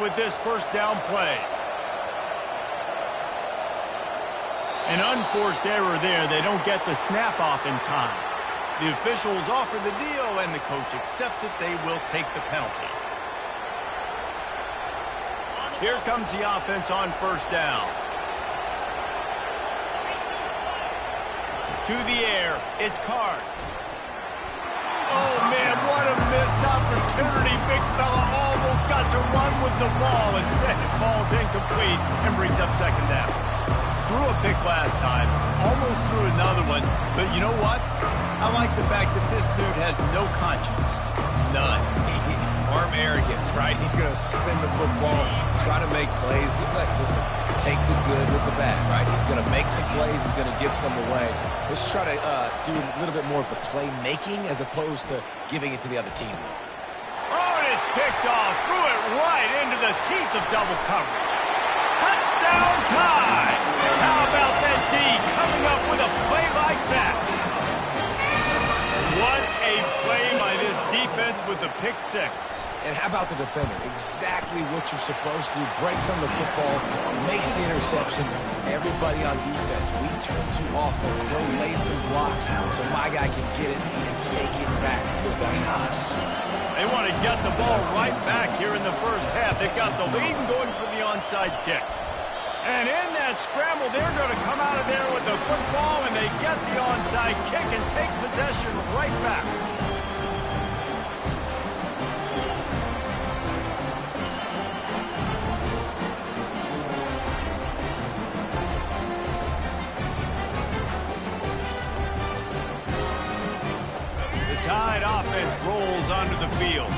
with this first down play. An unforced error there. They don't get the snap off in time. The officials offer the deal, and the coach accepts it. They will take the penalty. Here comes the offense on first down. To the air, it's Carr. Oh, man, what a missed opportunity. Big fella almost got to run with the ball. Instead, it falls incomplete and brings up second down. Threw a pick last time, almost threw another one. But you know what? I like the fact that this dude has no conscience. None. Arm arrogance, right? He's going to spin the football, try to make plays. Listen, take the good with the bad, right? He's going to make some plays. He's going to give some away. Let's try to do a little bit more of the playmaking as opposed to giving it to the other team, though. Oh, and it's picked off. Threw it right into the teeth of double coverage. Touchdown tie! How about that D coming up with a play like that? What a play by this defense with the pick six. And how about the defender? Exactly what you're supposed to do. Breaks on the football, makes the interception. Everybody on defense, we turn to offense. Go lay some blocks so my guy can get it and take it back to the house. They want to get the ball right back here in the first half. They've got the lead and going for the onside kick. And in that scramble, they're going to come out of there with the football, and they get the onside kick and take possession right back. The Tide offense rolls onto the field.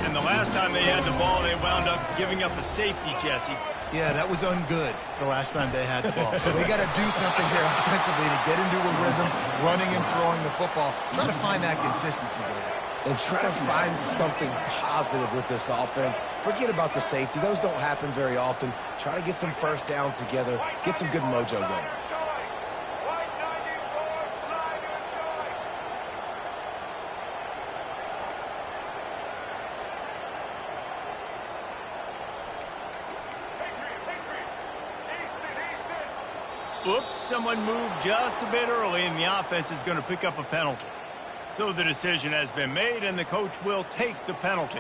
And the last time they had the ball, they wound up giving up a safety, Jesse. Yeah, that was ungood the last time they had the ball. So they got to do something here offensively to get into a rhythm, running and throwing the football. Try to find that consistency, David. And try to find something positive with this offense. Forget about the safety. Those don't happen very often. Try to get some first downs together, get some good mojo going. Oops, someone moved just a bit early, and the offense is going to pick up a penalty. So the decision has been made, and the coach will take the penalty.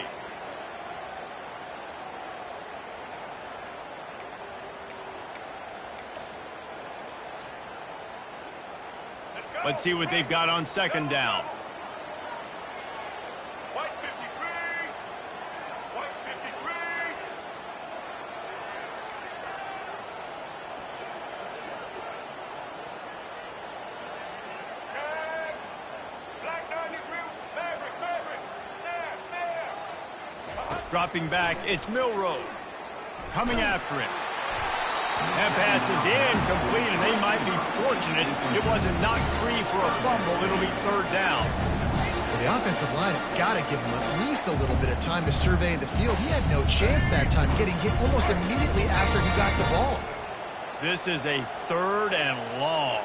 Let's see what they've got on second down. Dropping back, it's Milroe. Coming after it. That pass is incomplete, and they might be fortunate it wasn't knocked free for a fumble. It'll be third down. Well, the offensive line has got to give him at least a little bit of time to survey the field. He had no chance that time, getting hit almost immediately after he got the ball. This is a third and long.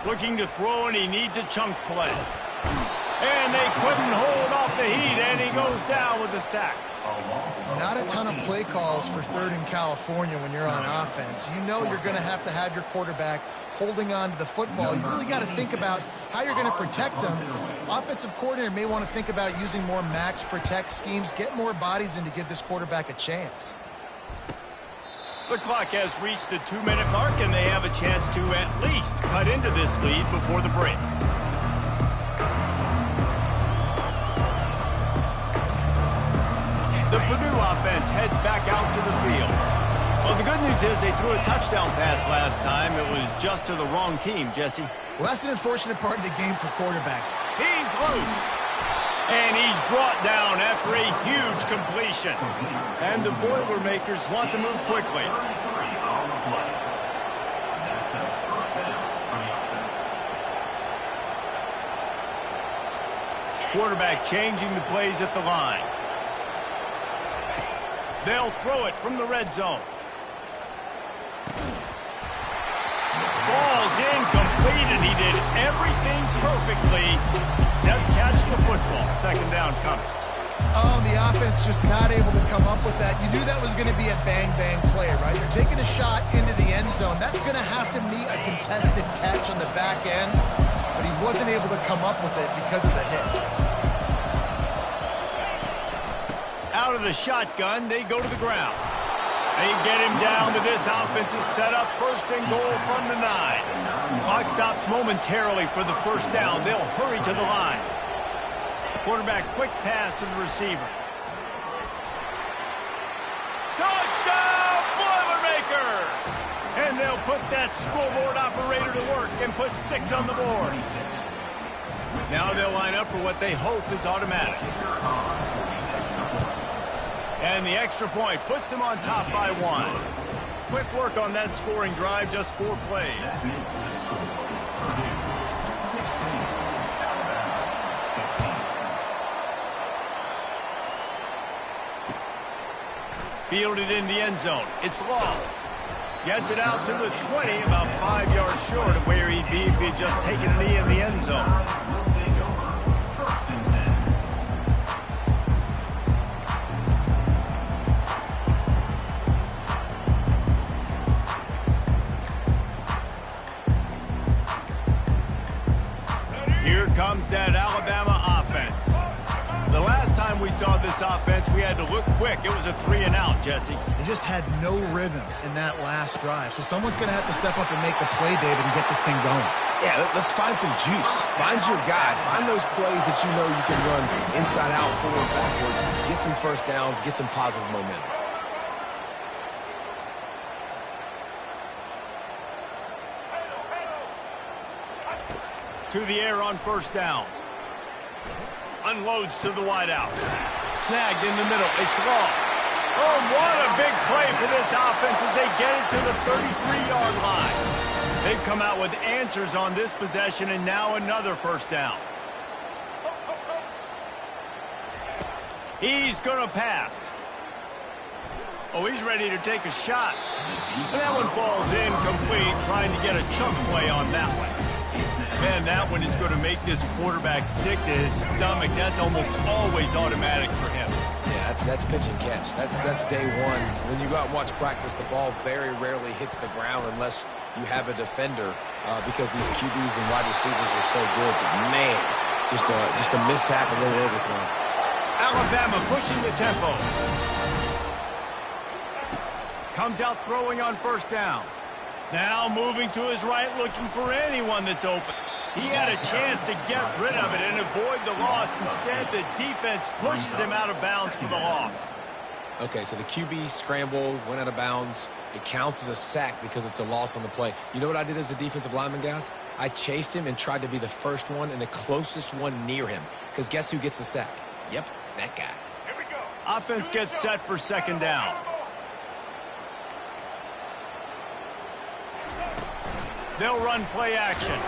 Looking to throw, and he needs a chunk play. And they couldn't hold off the heat, and he goes down with a sack. Not a ton of play calls for third in California when you're on offense. You know you're going to have your quarterback holding on to the football. You really got to think about how you're going to protect him. Offensive coordinator may want to think about using more max protect schemes, get more bodies in to give this quarterback a chance. The clock has reached the 2-minute mark, and they have a chance to at least cut into this lead before the break. The Purdue offense heads back out to the field. Well, the good news is they threw a touchdown pass last time. It was just to the wrong team, Jesse. Well, that's an unfortunate part of the game for quarterbacks. He's loose. And he's brought down after a huge completion. And the Boilermakers want to move quickly. Quarterback changing the plays at the line. They'll throw it from the red zone. Falls incomplete, and he did everything perfect perfectly, except catch the football. Second down coming. Oh, the offense just not able to come up with that. You knew that was going to be a bang-bang play, right? You're taking a shot into the end zone. That's going to have to meet a contested catch on the back end, but he wasn't able to come up with it because of the hit. Out of the shotgun, they go to the ground. They get him down to this offense is set up first and goal from the 9. Clock stops momentarily for the first down. They'll hurry to the line. Quarterback quick pass to the receiver. Touchdown, Boilermakers! And they'll put that scoreboard operator to work and put 6 on the board. Now they'll line up for what they hope is automatic. And the extra point puts them on top by 1. Quick work on that scoring drive, just 4 plays. Fielded in the end zone. It's Law. Gets it out to the 20, about 5 yards short of where he'd be if he'd just taken a knee in the end zone. Here comes that Alabama offense. The last time we saw this offense, we had to look quick. It was a 3-and-out, Jesse. They just had no rhythm in that last drive. So someone's going to have to step up and make a play, David, and get this thing going. Yeah, let's find some juice. Find your guy. Find those plays that you know you can run inside out, forward, backwards. Get some first downs. Get some positive momentum. To the air on first down. Unloads to the wideout. Snagged in the middle. It's Law. Oh, what a big play for this offense as they get it to the 33-yard line. They've come out with answers on this possession, and now another first down. He's going to pass. Oh, he's ready to take a shot. And that one falls incomplete, trying to get a chunk play on that one. Man, that one is going to make this quarterback sick to his stomach. That's almost always automatic for him. Yeah, that's pitch and catch. That's day one. When you go out and watch practice, the ball very rarely hits the ground unless you have a defender because these QBs and wide receivers are so good. But man, just a mishap, a little overthrow. Alabama pushing the tempo. Comes out throwing on first down. Now moving to his right, looking for anyone that's open. He had a chance to get rid of it and avoid the loss. Instead, the defense pushes him out of bounds for the loss. Okay, so the QB scrambled, went out of bounds. It counts as a sack because it's a loss on the play. You know what I did as a defensive lineman, guys? I chased him and tried to be the first one and the closest one near him. Because guess who gets the sack? Yep, that guy. Here we go. Offense gets set for second down. They'll run play action.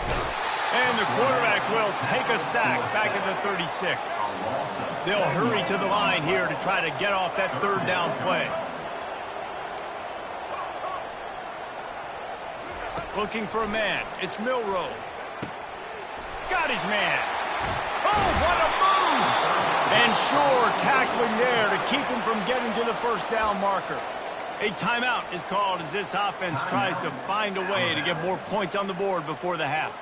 And the quarterback will take a sack back at the 36. They'll hurry to the line here to try to get off that third down play. Looking for a man. It's Milroe. Got his man. Oh, what a move! And sure, tackling there to keep him from getting to the first down marker. A timeout is called as this offense tries to find a way to get more points on the board before the half.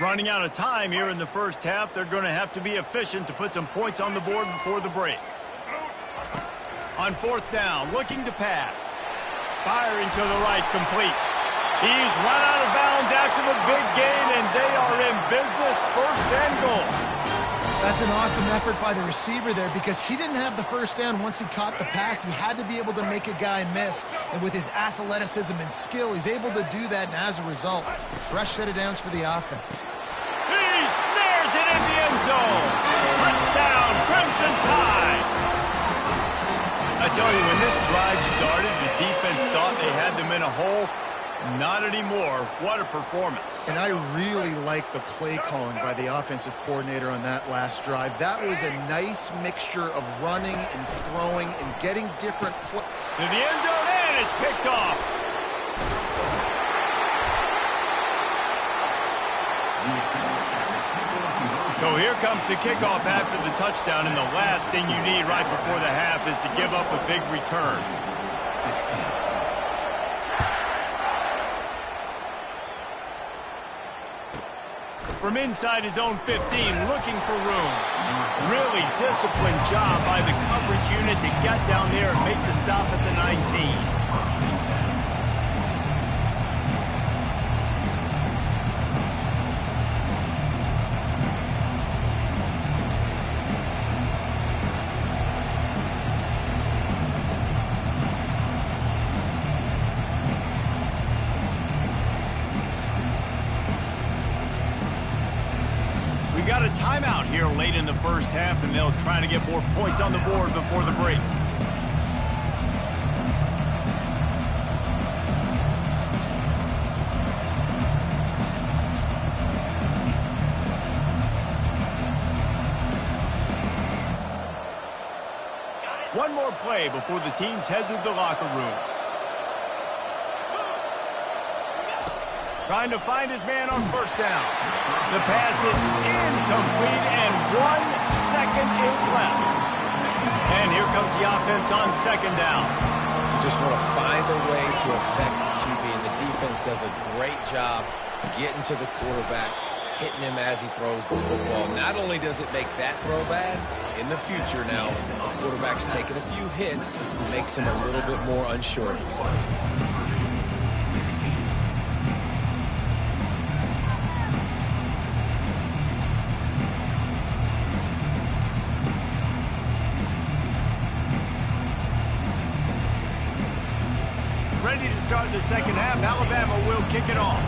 Running out of time here in the first half. They're going to have to be efficient to put some points on the board before the break. On fourth down, looking to pass. Firing to the right, complete. He's run out of bounds after the big gain, and they are in business, first and goal. That's an awesome effort by the receiver there because he didn't have the first down once he caught the pass. He had to be able to make a guy miss. And with his athleticism and skill, he's able to do that. And as a result, a fresh set of downs for the offense. He snares it in the end zone. Touchdown, Crimson Tide. I tell you, when this drive started, the defense thought they had them in a hole. Not anymore. What a performance. And I really like the play calling by the offensive coordinator on that last drive. That was a nice mixture of running and throwing and getting different to the end zone, and it's picked off. So here comes the kickoff after the touchdown, and the last thing you need right before the half is to give up a big return. From inside his own 15, looking for room. Really disciplined job by the coverage unit to get down there and make the stop at the 19. We got a timeout here late in the first half, and they'll try to get more points on the board before the break. One more play before the teams head to the locker rooms. Trying to find his man on first down. The pass is incomplete, and 1 second is left. And here comes the offense on second down. You just want to find a way to affect the QB, and the defense does a great job getting to the quarterback, hitting him as he throws the football. Not only does it make that throw bad, in the future now, the quarterback's taking a few hits, makes him a little bit more unsure of himself. Ready to start the second half. Alabama will kick it off.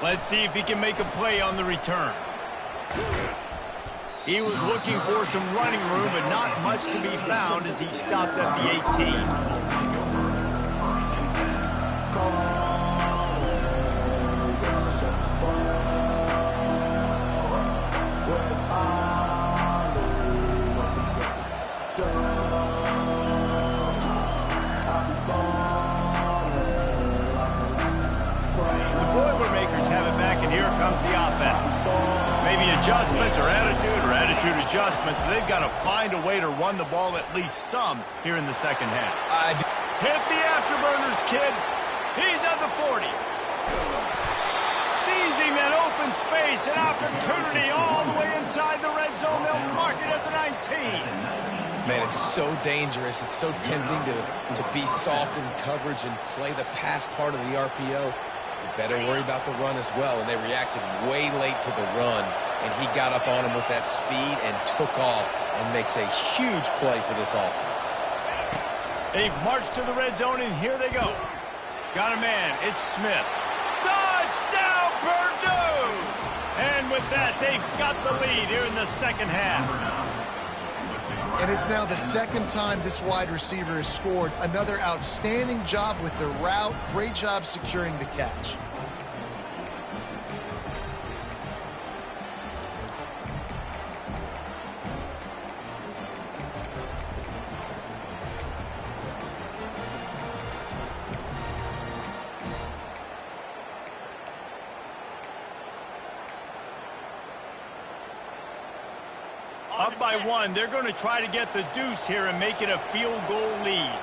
Let's see if he can make a play on the return. He was looking for some running room, but not much to be found as he stopped at the 18. Here comes the offense. Maybe adjustments or attitude adjustments, but they've got to find a way to run the ball at least some here in the second half. Hit the afterburners, kid. He's at the 40. Seizing that open space, an opportunity all the way inside the red zone. They'll mark it at the 19. Man, it's so dangerous. It's so tempting to be soft in coverage and play the pass part of the RPO. You better worry about the run as well, and they reacted way late to the run, and he got up on him with that speed and took off and makes a huge play for this offense. They've marched to the red zone, and here they go. Got a man. It's Smith. Touchdown, Purdue! And with that, they've got the lead here in the second half. And it's now the second time this wide receiver has scored. Another outstanding job with the route. Great job securing the catch. Up by 1, they're going to try to get the deuce here and make it a field goal lead.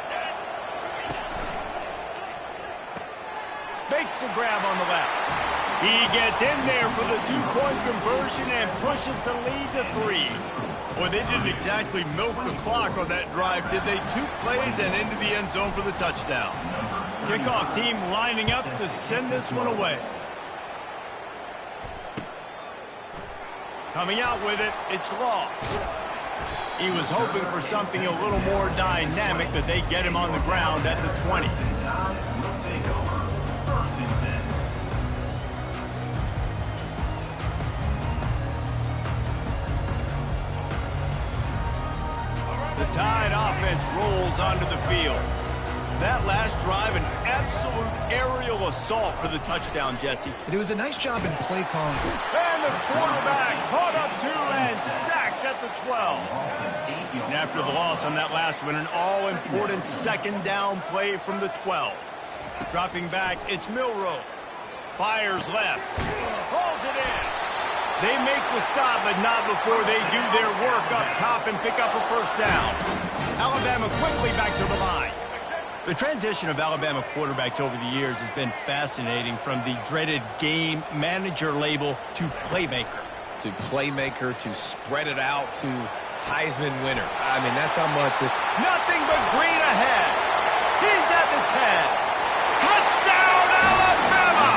Makes the grab on the left. He gets in there for the two-point conversion and pushes the lead to 3. Boy, they didn't exactly milk the clock on that drive, did they? 2 plays and into the end zone for the touchdown. Kickoff team lining up to send this one away. Coming out with it, it's Law. He was hoping for something a little more dynamic, but they get him on the ground at the 20. The Tide offense rolls onto the field. That last drive, an absolute aerial assault for the touchdown, Jesse. And it was a nice job in play calling. And the quarterback caught up to and sacked at the 12. And after the loss on that last one, an all-important second down play from the 12. Dropping back, it's Milroe. Fires left. Hauls it in. They make the stop, but not before they do their work up top and pick up a first down. Alabama quickly back to the line. The transition of Alabama quarterbacks over the years has been fascinating, from the dreaded game manager label to playmaker. To playmaker, to spread it out, to Heisman winner. I mean, that's how much this... Nothing but green ahead. He's at the 10. Touchdown, Alabama!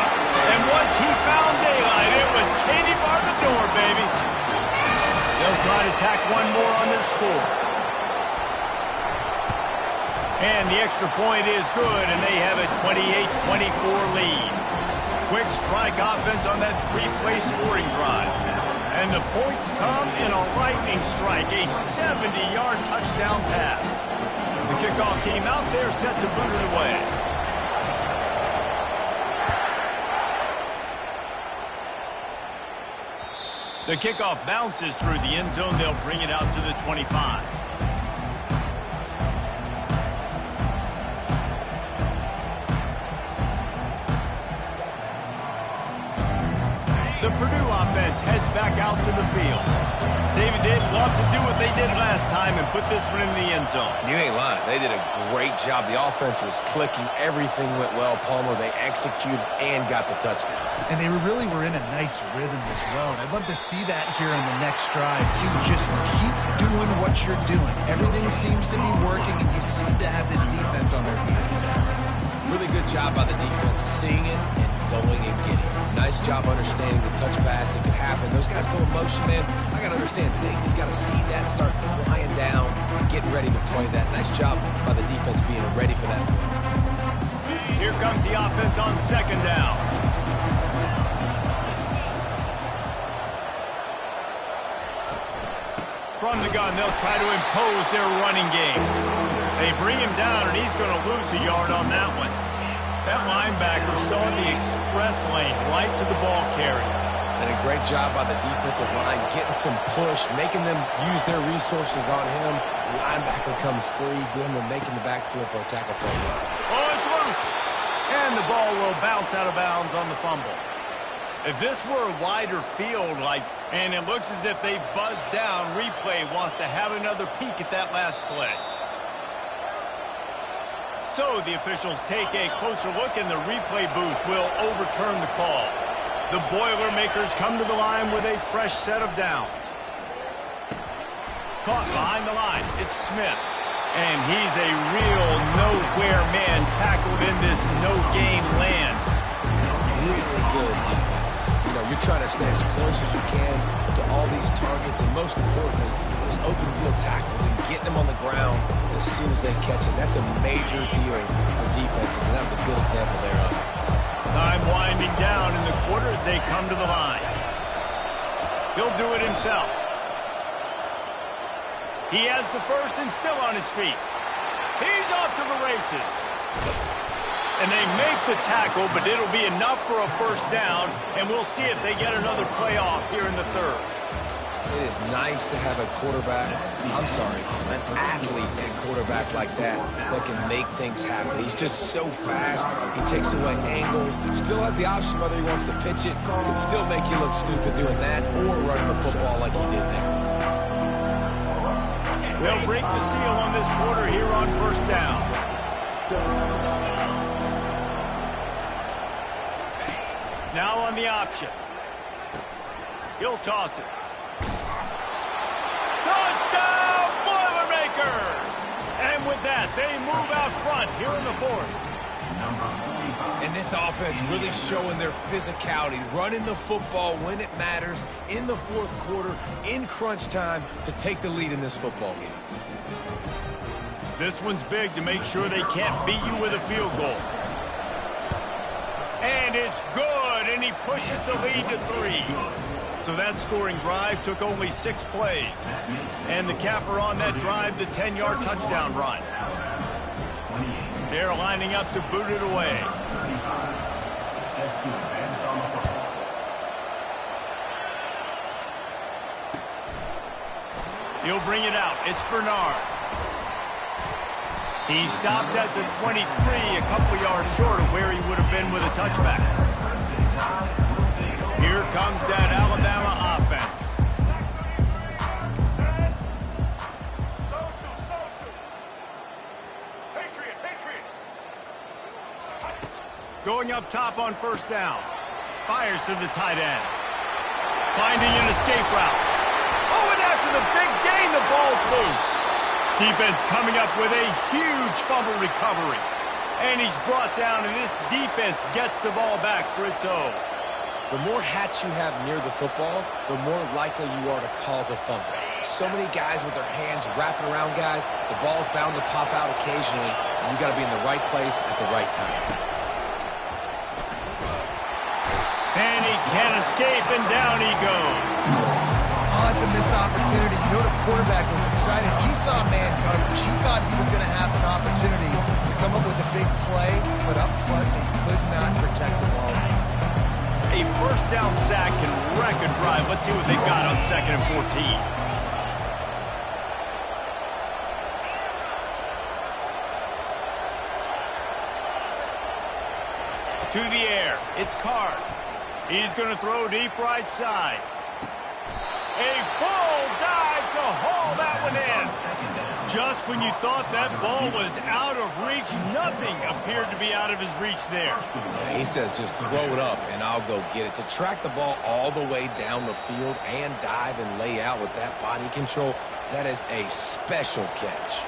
And once he found daylight, it was Katie bar the door, baby. They'll try to tack one more on their score. And the extra point is good, and they have a 28-24 lead. Quick strike offense on that three-play scoring drive. And the points come in a lightning strike, a 70-yard touchdown pass. The kickoff team out there set to boot it away. The kickoff bounces through the end zone. They'll bring it out to the 25. The Purdue offense heads back out to the field. David, they'd love to do what they did last time and put this one in the end zone. You ain't lying. They did a great job. The offense was clicking. Everything went well. Palmer, they executed and got the touchdown. And they really were in a nice rhythm as well. And I'd love to see that here on the next drive, too. Just keep doing what you're doing. Everything seems to be working, and you seem to have this defense on their feet. Really good job by the defense, seeing it and going and getting it. Nice job understanding the touch pass that could happen. Those guys go in motion, man. I got to understand, safety's got to see that, start flying down, getting ready to play that. Nice job by the defense being ready for that. Here comes the offense on second down. From the gun, they'll try to impose their running game. They bring him down, and he's going to lose a yard on that one. That linebacker saw the express lane right to the ball carrier. And a great job by the defensive line, getting some push, making them use their resources on him. The linebacker comes free, Grimmer making the backfield for a tackle for him. Oh, it's loose. And the ball will bounce out of bounds on the fumble. If this were a wider field, and it looks as if they've buzzed down, replay wants to have another peek at that last play. So the officials take a closer look, and the replay booth will overturn the call. The Boilermakers come to the line with a fresh set of downs. Caught behind the line. It's Smith. And he's a real nowhere man tackled in this no-game land. Really good defense. You know, you're trying to stay as close as you can to all these targets, and most importantly, those open field tackles and getting them on the ground as soon as they catch it. That's a major deal for defenses, and that was a good example there of it. Time winding down in the quarter as they come to the line. He'll do it himself. He has the first and still on his feet. He's off to the races. And they make the tackle, but it'll be enough for a first down, and we'll see if they get another play off here in the third. It is nice to have an athlete and quarterback like that can make things happen. He's just so fast. He takes away angles. Still has the option whether he wants to pitch it. Can still make you look stupid doing that or running the football like he did there. They'll break the seal on this quarter here on first down. Now on the option. He'll toss it. Touchdown, Boilermakers! And with that, they move out front here in the fourth. And this offense really showing their physicality, running the football when it matters, in the fourth quarter, in crunch time, to take the lead in this football game. This one's big to make sure they can't beat you with a field goal. And it's good, and he pushes the lead to 3. So So that scoring drive took only 6 plays. And the capper on that drive, the 10-yard touchdown run. They're lining up to boot it away. He'll bring it out. It's Bernard. He stopped at the 23, a couple yards short of where he would have been with a touchback. Here comes that Alabama offense. Going up top on first down. Fires to the tight end. Finding an escape route. Oh, and after the big gain, the ball's loose. Defense coming up with a huge fumble recovery. And he's brought down, and this defense gets the ball back for its own. The more hats you have near the football, the more likely you are to cause a fumble. So many guys with their hands wrapping around guys, the ball's bound to pop out occasionally, and you got to be in the right place at the right time. And he can't escape, and down he goes. Oh, it's a missed opportunity. You know the quarterback was excited. He saw man coverage. He thought he was going to have an opportunity to come up with a big play, but up front they could not protect the ball. A first down sack can wreck a drive. Let's see what they've got on 2nd and 14. To the air. It's Card. He's going to throw deep right side. A full dive to haul that one in. Just when you thought that ball was out of reach, nothing appeared to be out of his reach there. Yeah, he says just throw it up and I'll go get it. To track the ball all the way down the field and dive and lay out with that body control, that is a special catch.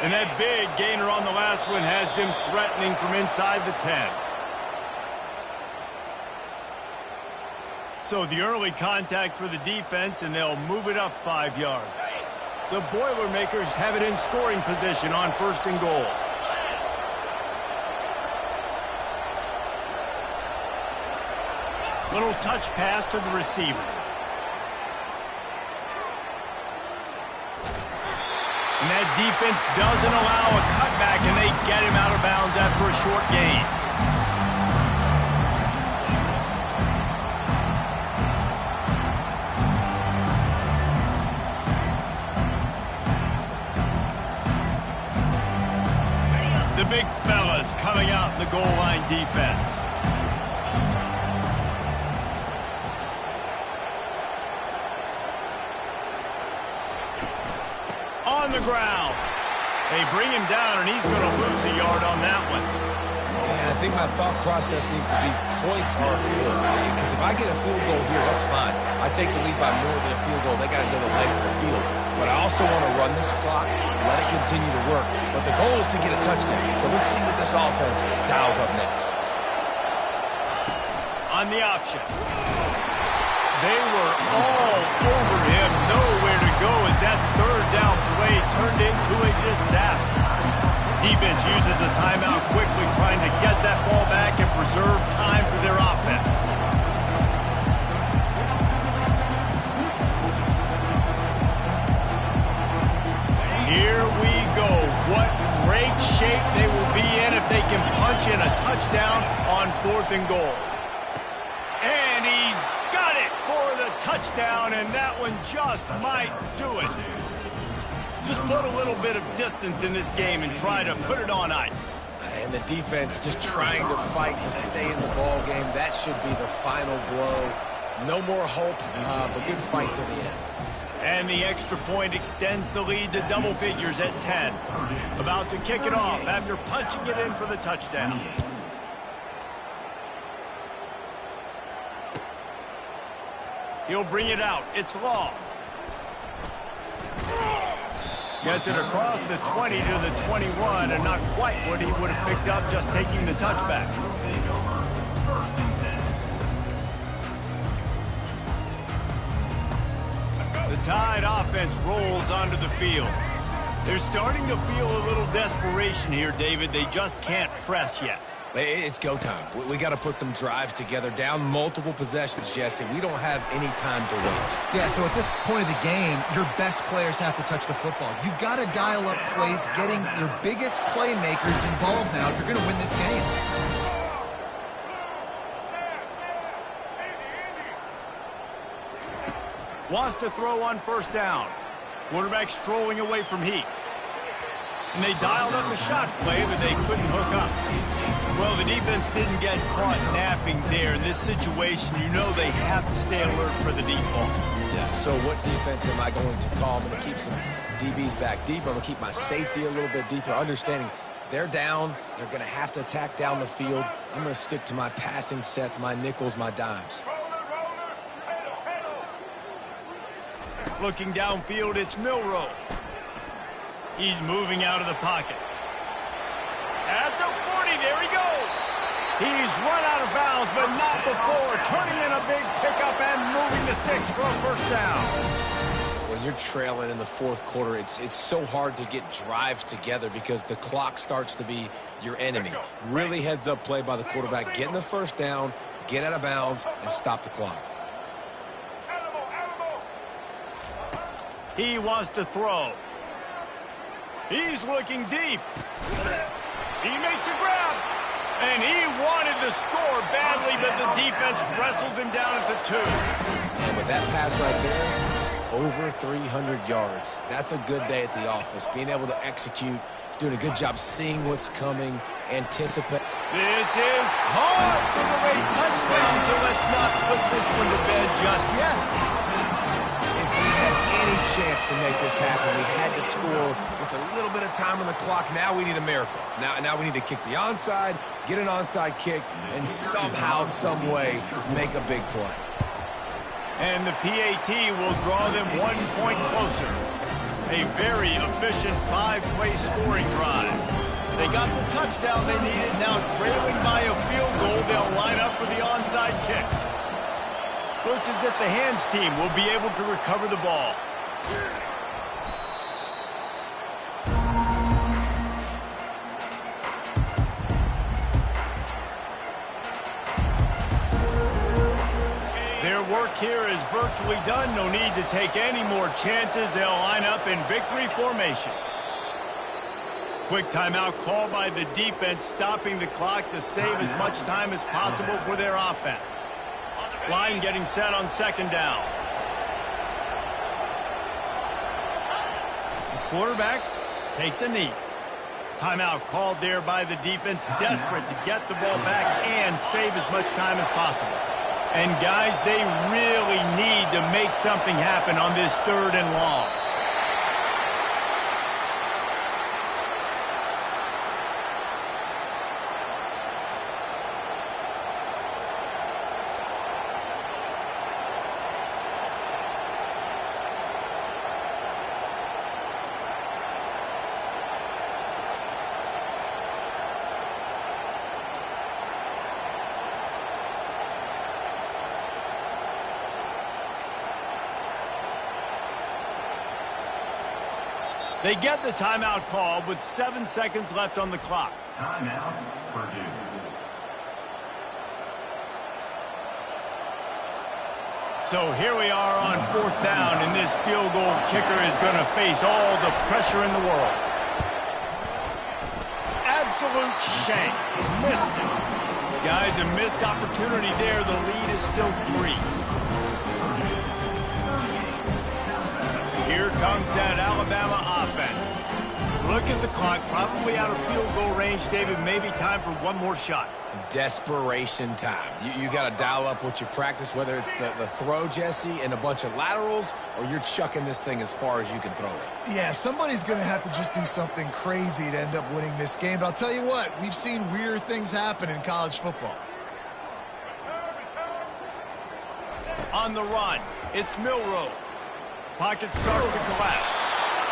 And that big gainer on the last one has them threatening from inside the 10. So the early contact for the defense, and they'll move it up 5 yards. The Boilermakers have it in scoring position on 1st and goal. Little touch pass to the receiver. And that defense doesn't allow a cutback, and they get him out of bounds after a short gain. The big fellas coming out in the goal line defense. On the ground. They bring him down, and he's going to lose a yard on that one. Yeah, I think my thought process needs to be points are good. Because if I get a field goal here, that's fine. I take the lead by more than a field goal. They got to go the length of the field. But I also want to run this clock, let it continue to work. But the goal is to get a touchdown. So let's see what this offense dials up next. On the option. They were all over him, nowhere to go as that 3rd down play turned into a disaster. Defense uses a timeout quickly, trying to get that ball back and preserve time for their offense. Here we go. What great shape they will be in if they can punch in a touchdown on 4th and goal. And he's got it for the touchdown, and that one just might do it. Just put a little bit of distance in this game and try to put it on ice. And the defense just trying to fight to stay in the ball game. That should be the final blow. No more hope, but good fight to the end. And the extra point extends the lead to double figures at 10. About to kick it off after punching it in for the touchdown. He'll bring it out. It's Law. Gets it across the 20 to the 21, and not quite what he would have picked up just taking the touchback. The Tide offense rolls onto the field. They're starting to feel a little desperation here, David. They just can't press yet. It's go time. We got to put some drives together, down multiple possessions, Jesse. We don't have any time to waste. Yeah, so at this point of the game, your best players have to touch the football. You've got to dial up plays, getting your biggest playmakers involved now if you're going to win this game. Wants to throw on first down. Quarterback strolling away from Heat. And they dialed up a shot play, but they couldn't hook up. Well, the defense didn't get caught napping there. In this situation, you know they have to stay alert for the deep ball. Yeah, so what defense am I going to call? I'm going to keep some DBs back deeper. I'm going to keep my safety a little bit deeper, understanding they're down. They're going to have to attack down the field. I'm going to stick to my passing sets, my nickels, my dimes. Looking downfield, it's Milroe. He's moving out of the pocket. At the 40, there he goes. He's run out of bounds, but not before turning in a big pickup and moving the sticks for a first down. When you're trailing in the fourth quarter, it's so hard to get drives together because the clock starts to be your enemy. Really heads-up play by the quarterback. Getting the first down, get out of bounds, and stop the clock. He wants to throw. He's looking deep. He makes a grab. And he wanted to score badly, but the defense wrestles him down at the 2. And with that pass right there, over 300 yards. That's a good day at the office. Being able to execute, doing a good job seeing what's coming, anticipate. This is caught for the late touchdown, so let's not put this one to bed just yet. If we had any chance to make this happen, we had to score with a little bit of time on the clock. Now we need a miracle. Now we need to kick the onside, get an onside kick, and somehow, some way, make a big play. And the PAT will draw them 1 point closer. A very efficient 5-play scoring drive. They got the touchdown they needed. Now trailing by a field goal, they'll line up for the onside kick. Looks as if the hands team will be able to recover the ball. Their work here is virtually done. No need to take any more chances. They'll line up in victory formation. Quick timeout call by the defense, stopping the clock to save as much time as possible for their offense. Line getting set on second down. The quarterback takes a knee. Timeout called there by the defense, desperate to get the ball back and save as much time as possible. And guys, they really need to make something happen on this 3rd and long. They get the timeout call with 7 seconds left on the clock. Timeout Purdue. So here we are on 4th down, and this field goal kicker is going to face all the pressure in the world. Absolute shank. Missed it. Guys, a missed opportunity there. The lead is still 3. Here comes that Alabama offense. Look at the clock, probably out of field goal range, David. Maybe time for one more shot. Desperation time. You got to dial up what you practice, whether it's the throw, Jesse, and a bunch of laterals, or you're chucking this thing as far as you can throw it. Yeah, somebody's going to have to just do something crazy to end up winning this game. But I'll tell you what, we've seen weird things happen in college football. On the run, it's Milroe. Pocket starts to collapse.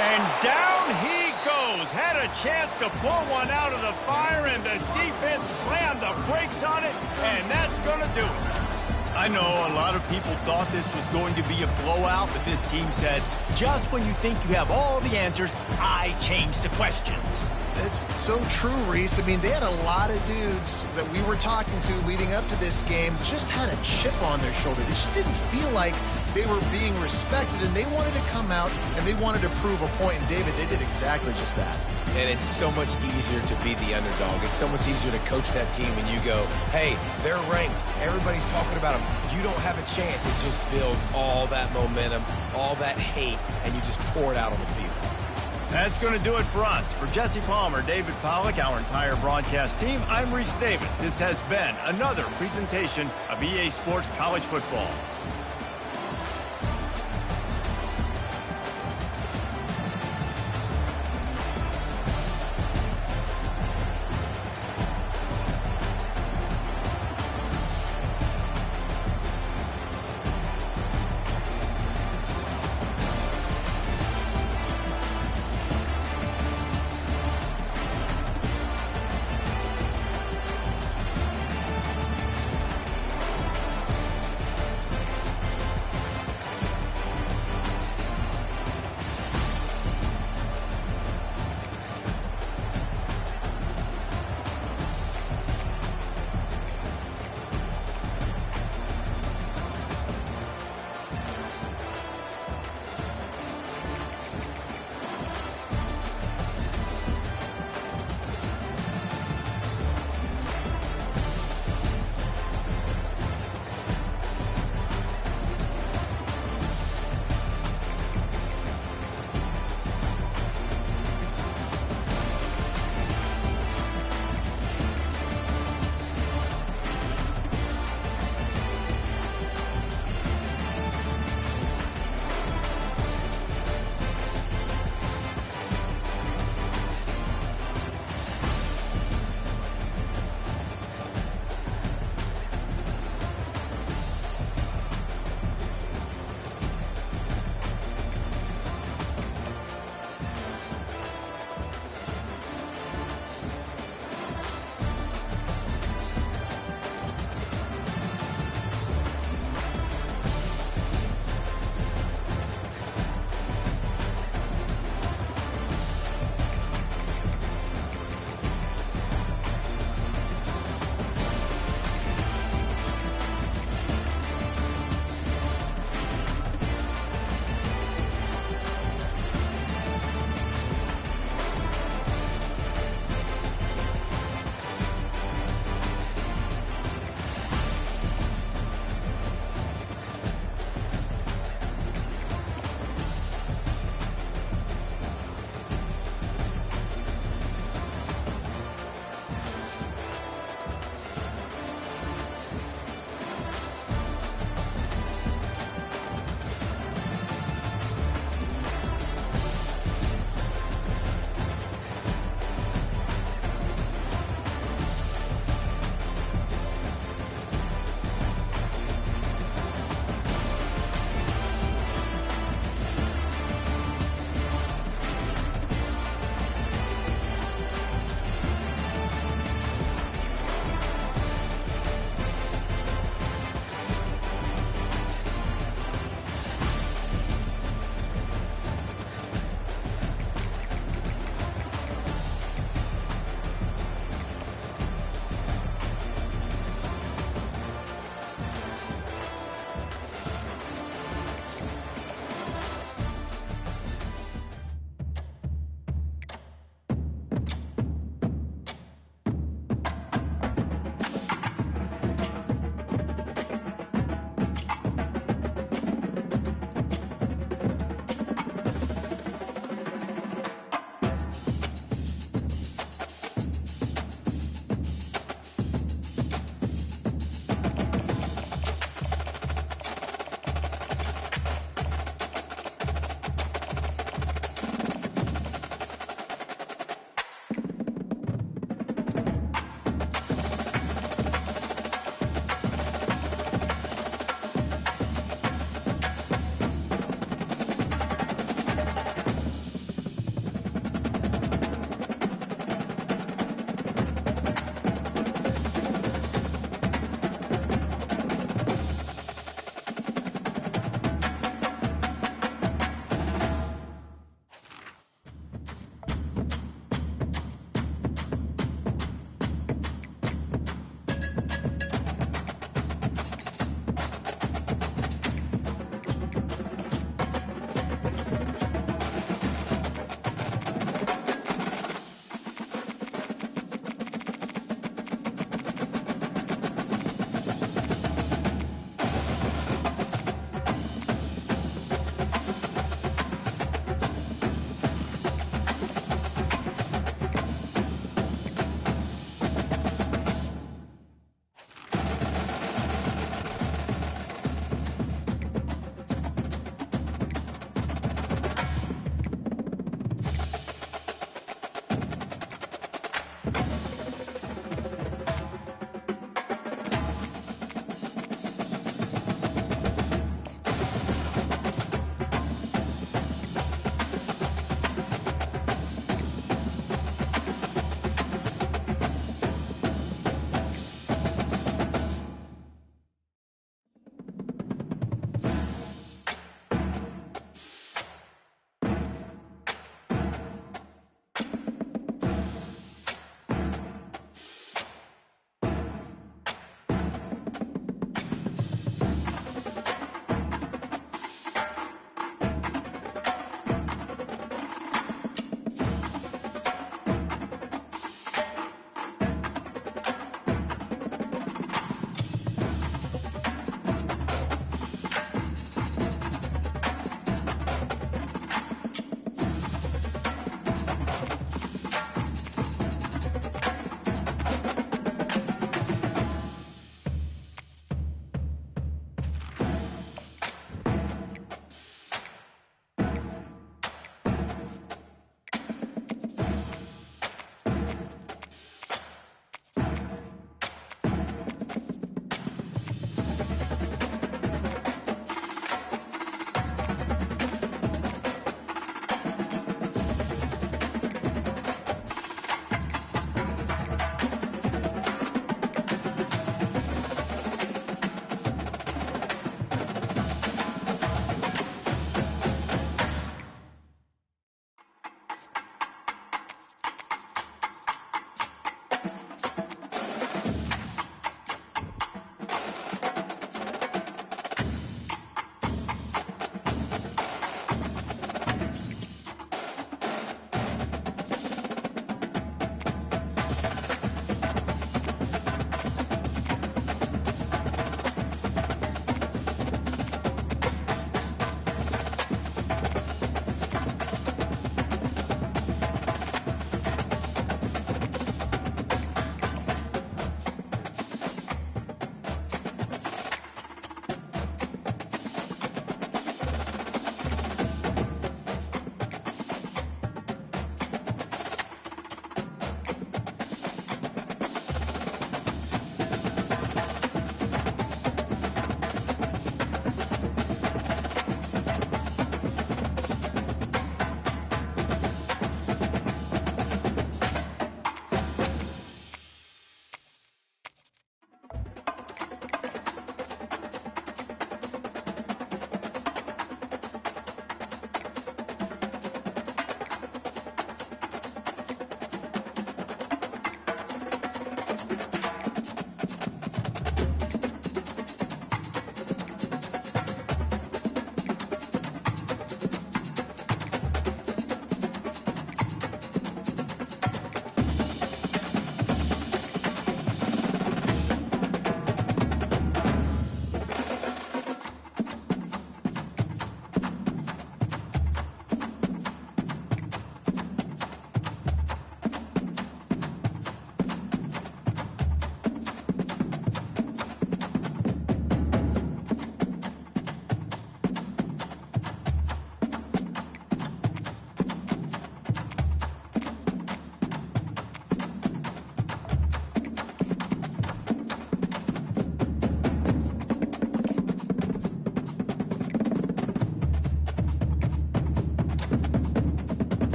And down he goes. Had a chance to pull one out of the fire, and the defense slammed the brakes on it, and that's going to do it. I know a lot of people thought this was going to be a blowout, but this team said, just when you think you have all the answers, I change the questions. It's so true, Reese. I mean, they had a lot of dudes that we were talking to leading up to this game just had a chip on their shoulder. They just didn't feel like they were being respected, and they wanted to come out and they wanted to prove a point. And David, they did exactly just that. And it's so much easier to be the underdog. It's so much easier to coach that team when you go, hey, they're ranked. Everybody's talking about them. You don't have a chance. It just builds all that momentum, all that hate, and you just pour it out on the field. That's going to do it for us. For Jesse Palmer, David Pollack, our entire broadcast team, I'm Reese Davis. This has been another presentation of EA Sports College Football.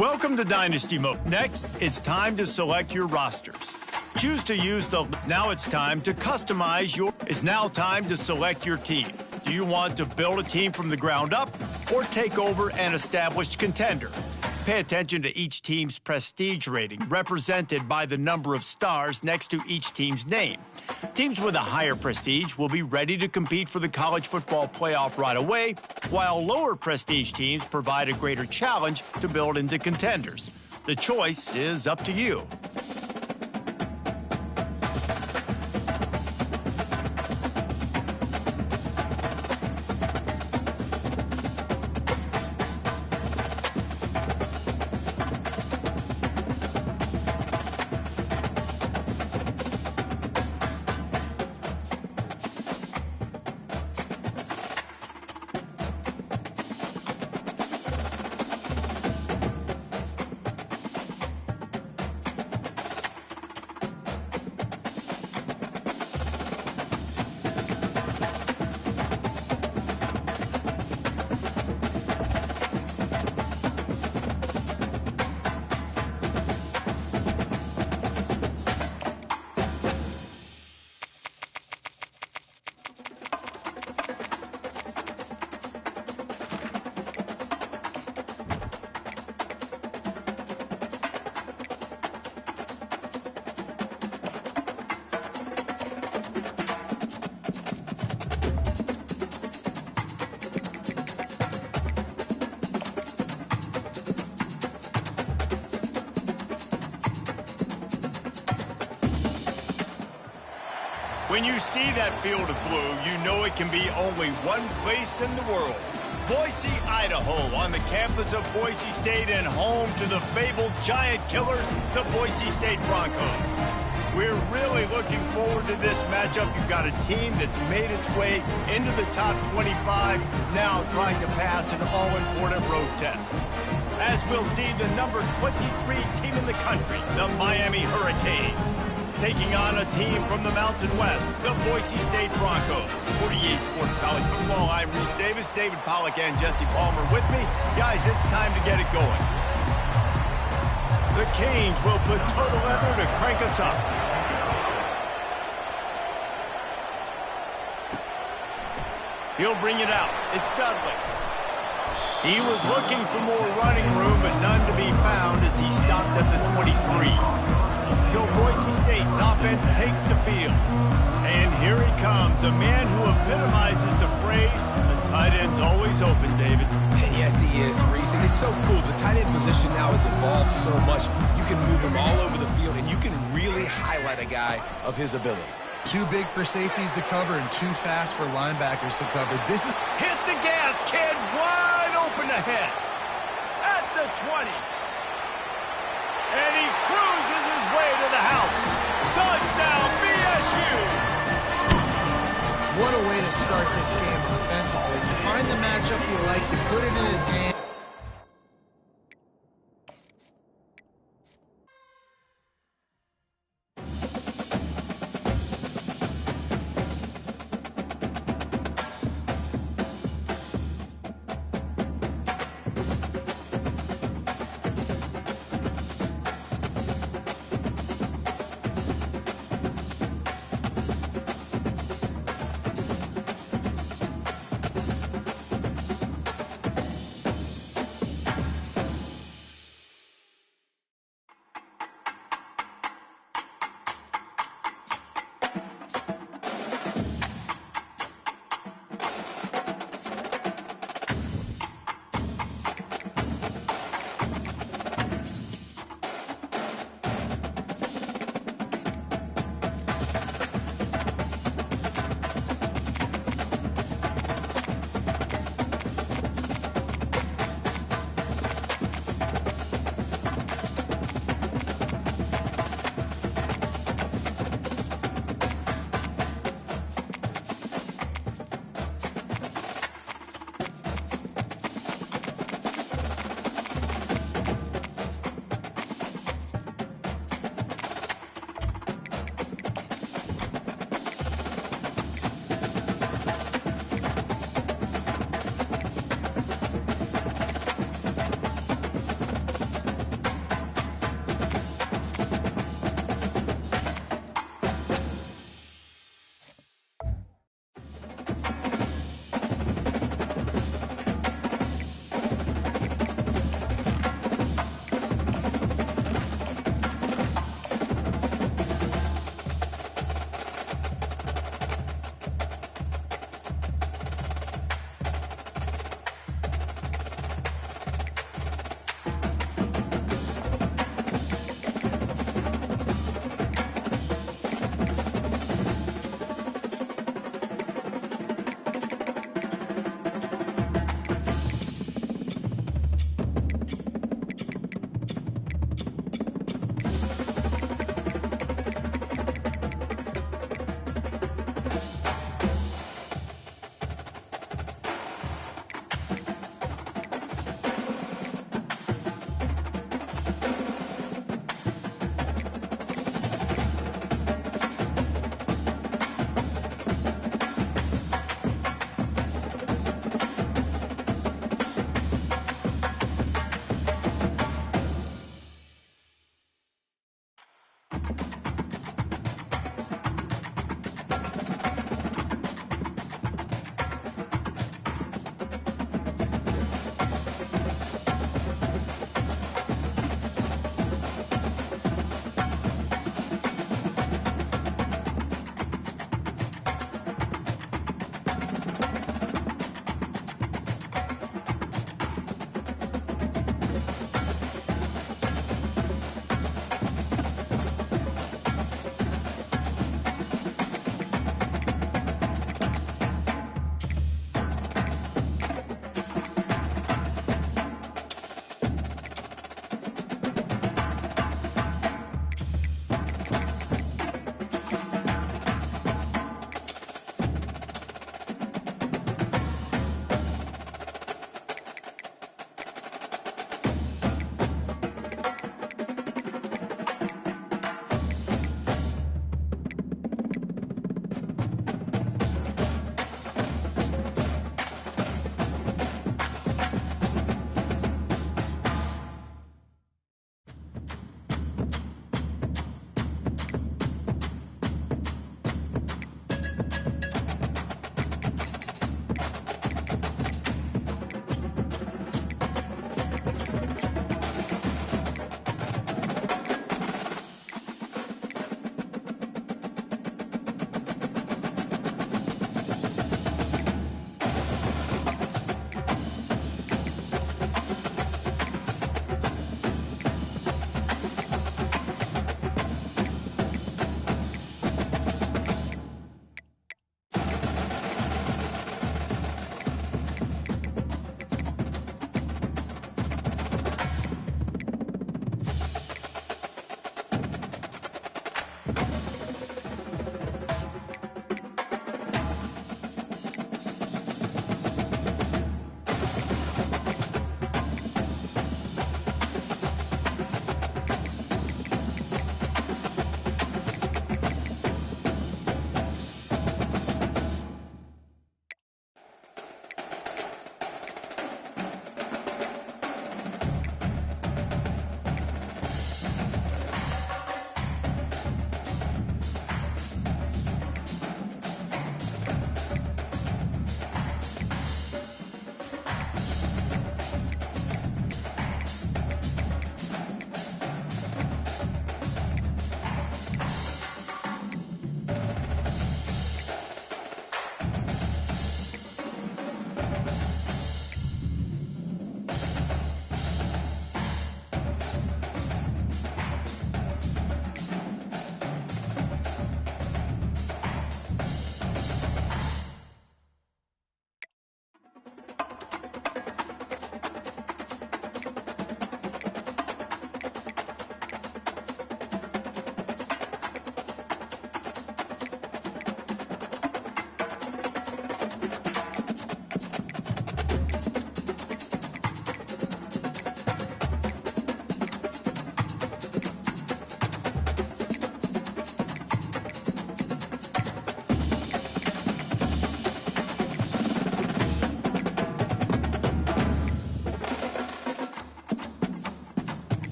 Welcome to Dynasty Mode. Next, it's time to select your rosters. Choose to use the... Now it's time to customize your... It's now time to select your team. Do you want to build a team from the ground up or take over an established contender? Pay attention to each team's prestige rating, represented by the number of stars next to each team's name. Teams with a higher prestige will be ready to compete for the college football playoff right away, while lower prestige teams provide a greater challenge to build into contenders. The choice is up to you. When you see that field of blue, you know it can be only one place in the world. Boise, Idaho, on the campus of Boise State and home to the fabled giant killers, the Boise State Broncos. We're really looking forward to this matchup. You've got a team that's made its way into the top 25, now trying to pass an all-important road test. As we'll see, the number 23 team in the country, the Miami Hurricanes, taking on a team from the Mountain West, the Boise State Broncos. 48 Sports College Football, I'm Reese Davis, David Pollack and Jesse Palmer with me. Guys, it's time to get it going. The Canes will put total leather to crank us up. He'll bring it out. It's Dudley. He was looking for more running room, but none to be found as he stopped at the 23. Till Boise State's offense takes the field. And here he comes, a man who epitomizes the phrase, the tight end's always open, David. And yes, he is, Reese. And it's so cool. The tight end position now has evolved so much. You can move him all over the field, and you can really highlight a guy of his ability. Too big for safeties to cover and too fast for linebackers to cover. This is... Hit the gas, kid! Wide open ahead. At the 20. And he cruises his way to the house. Touchdown, BSU! What a way to start this game offensively. You find the matchup you like, you put it in his hand.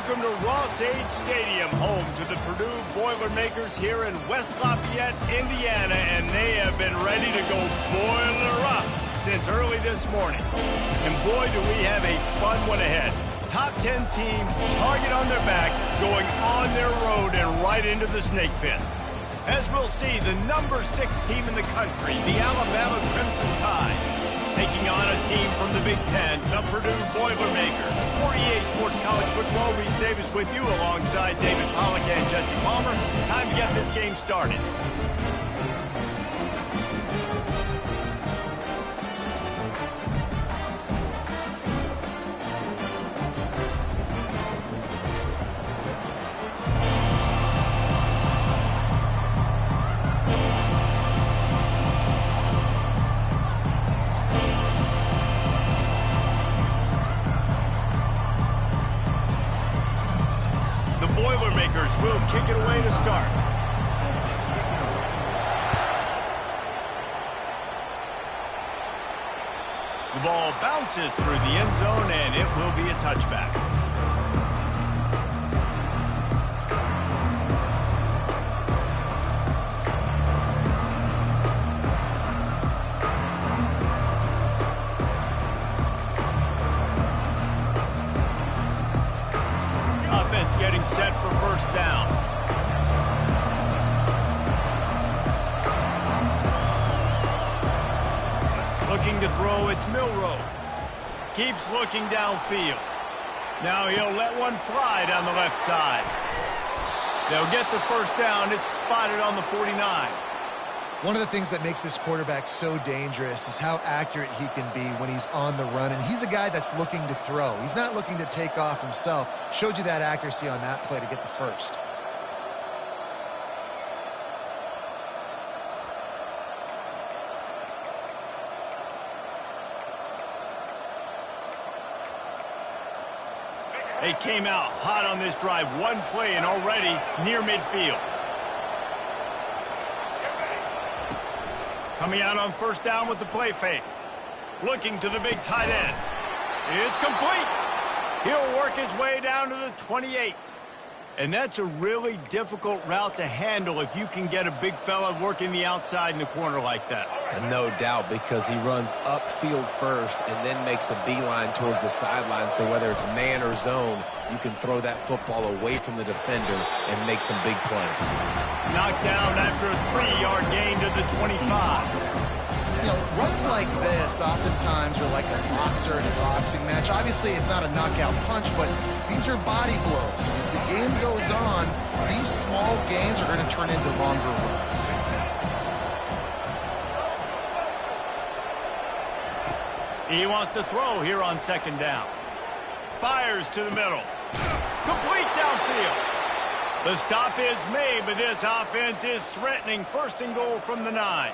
Welcome to Ross-Age Stadium, home to the Purdue Boilermakers here in West Lafayette, Indiana, and they have been ready to go boiler up since early this morning. And boy, do we have a fun one ahead. Top 10 team, target on their back, going on their road and right into the snake pit. As we'll see, the number 6 team in the country, the Alabama Crimson Tide, taking on a team from the Big Ten, the Purdue Boilermakers. For EA Sports College Football, Reese Davis with you alongside David Pollack and Jesse Palmer. Time to get this game started. Boilermakers will kick it away to start. The ball bounces through the end zone, and it will be a touchback. Getting set for first down. Looking to throw, it's Milroe. Keeps looking downfield. Now he'll let one fly down the left side. They'll get the first down. It's spotted on the 49. One of the things that makes this quarterback so dangerous is how accurate he can be when he's on the run. And he's a guy that's looking to throw. He's not looking to take off himself. Showed you that accuracy on that play to get the first. They came out hot on this drive. One play and already near midfield. Coming out on first down with the play fake. Looking to the big tight end. It's complete. He'll work his way down to the 28. And that's a really difficult route to handle if you can get a big fella working the outside in the corner like that. And no doubt, because he runs upfield first and then makes a beeline towards the sideline. So whether it's man or zone, you can throw that football away from the defender and make some big plays. Knocked down after a 3-yard gain to the 25. You know, runs like this oftentimes are like a boxer in a boxing match. Obviously, it's not a knockout punch, but these are body blows. As the game goes on, these small gains are going to turn into longer runs. He wants to throw here on second down. Fires to the middle. Complete downfield. The stop is made, but this offense is threatening. First and goal from the 9.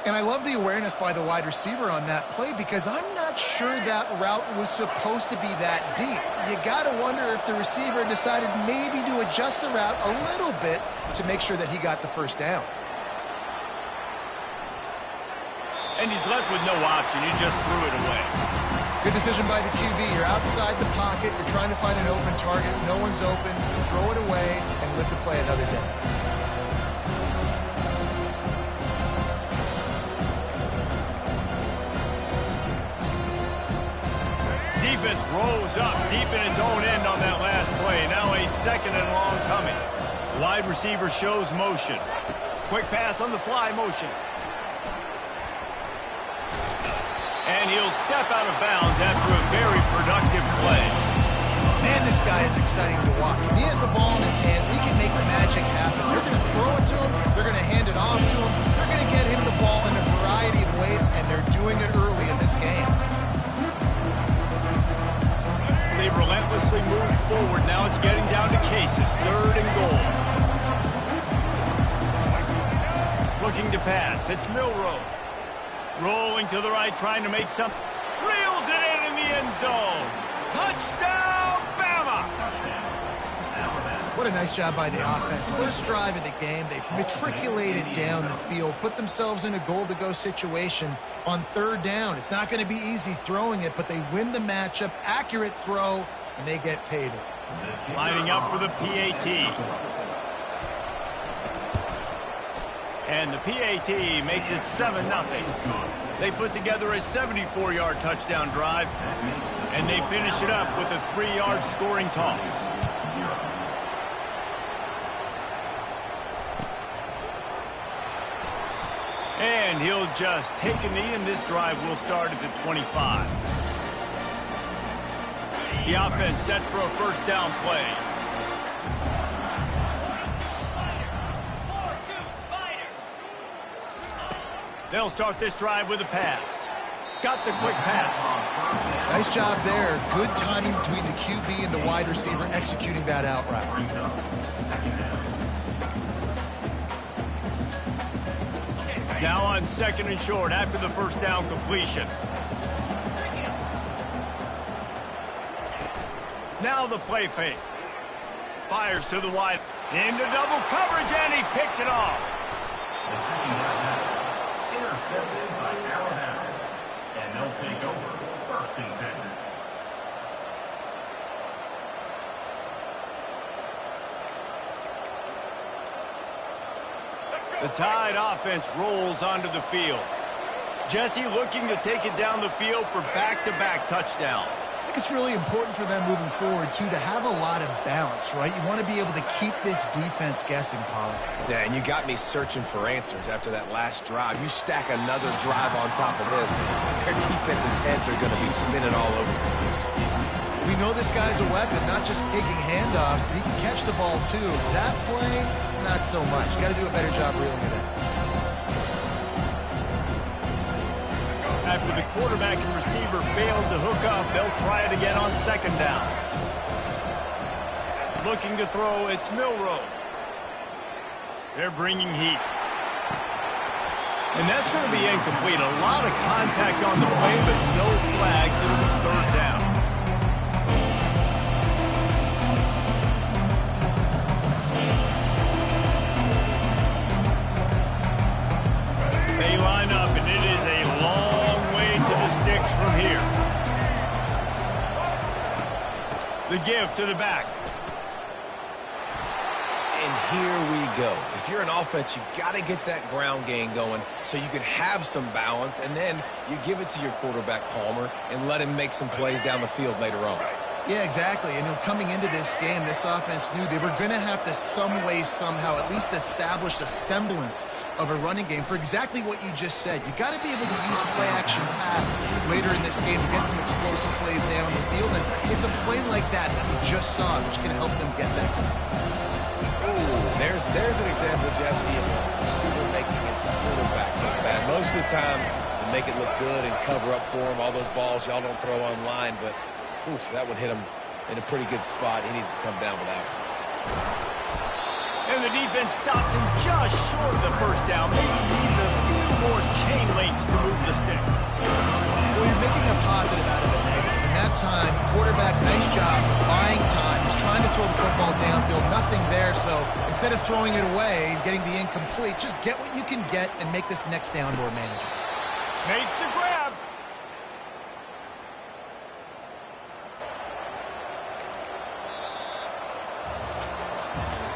And I love the awareness by the wide receiver on that play because I'm not sure that route was supposed to be that deep. You got to wonder if the receiver decided maybe to adjust the route a little bit to make sure that he got the first down. And he's left with no option. He just threw it away. Good decision by the QB. You're outside the pocket. You're trying to find an open target. No one's open. Throw it away and live to play another day. Defense rolls up deep in its own end on that last play. Now a second and long coming. Wide receiver shows motion. Quick pass on the fly motion. And he'll step out of bounds after a very productive play. Man, this guy is exciting to watch. When he has the ball in his hands, he can make magic happen. They're going to throw it to him. They're going to hand it off to him. They're going to get him the ball in a variety of ways, and they're doing it early in this game. They've relentlessly moved forward. Now it's getting down to cases. Third and goal. Looking to pass. It's Milroe. Rolling to the right, trying to make some. Reels it in the end zone. Touchdown, Bama! What a nice job by the offense. First drive of the game, they matriculated down the field, put themselves in a goal-to-go situation on third down. It's not going to be easy throwing it, but they win the matchup, accurate throw, and they get paid. Lining up for the PAT. And the PAT makes it 7-0. They put together a 74-yard touchdown drive, and they finish it up with a 3-yard scoring toss. And he'll just take a knee, and this drive will start at the 25. The offense set for a first down play. They'll start this drive with a pass. Got the quick pass. Nice job there. Good timing between the QB and the wide receiver executing that out route. Now on 2nd and short after the first down completion. Now the play fake. Fires to the wide. Into double coverage, and he picked it off. The second down pass intercepted by Alabama. And they'll take over 1st and 10. The Tide offense rolls onto the field. Jesse looking to take it down the field for back-to-back touchdowns. I think it's really important for them moving forward, too, to have a lot of balance, right? You want to be able to keep this defense guessing, Pollard. Yeah, and you got me searching for answers after that last drive. You stack another drive on top of this, their defense's heads are going to be spinning all over the place. We know this guy's a weapon, not just taking handoffs, but he can catch the ball, too. That play, not so much. You got to do a better job reeling it in. After the quarterback and receiver failed to hook up, they'll try it again on 2nd down. Looking to throw, it's Milroe. They're bringing heat. And that's going to be incomplete. A lot of contact on the play, but no flags. It'll be 3rd down. They line up, and it is a long way to the sticks from here. The give to the back. And here we go. If you're an offense, you got to get that ground game going so you can have some balance, and then you give it to your quarterback, Palmer, and let him make some plays down the field later on. Yeah, exactly. And coming into this game, this offense knew they were going to have to some way, somehow, at least establish a semblance of a running game for exactly what you just said. You got to be able to use play-action pass later in this game to get some explosive plays down the field. And it's a play like that we just saw, which can help them get that. Ooh, there's an example, Jesse, of a receiver making his quarterback look bad. Most of the time, they make it look good and cover up for him. All those balls y'all don't throw online, but oof, that would hit him in a pretty good spot. He needs to come down with that one. And the defense stops him just short of the first down. Maybe needed a few more chain links to move the sticks. Well, you're making a positive out of a negative. In that time, quarterback, nice job, buying time. He's trying to throw the football downfield. Nothing there, so instead of throwing it away and getting the incomplete, just get what you can get and make this next down more manageable. Makes the grab.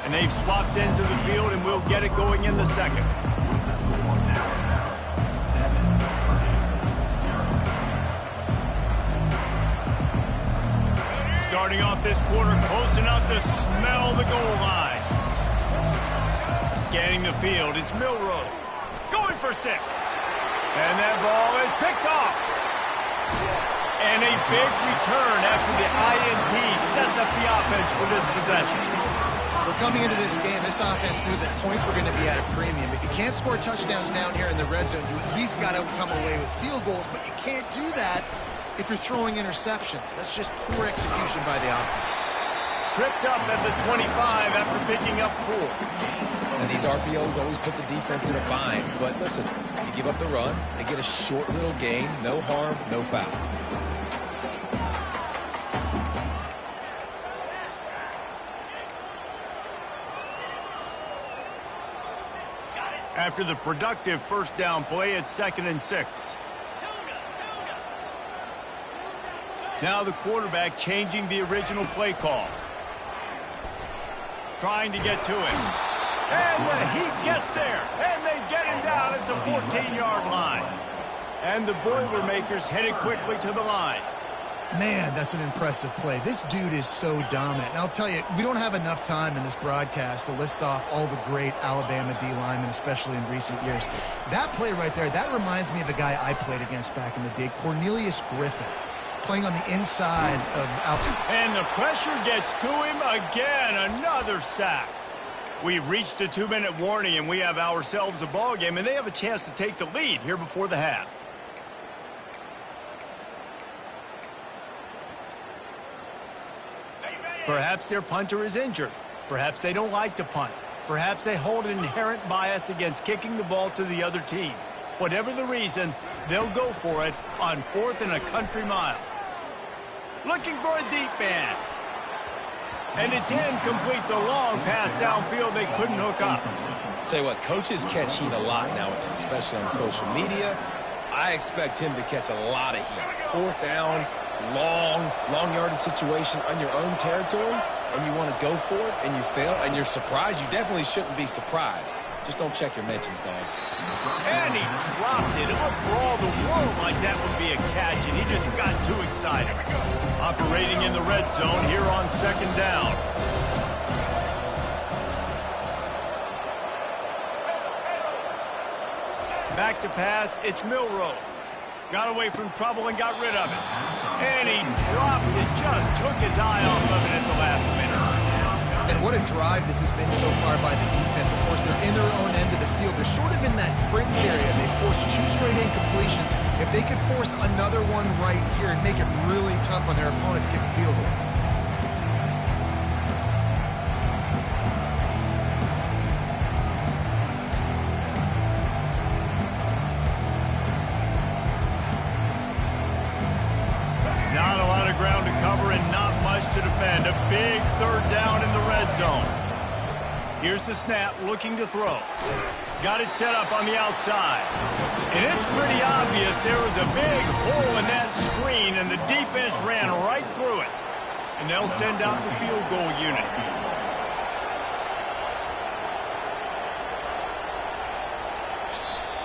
And they've swapped into the field, and we'll get it going in the 2nd. Starting off this quarter, close enough to smell the goal line. Scanning the field, it's Milroe. Going for 6. And that ball is picked off. And a big return after the INT sets up the offense for this possession. Well, coming into this game, this offense knew that points were going to be at a premium. If you can't score touchdowns down here in the red zone, you at least got to come away with field goals, but you can't do that if you're throwing interceptions. That's just poor execution by the offense. Tripped up at the 25 after picking up 4. And these RPOs always put the defense in a bind. But listen, you give up the run, they get a short little gain, no harm, no foul. After the productive first down play, it's 2nd and 6. Now the quarterback changing the original play call. trying to get to him. And the Heat gets there, and they get him down at the 14-yard line. And the Boilermakers headed quickly to the line. Man, that's an impressive play. This dude is so dominant. And I'll tell you, we don't have enough time in this broadcast to list off all the great Alabama D linemen, especially in recent years. That play right there, that reminds me of a guy I played against back in the day, Cornelius Griffin, playing on the inside of Alabama. And the pressure gets to him again. Another sack. We've reached the 2-minute warning, and we have ourselves a ball game, and they have a chance to take the lead here before the half. Perhaps their punter is injured. Perhaps they don't like to punt. Perhaps they hold an inherent bias against kicking the ball to the other team. Whatever the reason, they'll go for it on 4th and a country mile. Looking for a deep man. And it's incomplete. The long pass downfield, they couldn't hook up. Tell you what, coaches catch heat a lot nowadays, especially on social media. I expect him to catch a lot of heat. 4th down, long yardage situation on your own territory, and you want to go for it, and you fail, and you're surprised. You definitely shouldn't be surprised. Just don't check your mentions, dog. And he dropped it. It looked for all the world like that would be a catch, and he just got too excited. Operating in the red zone here on 2nd down. Back to pass, it's Milroe. Got away from trouble and got rid of it. And he drops it, just took his eye off of it at the last minute. And what a drive this has been so far by the defense. Of course, they're in their own end of the field. They're sort of in that fringe area. They forced 2 straight incompletions. If they could force another one right here and make it really tough on their opponent to kick a field goal. Not a lot of ground to cover and not much to defend. A big 3rd down in the red zone. Here's the snap, looking to throw. Got it set up on the outside. And it's pretty obvious there was a big hole in that screen, and the defense ran right through it. And they'll send out the field goal unit.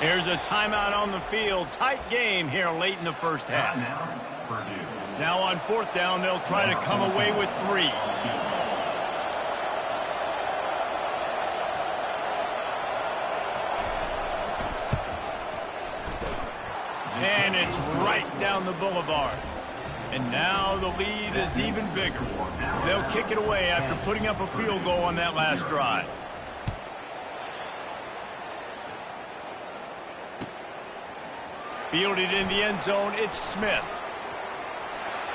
Here's a timeout on the field. Tight game here late in the first half. Now on 4th down, they'll try to come away with 3. And it's right down the boulevard. And now the lead is even bigger. They'll kick it away after putting up a field goal on that last drive. Fielded in the end zone, it's Smith.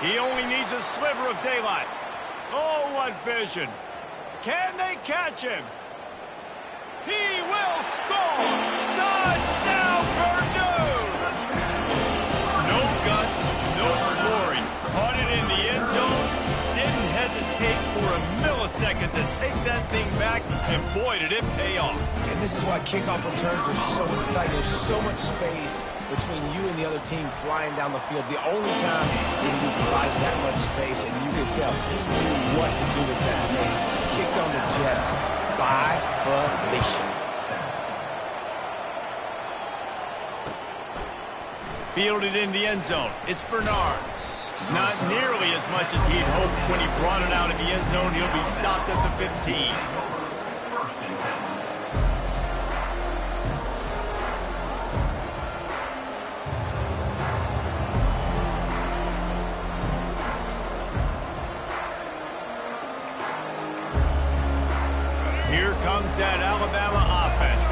He only needs a sliver of daylight. Oh, what vision. Can they catch him? He will score! Touchdown, Purdue! No guts, no glory. Caught it in the end zone. Didn't hesitate for a millisecond to take that thing back, and boy, did it pay off. And this is why kickoff returns are so exciting. There's so much space between you and the other team flying down the field. The only time when you provide that much space, and you can tell he knew what to do with that space. Kicked on the Jets by Felicia. Fielded in the end zone. It's Bernard. Not nearly as much as he'd hoped when he brought it out of the end zone. He'll be stopped at the 15. First and 10. Here comes that Alabama offense.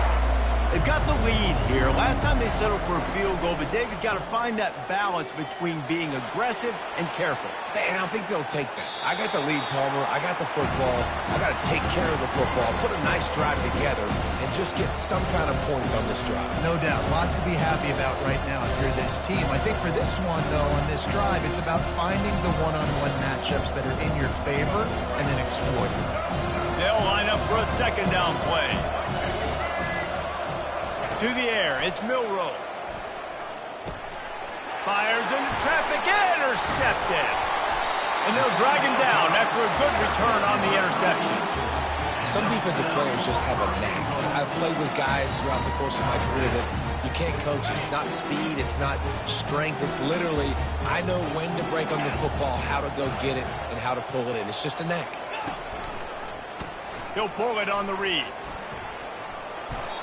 They've got the lead here. Last time they settled for a field goal, but they've got to find that balance between being aggressive and careful. And I think they'll take that. I got the lead, Palmer. I got the football. I got to take care of the football, put a nice drive together, and just get some kind of points on this drive. No doubt. Lots to be happy about right now if you're this team. I think for this one, though, on this drive, it's about finding the one-on-one matchups that are in your favor and then exploiting them. They'll line up for a 2nd down play. To the air, it's Milroe. Fires into traffic, intercepted. And they'll drag him down after a good return on the interception. some defensive players just have a knack. I've played with guys throughout the course of my career that you can't coach it. It's not speed, it's not strength. It's literally, I know when to break on the football, how to go get it, and how to pull it in. It's just a knack. He'll pull it on the read.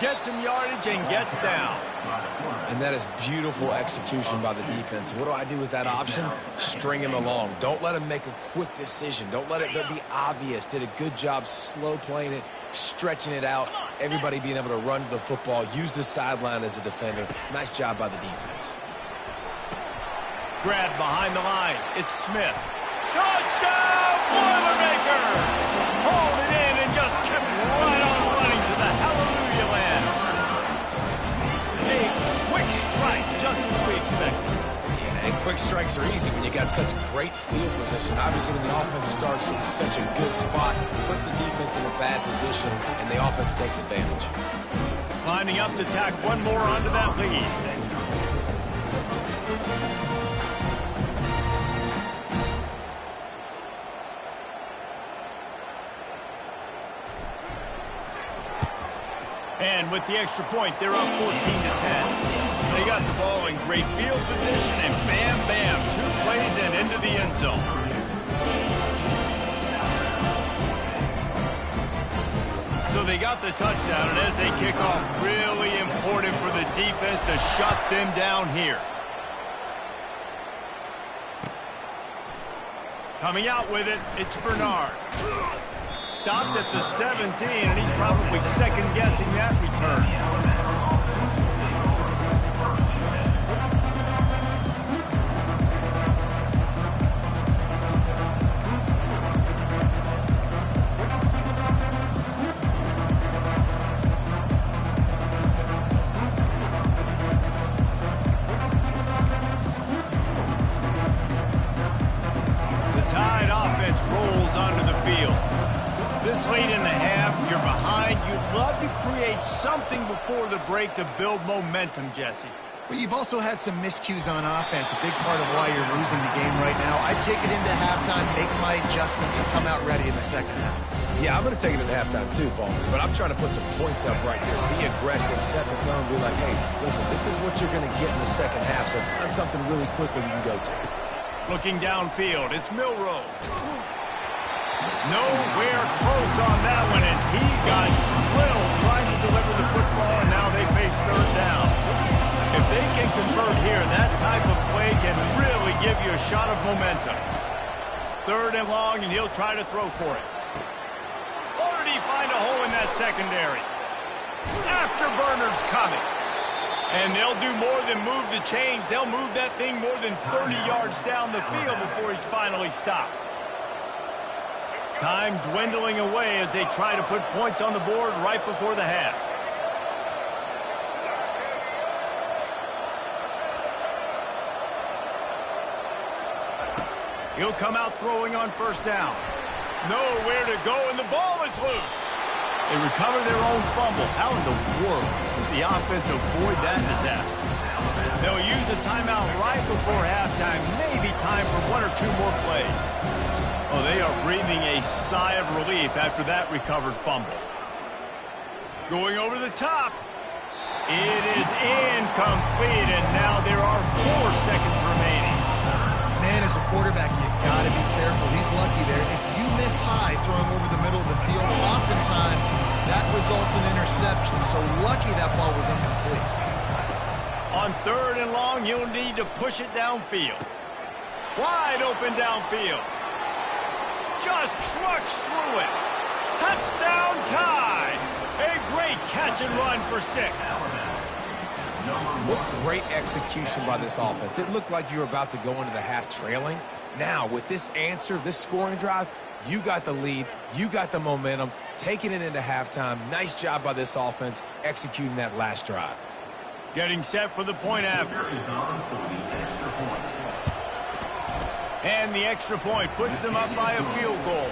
Gets some yardage and gets down. And that is beautiful execution by the defense. What do I do with that option? String him along. Don't let him make a quick decision. Don't let it be obvious. Did a good job slow playing it, stretching it out. Everybody being able to run to the football, use the sideline as a defender. Nice job by the defense. Grab behind the line. It's Smith. Touchdown, Boilermaker! Hold it in and just kept right on running to the hallelujah land. A quick strike, just as we expected. Yeah, and quick strikes are easy when you got such great field position. Obviously, when the offense starts in such a good spot, puts the defense in a bad position, and the offense takes advantage. Lining up to tack one more onto that lead. And with the extra point, they're up 14-10. They got the ball in great field position, and bam, bam, 2 plays and into the end zone. So they got the touchdown, and as they kick off, really important for the defense to shut them down here. Coming out with it, it's Bernard. Stopped at the 17, and he's probably second-guessing that return. The Tide offense rolls onto the field. This late in the half, you're behind. You'd love to create something before the break to build momentum, Jesse. But you've also had some miscues on offense, a big part of why you're losing the game right now. I'd take it into halftime, make my adjustments, and come out ready in the second half. Yeah, I'm going to take it into halftime too, Paul. But I'm trying to put some points up right here. Be aggressive, set the tone, be like, hey, listen, this is what you're going to get in the second half, so find something really quickly you can go to. Looking downfield, it's Milroe. Nowhere close on that one as he got drilled trying to deliver the football, and now they face third down. If they can convert here, that type of play can really give you a shot of momentum. 3rd and long, and he'll try to throw for it. Or did he find a hole in that secondary? Afterburners coming. And they'll do more than move the chains. They'll move that thing more than 30 yards down the field before he's finally stopped. Time dwindling away as they try to put points on the board right before the half. He'll come out throwing on 1st down. Nowhere to go, and the ball is loose. They recover their own fumble. How in the world did the offense avoid that disaster? They'll use a timeout right before halftime. Maybe time for 1 or 2 more plays. Oh, they are breathing a sigh of relief after that recovered fumble. Going over the top. It is incomplete, and now there are 4 seconds remaining. Man, as a quarterback, you got to be careful. He's lucky there. If you miss high throwing over the middle of the field, oftentimes that results in interception. So lucky that ball was incomplete. On 3rd and long, you'll need to push it downfield. Wide open downfield. Just trucks through it. Touchdown Tide. A great catch and run for 6. What great execution by this offense. It looked like you were about to go into the half trailing. Now, with this answer, this scoring drive, you got the lead, you got the momentum, taking it into halftime. Nice job by this offense executing that last drive. Getting set for the point after. And the extra point puts them up by a field goal.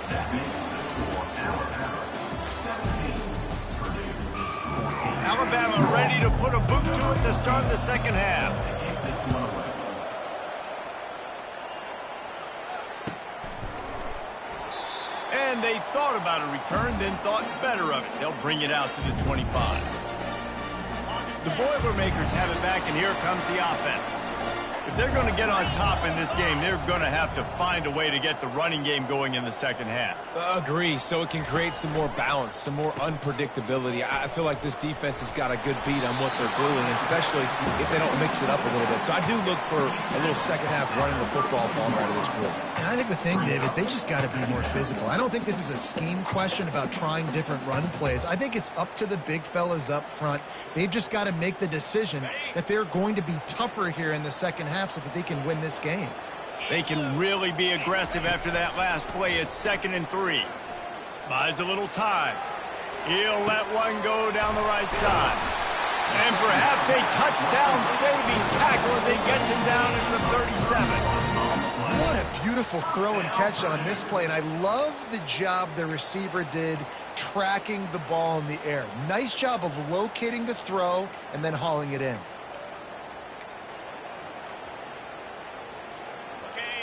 That makes the score Alabama ready to put a boot to it to start the second half. Keep this one away. They thought about a return, then thought better of it. They'll bring it out to the 25. The Boilermakers have it back, and here comes the offense. If they're going to get on top in this game, they're going to have to find a way to get the running game going in the second half. Agree, so it can create some more balance, some more unpredictability. I feel like this defense has got a good beat on what they're doing, especially if they don't mix it up a little bit. So I do look for a little second half running the football ball right of this group. And I think the thing, Dave, is they just got to be more physical. I don't think this is a scheme question about trying different run plays. I think it's up to the big fellas up front. They've just got to make the decision that they're going to be tougher here in the second half so that they can win this game. They can really be aggressive after that last play. It's 2nd and 3. Buys a little time. He'll let one go down the right side. And perhaps a touchdown-saving tackle as he gets him down at the 37. What a beautiful throw and catch on this play, and I love the job the receiver did tracking the ball in the air. Nice job of locating the throw and then hauling it in.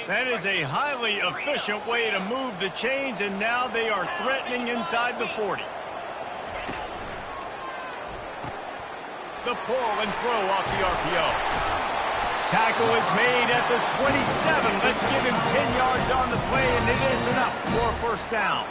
That is a highly efficient way to move the chains, and now they are threatening inside the 40. The pull and throw off the RPO. Tackle is made at the 27. Let's give him 10 yards on the play, and it is enough for a first down.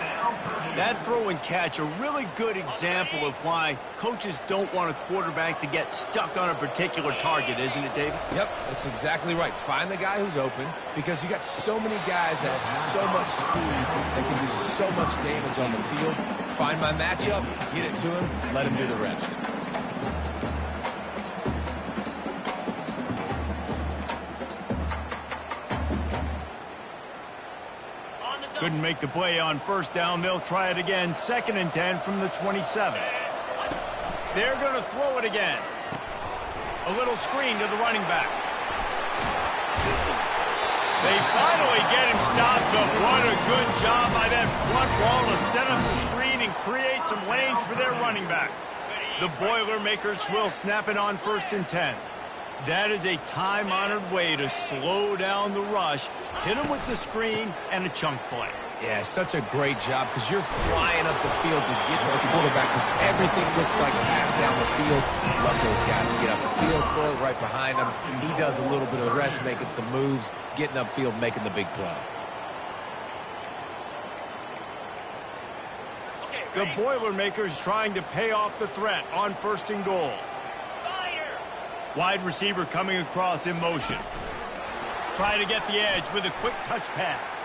That throw and catch, a really good example of why coaches don't want a quarterback to get stuck on a particular target, isn't it, David? Yep, that's exactly right. Find the guy who's open, because you got so many guys that have so much speed that can do so much damage on the field. Find my matchup, get it to him, let him do the rest. Couldn't make the play on first down. They'll try it again. 2nd and 10 from the 27. They're going to throw it again. A little screen to the running back. They finally get him stopped, but what a good job by that front wall to set up the screen and create some lanes for their running back. The Boilermakers will snap it on 1st and 10. That is a time-honored way to slow down the rush, hit them with the screen, and a chunk play. Yeah, such a great job, because you're flying up the field to get to the quarterback, because everything looks like a pass down the field. Love those guys. Get up the field, throw it right behind him. He does a little bit of the rest, making some moves, getting upfield, making the big play. The Boilermakers trying to pay off the threat on 1st and goal. Wide receiver coming across in motion. Try to get the edge with a quick touch pass.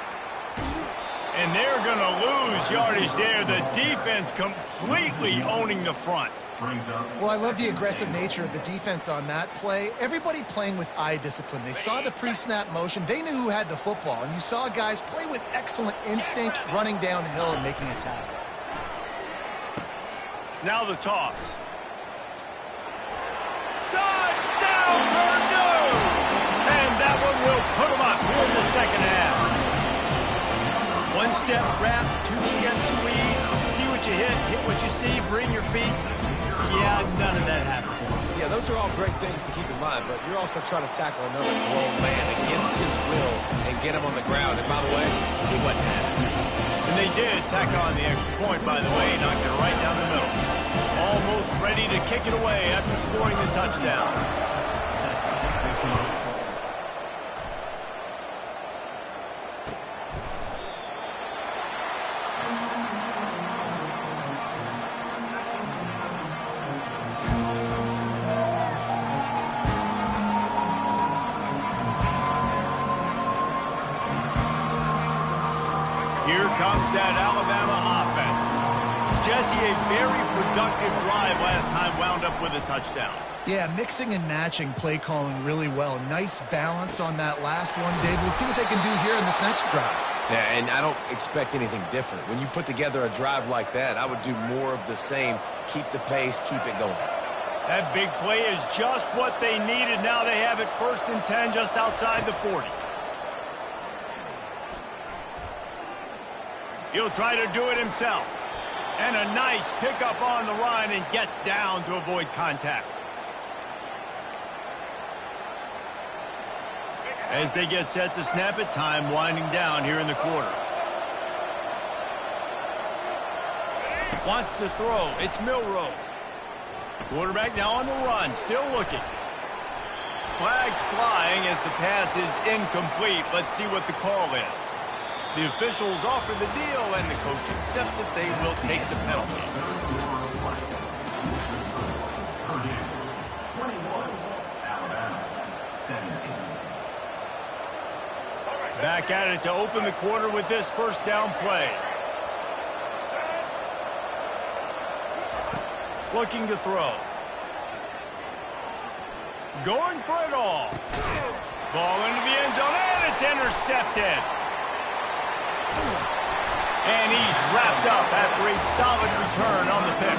And they're going to lose yardage there. The defense completely owning the front. Well, I love the aggressive nature of the defense on that play. Everybody playing with eye discipline. They saw the pre-snap motion. They knew who had the football. And you saw guys play with excellent instinct, running downhill and making a tackle. Now the toss. Touchdown, Purdue! And that one will put them up here in the second half. One step wrap, 2-step squeeze. See what you hit what you see, bring your feet. Yeah, none of that happened. Yeah, those are all great things to keep in mind, but you're also trying to tackle another grown man against his will and get him on the ground. And by the way, he wasn't having it. And they did tack on the extra point, by the way, knocked it right down the middle. Almost ready to kick it away after scoring the touchdown. Here comes that Alabama offense. Jesse, a very productive drive last time, wound up with a touchdown. Yeah, mixing and matching play calling really well. Nice balance on that last one, Dave. Let's see what they can do here in this next drive. Yeah, and I don't expect anything different. When you put together a drive like that, I would do more of the same. Keep the pace, keep it going. That big play is just what they needed. Now they have it 1st and 10 just outside the 40. He'll try to do it himself. And a nice pickup on the run and gets down to avoid contact. As they get set to snap it, time winding down here in the quarter. Wants to throw. It's Milroe. Quarterback now on the run. Still looking. Flags flying as the pass is incomplete. Let's see what the call is. The officials offer the deal, and the coach accepts it. They will take the penalty. Back at it to open the quarter with this first down play. Looking to throw. Going for it all. Ball into the end zone, and it's intercepted. And he's wrapped up after a solid return on the pick.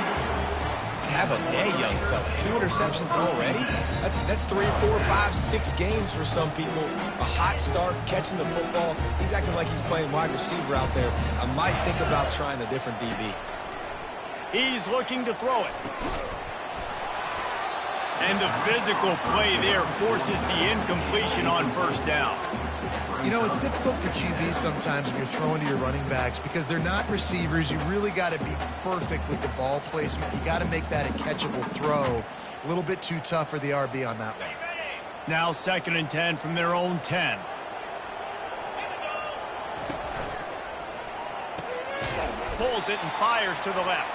Have a day, young fella. 2 interceptions already? That's 3, 4, 5, 6 games for some people. A hot start, catching the football. He's acting like he's playing wide receiver out there. I might think about trying a different DB. He's looking to throw it. And the physical play there forces the incompletion on first down. You know, it's difficult for QBs sometimes when you're throwing to your running backs because they're not receivers. You really got to be perfect with the ball placement. You got to make that a catchable throw. A little bit too tough for the RB on that one. Now 2nd and 10 from their own 10. Pulls it and fires to the left.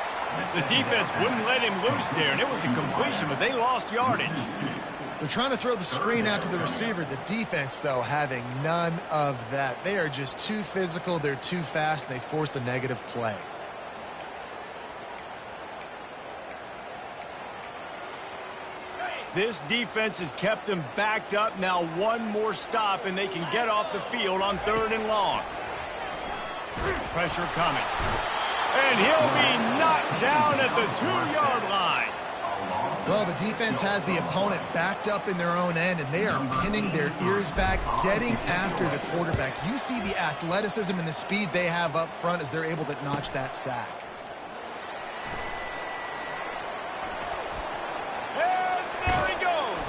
The defense wouldn't let him loose there, and it was a completion, but they lost yardage. They're trying to throw the screen out to the receiver. The defense, though, having none of that. They are just too physical. They're too fast, and they force a negative play. This defense has kept them backed up. Now one more stop, and they can get off the field on 3rd and long. Pressure coming. And he'll be knocked down at the 2-yard line. Well, the defense has the opponent backed up in their own end, and they are pinning their ears back, getting after the quarterback. You see the athleticism and the speed they have up front as they're able to notch that sack. And there he goes.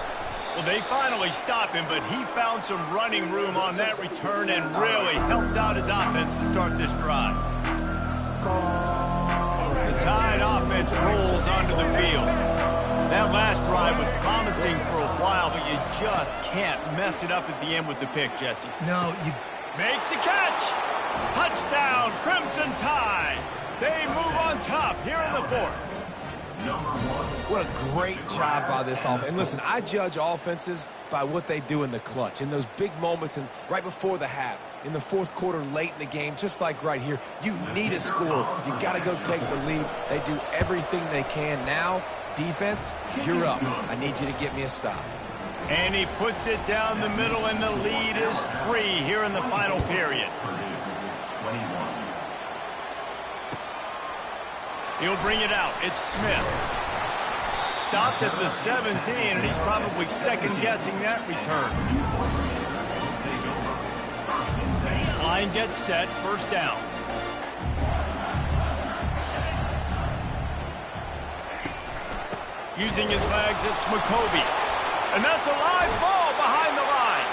Well, they finally stop him, but he found some running room on that return and really helps out his offense to start this drive. The Tide offense rolls onto the field. That last drive was promising for a while, but you just can't mess it up at the end with the pick, Jesse. No, you... Makes the catch! Touchdown, Crimson Tide! They move on top here in the 4th. What a great job by this offense. And listen, I judge offenses by what they do in the clutch, in those big moments and right before the half, in the 4th quarter, late in the game, just like right here. You need a score. You got to go take the lead. They do everything they can. Now, defense, you're up. I need you to get me a stop. And he puts it down the middle, and the lead is 3 here in the final period. He'll bring it out. It's Smith. Stopped at the 17, and he's probably second-guessing that return. Line gets set. First down. Using his legs, it's McCoby. And that's a live ball behind the line.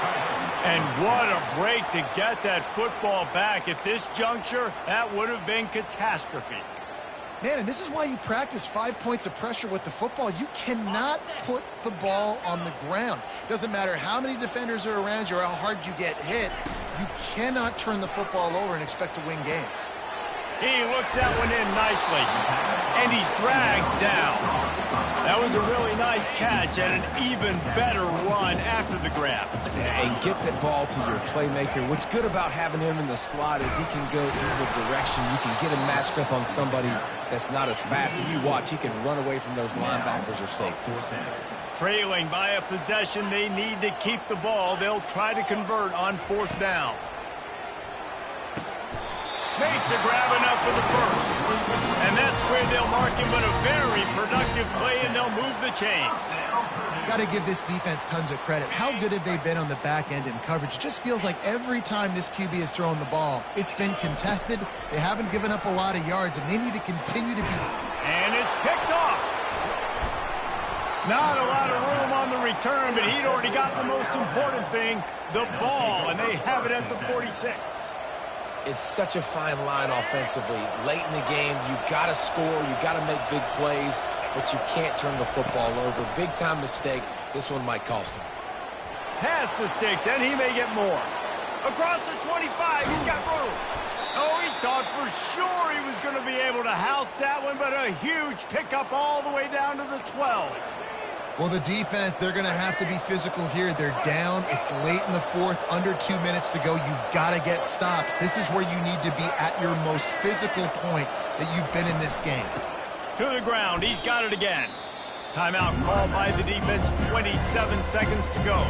And what a break to get that football back. At this juncture, that would have been catastrophe. Man, and this is why you practice 5 points of pressure with the football. You cannot put the ball on the ground. Doesn't matter how many defenders are around you or how hard you get hit. You cannot turn the football over and expect to win games. He looks that one in nicely. And he's dragged down. That was a really nice catch and an even better run after the grab. And get that ball to your playmaker. What's good about having him in the slot is he can go either direction. You can get him matched up on somebody that's not as fast. And you watch, he can run away from those linebackers or safeties. Trailing by a possession, they need to keep the ball. They'll try to convert on 4th down. Makes a grab enough for the first. And that's where they'll mark him, but a very productive play, and they'll move the chains. Got to give this defense tons of credit. How good have they been on the back end in coverage? It just feels like every time this QB has thrown the ball, it's been contested. They haven't given up a lot of yards, and they need to continue to be. And it's picked off. Not a lot of room on the return, but he'd already got the most important thing, the ball, and they have it at the 46. It's such a fine line offensively. Late in the game, you got to score, you got to make big plays, but you can't turn the football over. Big-time mistake. This one might cost him. Past the sticks, and he may get more. Across the 25, he's got room. Oh, he thought for sure he was going to be able to house that one, but a huge pickup all the way down to the 12. Well, the defense, they're going to have to be physical here. They're down. It's late in the fourth, under 2 minutes to go. You've got to get stops. This is where you need to be at your most physical point that you've been in this game. To the ground. He's got it again. Timeout called by the defense. 27 seconds to go.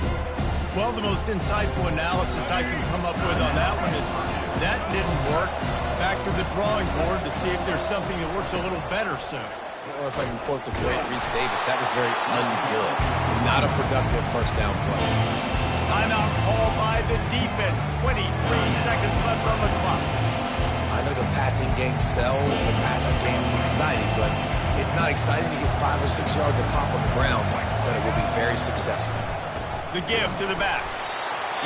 Well, the most insightful analysis I can come up with on that one is that didn't work. Back to the drawing board to see if there's something that works a little better soon. Or if I can quote the great Reese Davis, that was very ungood. Not a productive first down play. Timeout called by the defense. 23 seconds left on the clock. I know the passing game sells, the passing game is exciting, but it's not exciting to get 5 or 6 yards of pop on the ground, but it will be very successful. The give to the back.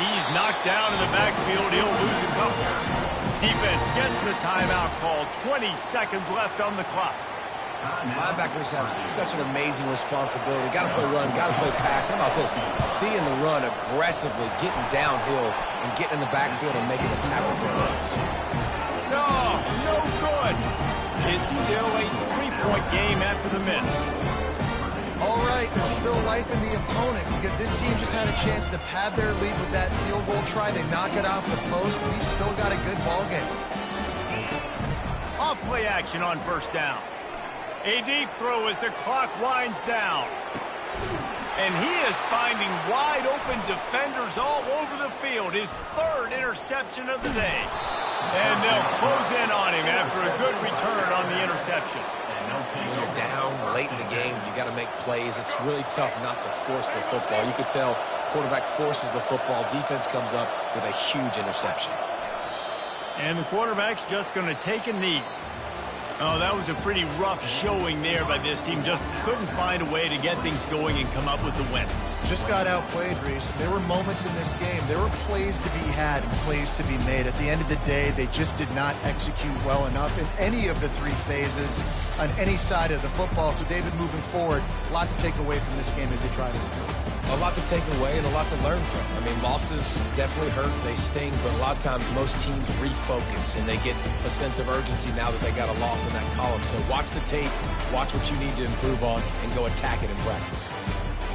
He's knocked down in the backfield. He'll lose a couple. Defense gets the timeout call. 20 seconds left on the clock. Linebackers have such an amazing responsibility. Got to play run, got to play pass. How about this? Seeing the run aggressively, getting downhill, and getting in the backfield and making the tackle for runs. No good. It's still a 3-point game after the miss. All right, there's still life in the opponent because this team just had a chance to pad their lead with that field goal try. They knock it off the post. We've still got a good ball game. Off play action on first down. A deep throw as the clock winds down. And he is finding wide open defenders all over the field. His third interception of the day. And they'll close in on him after a good return on the interception. When you're down late in the game, you got to make plays. It's really tough not to force the football. You could tell quarterback forces the football. Defense comes up with a huge interception. And the quarterback's just going to take a knee. Oh, that was a pretty rough showing there by this team. Just couldn't find a way to get things going and come up with the win. Just got outplayed, Reese. There were moments in this game. There were plays to be had and plays to be made. At the end of the day, they just did not execute well enough in any of the 3 phases on any side of the football. So, David, moving forward, a lot to take away from this game as they try to improve. A lot to take away and a lot to learn from. I mean, losses definitely hurt, they sting, but a lot of times most teams refocus and they get a sense of urgency now that they got a loss in that column. So watch the tape, watch what you need to improve on, and go attack it in practice.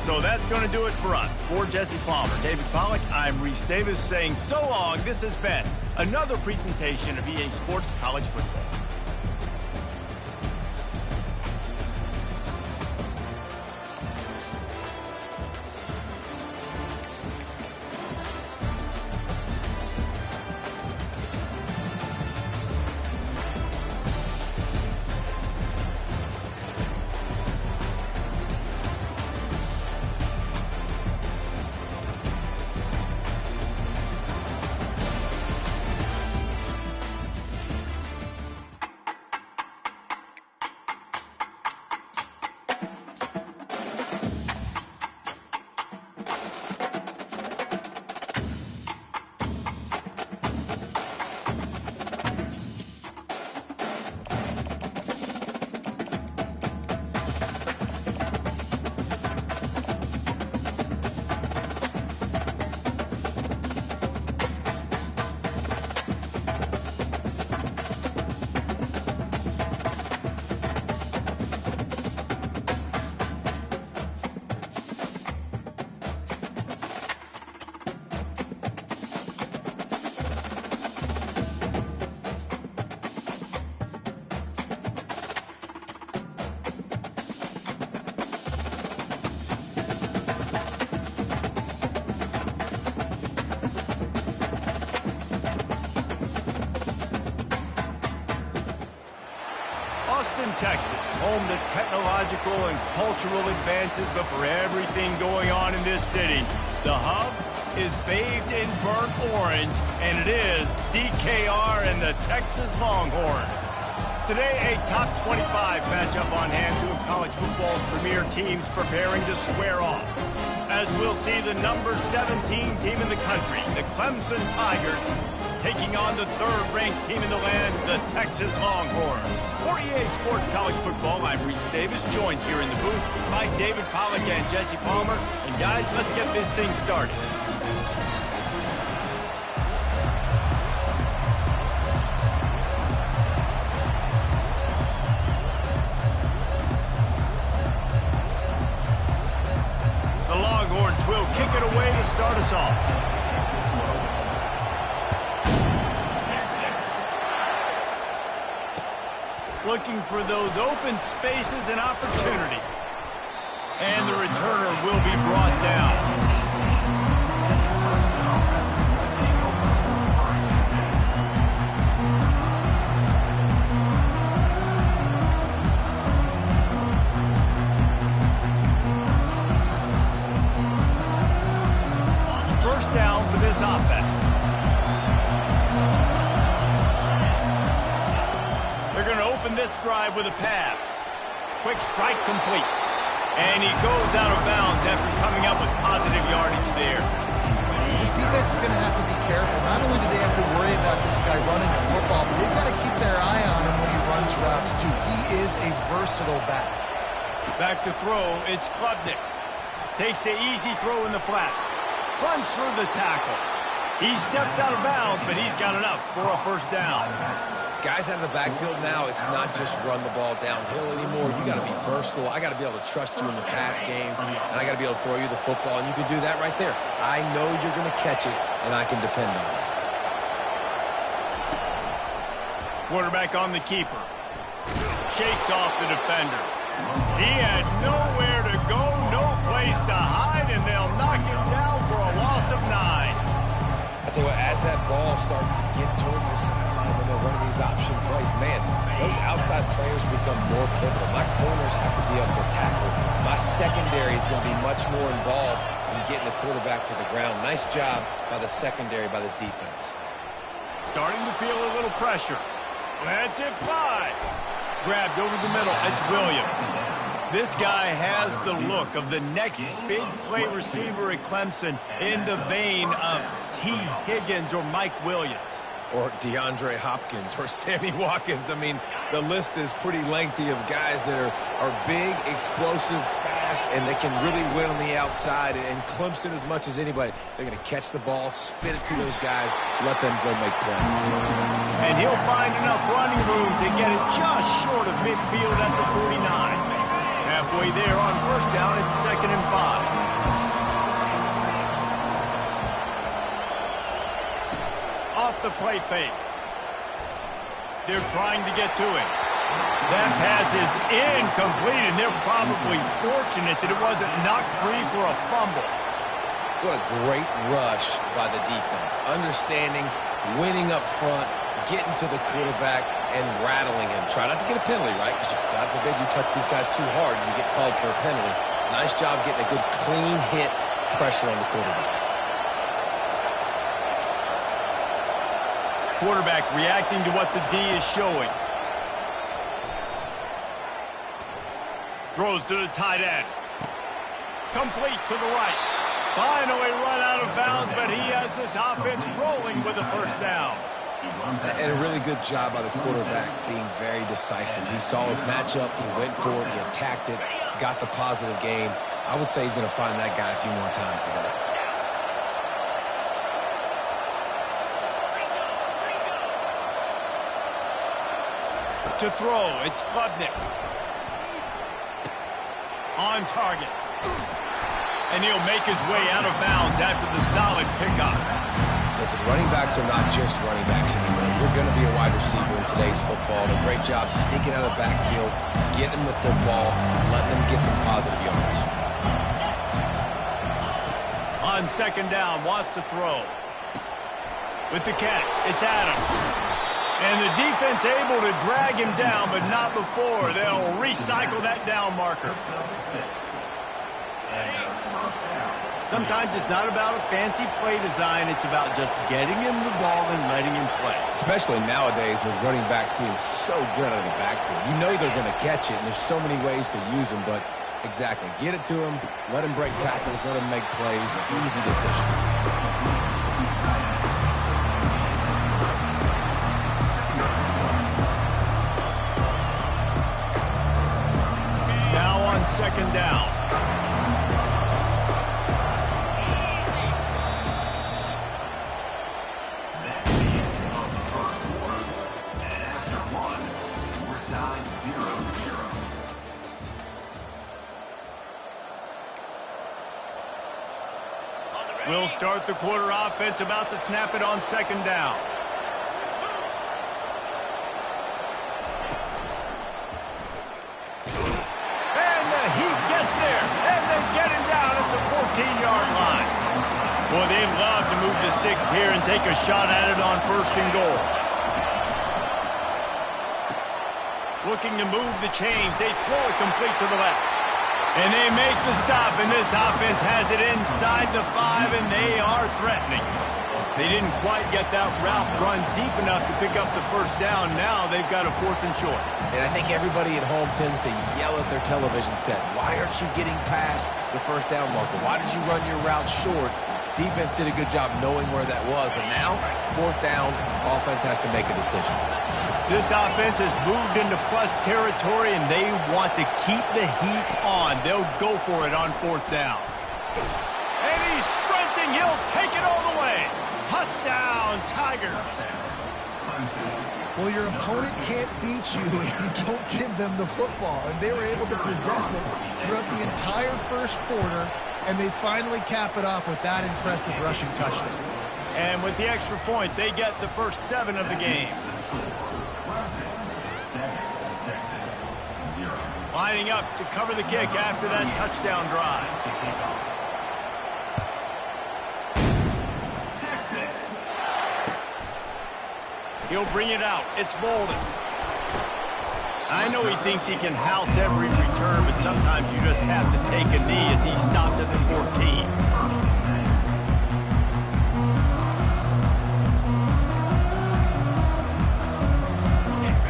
So that's going to do it for us. For Jesse Palmer, David Pollack, I'm Reese Davis saying so long. This has been another presentation of EA Sports College Football. Texas, home to technological and cultural advances, but for everything going on in this city, the hub is bathed in burnt orange, and it is DKR and the Texas Longhorns. Today, a top 25 matchup on hand, 2 of college football's premier teams preparing to square off. As we'll see the number 17 team in the country, the Clemson Tigers, taking on the third-ranked team in the land, the Texas Longhorns. For EA Sports College Football, I'm Reese Davis, joined here in the booth by David Pollack and Jesse Palmer. And guys, let's get this thing started. The Longhorns will kick it away to start us off. Looking for those open spaces and opportunity. And the returner will be brought down. First down for this offense. They're going to open this drive with a pass. Quick strike complete. And he goes out of bounds after coming up with positive yardage there. This defense is going to have to be careful. Not only do they have to worry about this guy running the football, but they've got to keep their eye on him when he runs routes too. He is a versatile back. Back to throw, it's Klubnik. Takes the easy throw in the flat. Runs through the tackle. He steps out of bounds, but he's got enough for a first down. Guys out of the backfield now, it's not just run the ball downhill anymore. You got to be versatile. I got to be able to trust you in the pass game, and I got to be able to throw you the football, and you can do that right there. I know you're going to catch it, and I can depend on it. Quarterback on the keeper. Shakes off the defender. He had nowhere to go, no place to hide, and they'll knock him down for a loss of 9. I tell you what, as that ball starts to get towards the sideline when they're running these option plays, man, those outside players become more pivotal. My corners have to be able to tackle. My secondary is going to be much more involved in getting the quarterback to the ground. Nice job by the secondary, by this defense. Starting to feel a little pressure. That's it, 5. Grabbed over the middle. It's Williams. This guy has the look of the next big play receiver at Clemson, in the vein of T. Higgins or Mike Williams. Or DeAndre Hopkins or Sammy Watkins. I mean, the list is pretty lengthy of guys that are big, explosive, fast, and they can really win on the outside. And Clemson, as much as anybody, they're going to catch the ball, spit it to those guys, let them go make plays. And he'll find enough running room to get it just short of midfield at the 49. Halfway there on first down, it's 2nd and 5. Off the play fake. They're trying to get to him. That pass is incomplete, and they're probably fortunate that it wasn't knocked free for a fumble. What a great rush by the defense. Understanding, winning up front, getting to the quarterback, and rattling him. Try not to get a penalty, right? Because God forbid you touch these guys too hard and you get called for a penalty. Nice job getting a good clean hit, pressure on the quarterback. Quarterback reacting to what the D is showing. Throws to the tight end. Complete to the right. Finally run out of bounds, but he has this offense rolling with a first down. And a really good job by the quarterback being very decisive. He saw his matchup, he went for it, he attacked it, got the positive game. I would say he's going to find that guy a few more times today. To throw, it's Klubnik. On target. And he'll make his way out of bounds after the solid pickup. Listen, running backs are not just running backs anymore. You're going to be a wide receiver in today's football. And a great job sneaking out of the backfield, getting them the football, letting them get some positive yards. On 2nd down, wants to throw. With the catch, it's Adams. And the defense able to drag him down, but not before. They'll recycle that down marker. Sometimes it's not about a fancy play design. It's about just getting him the ball and letting him play. Especially nowadays with running backs being so good out of the backfield. You know they're going to catch it, and there's so many ways to use them, but exactly. Get it to him, let him break tackles, let him make plays. Easy decision. second down. That's the end of the first quarter. And after one, we're tied 0-0. We'll start the quarter offense, about to snap it on second down. And the Heat gets there, and they get him down at the 14-yard line. Boy, they'd love to move the sticks here and take a shot at it on first and goal. Looking to move the chains, they throw it complete to the left. And they make the stop, and this offense has it inside the 5, and they are threatening. They didn't quite get that route run deep enough to pick up the first down. Now they've got a 4th and short. And I think everybody at home tends to yell at their television set. Why aren't you getting past the first down marker? Why did you run your route short? Defense did a good job knowing where that was, but now, 4th down, offense has to make a decision. This offense has moved into plus territory, and they want to keep the heat on. They'll go for it on 4th down. And he's sprinting. He'll take it all the way. Touchdown, Tigers. Well, your opponent can't beat you if you don't give them the football. And they were able to possess it throughout the entire first quarter, and they finally cap it off with that impressive rushing touchdown. And with the extra point, they get the first 7 of the game. Lining up to cover the kick after that touchdown drive. He'll bring it out. It's Bolden. I know he thinks he can house every return, but sometimes you just have to take a knee as he stopped at the 14.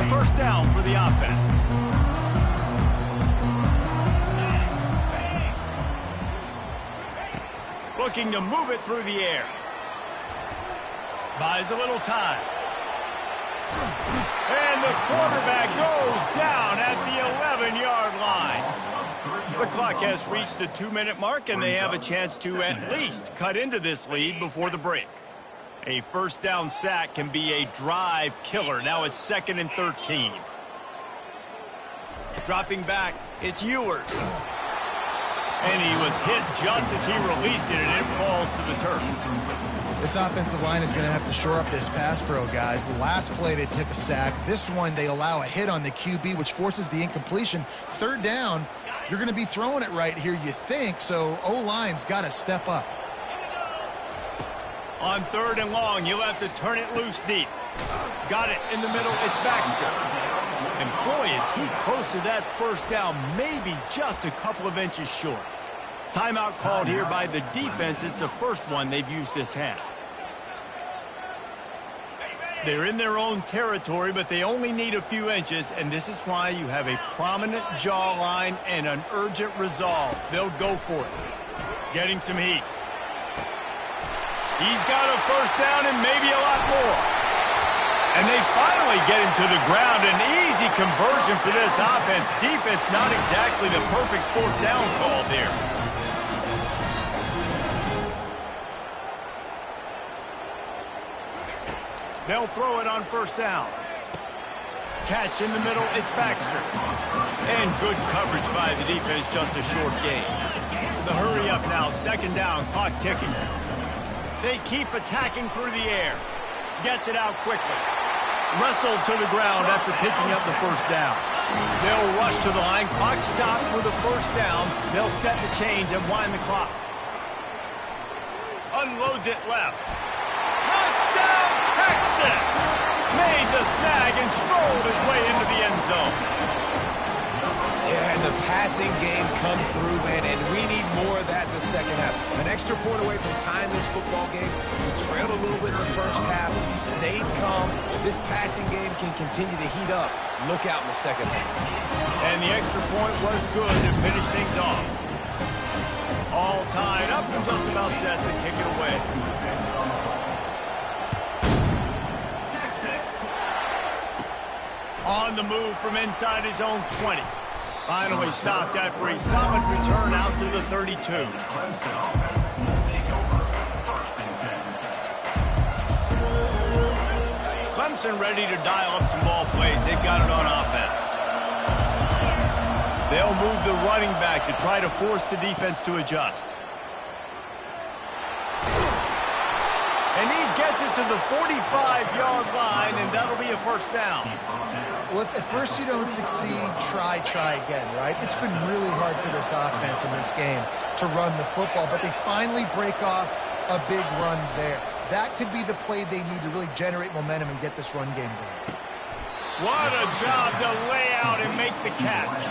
First down for the offense. Looking to move it through the air. Buys a little time. And the quarterback goes down at the 11-yard line. The clock has reached the 2-minute mark, and they have a chance to at least cut into this lead before the break. A first down sack can be a drive killer. Now it's 2nd and 13. Dropping back, it's Ewers. And he was hit just as he released it, and it falls to the turf. This offensive line is going to have to shore up this pass pro, guys. The last play they took a sack. This one they allow a hit on the QB, which forces the incompletion. 3rd down, you're going to be throwing it right here, you think, so O-line's got to step up. On 3rd and long, you'll have to turn it loose deep. Got it in the middle, it's Baxter. And boy, is he close to that first down, maybe just a couple of inches short. Timeout called here by the defense. It's the first one they've used this half. They're in their own territory, but they only need a few inches, and this is why you have a prominent jawline and an urgent resolve. They'll go for it. Getting some heat. He's got a first down and maybe a lot more. And they finally get him to the ground. An easy conversion for this offense. Defense not exactly the perfect 4th down call there. They'll throw it on first down. Catch in the middle, it's Baxter. And good coverage by the defense, just a short gain. The hurry up now, 2nd down, clock ticking. They keep attacking through the air. Gets it out quickly. Wrestled to the ground after picking up the first down. They'll rush to the line. Clock stopped for the first down. They'll set the chains and wind the clock. Unloads it left. Touchdown, Texas! Made the snag and strolled his way into the end zone. Yeah, and the passing game comes through, man, and we need more of that in the second half. An extra point away from tying this football game. We trailed a little bit in the first half. We stayed calm. If this passing game can continue to heat up, look out in the second half. And the extra point was good to finish things off. All tied up and just about set to kick it away. On the move from inside his own 20. Finally stopped after a solid return out to the 32. Clemson offense will take over. First and 10. Clemson ready to dial up some ball plays. They've got it on offense. They'll move the running back to try to force the defense to adjust. And he gets it to the 45-yard line, and that'll be a first down. Well, if at first you don't succeed, try again, right? It's been really hard for this offense in this game to run the football, but they finally break off a big run there. That could be the play they need to really generate momentum and get this run game going. What a job to lay out and make the catch.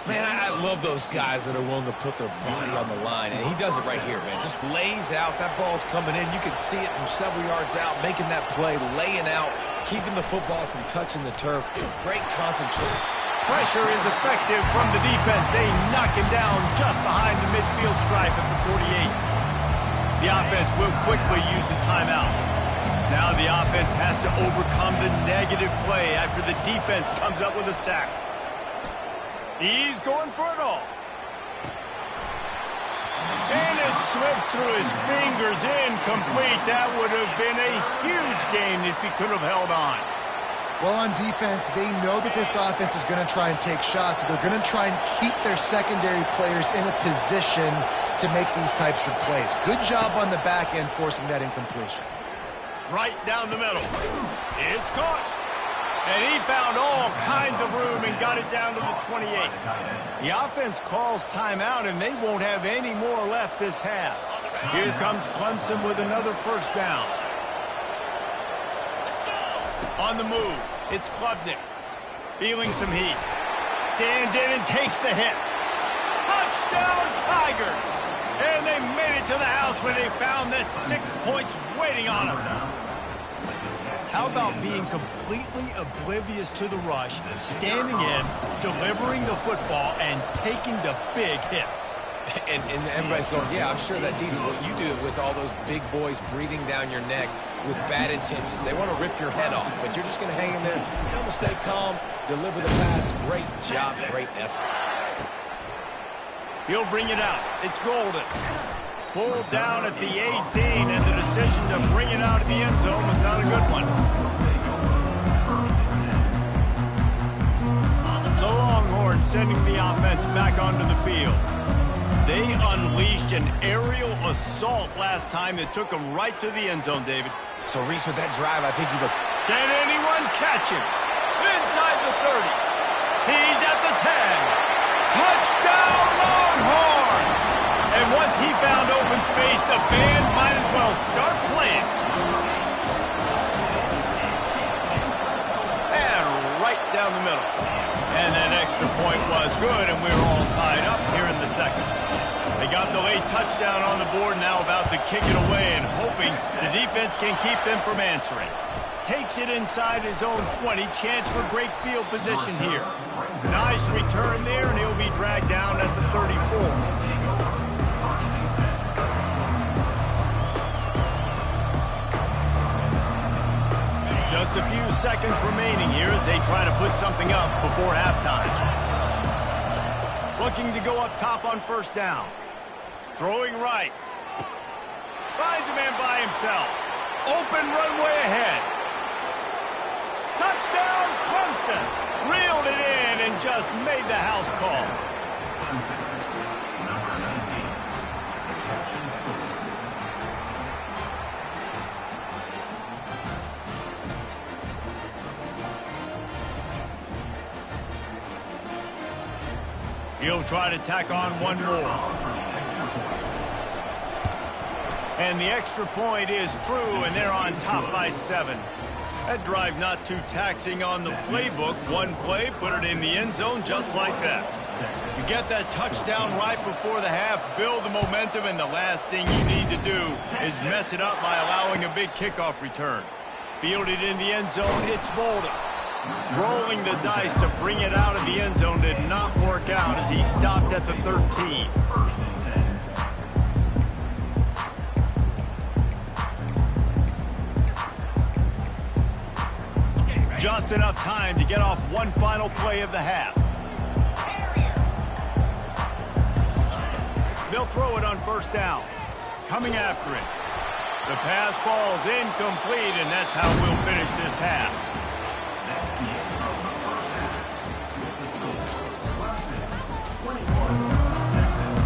Man, I love those guys that are willing to put their body on the line, and he does it right here, man. Just lays out. That ball's coming in. You can see it from several yards out, making that play, laying out, keeping the football from touching the turf. Great concentration. Pressure is effective from the defense. They knock him down just behind the midfield stripe at the 48. The offense will quickly use a timeout. Now the offense has to overcome the negative play after the defense comes up with a sack. He's going for it all. And it slips through his fingers, incomplete. That would have been a huge gain if he could have held on. Well, on defense, they know that this offense is going to try and take shots. So they're going to try and keep their secondary players in a position to make these types of plays. Good job on the back end forcing that incompletion. Right down the middle. It's caught. And he found all kinds of room and got it down to the 28. The offense calls timeout, and they won't have any more left this half. Here comes Clemson with another first down. On the move, it's Klubnik. Feeling some heat. Stands in and takes the hit. Touchdown, Tigers! And they made it to the house when they found that 6 points waiting on them. How about being completely oblivious to the rush, standing in, delivering the football, and taking the big hit? And everybody's going, yeah, I'm sure that's easy. Well, you do it with all those big boys breathing down your neck with bad intentions. They want to rip your head off, but you're just going to hang in there. You're going to stay calm, deliver the pass. Great job, great effort. He'll bring it out. It's Golden. Pulled down at the 18, and the decision to bring it out of the end zone was not a good one. The Longhorns sending the offense back onto the field. They unleashed an aerial assault last time that took them right to the end zone, David. So, Reese, with that drive, I think you've... Can anyone catch him? Inside the 30. He's at the 10. Touchdown, Longhorns! And once he found open space, the band might as well start playing. And right down the middle. And that extra point was good, and we were all tied up here in the second. They got the late touchdown on the board, now about to kick it away and hoping the defense can keep them from answering. Takes it inside his own 20. Chance for great field position here. Nice return there, and he'll be dragged down at the 34. Just a few seconds remaining here as they try to put something up before halftime. Looking to go up top on first down. Throwing right. Finds a man by himself. Open runway ahead. Touchdown, Clemson. Reeled it in and just made the house call. Number 19. He'll try to tack on one more. And the extra point is true, and they're on top by 7. That drive not too taxing on the playbook. One play, put it in the end zone just like that. You get that touchdown right before the half, build the momentum, and the last thing you need to do is mess it up by allowing a big kickoff return. Fielded in the end zone, it's Bolden. Rolling the dice to bring it out of the end zone did not work out as he stopped at the 13. Just enough time to get off one final play of the half. They'll throw it on first down. Coming after it. The pass falls incomplete, and that's how we'll finish this half. That's the end of the first half. With the score, Clemson, 24, Texas,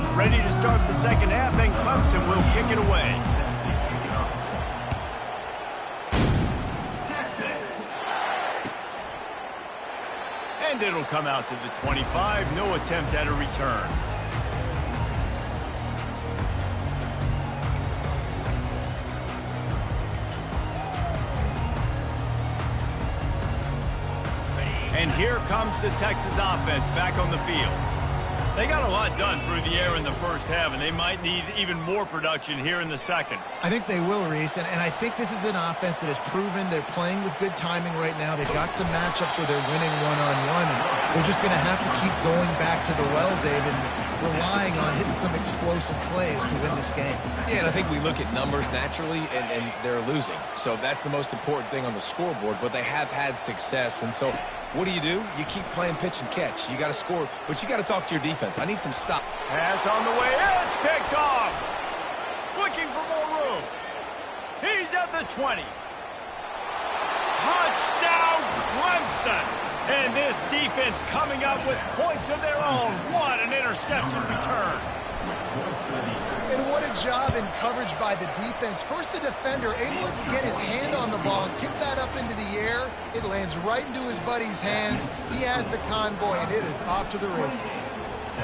14. Ready to start the second half, and Clemson will kick it away. Texas. And it'll come out to the 25. No attempt at a return. And here comes the Texas offense back on the field. They got a lot done through the air in the first half, and they might need even more production here in the second. I think they will, Reese, and I think this is an offense that has proven they're playing with good timing right now. They've got some matchups where they're winning one-on-one, and they're just going to have to keep going back to the well, David, and relying on hitting some explosive plays to win this game. Yeah, and I think we look at numbers naturally, and they're losing. So that's the most important thing on the scoreboard, but they have had success. And so what do? You keep playing pitch and catch. You got to score, but you got to talk to your defense. I need some stop. Pass on the way. It's picked off. Looking for more room. He's at the 20. Touchdown, Clemson. And this defense coming up with points of their own. What an interception return. And what a job in coverage by the defense. First, the defender able to get his hand on the ball and tip that up into the air. It lands right into his buddy's hands. He has the convoy, and it is off to the races.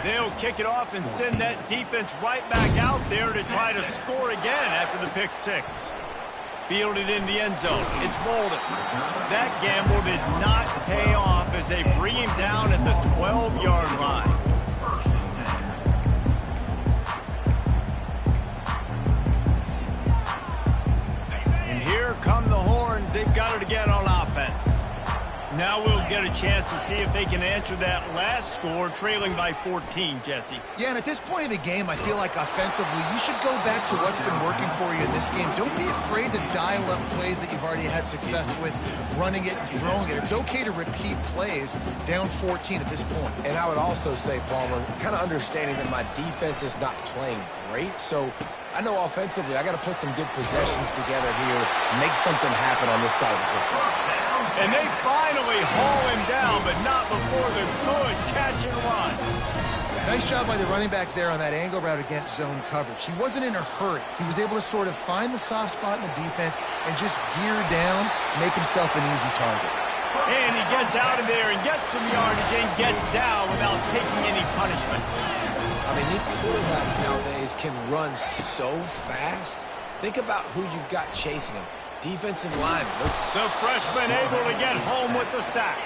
They'll kick it off and send that defense right back out there to try to score again after the pick six. Fielded in the end zone. It's Bolden. That gamble did not pay off as they bring him down at the 12-yard line. And here come the horns. They've got it again on offense. Now we'll get a chance to see if they can answer that last score, trailing by 14, Jesse. Yeah, and at this point of the game, I feel like offensively, you should go back to what's been working for you in this game. Don't be afraid to dial up plays that you've already had success with, running it and throwing it. It's okay to repeat plays down 14 at this point. And I would also say, Palmer, kind of understanding that my defense is not playing great, so I know offensively I got to put some good possessions together here, make something happen on this side of the football. And they finally haul him down, but not before the good catch and run. Nice job by the running back there on that angle route against zone coverage. He wasn't in a hurry. He was able to sort of find the soft spot in the defense and just gear down, make himself an easy target. And he gets out of there and gets some yardage and gets down without taking any punishment. I mean, these quarterbacks nowadays can run so fast. Think about who you've got chasing him. Defensive lineman. The freshman able to get home with the sack.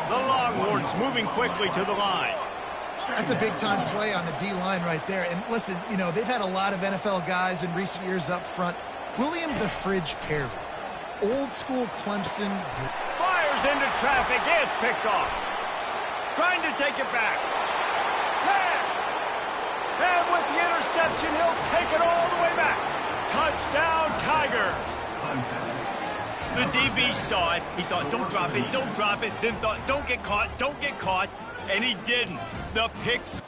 The Longhorns moving quickly to the line. That's a big-time play on the D-line right there. And listen, you know, they've had a lot of NFL guys in recent years up front. William the Fridge Perry, old-school Clemson. Fires into traffic. It's picked off. Trying to take it back. 10. And with the interception, he'll take it all the way back. Touchdown, Tigers. The DB saw it. He thought, don't drop it, don't drop it. Then thought, don't get caught. And he didn't. The picks.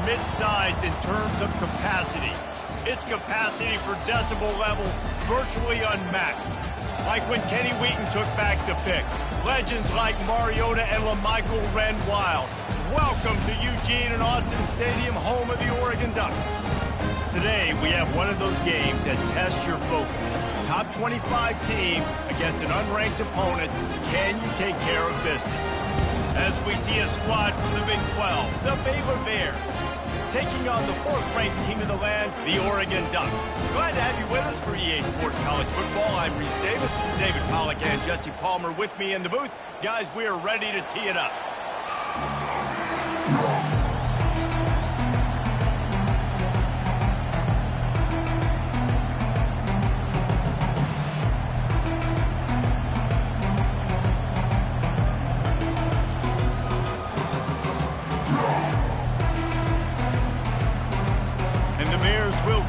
mid-sized in terms of capacity. Its capacity for decibel level virtually unmatched. Like when Kenny Wheaton took back the pick. Legends like Mariota and LaMichael Ren Wild. Welcome to Eugene and Autzen Stadium, home of the Oregon Ducks. Today, we have one of those games that tests your focus. Top 25 team against an unranked opponent. Can you take care of business? As we see a squad from the Big 12, the Baylor Bears, taking on the fourth-ranked team in the land, the Oregon Ducks. Glad to have you with us for EA Sports College Football. I'm Reese Davis, David Pollack and Jesse Palmer with me in the booth. Guys, we are ready to tee it up.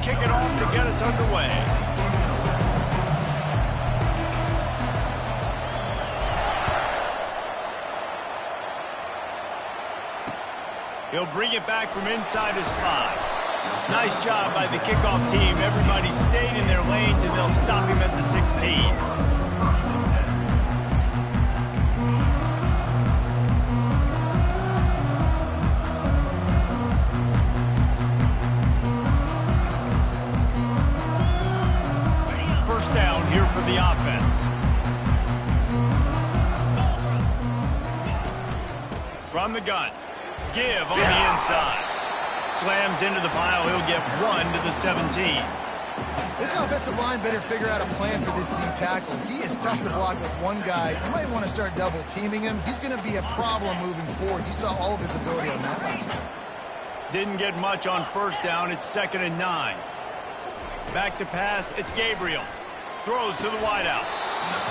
Kick it off to get us underway. He'll bring it back from inside his 5. Nice job by the kickoff team. Everybody stayed in their lanes, and they'll stop him at the 16. Down here for the offense. From the gun. Give on the inside. Slams into the pile. He'll get 1 to the 17. This offensive line better figure out a plan for this D tackle. He is tough to block with one guy. You might want to start double teaming him. He's going to be a problem moving forward. You saw all of his ability on that last one. Didn't get much on first down. It's 2nd and 9. Back to pass. It's Gabriel. Throws to the wideout.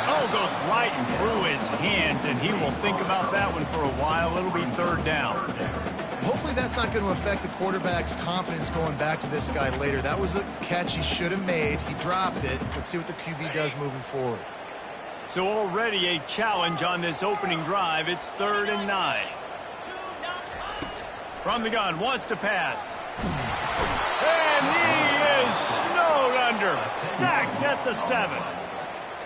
Oh, goes right through his hands, and he will think about that one for a while. It'll be 3rd down. Hopefully that's not going to affect the quarterback's confidence going back to this guy later. That was a catch he should have made. He dropped it. Let's see what the QB does moving forward. So already a challenge on this opening drive. It's 3rd and 9. From the gun, wants to pass. And he is snowed under. Sacked at the 7.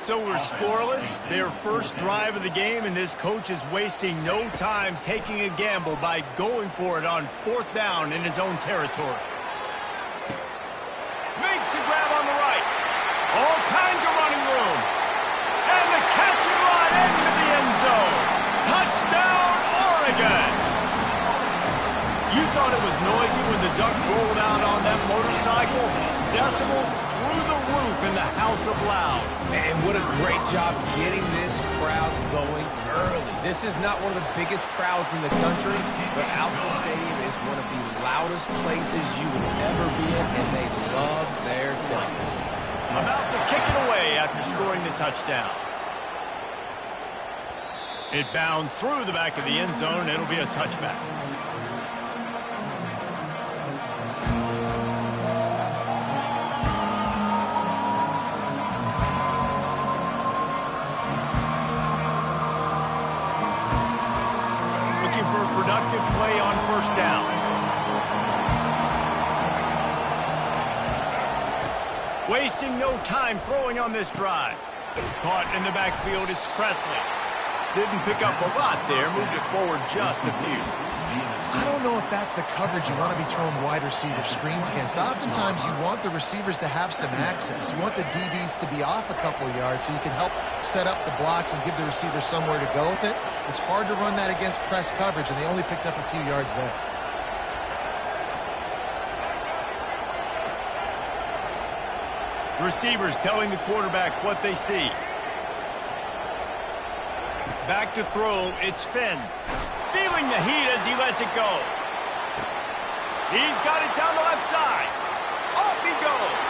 So we're scoreless. Their first drive of the game, and this coach is wasting no time taking a gamble by going for it on 4th down in his own territory. Makes the grab on the right. All kinds of running room. And the catch and run into the end zone. Touchdown, Oregon. You thought it was noisy when the Duck rolled out on that motorcycle? Decibels through the roof in the House of Loud. And what a great job getting this crowd going early. This is not one of the biggest crowds in the country, but Allen Stadium is one of the loudest places you will ever be in, and they love their Ducks. About to kick it away after scoring the touchdown. It bounds through the back of the end zone. It'll be a touchback. For a productive play on 1st down. Wasting no time throwing on this drive. Caught in the backfield, it's Presley. Didn't pick up a lot there, moved it forward just a few. I don't know if that's the coverage you want to be throwing wide receiver screens against. Oftentimes, you want the receivers to have some access. You want the DBs to be off a couple of yards so you can help set up the blocks and give the receiver somewhere to go with it. It's hard to run that against press coverage, and they only picked up a few yards there. Receivers telling the quarterback what they see. Back to throw, it's Finn. Feeling the heat as he lets it go. He's got it down the left side. Off he goes.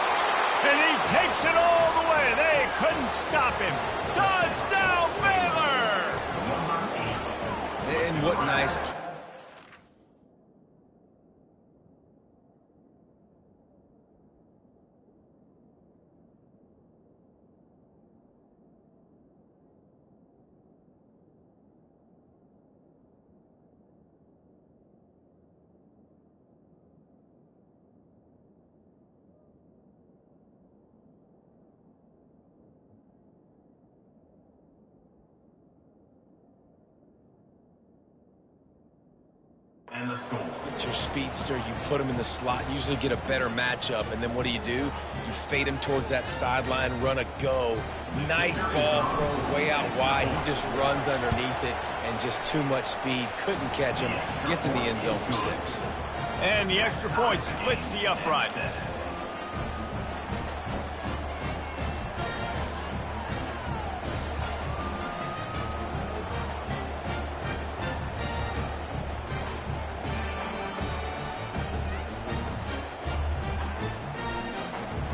And he takes it all the way. They couldn't stop him. Touchdown, Baylor! And what nice... got your speedster, you put him in the slot, usually get a better matchup, and then what do? You fade him towards that sideline, run a go. Nice ball thrown way out wide. He just runs underneath it, and just too much speed. Couldn't catch him. Gets in the end zone for 6. And the extra point splits the uprights.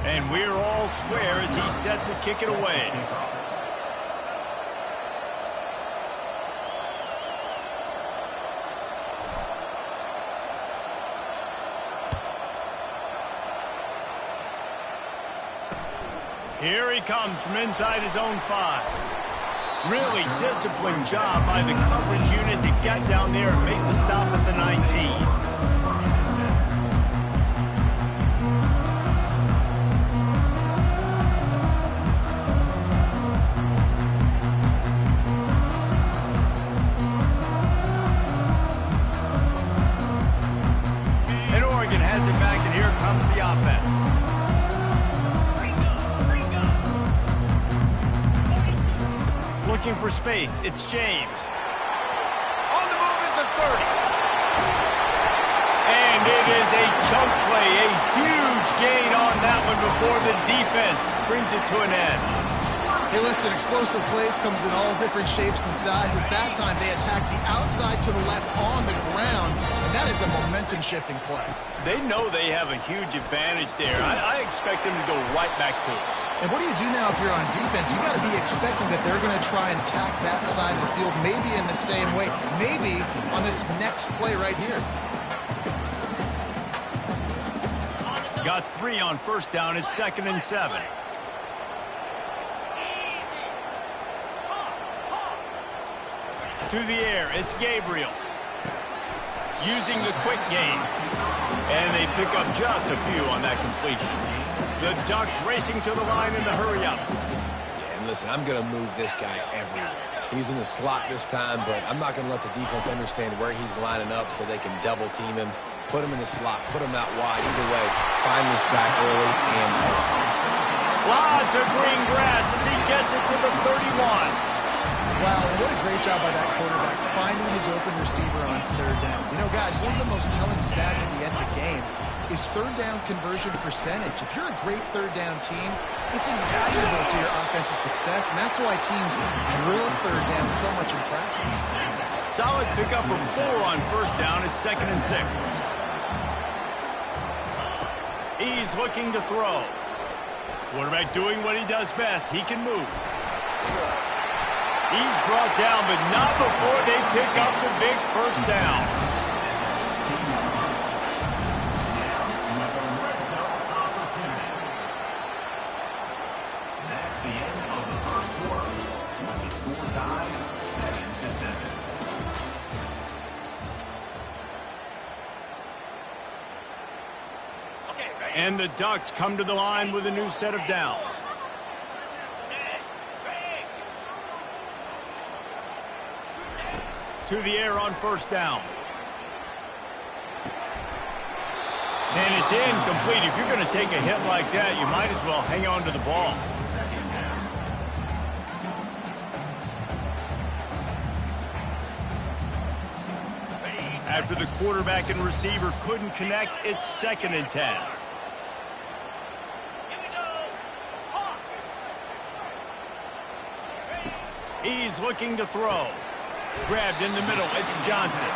And we're all square as he's set to kick it away. Here he comes from inside his own 5. Really disciplined job by the coverage unit to get down there and make the stop at the 19. Looking for space, it's James. On the move is the 30. And it is a chunk play, a huge gain on that one before the defense brings it to an end. Hey, listen, explosive plays comes in all different shapes and sizes. That time they attacked the outside to the left on the ground, and that is a momentum-shifting play. They know they have a huge advantage there. I expect them to go right back to it. And what do you do now if you're on defense? You got to be expecting that they're going to try and attack that side of the field, maybe in the same way, maybe on this next play right here. Got 3 on first down. It's 2nd and 7. To the air, it's Gabriel. Using the quick game. And they pick up just a few on that completion. The Ducks racing to the line in the hurry-up. Yeah, and listen, I'm going to move this guy everywhere. He's in the slot this time, but I'm not going to let the defense understand where he's lining up so they can double-team him, put him in the slot, put him out wide. Either way, find this guy early and often. Lots of green grass as he gets it to the 31. Wow, what a great job by that quarterback, finding his open receiver on 3rd down. You know, guys, one of the most telling stats at the end of the game is 3rd down conversion percentage. If you're a great 3rd down team, it's invaluable to your offensive success, and that's why teams drill 3rd down so much in practice. Solid pickup of 4 on first down. It's 2nd and 6. He's looking to throw. Quarterback doing what he does best. He can move. He's brought down, but not before they pick up the big first down. That's the end of the first quarter. With the score tied, 7-7. And the Ducks come to the line with a new set of downs. To the air on first down. And it's incomplete. If you're going to take a hit like that, you might as well hang on to the ball. After the quarterback and receiver couldn't connect, it's 2nd and 10. He's looking to throw. Grabbed in the middle, it's Johnson.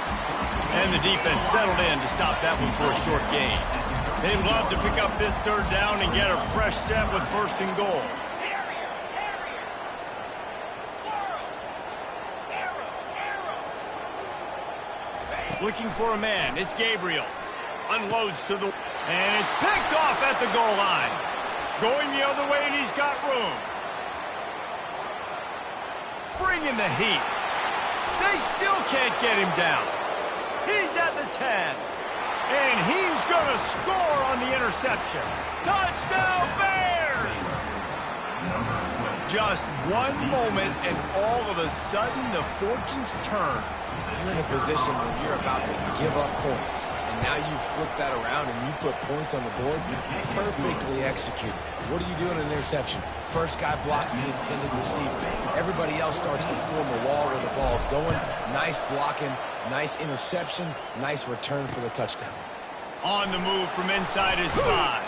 And the defense settled in to stop that one for a short gain. They'd love to pick up this 3rd down and get a fresh set with 1st and goal. Looking for a man, it's Gabriel. Unloads to the... And it's picked off at the goal line. Going the other way, and he's got room. Bringing the heat. They still can't get him down. He's at the 10. And he's going to score on the interception. Touchdown, Bears! Just one moment, and all of a sudden, the fortunes turn. You're in a position where you're about to give up points. And now you flip that around and you put points on the board. Perfectly executed. What are you doing in an interception? First guy blocks the intended receiver. Everybody else starts to form a wall where the ball's going. Nice blocking, nice interception, nice return for the touchdown. On the move from inside his 5.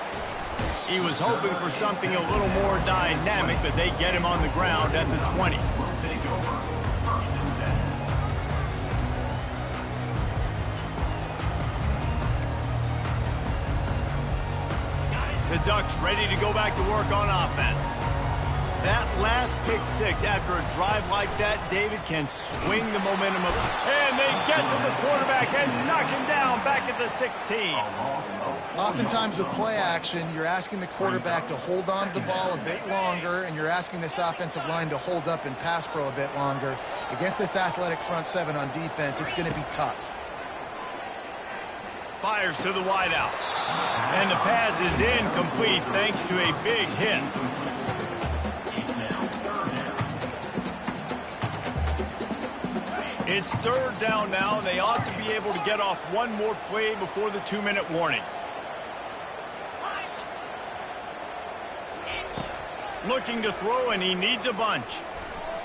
He was hoping for something a little more dynamic, but they get him on the ground at the 20. The Ducks ready to go back to work on offense. That last pick 6 after a drive like that, David, can swing the momentum of. And they get to the quarterback and knock him down back at the 16. Oftentimes with play action, you're asking the quarterback to hold on to the ball a bit longer, and you're asking this offensive line to hold up in pass pro a bit longer. Against this athletic front 7 on defense, it's going to be tough. Fires to the wideout. And the pass is incomplete thanks to a big hit. It's 3rd down now, and they ought to be able to get off one more play before the 2-minute warning. Looking to throw, and he needs a bunch.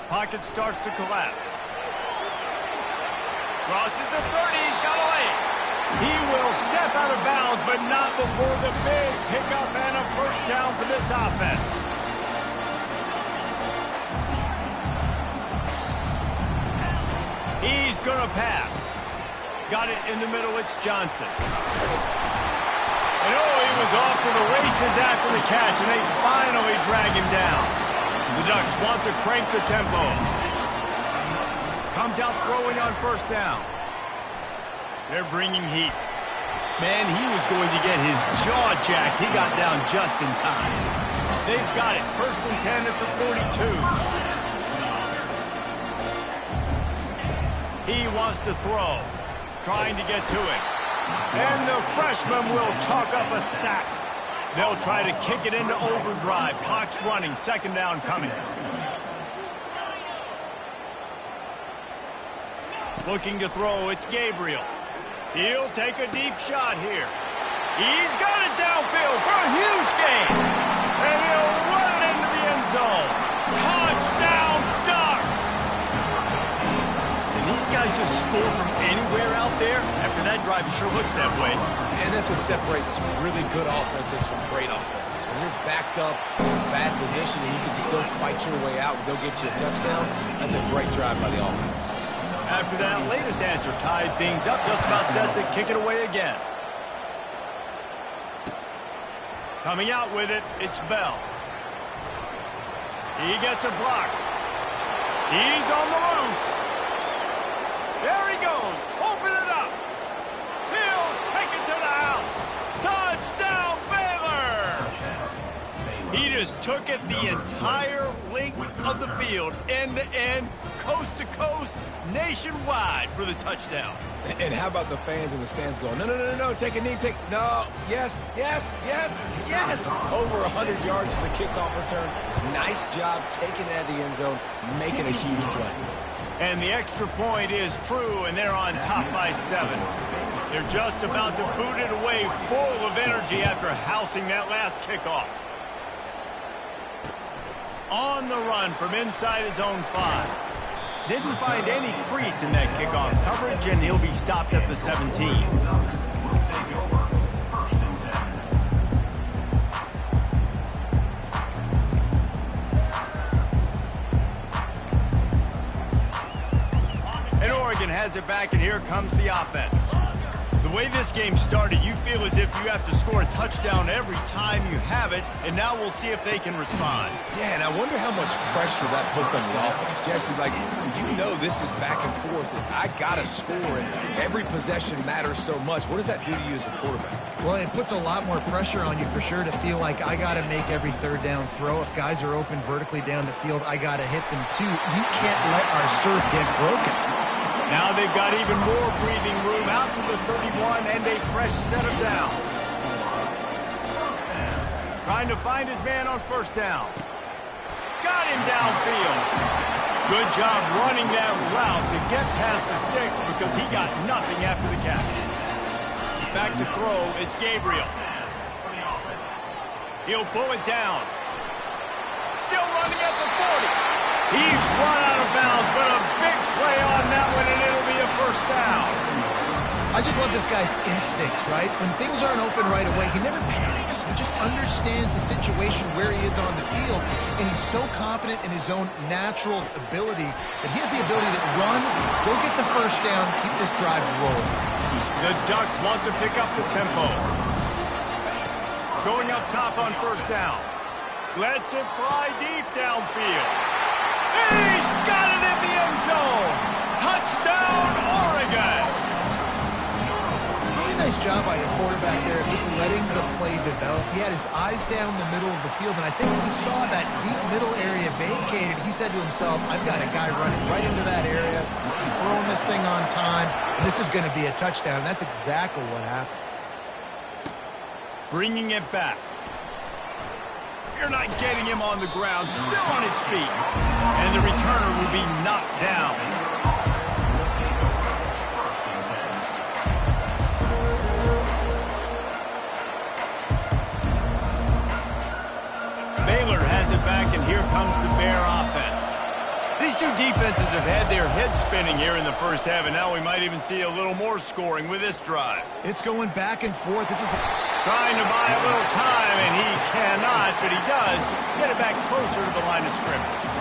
Pocket starts to collapse. Crosses the 30, he's got a lane. He will step out of bounds, but not before the big pickup and a first down for this offense. He's going to pass. Got it in the middle, it's Johnson. And oh, he was off to the races after the catch, and they finally drag him down. The Ducks want to crank the tempo. Comes out throwing on first down. They're bringing heat. Man, he was going to get his jaw jacked. He got down just in time. They've got it. 1st and 10 at the 42. He wants to throw, trying to get to it. And the freshman will chalk up a sack. They'll try to kick it into overdrive. Clock's running, 2nd down coming. Looking to throw, it's Gabriel. He'll take a deep shot here. He's got it downfield for a huge gain. And he'll run it into the end zone. Touchdown, Ducks! These guys just score from anywhere out there. After that drive, it sure looks that way. And that's what separates really good offenses from great offenses. When you're backed up in a bad position and you can still fight your way out and go get you a touchdown, that's a great drive by the offense. After that latest answer tied things up, just about set to kick it away again. Coming out with it, it's Bell. He gets a block. He's on the loose. There he goes. Open it up. He'll take it to the house. Touchdown, Baylor! He just took it the entire length of the field, end to end, coast to coast, nationwide for the touchdown. And how about the fans in the stands going, no, no, no, no, take a knee, no, yes, yes, yes, yes. Over 100 yards to the kickoff return. Nice job taking it out of the end zone, making a huge play. And the extra point is true, and they're on top by 7. They're just about to boot it away full of energy after housing that last kickoff. On the run from inside his own 5. Didn't find any crease in that kickoff coverage, and he'll be stopped at the 17. And Oregon has it back, and here comes the offense. The way this game started, you feel as if you have to score a touchdown every time you have it, and now we'll see if they can respond. Yeah, and I wonder how much pressure that puts on the offense. Jesse, like, you know this is back and forth, and I got to score, and every possession matters so much. What does that do to you as a quarterback? Well, it puts a lot more pressure on you for sure to feel like I got to make every 3rd down throw. If guys are open vertically down the field, I got to hit them too. You can't let our serve get broken. Now they've got even more breathing room out to the 31 and a fresh set of downs. Trying to find his man on first down. Got him downfield. Good job running that route to get past the sticks because he got nothing after the catch. Back to throw, it's Gabriel. He'll pull it down. Still running at the 40. He's run out of bounds, but a big play on that one, and it'll be a first down. I just love this guy's instincts, right? When things aren't open right away, he never panics. He just understands the situation where he is on the field, and he's so confident in his own natural ability that he has the ability to run, go get the first down, keep this drive rolling. The Ducks want to pick up the tempo. Going up top on first down. Lets it fly deep downfield. He's got it in the end zone. Touchdown, Oregon. Really nice job by your quarterback there, just letting the play develop. He had his eyes down the middle of the field, and I think when he saw that deep middle area vacated, he said to himself, I've got a guy running right into that area, throwing this thing on time, and this is going to be a touchdown. That's exactly what happened. Bringing it back. You're not getting him on the ground, still on his feet. And the returner will be knocked down. Baylor has it back, and here comes the Bear offense. These two defenses have had their heads spinning here in the first half, and now we might even see a little more scoring with this drive. It's going back and forth. This is trying to buy a little time, and he cannot, but he does get it back closer to the line of scrimmage.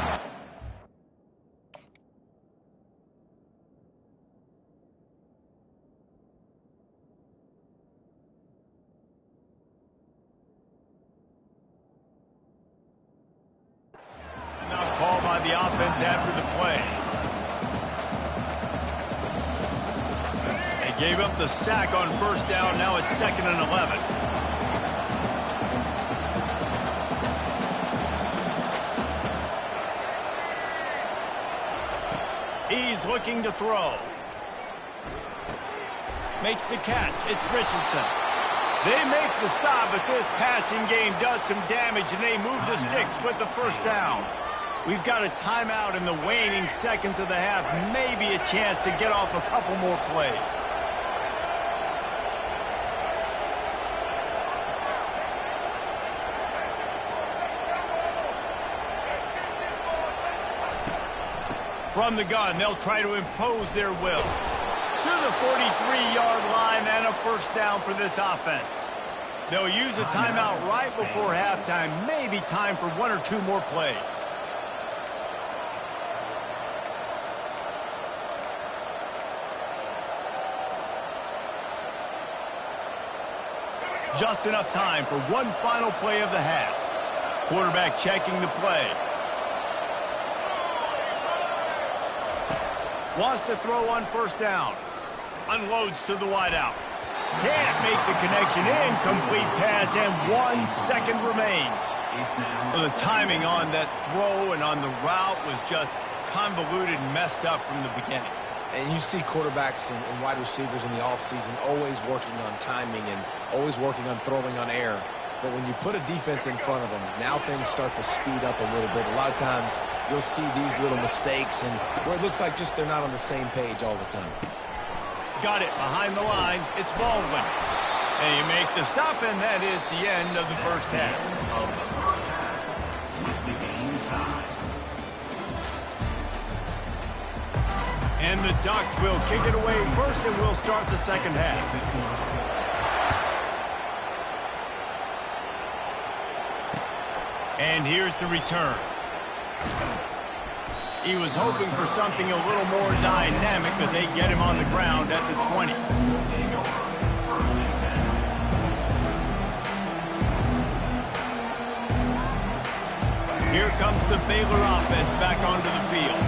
Now called by the offense after the play. They gave up the sack on first down. Now it's 2nd and 11. He's looking to throw. Makes the catch. It's Richardson. They make the stop, but this passing game does some damage, and they move the sticks with the first down. We've got a timeout in the waning seconds of the half. Maybe a chance to get off a couple more plays. From the gun, they'll try to impose their will. To the 43-yard line and a first down for this offense. They'll use a timeout right before halftime. Maybe time for 1 or 2 more plays. Just enough time for one final play of the half. Quarterback checking the play. Wants to throw on first down. Unloads to the wideout. Can't make the connection. Incomplete pass, and 1 second remains. Well, the timing on that throw and on the route was just convoluted and messed up from the beginning. And you see quarterbacks and wide receivers in the offseason always working on timing and always working on throwing on air. But when you put a defense in front of them, now things start to speed up a little bit. A lot of times you'll see these little mistakes and where it looks like just they're not on the same page all the time. Got it behind the line. It's Baldwin. And you make the stop, and that is the end of the first half. And the Ducks will kick it away first, and we'll start the second half. And here's the return. He was hoping for something a little more dynamic, but they get him on the ground at the 20. Here comes the Baylor offense back onto the field.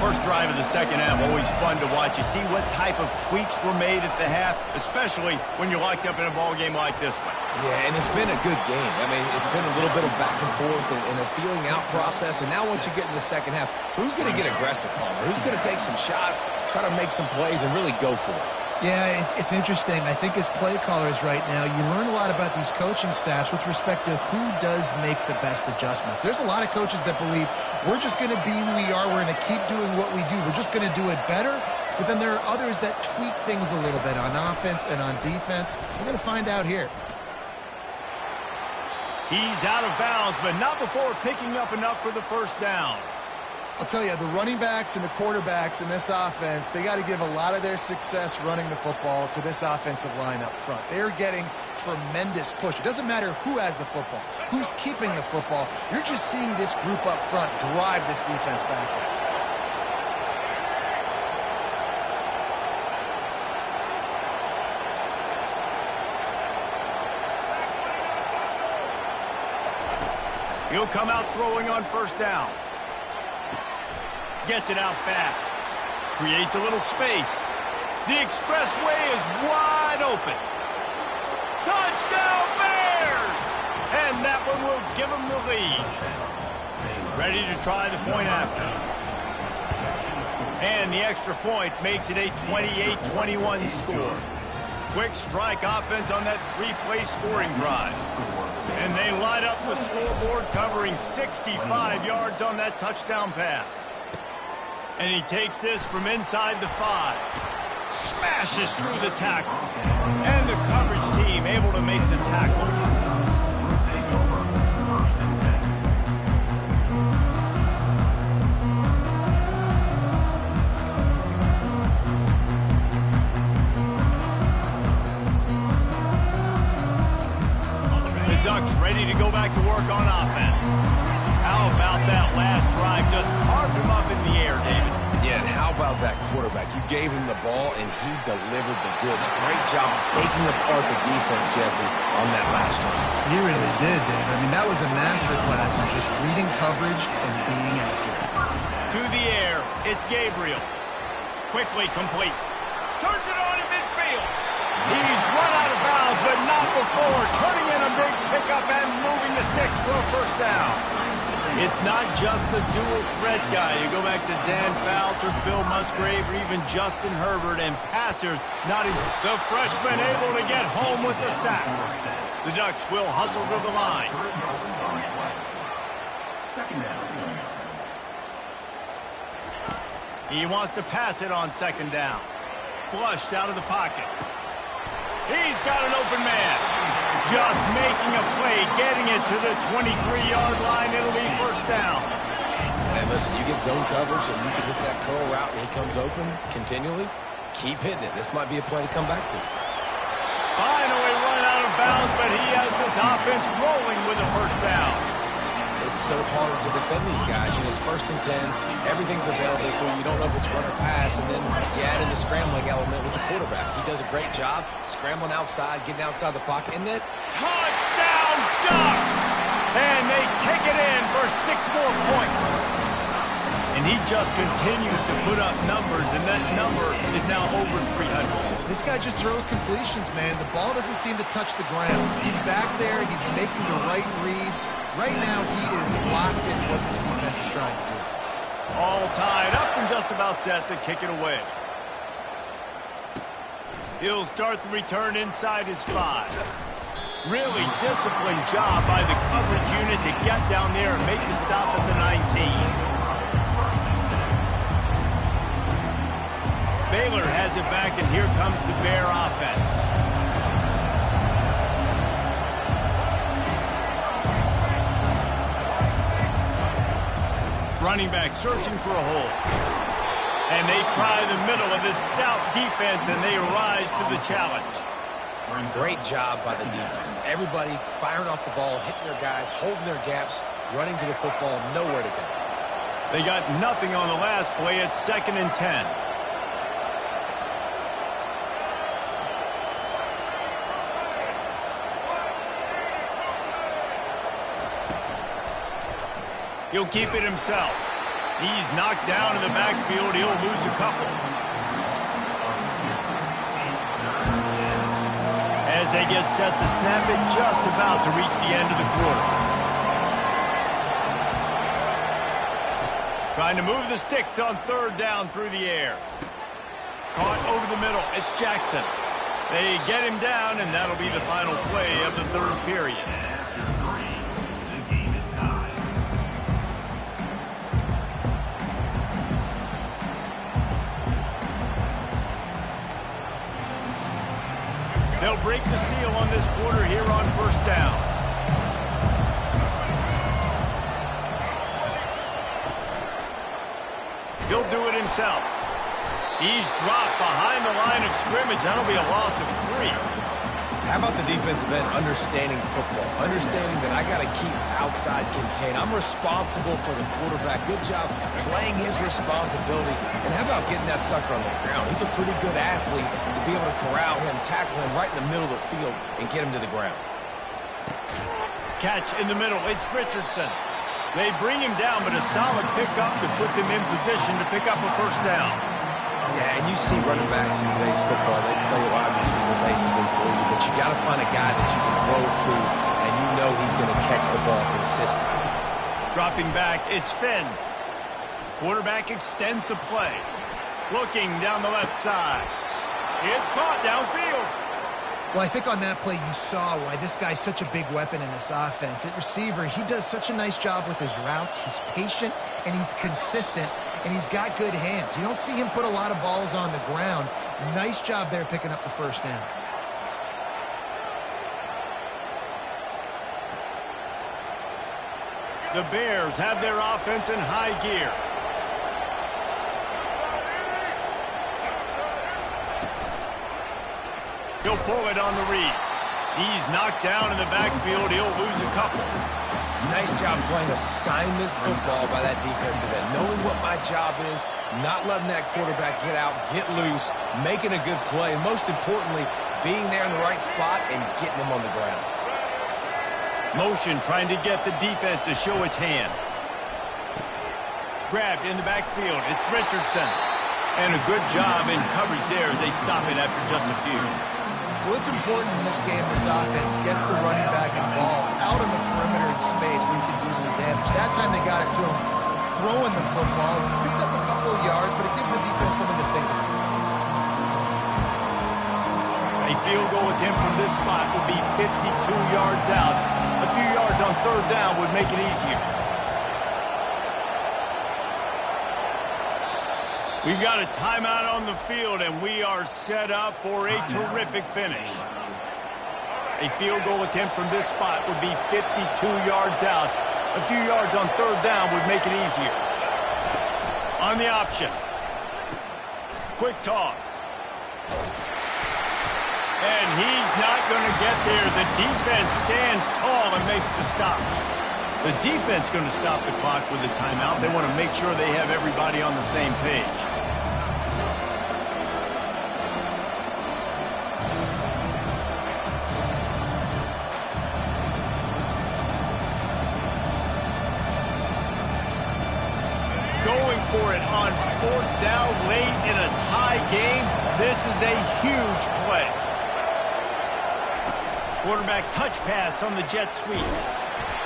First drive of the second half, always fun to watch. You see what type of tweaks were made at the half, especially when you're locked up in a ball game like this one. Yeah, and it's been a good game. I mean, it's been a little bit of back and forth and a feeling out process. And now once you get in the second half, who's going to get aggressive, Palmer? Who's going to take some shots, try to make some plays, and really go for it? Yeah, it's interesting. I think as play callers right now, you learn a lot about these coaching staffs with respect to who does make the best adjustments. There's a lot of coaches that believe we're just going to be who we are. We're going to keep doing what we do. We're just going to do it better. but then there are others that tweak things a little bit on offense and on defense. We're going to find out here. He's out of bounds, but not before picking up enough for the first down. I'll tell you, the running backs and the quarterbacks in this offense, they got to give a lot of their success running the football to this offensive line up front. They're getting tremendous push. It doesn't matter who has the football, who's keeping the football. You're just seeing this group up front drive this defense backwards. He'll come out throwing on first down. Gets it out fast. Creates a little space. The expressway is wide open. Touchdown Bears! And that one will give them the lead. Ready to try the point after. And the extra point makes it a 28-21 score. Quick strike offense on that three-play scoring drive. And they light up the scoreboard, covering 65 yards on that touchdown pass. And he takes this from inside the 5. Smashes through the tackle. And the coverage team able to make the tackle. The Ducks ready to go back to work on offense. How about that last drive? Just carved him up in the air, David. Yeah, and how about that quarterback? You gave him the ball, and he delivered the goods. Great job taking apart the defense, Jesse, on that last drive. He really did, Dave. I mean, that was a masterclass in just reading coverage and being accurate. To the air, it's Gabriel. Quickly complete. Turns it on in midfield. He's run out of bounds, but not before turning in a big pickup and moving the sticks for a first down. It's not just the dual threat guy. You go back to Dan Fouts or Bill Musgrave or even Justin Herbert, and passers not even. The freshman able to get home with the sack. The Ducks will hustle to the line. He wants to pass it on second down. Flushed out of the pocket. He's got an open man. Just making a play, getting it to the 23-yard line. It'll be first down. And listen, you get zone coverage and you can hit that curl route and he comes open continually. Keep hitting it. This might be a play to come back to. Finally run out of bounds, but he has this offense rolling with a first down. It's so hard to defend these guys. You know, it's 1st and 10. Everything's available to you. You don't know if it's run or pass. And then you add in the scrambling element with the quarterback. He does a great job scrambling outside, getting outside the pocket, and then touchdown Ducks! And they take it in for 6 more points. And he just continues to put up numbers, and that number is now over 300. This guy just throws completions, man. The ball doesn't seem to touch the ground. He's back there. He's making the right reads. Right now, he is locked in what this defense is trying to do. All tied up and just about set to kick it away. He'll start the return inside his 5. Really disciplined job by the coverage unit to get down there and make the stop at the 19. Baylor has it back, and here comes the Bear offense. Running back searching for a hole. And they try the middle of this stout defense, and they rise to the challenge. Great job by the defense. Everybody firing off the ball, hitting their guys, holding their gaps, running to the football, nowhere to go. They got nothing on the last play. It's 2nd and 10. He'll keep it himself. He's knocked down in the backfield. He'll lose a couple. As they get set to snap it, just about to reach the end of the quarter. Trying to move the sticks on 3rd down through the air. Caught over the middle. It's Jackson. They get him down, and that'll be the final play of the 3rd period. break the seal on this quarter here on first down. He'll do it himself. He's dropped behind the line of scrimmage. That'll be a loss of 3. How about the defensive end understanding football, understanding that I got to keep outside contained. I'm responsible for the quarterback. Good job playing his responsibility. And how about getting that sucker on the ground? He's a pretty good athlete to be able to corral him, tackle him right in the middle of the field, and get him to the ground. Catch in the middle. It's Richardson. They bring him down, but a solid pickup to put them in position to pick up a first down. Yeah, and you see running backs in today's football, they play wide receiver basically for you, but you got to find a guy that you can throw it to, and you know he's going to catch the ball consistently. Dropping back, it's Finn. Quarterback extends the play. Looking down the left side. It's caught downfield. Well, I think on that play you saw why this guy's such a big weapon in this offense. At receiver, he does such a nice job with his routes. He's patient, and he's consistent, and he's got good hands. You don't see him put a lot of balls on the ground. Nice job there picking up the first down. The Bears have their offense in high gear. He'll pull it on the read. He's knocked down in the backfield. He'll lose a couple. Nice job playing assignment football by that defensive end. Knowing what my job is, not letting that quarterback get out, get loose, making a good play, and most importantly, being there in the right spot and getting him on the ground. Motion trying to get the defense to show his hand. Grabbed in the backfield. It's Richardson. And a good job in coverage there as they stop it after just a few. Well, it's important in this game this offense gets the running back involved out on the perimeter in space where he can do some damage. That time they got it to him throwing the football. Picked up a couple of yards, but it gives the defense something to think about. A field goal attempt from this spot would be 52 yards out. A few yards on third down would make it easier. We've got a timeout on the field, and we are set up for a terrific finish. A field goal attempt from this spot would be 52 yards out. A few yards on third down would make it easier. On the option. Quick toss. And he's not going to get there. The defense stands tall and makes the stop. The defense going to stop the clock with a timeout. They want to make sure they have everybody on the same page. Going for it on fourth down late in a tie game. This is a huge play. Quarterback touch pass on the jet sweep.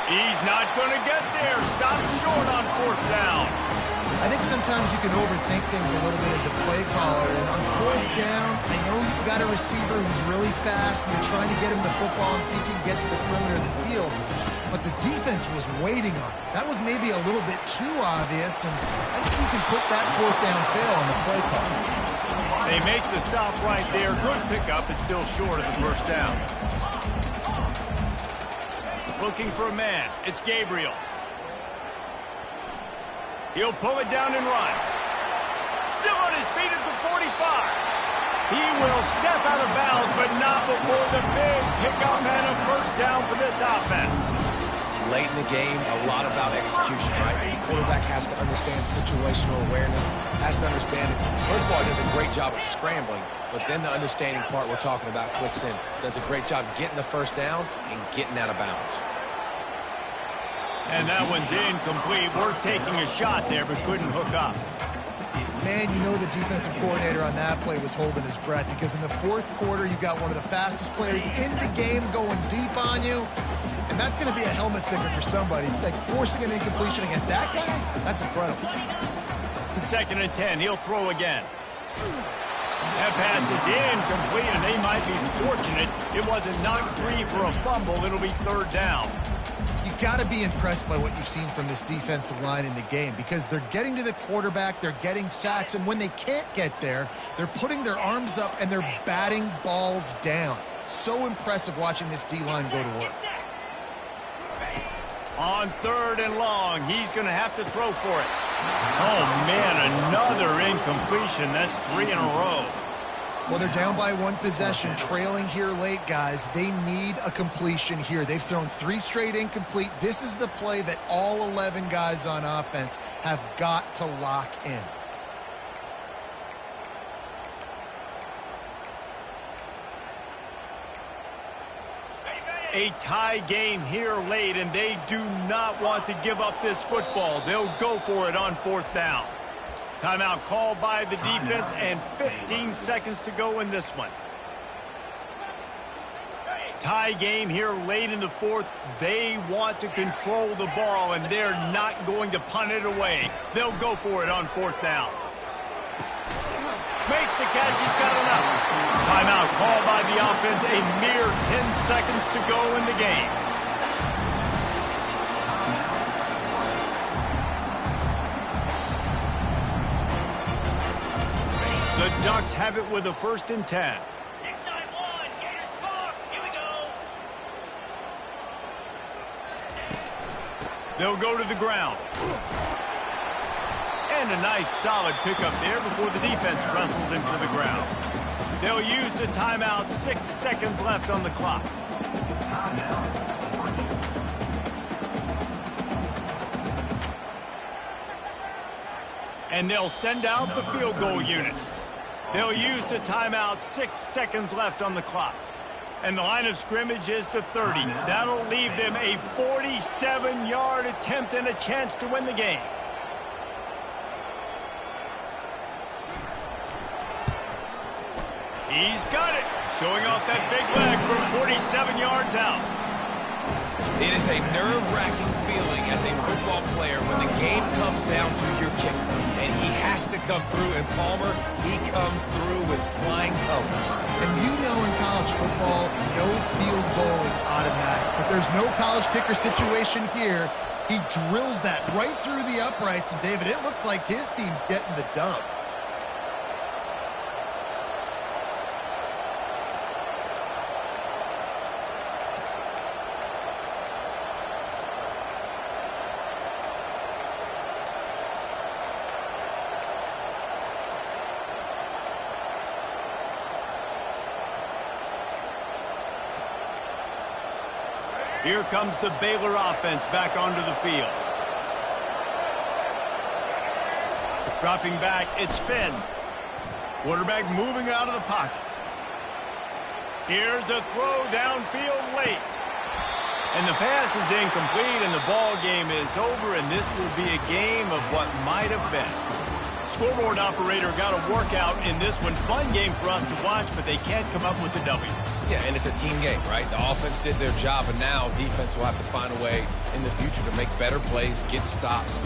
He's not going to get there. Stop short on fourth down. I think sometimes you can overthink things a little bit as a play caller. And on fourth down, I know you've got a receiver who's really fast, and you're trying to get him the football and see if he can get to the perimeter of the field. But the defense was waiting on it. That was maybe a little bit too obvious, and I think you can put that fourth down fail on the play call. They make the stop right there. Good pickup. It's still short of the first down. Looking for a man. It's Gabriel. He'll pull it down and run. Still on his feet at the 45. He will step out of bounds, but not before the big pickup and a first down for this offense. Late in the game, a lot about execution, right? The quarterback has to understand situational awareness, has to understand it. First of all, he does a great job of scrambling, but then the understanding part we're talking about clicks in. Does a great job getting the first down and getting out of bounds. And that one's incomplete. We're taking a shot there, but couldn't hook up. Man, you know the defensive coordinator on that play was holding his breath, because in the fourth quarter, you've got one of the fastest players in the game going deep on you. And that's going to be a helmet sticker for somebody. Like forcing an incompletion against that guy, that's incredible. 2nd and 10, he'll throw again. That pass is incomplete, and they might be fortunate it wasn't knocked free for a fumble. It'll be third down. You got to be impressed by what you've seen from this defensive line in the game because they're getting to the quarterback, they're getting sacks, and when they can't get there, they're putting their arms up and they're batting balls down. So impressive watching this D-line go to work. On 3rd and long, he's going to have to throw for it. Oh, man, another incompletion. That's 3 in a row. Well, they're down by 1 possession, trailing here late, guys. They need a completion here. They've thrown 3 straight incomplete. This is the play that all 11 guys on offense have got to lock in. A tie game here late, and they do not want to give up this football. They'll go for it on 4th down. Timeout called by the defense, and 15 seconds to go in this one. Tie game here late in the 4th. They want to control the ball, and they're not going to punt it away. They'll go for it on 4th down. Makes the catch. He's got enough. Timeout called by the offense. A mere 10 seconds to go in the game. The Ducks have it with a 1st and 10. 6-9-1, Gators score. Here we go. They'll go to the ground. And a nice solid pickup there before the defense wrestles him to the ground. They'll use the timeout. 6 seconds left on the clock. And they'll send out the field goal unit. They'll use the timeout. 6 seconds left on the clock. And the line of scrimmage is the 30. That'll leave them a 47-yard attempt and a chance to win the game. He's got it. Showing off that big leg from 47 yards out. It is a nerve-wracking feeling as a football player when the game comes down to your kicker. And he has to come through, and Palmer, he comes through with flying colors. And you know in college football, no field goal is automatic. But there's no college kicker situation here. He drills that right through the uprights. And, David, it looks like his team's getting the dub. Here comes the Baylor offense back onto the field. Dropping back, it's Finn. Quarterback moving out of the pocket. Here's a throw downfield late. And the pass is incomplete, and the ball game is over, and this will be a game of what might have been. Scoreboard operator got a workout in this one. Fun game for us to watch, but they can't come up with the W. Yeah, and it's a team game, right? The offense did their job, and now defense will have to find a way in the future to make better plays, get stops.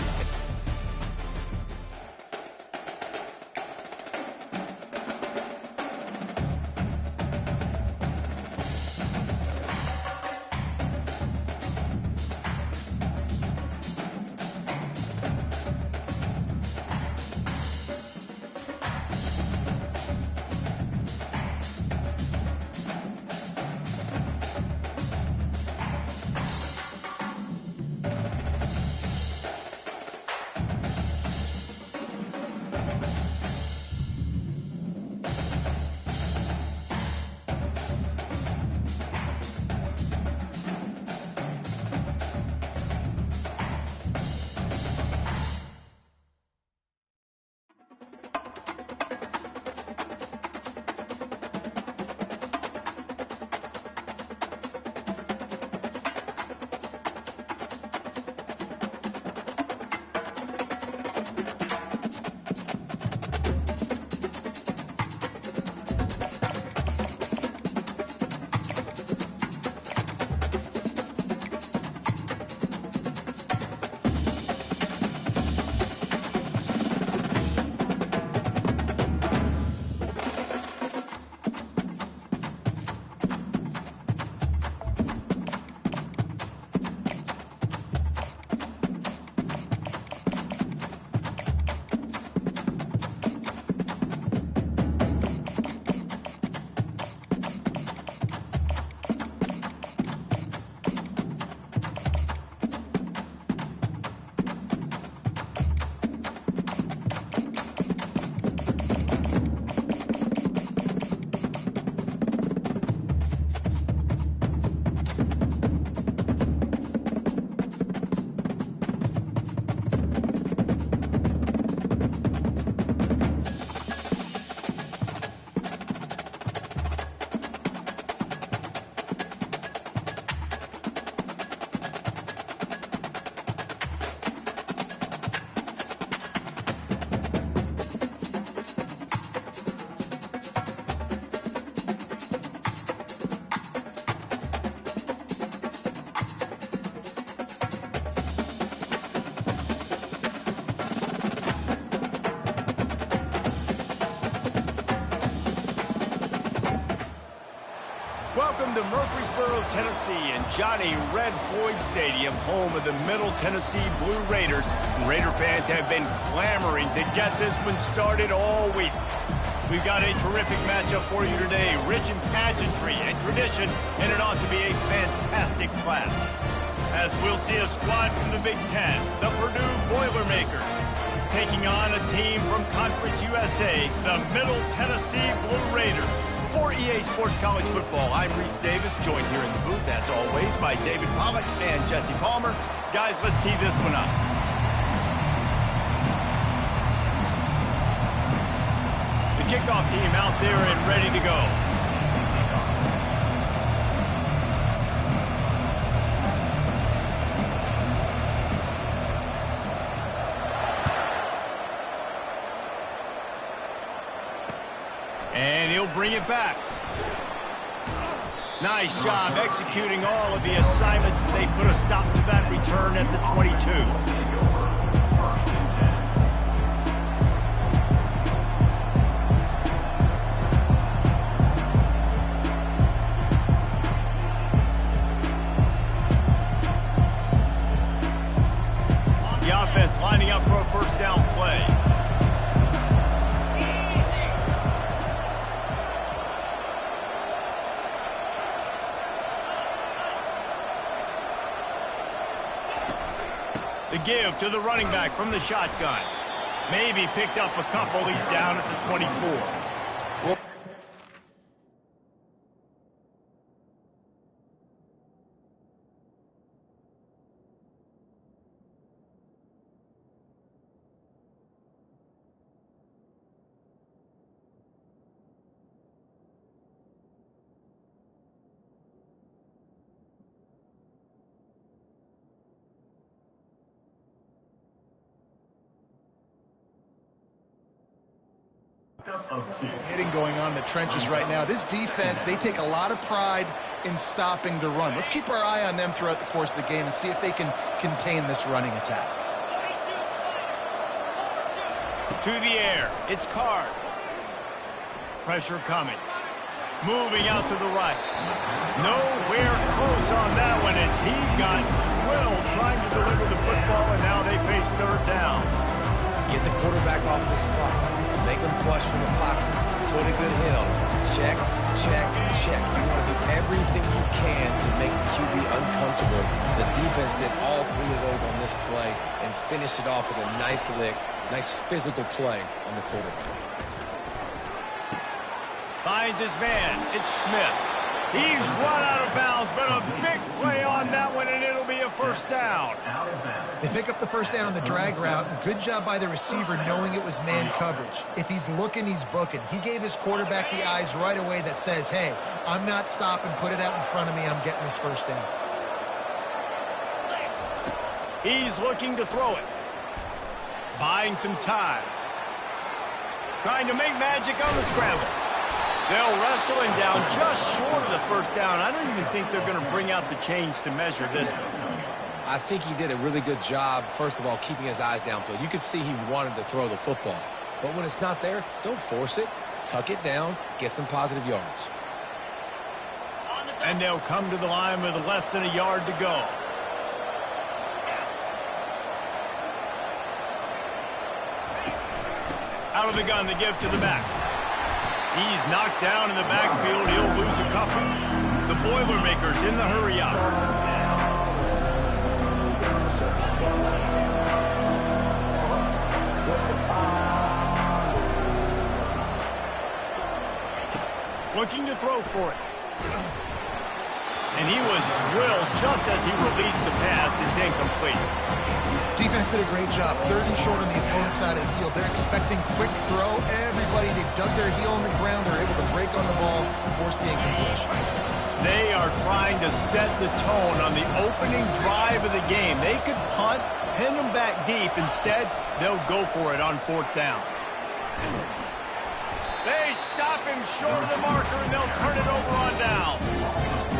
Welcome to Murfreesboro, Tennessee, and Johnny Red Floyd Stadium, home of the Middle Tennessee Blue Raiders. Raider fans have been clamoring to get this one started all week. We've got a terrific matchup for you today, rich in pageantry and tradition, and it ought to be a fantastic clash. As we'll see a squad from the Big Ten, the Purdue Boilermakers, taking on a team from Conference USA, the Middle Tennessee Blue Raiders. For EA Sports College Football, I'm Reese Davis, joined here in the booth, as always, by David Pollack and Jesse Palmer. Guys, let's tee this one up. The kickoff team out there and ready to go. And he'll bring it back. Nice job executing all of the assignments as they put a stop to that return at the 22. The offense lining up for a first down play. The give to the running back from the shotgun. Maybe picked up a couple. He's down at the 24. Hitting going on in the trenches right now. This defense, they take a lot of pride in stopping the run. Let's keep our eye on them throughout the course of the game and see if they can contain this running attack. To the air, it's Card. Pressure coming. Moving out to the right. Nowhere close on that one as he got drilled trying to deliver the football, and now they face third down. Get the quarterback off the spot. Make them flush from the pocket. Put a good hit on him. Check, check, check. You want to do everything you can to make the QB uncomfortable. The defense did all three of those on this play and finished it off with a nice lick, nice physical play on the quarterback. Finds his man. It's Smith. He's run out of bounds, but a big play on that one, and it'll be a first down. They pick up the first down on the drag route. Good job by the receiver knowing it was man coverage. If he's looking, he's booking. He gave his quarterback the eyes right away that says, hey, I'm not stopping. Put it out in front of me. I'm getting this first down. He's looking to throw it. Buying some time. Trying to make magic on the scramble. They'll wrestle him down just short of the first down. I don't even think they're going to bring out the chains to measure this one. I think he did a really good job, first of all, keeping his eyes downfield. You could see he wanted to throw the football. But when it's not there, don't force it. Tuck it down. Get some positive yards. And they'll come to the line with less than a yard to go. Out of the gun, the give to the back. He's knocked down in the backfield. He'll lose a couple. The Boilermakers in the hurry up. Looking to throw for it. And he was drilled just as he released the pass. It's incomplete. Defense did a great job. Third and short on the opponent's side of the field. They're expecting quick throw. Everybody, they dug their heel on the ground. They're able to break on the ball and force the incompletion. They are trying to set the tone on the opening drive of the game. They could punt, pin them back deep. Instead, they'll go for it on fourth down. They stop him short of the marker, and they'll turn it over on down.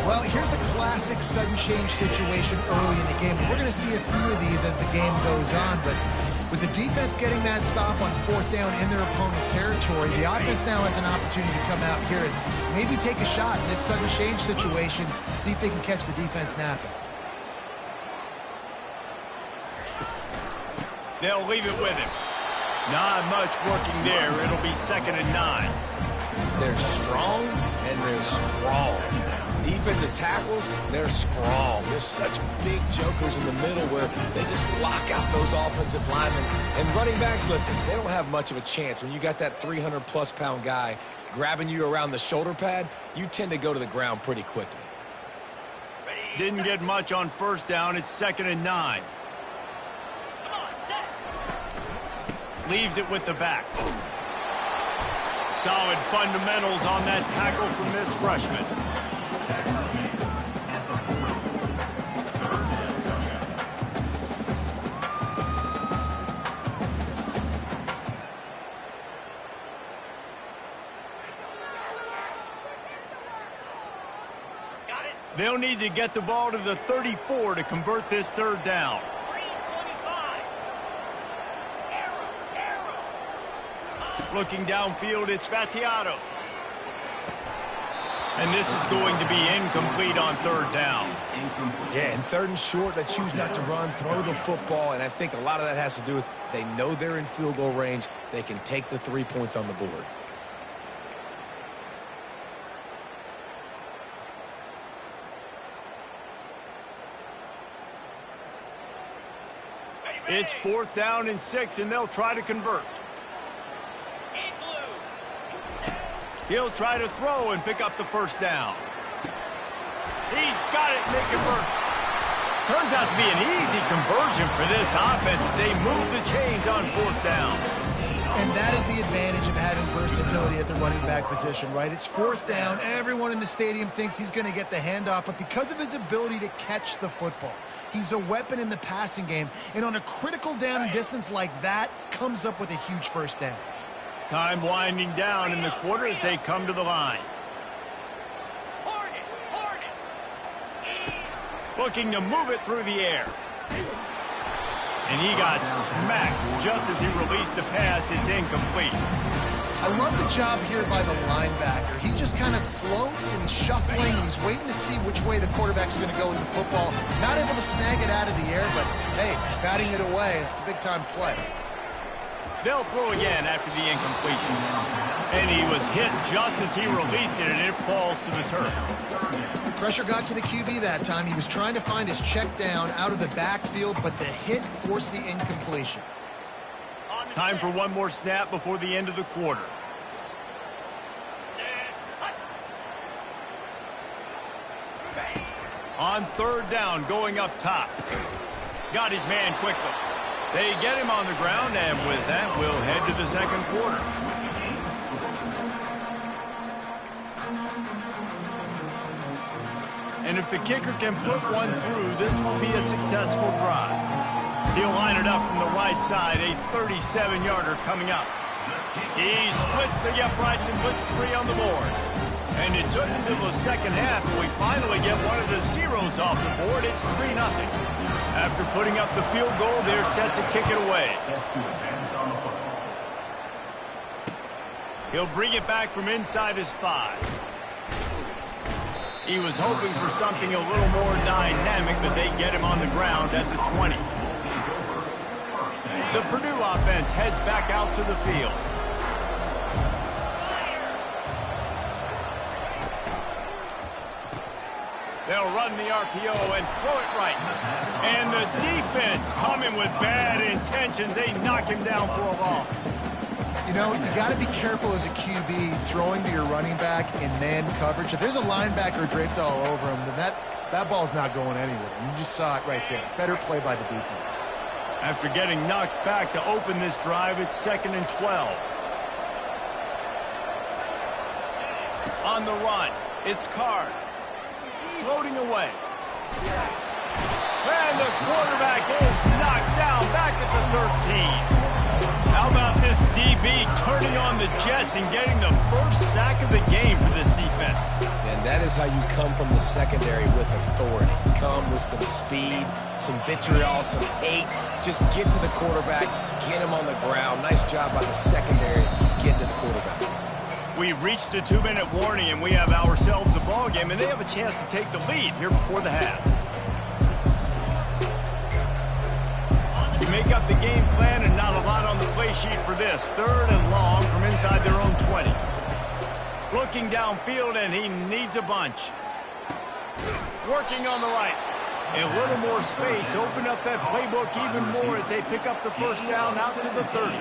Well, here's a classic sudden change situation early in the game. We're going to see a few of these as the game goes on, but With the defense getting that stop on 4th down in their opponent territory, the offense now has an opportunity to come out here and maybe take a shot in this sudden change situation, see if they can catch the defense napping. They'll leave it with him. Not much working there. It'll be 2nd and 9. They're strong and they're strong. Defensive tackles, they're strong. There's such big jokers in the middle where they just lock out those offensive linemen. And running backs, listen, they don't have much of a chance. When you got that 300-plus pound guy grabbing you around the shoulder pad, you tend to go to the ground pretty quickly. Didn't get much on 1st down. It's 2nd and 9. Come on, set. Leaves it with the back. Solid fundamentals on that tackle from this freshman. They'll need to get the ball to the 34 to convert this 3rd down. 325. Arrow. Looking downfield, it's Battiato. And this is going to be incomplete on 3rd down. Yeah, and 3rd and short, they choose not to run, throw the football, and I think a lot of that has to do with they know they're in field goal range. They can take the 3 points on the board. It's 4th down and 6, and they'll try to convert. In blue. He'll try to throw and pick up the 1st down. He's got it, and they convert. Turns out to be an easy conversion for this offense as they move the chains on 4th down. And that is the advantage of having versatility at the running back position, right? It's 4th down. Everyone in the stadium thinks he's going to get the handoff, but because of his ability to catch the football, he's a weapon in the passing game. And on a critical down and distance like that, comes up with a huge 1st down. Time winding down in the quarter as they come to the line. Looking to move it through the air. And he got smacked just as he released the pass. It's incomplete. I love the job here by the linebacker. He just kind of floats and he's shuffling and he's waiting to see which way the quarterback's going to go with the football. Not able to snag it out of the air, but hey, batting it away, it's a big-time play. They'll throw again after the incompletion. And he was hit just as he released it, and it falls to the turf. Pressure got to the QB that time. He was trying to find his check down out of the backfield, but the hit forced the incompletion. Time for one more snap before the end of the quarter. On 3rd down, going up top. Got his man quickly. They get him on the ground, and with that, we'll head to the 2nd quarter. And if the kicker can put one through, this will be a successful drive. He'll line it up from the right side, a 37-yarder coming up. He splits the uprights and puts 3 on the board. And it took until the 2nd half, and we finally get one of the zeros off the board. It's 3-0. After putting up the field goal, they're set to kick it away. He'll bring it back from inside his 5. He was hoping for something a little more dynamic, but they get him on the ground at the 20. The Purdue offense heads back out to the field. They'll run the RPO and throw it right. And the defense coming with bad intentions. They knock him down for a loss. You know, you got to be careful as a QB throwing to your running back in man coverage. If there's a linebacker draped all over him, then that ball's not going anywhere. You just saw it right there. Better play by the defense. After getting knocked back to open this drive, it's 2nd and 12. On the run, it's Card. Floating away. And the quarterback is knocked down back at the 13. How about this DB turning on the Jets and getting the first sack of the game for this defense? And That is how you come from the secondary with authority. Come with some speed, some vitriol, some hate. Just get to the quarterback, get him on the ground. Nice job by the secondary getting to the quarterback. We've reached the 2-minute warning, and we have ourselves a ball game, and they have a chance to take the lead here before the half. You make up the game plan, and not a lot on the play sheet for this. 3rd and long from inside their own 20. Looking downfield, and he needs a bunch. Working on the right. A little more space. Open up that playbook even more as they pick up the first down out to the 30.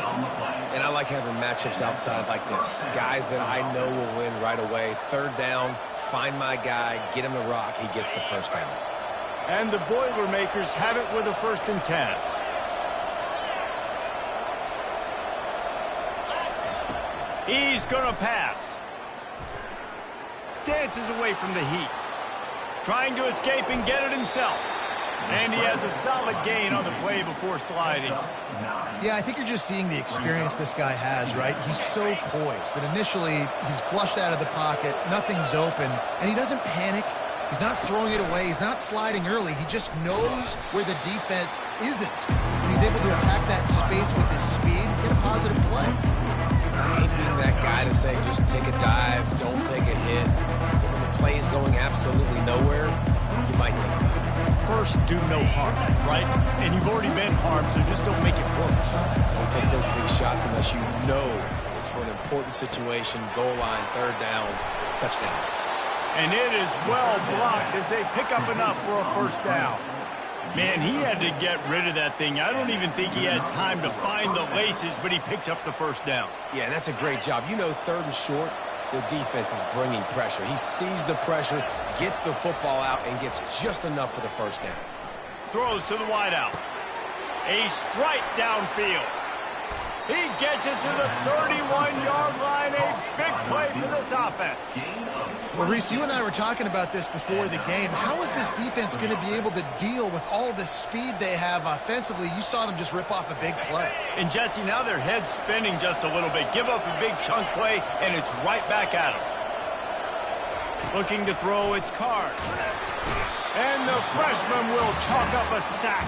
And I like having matchups outside like this. Guys that I know will win right away. 3rd down, find my guy, get him the rock, he gets the first down. And the Boilermakers have it with a 1st and 10. He's going to pass. Dances away from the heat. Trying to escape and get it himself. And he has a solid gain on the play before sliding. Yeah, I think you're just seeing the experience this guy has, right? He's so poised that initially he's flushed out of the pocket, nothing's open, and he doesn't panic. He's not throwing it away. He's not sliding early. He just knows where the defense isn't. And he's able to attack that space with his speed and get a positive play. I hate being that guy to say just take a dive, don't take a hit. When the play is going absolutely nowhere, you might think about it. First, do no harm, right? And you've already been harmed, so just don't make it worse. Don't take those big shots unless you know it's for an important situation, goal line, 3rd down, touchdown. And it is well blocked as they pick up enough for a first down. Man, he had to get rid of that thing. I don't even think he had time to find the laces, but he picks up the first down. Yeah, that's a great job. You know, 3rd and short, the defense is bringing pressure. He sees the pressure, gets the football out, and gets just enough for the first down. Throws to the wideout. A strike downfield. He gets it to the 31-yard line. A big play for this offense. Well, Reese, you and I were talking about this before the game. How is this defense going to be able to deal with all the speed they have offensively? You saw them just rip off a big play. And, Jesse, now their head's spinning just a little bit. Give up a big chunk play, and it's right back at them. Looking to throw, it's Card. And the freshman will chalk up a sack.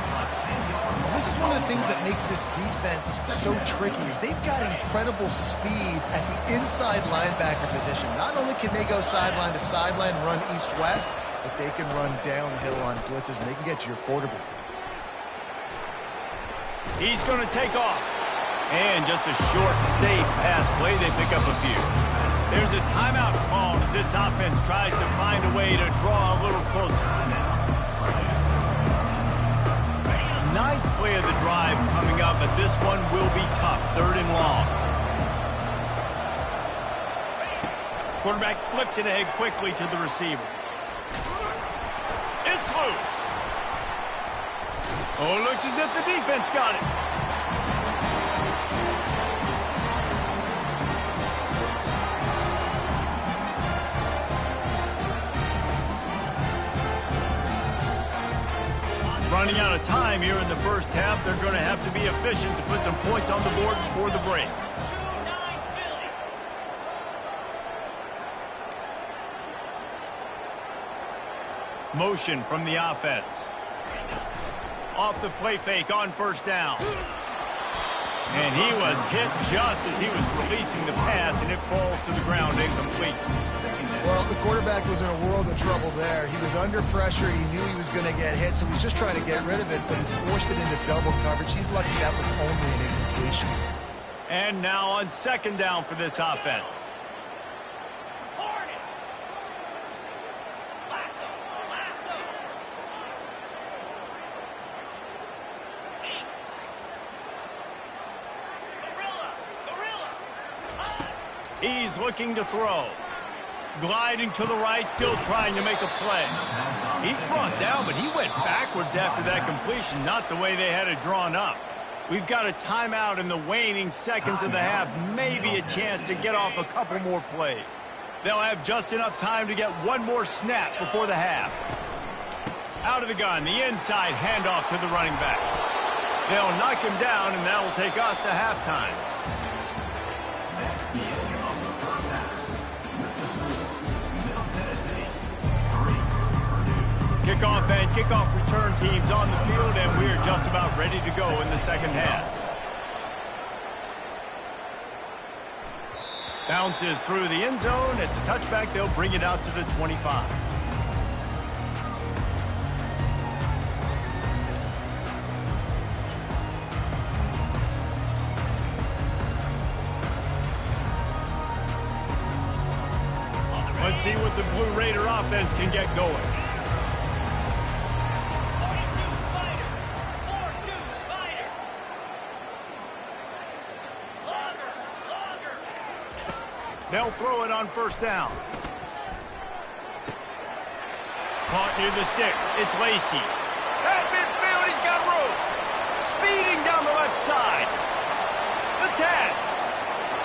This is one of the things that makes this defense so tricky is they've got incredible speed at the inside linebacker position. Not only can they go sideline to sideline, run east-west, but they can run downhill on blitzes, and they can get to your quarterback. He's going to take off. And just a short, safe pass play. They pick up a few. There's a timeout called as this offense tries to find a way to draw a little closer. 9th play of the drive coming up, but this one will be tough. 3rd and long. Quarterback flips it ahead quickly to the receiver. It's loose. Oh, it looks as if the defense got it. Running out of time here in the first half. They're going to have to be efficient to put some points on the board before the break. Motion from the offense. Off the play fake on first down. And he was hit just as he was releasing the pass, and it falls to the ground incomplete. Well, the quarterback was in a world of trouble there. He was under pressure. He knew he was going to get hit, so he's just trying to get rid of it, but he forced it into double coverage. He's lucky that was only an incompletion. And now on 2nd down for this offense. He's looking to throw. Gliding to the right, still trying to make a play. He's brought down, but he went backwards after that completion, not the way they had it drawn up. We've got a timeout in the waning seconds of the half, maybe a chance to get off a couple more plays. They'll have just enough time to get one more snap before the half. Out of the gun, the inside handoff to the running back. They'll knock him down, and that will take us to halftime. Kickoff and kickoff return teams on the field, and we're just about ready to go in the second half. Bounces through the end zone. It's a touchback. They'll bring it out to the 25. Let's see what the Blue Raider offense can get going. 42 Spider. 4-2 Spider. Longer. They'll throw it on first down. Caught near the sticks. It's Lacy. At midfield, he's got room. Speeding down the left side. The 10.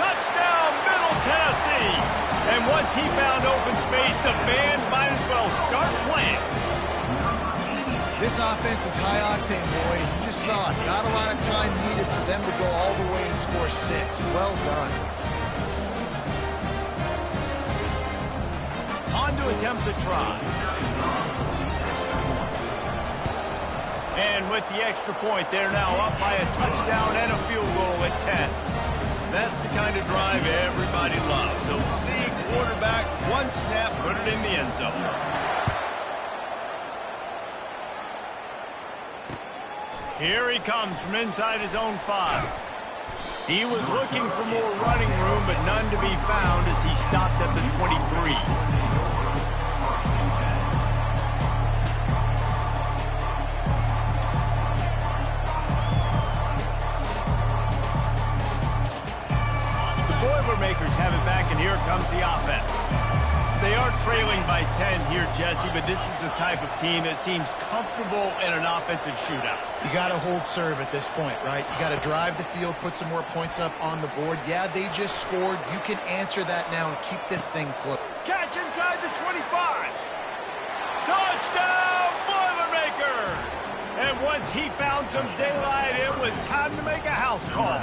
Touchdown, Middle Tennessee. And once he found open space, the band might as well start playing. This offense is high octane, boy. You just saw it. Not a lot of time needed for them to go all the way and score 6. Well done. On to attempt the try. And with the extra point, they're now up by a touchdown and a field goal at 10. That's the kind of drive everybody loves. So see quarterback, one snap, put it in the end zone. Here he comes from inside his own 5. He was looking for more running room, but none to be found as he stopped at the 23. Boilermakers have it back, and here comes the offense. They are trailing by 10 here, Jesse, but this is the type of team that seems comfortable in an offensive shootout. You got to hold serve at this point, right? You got to drive the field, put some more points up on the board. Yeah, they just scored. You can answer that now and keep this thing close. Catch inside the 25. Touchdown, Boilermakers! And once he found some daylight, it was time to make a house call.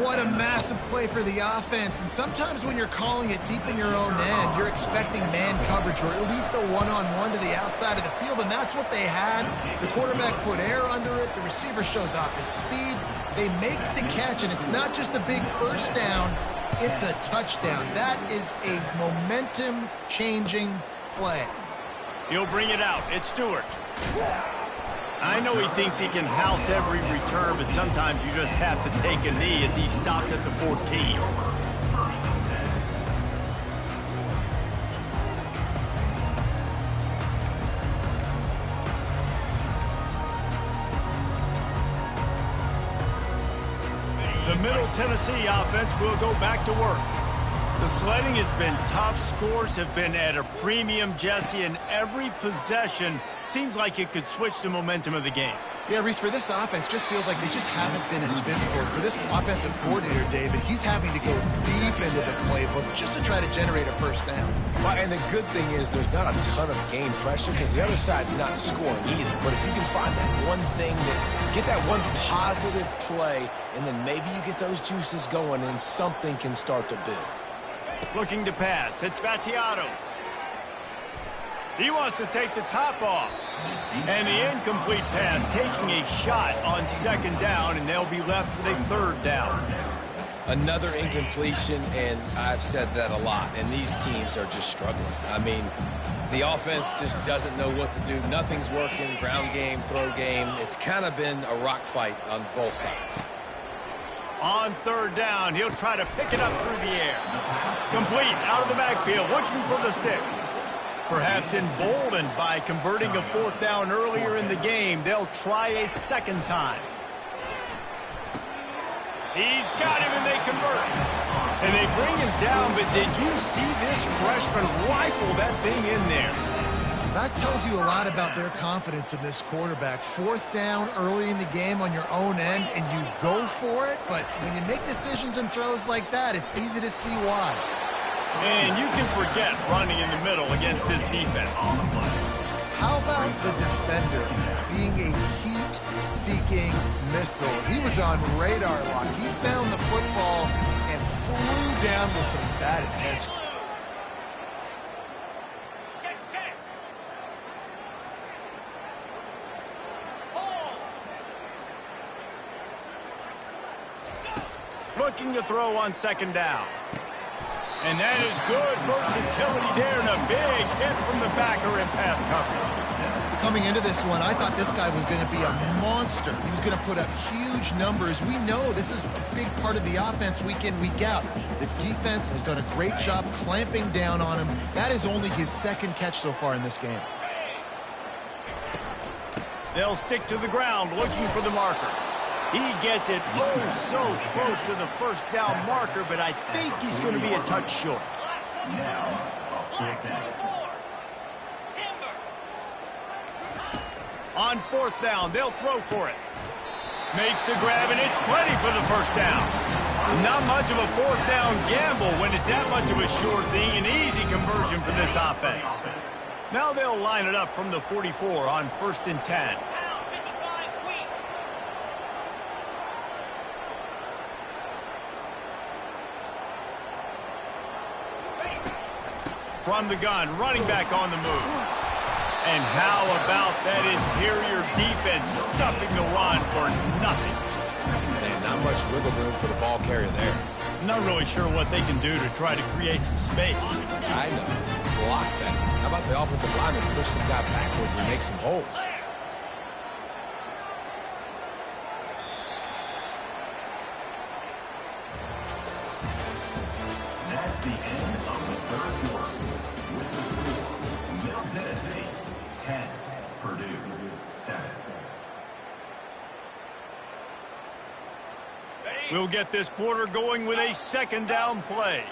What a massive play for the offense. And sometimes when you're calling it deep in your own end, you're expecting man coverage or at least a one-on-one to the outside of the field, and that's what they had. The quarterback put air under it. The receiver shows off his speed. They make the catch, and it's not just a big first down. It's a touchdown. That is a momentum-changing play. He'll bring it out. It's Stewart. I know he thinks he can house every return, but sometimes you just have to take a knee as he stopped at the 14. The Middle Tennessee offense will go back to work. The sledding has been tough. Scores have been at a premium, Jesse, and every possession seems like it could switch the momentum of the game. Yeah, Reese, for this offense, just feels like they just haven't been as physical. For this offensive coordinator, David, he's having to go deep into the playbook just to try to generate a first down. Well, and the good thing is there's not a ton of game pressure because the other side's not scoring either. But if you can find that one thing, get that one positive play, and then maybe you get those juices going and something can start to build. Looking to pass. It's Battiato. He wants to take the top off. And the incomplete pass taking a shot on second down, and they'll be left with a third down. Another incompletion, and I've said that a lot, and these teams are just struggling. I mean, the offense just doesn't know what to do. Nothing's working. Ground game, throw game. It's kind of been a rock fight on both sides. On third down, he'll try to pick it up through the air. Complete out of the backfield, looking for the sticks. Perhaps emboldened by converting a fourth down earlier in the game, they'll try a second time. He's got him, and they convert. And they bring him down, but did you see this freshman rifle that thing in there? That tells you a lot about their confidence in this quarterback. Fourth down early in the game on your own end, and you go for it. But when you make decisions and throws like that, it's easy to see why. And you can forget running in the middle against this defense. How about the defender being a heat-seeking missile? He was on radar lock. He found the football and flew down with some bad intentions. Check. Looking to throw on second down. And that is good versatility there, and a big hit from the backer in pass coverage. Coming into this one, I thought this guy was going to be a monster. He was going to put up huge numbers. We know this is a big part of the offense week in, week out. The defense has done a great job clamping down on him. That is only his second catch so far in this game. They'll stick to the ground looking for the marker. He gets it so close to the first down marker, but I think he's going to be a touch short. Now, a 4th down. On 4th down, they'll throw for it. Makes the grab, and it's plenty for the first down. Not much of a 4th down gamble when it's that much of a sure thing. An easy conversion for this offense. Now they'll line it up from the 44 on 1st and 10. From the gun, running back on the move. And how about that interior defense stuffing the run for nothing? Man, not much wiggle room for the ball carrier there. Not really sure what they can do to try to create some space. I know. Block that. How about the offensive lineman push some guy backwards and make some holes? That's the end of the 3rd quarter. With the score, Middle Tennessee 10, Purdue 7. We'll get this quarter going with a 2nd down play.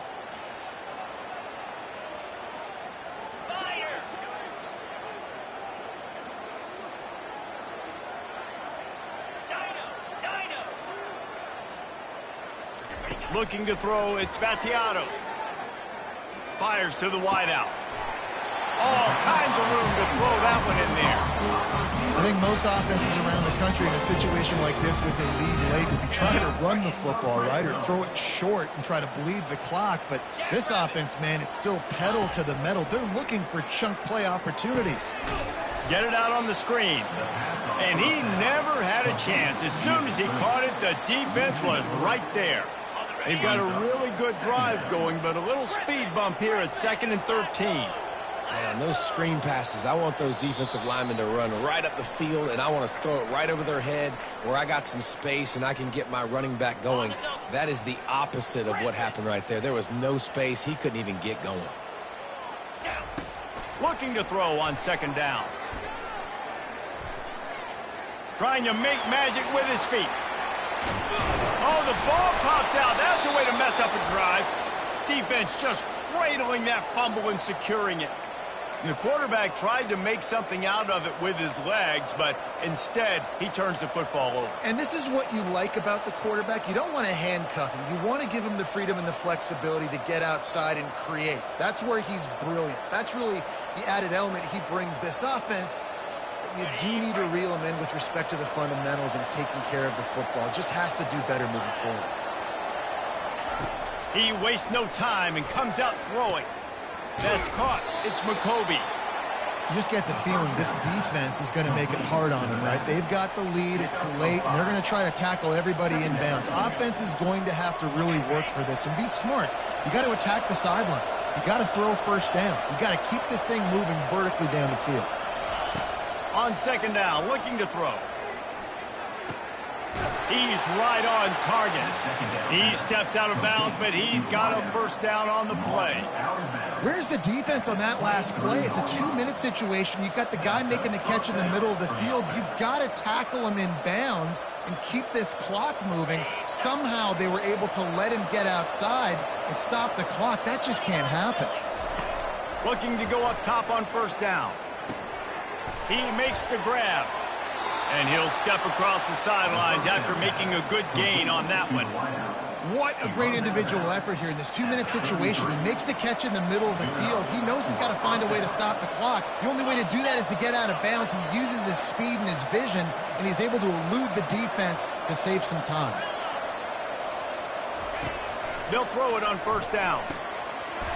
Looking to throw, it's Battiato. Fires to the wideout. All kinds of room to throw that one in there. I think most offenses around the country in a situation like this with a lead late would be trying to run the football, right, or throw it short and try to bleed the clock. But this offense, man, it's still pedal to the metal. They're looking for chunk play opportunities. Get it out on the screen. And he never had a chance. As soon as he caught it, the defense was right there. They've got a really good drive going, but a little speed bump here at 2nd and 13. Man, those screen passes, I want those defensive linemen to run right up the field, and I want to throw it right over their head where I got some space and I can get my running back going. That is the opposite of what happened right there. There was no space. He couldn't even get going. Looking to throw on 2nd down. Trying to make magic with his feet. Oh, the ball popped out. That's a way to mess up a drive. Defense just cradling that fumble and securing it. And the quarterback tried to make something out of it with his legs, but instead, he turns the football over. And this is what you like about the quarterback. You don't want to handcuff him. You want to give him the freedom and the flexibility to get outside and create. That's where he's brilliant. That's really the added element he brings this offense. You do need to reel him in with respect to the fundamentals and taking care of the football. Just has to do better moving forward. He wastes no time and comes out throwing. That's caught. It's McCoby. You just get the feeling this defense is going to make it hard on him, right? They've got the lead. It's late, and they're going to try to tackle everybody in bounds. Offense is going to have to really work for this and be smart. You got to attack the sidelines. You got to throw first downs. You got to keep this thing moving vertically down the field. On 2nd down, looking to throw. He's right on target. He steps out of bounds, but he's got a first down on the play. Where's the defense on that last play? It's a 2-minute situation. You've got the guy making the catch in the middle of the field. You've got to tackle him in bounds and keep this clock moving. Somehow they were able to let him get outside and stop the clock. That just can't happen. Looking to go up top on first down. He makes the grab. And he'll step across the sidelines after making a good gain on that one. What a great individual effort here in this 2-minute situation. He makes the catch in the middle of the field. He knows he's got to find a way to stop the clock. The only way to do that is to get out of bounds. He uses his speed and his vision, and he's able to elude the defense to save some time. They'll throw it on first down.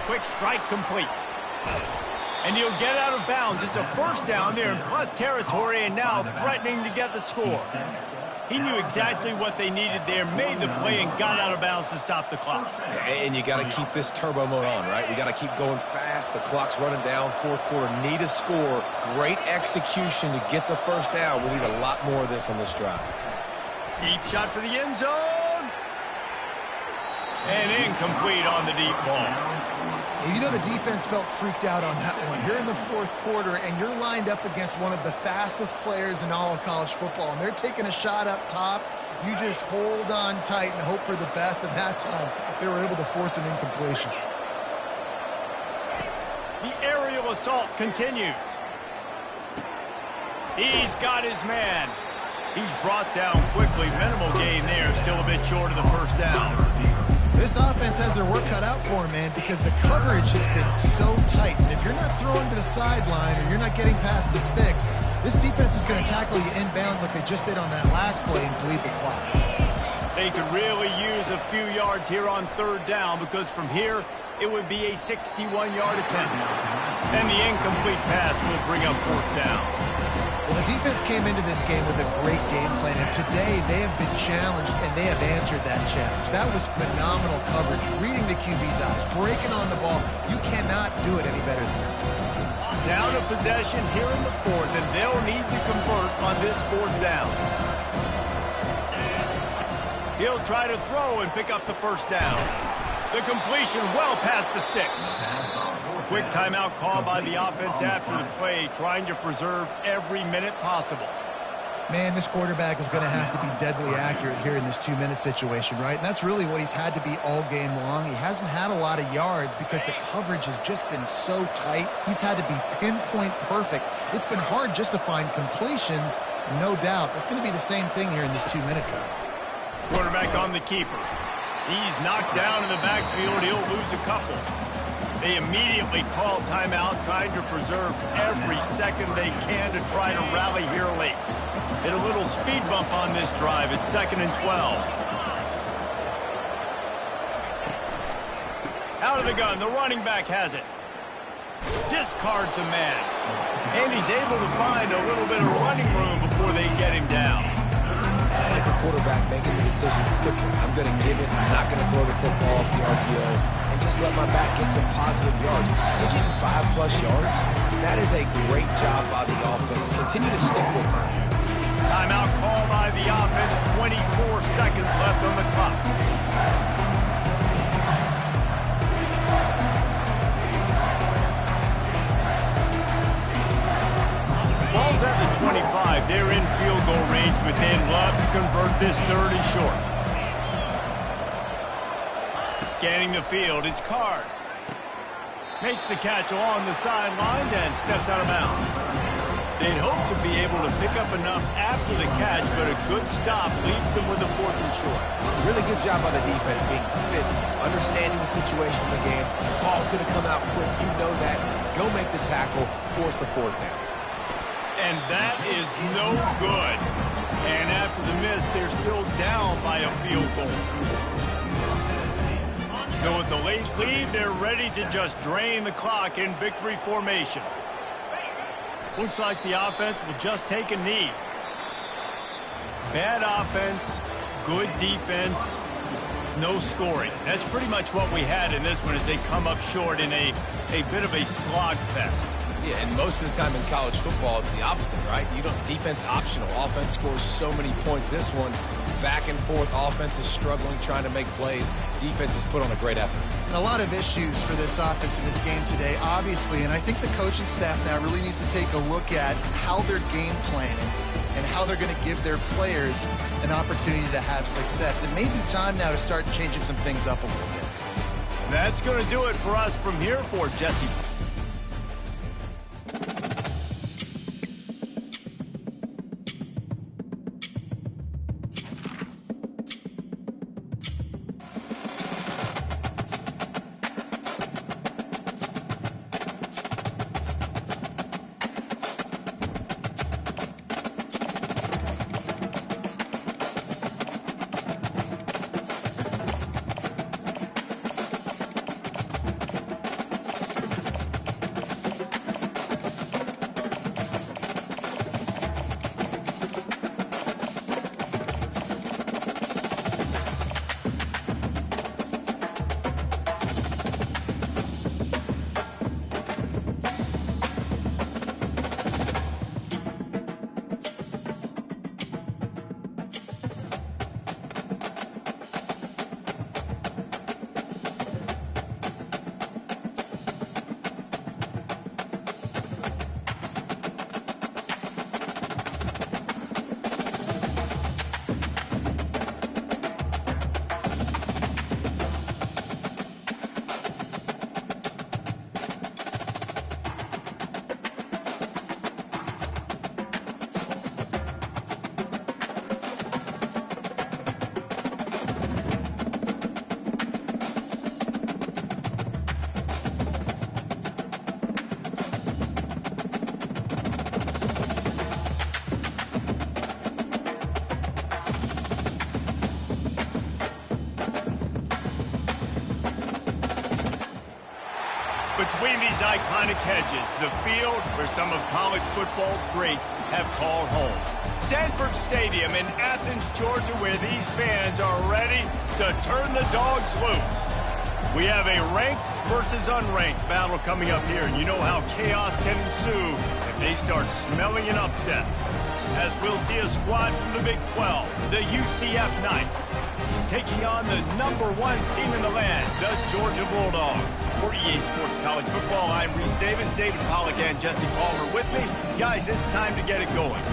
Quick strike complete. And he'll get out of bounds. It's a first down there in plus territory, and now threatening to get the score. He knew exactly what they needed there, made the play, and got out of bounds to stop the clock. And you got to keep this turbo mode on, right? We got to keep going fast. The clock's running down. Fourth quarter, need a score. Great execution to get the first down. We need a lot more of this on this drive. Deep shot for the end zone. And incomplete on the deep ball. Well, you know the defense felt freaked out on that one. You're in the fourth quarter, and you're lined up against one of the fastest players in all of college football, and they're taking a shot up top. You just hold on tight and hope for the best, and that time they were able to force an incompletion. The aerial assault continues. He's got his man. He's brought down quickly. Minimal gain there, still a bit short of the first down. This offense has their work cut out for them, man, because the coverage has been so tight. And if you're not throwing to the sideline or you're not getting past the sticks, this defense is going to tackle you inbounds like they just did on that last play and bleed the clock. They could really use a few yards here on third down because from here, it would be a 61-yard attempt. And the incomplete pass will bring up fourth down. Well, the defense came into this game with a great game plan, and today they have been challenged, and they have answered that challenge. That was phenomenal coverage, reading the QB's eyes, breaking on the ball. You cannot do it any better than that. Down a possession here in the fourth, and they'll need to convert on this fourth down. He'll try to throw and pick up the first down. The completion well past the sticks. Quick timeout call by the offense after the play, trying to preserve every minute possible. Man, this quarterback is going to have to be deadly accurate here in this 2-minute situation, right? And that's really what he's had to be all game long. He hasn't had a lot of yards because the coverage has just been so tight. He's had to be pinpoint perfect. It's been hard just to find completions, no doubt. That's going to be the same thing here in this 2-minute drive. Quarterback on the keeper. He's knocked down in the backfield. He'll lose a couple. They immediately call timeout, trying to preserve every second they can to try to rally here late. Hit a little speed bump on this drive. It's 2nd and 12. Out of the gun, the running back has it. Discards a man. And he's able to find a little bit of running room before they get him down. I like the quarterback making the decision quickly. I'm going to give it. I'm not going to throw the football off the RPO and just let my back get some positive yards. They're getting 5+ yards. That is a great job by the offense. Continue to stick with them. Timeout call by the offense. 24 seconds left on the clock. Ball's at the 25. They're in field goal range, but they'd love to convert this third and short. Scanning the field, it's Card. Makes the catch along the sidelines and steps out of bounds. They'd hope to be able to pick up enough after the catch, but a good stop leaves them with a 4th and short. Really good job by the defense being physical, understanding the situation in the game. The ball's going to come out quick. You know that. Go make the tackle, force the 4th down. And that is no good. And after the miss, they're still down by a field goal. So with the late lead, they're ready to just drain the clock in victory formation. Looks like the offense will just take a knee. Bad offense, good defense, no scoring. That's pretty much what we had in this one as they come up short in a bit of a slogfest. Yeah, and most of the time in college football, it's the opposite, right? You don't defense optional. Offense scores so many points. This one, back and forth. Offense is struggling, trying to make plays. Defense has put on a great effort. And a lot of issues for this offense in this game today, obviously. And I think the coaching staff now really needs to take a look at how they're game planning and how they're going to give their players an opportunity to have success. It may be time now to start changing some things up a little bit. That's going to do it for us from here for Jesse. Between these iconic hedges, the field where some of college football's greats have called home. Sanford Stadium in Athens, Georgia, where these fans are ready to turn the dogs loose. We have a ranked versus unranked battle coming up here, and you know how chaos can ensue if they start smelling an upset. As we'll see a squad from the Big 12, the UCF Knights, taking on the #1 team in the land, the Georgia Bulldogs. For EA Sports College Football, I'm Reese Davis, David Pollack, and Jesse Palmer with me. Guys, it's time to get it going.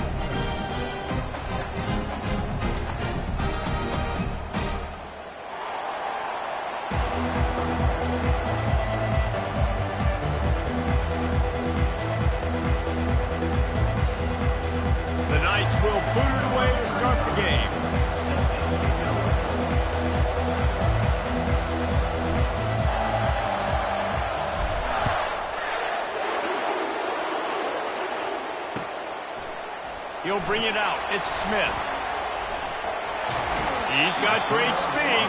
The Knights will boot it away to start the game. He'll bring it out. It's Smith. He's got great speed.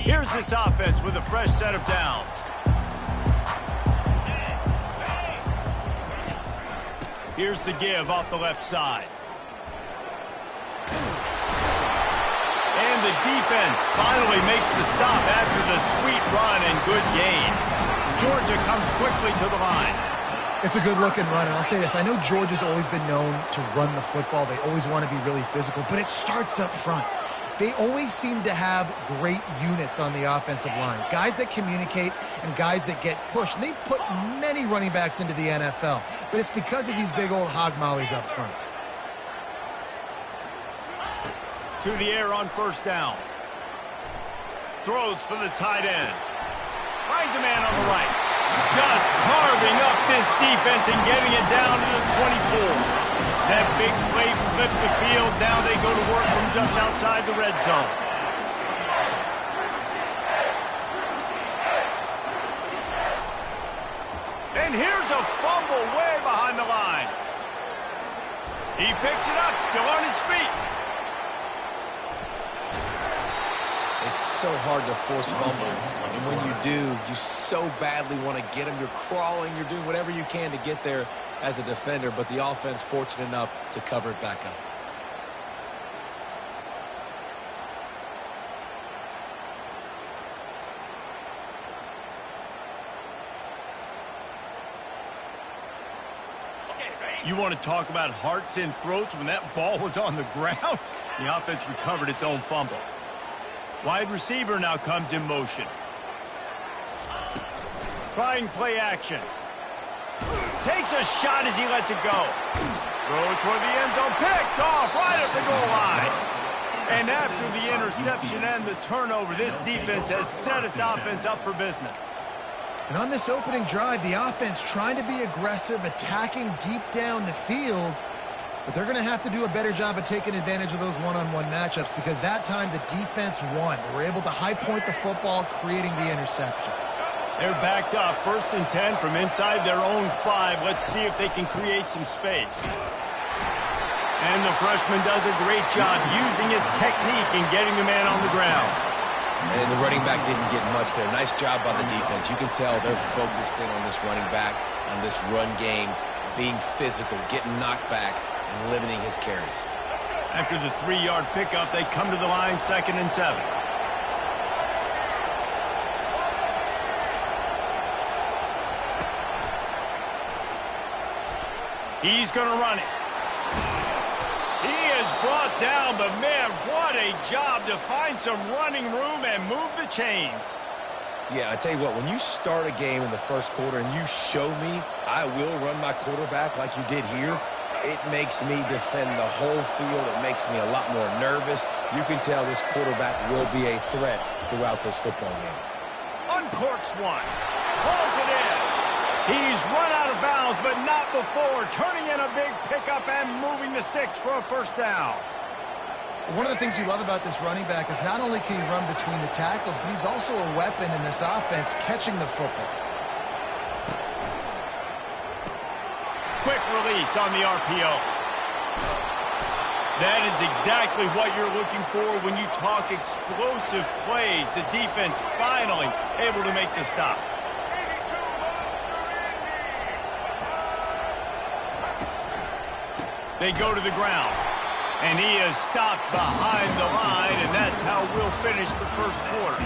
Here's this offense with a fresh set of downs. Here's the give off the left side. And the defense finally makes the stop after the sweet run and good gain. Georgia comes quickly to the line. It's a good-looking run, and I'll say this. I know Georgia's always been known to run the football. They always want to be really physical, but it starts up front. They always seem to have great units on the offensive line. Guys that communicate and guys that get pushed. And they put many running backs into the NFL, but it's because of these big old hog mollies up front. To the air on first down. Throws for the tight end. Finds a man on the right. Just carving up this defense and getting it down to the 24. That big play flipped the field. Now they go to work from just outside the red zone. And here's a fumble way behind the line. He picks it up, still on his feet. It's so hard to force fumbles. And when you do, you so badly want to get them. You're crawling. You're doing whatever you can to get there as a defender, but the offense fortunate enough to cover it back up. You want to talk about hearts and throats when that ball was on the ground? The offense recovered its own fumble. Wide receiver now comes in motion. Trying play action. Takes a shot as he lets it go. Throw it toward the end zone. Picked off right at the goal line. And after the interception and the turnover, this defense has set its offense up for business. And on this opening drive, the offense trying to be aggressive, attacking deep down the field. But they're going to have to do a better job of taking advantage of those one-on-one matchups because that time the defense won. They were able to high point the football, creating the interception. They're backed up, 1st and 10 from inside their own 5. Let's see if they can create some space. And the freshman does a great job using his technique and getting the man on the ground. And the running back didn't get much there. Nice job by the defense. You can tell they're focused in on this running back, on this run game, being physical, getting knockbacks, and limiting his carries. After the 3-yard pickup, they come to the line 2nd and 7. He's going to run it. He is brought down, but man, what a job to find some running room and move the chains. Yeah, I tell you what, when you start a game in the first quarter and you show me I will run my quarterback like you did here, it makes me defend the whole field. It makes me a lot more nervous. You can tell this quarterback will be a threat throughout this football game. Uncorks one. Pulls it in. He's run out of bounds, but not before turning in a big pickup and moving the sticks for a 1st down. One of the things you love about this running back is not only can he run between the tackles, but he's also a weapon in this offense catching the football. Quick release on the RPO. That is exactly what you're looking for when you talk explosive plays. The defense finally able to make the stop. They go to the ground, and he is stopped behind the line, and that's how we'll finish the 1st quarter.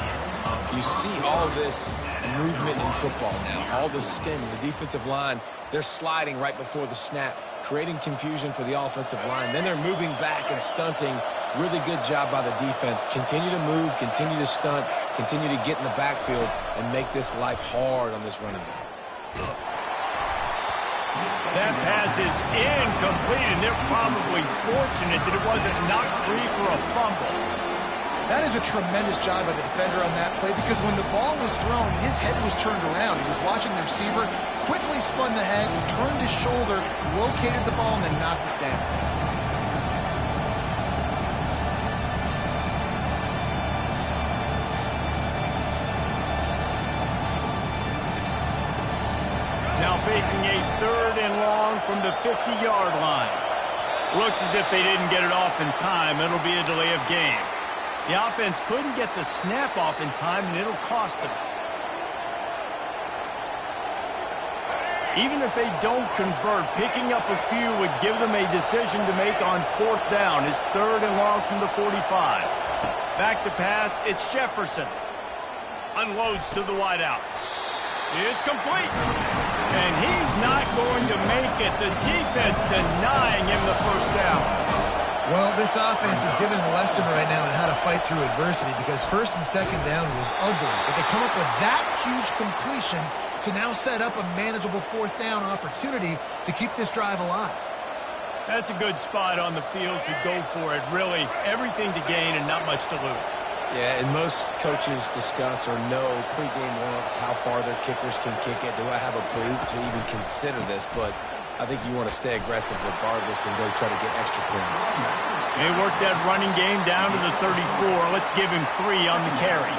You see all this movement in football now, all the stem, the defensive line, they're sliding right before the snap, creating confusion for the offensive line. Then they're moving back and stunting. Really good job by the defense. Continue to move, continue to stunt, continue to get in the backfield, and make this life hard on this running back. That pass is incomplete, and they're probably fortunate that it wasn't knocked free for a fumble. That is a tremendous job by the defender on that play because when the ball was thrown, his head was turned around. He was watching the receiver, quickly spun the head, turned his shoulder, located the ball, and then knocked it down. Now facing a 3rd and long from the 50-yard line. Looks as if they didn't get it off in time. It'll be a delay of game. The offense couldn't get the snap off in time, and it'll cost them. Even if they don't convert, picking up a few would give them a decision to make on 4th down. It's 3rd and long from the 45. Back to pass, it's Jefferson. Unloads to the wideout. It's complete. And he's not going to make it. The defense denying him the 1st down. Well, this offense is given a lesson right now on how to fight through adversity because 1st and 2nd down was ugly. But they come up with that huge completion to now set up a manageable 4th down opportunity to keep this drive alive. That's a good spot on the field to go for it. Really, everything to gain and not much to lose. Yeah, and most coaches discuss or know pregame warm-ups how far their kickers can kick it. Do I have a boot to even consider this? But I think you want to stay aggressive regardless and go try to get extra points. They worked that running game down to the 34. Let's give him 3 on the carry.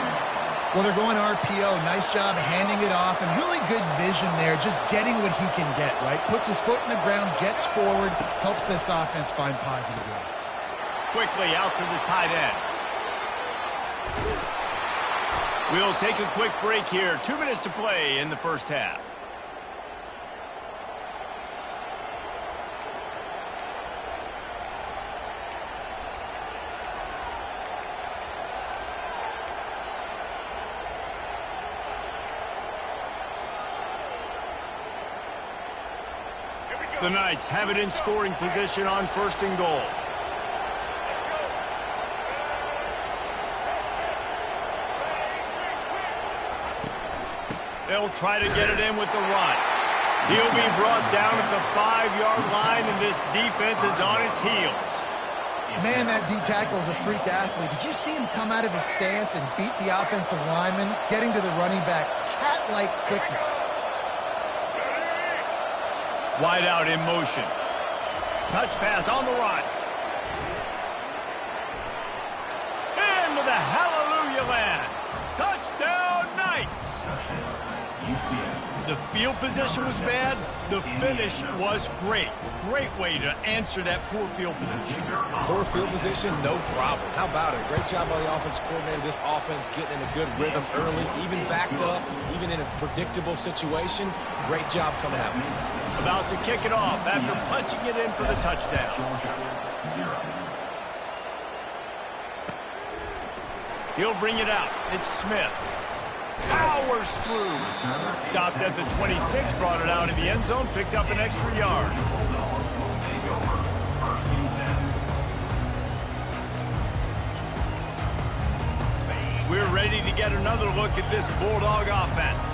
Well, they're going RPO. Nice job handing it off and really good vision there, just getting what he can get, right? Puts his foot in the ground, gets forward, helps this offense find positive yards. Quickly out to the tight end. We'll take a quick break here. 2 minutes to play in the 1st half. The Knights have it in scoring position on 1st and goal. They'll try to get it in with the run. He'll be brought down at the 5-yard line, and this defense is on its heels. Man, that D-tackle is a freak athlete. Did you see him come out of his stance and beat the offensive lineman, getting to the running back? Cat-like quickness. Wide out in motion. Touch pass on the run. Into the hallelujah land. Touchdown, Knights. The field position was bad. The finish was great. Great way to answer that poor field position. Poor field position, no problem. How about it? Great job by the offense coordinator. This offense getting in a good rhythm early, even backed up, even in a predictable situation. Great job coming out. About to kick it off after punching it in for the touchdown. He'll bring it out. It's Smith. Powers through. Stopped at the 26, brought it out in the end zone, picked up an extra yard. We're ready to get another look at this Bulldog offense.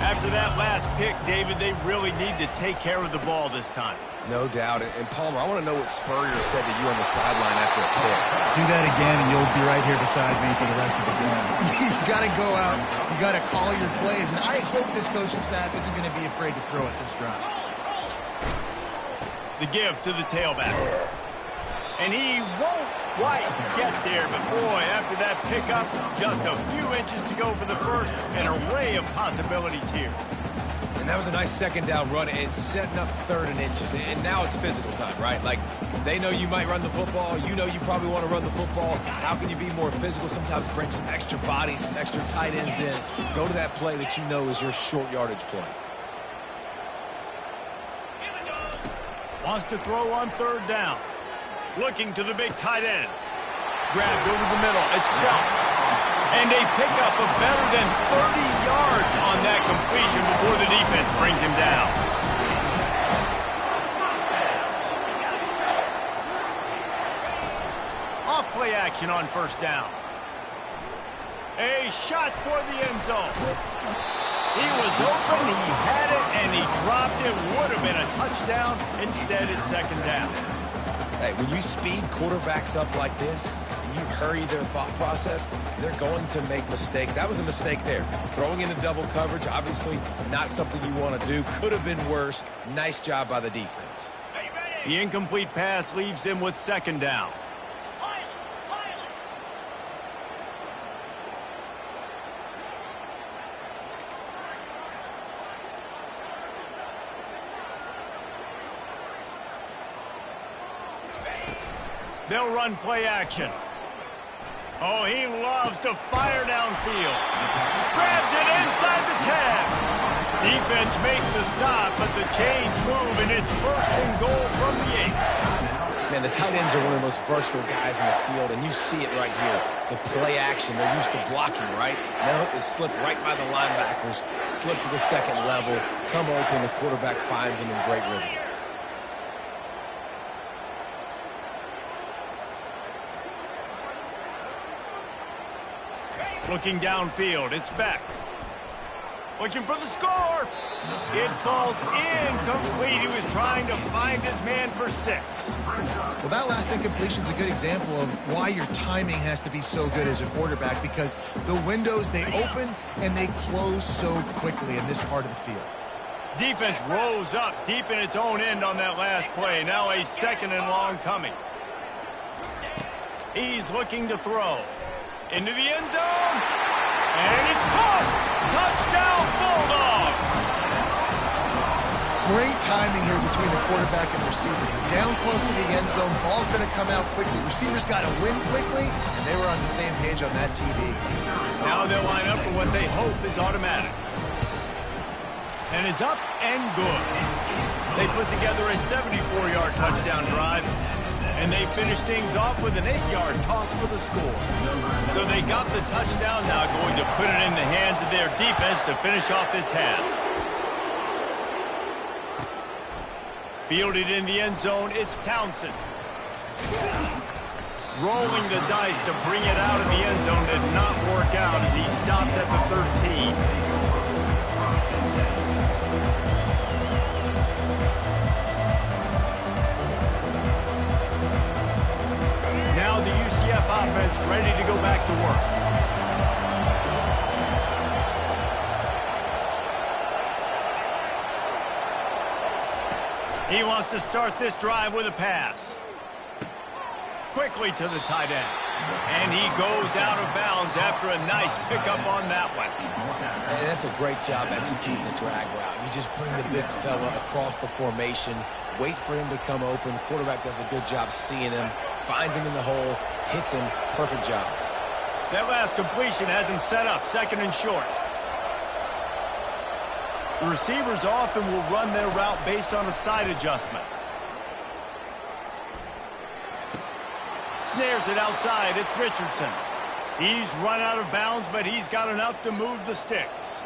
After that last pick, David, they really need to take care of the ball this time. No doubt. And Palmer, I want to know what Spurrier said to you on the sideline after a pick. Do that again, and you'll be right here beside me for the rest of the game. You got to go out. You got to call your plays. And I hope this coaching staff isn't going to be afraid to throw at this drive. The give to the tailback. And he won't quite get there, but boy, after that pickup, just a few inches to go for the first. An array of possibilities here. And that was a nice second down run and setting up third and inches. And now it's physical time, right? Like, they know you might run the football. You know you probably want to run the football. How can you be more physical? Sometimes bring some extra bodies, some extra tight ends in. Go to that play that you know is your short yardage play. Wants to throw on third down. Looking to the big tight end. Grabbed over the middle. It's gone. And a pickup of better than 30 yards on that completion before the defense brings him down. Off play action on first down. A shot toward the end zone. He was open, he had it, and he dropped it. Would have been a touchdown. Instead, it's second down. Hey, when you speed quarterbacks up like this, and you hurry their thought process, they're going to make mistakes. That was a mistake there. Throwing into double coverage, obviously not something you want to do. Could have been worse. Nice job by the defense. The incomplete pass leaves him with second down. They'll run play action. Oh, he loves to fire downfield. Grabs it inside the 10. Defense makes the stop, but the chains move, and it's first and goal from the 8. Man, the tight ends are one of the most versatile guys in the field, and you see it right here. The play action, they're used to blocking, right? Now they slip right by the linebackers, slip to the second level, come open, the quarterback finds them in great rhythm. Looking downfield, it's Beck. Looking for the score. It falls incomplete. He was trying to find his man for 6. Well, that last incompletion is a good example of why your timing has to be so good as a quarterback, because the windows, they open and they close so quickly in this part of the field. Defense rose up deep in its own end on that last play. Now a second and long coming. He's looking to throw. Into the end zone. And it's caught. Touchdown, Bulldogs. Great timing here between the quarterback and receiver. Down close to the end zone. Ball's going to come out quickly. Receivers got to win quickly, and they were on the same page on that TD. Now they'll line up for what they hope is automatic. And it's up and good. They put together a 74-yard touchdown drive. And they finished things off with an 8-yard toss for the score. So they got the touchdown, now going to put it in the hands of their defense to finish off this half. Fielded in the end zone, it's Townsend. Rolling the dice to bring it out of the end zone did not work out as he stopped at the 13. Now the UCF offense ready to go back to work. He wants to start this drive with a pass. Quickly to the tight end. And he goes out of bounds after a nice pickup on that one. And that's a great job executing the drag route. You just bring the big fella across the formation, wait for him to come open. Quarterback does a good job seeing him, finds him in the hole, hits him. Perfect job. That last completion has him set up, second and short. The receivers often will run their route based on a side adjustment. Snares it outside. It's Richardson. He's run out of bounds, but he's got enough to move the sticks.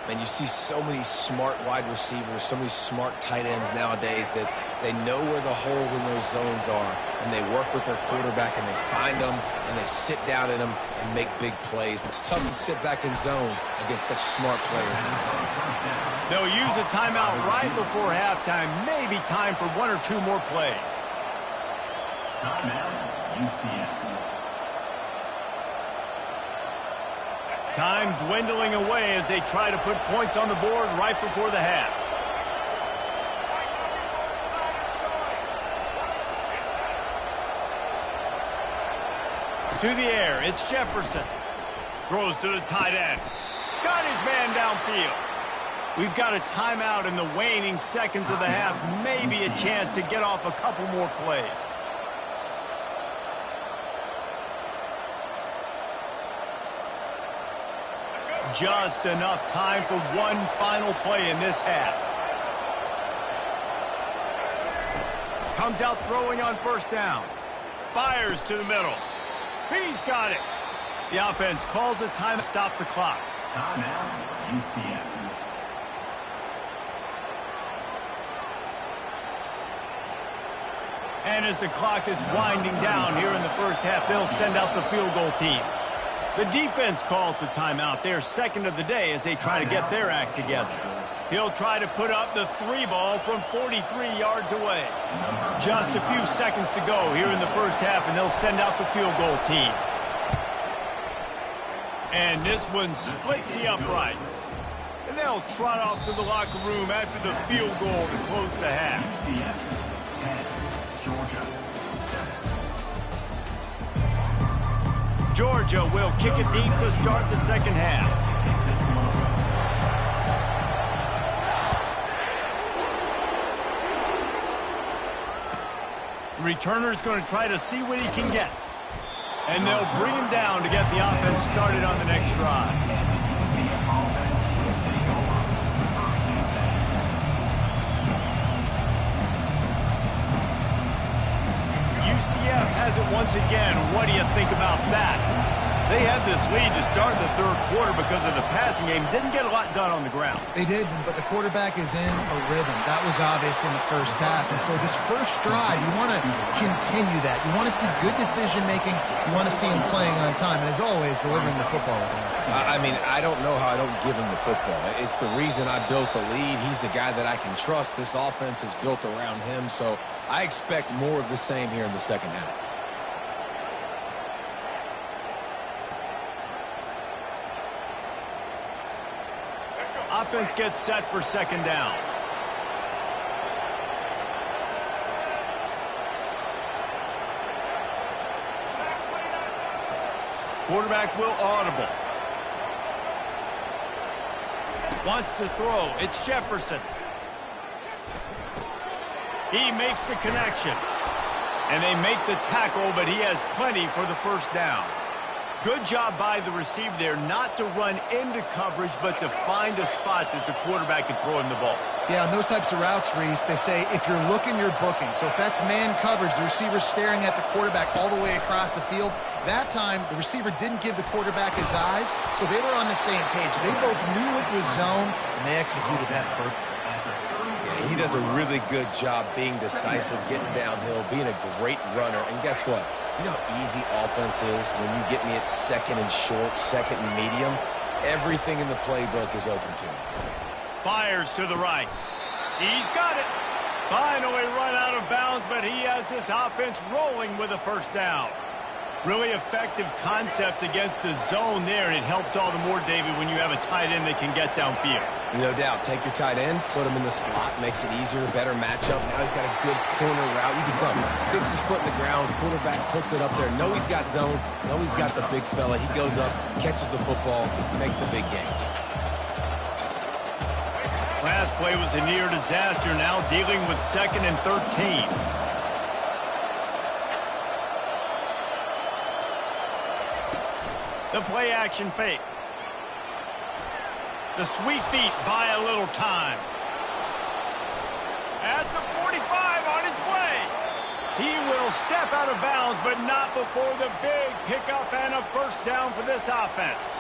And you see so many smart wide receivers, so many smart tight ends nowadays that they know where the holes in those zones are, and they work with their quarterback, and they find them, and they sit down in them and make big plays. It's tough to sit back in zone against such smart players nowadays. They'll use a timeout right before halftime, maybe time for one or two more plays. Timeout, UCF. Time dwindling away as they try to put points on the board right before the half. To the air, it's Jefferson. Throws to the tight end. Got his man downfield. We've got a timeout in the waning seconds of the half. Maybe a chance to get off a couple more plays. Just enough time for one final play in this half. Comes out throwing on first down. Fires to the middle. He's got it. The offense calls a time to stop the clock. Timeout, UCF. And as the clock is winding down here in the first half, they'll send out the field goal team. The defense calls the timeout. They're second of the day as they try to get their act together. He'll try to put up the 3 ball from 43 yards away. Just a few seconds to go here in the first half, and they'll send out the field goal team. And this one splits the uprights. And they'll trot off to the locker room after the field goal to close the half. UCF 10, Georgia 7. Georgia will kick it deep to start the second half. Returner's going to try to see what he can get. And they'll bring him down to get the offense started on the next drive. UCF has it once again. What do you think about that? They had this lead to start the third quarter because of the passing game. Didn't get a lot done on the ground. They did, but the quarterback is in a rhythm. That was obvious in the first half. And so this first drive, you want to continue that. You want to see good decision-making. You want to see him playing on time. And as always, delivering the football with that. I mean, I don't know how I don't give him the football. It's the reason I built the lead. He's the guy that I can trust. This offense is built around him. So I expect more of the same here in the second half. Offense gets set for second down. Quarterback will audible. Wants to throw. It's Jefferson. He makes the connection. And they make the tackle, but he has plenty for the first down. Good job by the receiver there not to run into coverage, but to find a spot that the quarterback can throw him the ball. Yeah, on those types of routes, Reese, they say if you're looking, you're booking. So if that's man coverage, the receiver's staring at the quarterback all the way across the field. That time, the receiver didn't give the quarterback his eyes, so they were on the same page. They both knew it was zone, and they executed that perfectly. Yeah, he does a really good job being decisive, getting downhill, being a great runner. And guess what? You know how easy offense is when you get me at second and short, second and medium? Everything in the playbook is open to me. Fires to the right. He's got it. Finally run out of bounds, but he has this offense rolling with a first down. Really effective concept against the zone there, and it helps all the more, David, when you have a tight end that can get downfield. No doubt. Take your tight end, put him in the slot, makes it easier, better matchup. Now he's got a good corner route. You can tell him, sticks his foot in the ground, quarterback puts it up there. Know he's got zone, know he's got the big fella. He goes up, catches the football, makes the big game. Last play was a near disaster, now dealing with 2nd and 13. The play action fake. The sweet feet buy a little time. At the 45 on his way. He will step out of bounds, but not before the big pickup and a first down for this offense.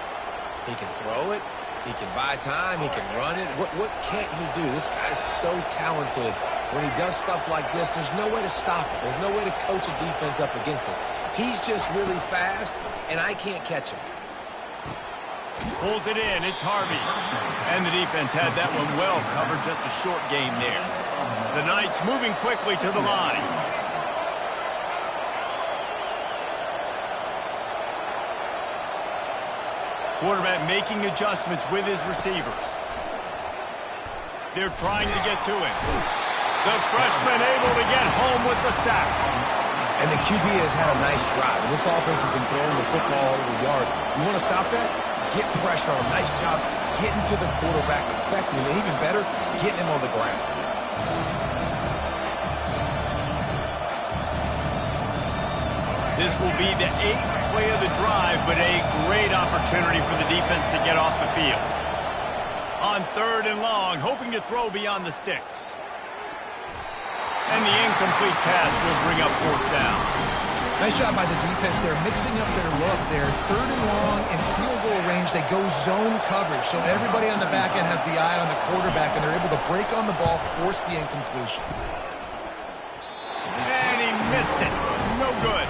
He can throw it. He can buy time. He can run it. What can't he do? This guy's so talented. When he does stuff like this, there's no way to stop it. There's no way to coach a defense up against this. He's just really fast, and I can't catch him. Pulls it in. It's Harvey. And the defense had that one well covered. Just a short game there. The Knights moving quickly to the line. Quarterback making adjustments with his receivers. They're trying to get to him. The freshman able to get home with the sack. And the QB has had a nice drive. And this offense has been throwing the football all over the yard. You want to stop that? Get pressure on him. Nice job getting to the quarterback, affecting him. And even better, getting him on the ground. This will be the 8th play of the drive, but a great opportunity for the defense to get off the field. On 3rd and long, hoping to throw beyond the sticks. And the incomplete pass will bring up 4th down. Nice job by the defense. They're mixing up their look. They're 3rd and long in field goal range. They go zone coverage, so everybody on the back end has the eye on the quarterback, and they're able to break on the ball, force the incompletion. And he missed it. No good.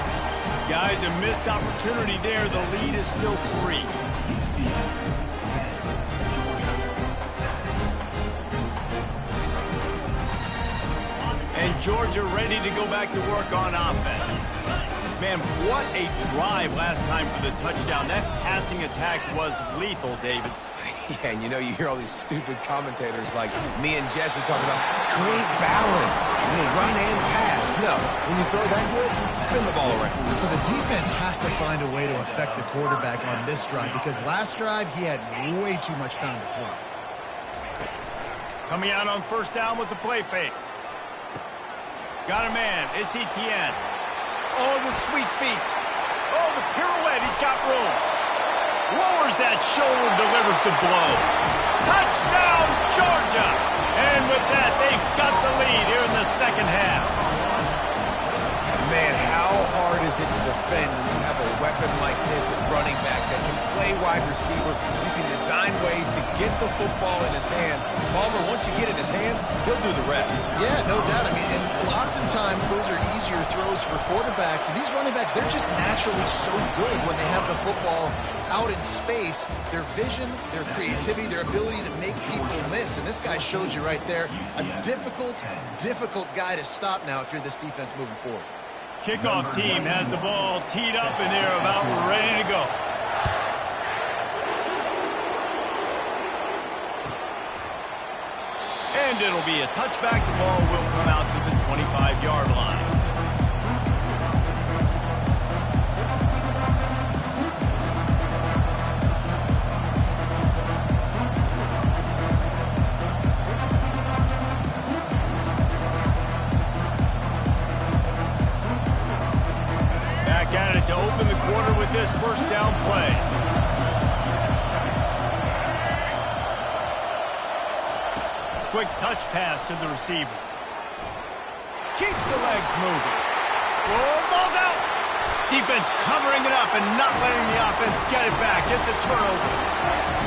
Guys, a missed opportunity there. The lead is still 3. And Georgia ready to go back to work on offense. Man, what a drive last time for the touchdown. That passing attack was lethal, David. Yeah, and you know, you hear all these stupid commentators like me and Jesse talking about create balance. I mean, run and pass. No, when you throw that good, spin the ball around. So the defense has to find a way to affect the quarterback on this drive, because last drive he had way too much time to throw. Coming out on 1st down with the play fake. Got a man. It's Etienne. Oh, the sweet feet. Oh, the pirouette. He's got room. Lowers that shoulder, delivers the blow. Touchdown, Georgia! And with that, they've got the lead here in the 2nd half. Man, how hard is it to defend when you have a weapon like this at running back that can play wide receiver? You can design ways to get the football in his hand. Palmer, once you get it in his hands, he'll do the rest. Yeah, no doubt. I mean, and oftentimes those are easier throws for quarterbacks. And these running backs, they're just naturally so good when they have the football out in space. Their vision, their creativity, their ability to make people miss. And this guy shows you right there, a difficult guy to stop now if you're this defense moving forward. Kickoff team has the ball teed up, and they're about ready to go. And it'll be a touchback. The ball will come out to the 25-yard line. Back at it to open the quarter with this 1st down play. Quick touch pass to the receiver. Keeps the legs moving. Oh, ball's out. Defense covering it up and not letting the offense get it back. It's a turnover.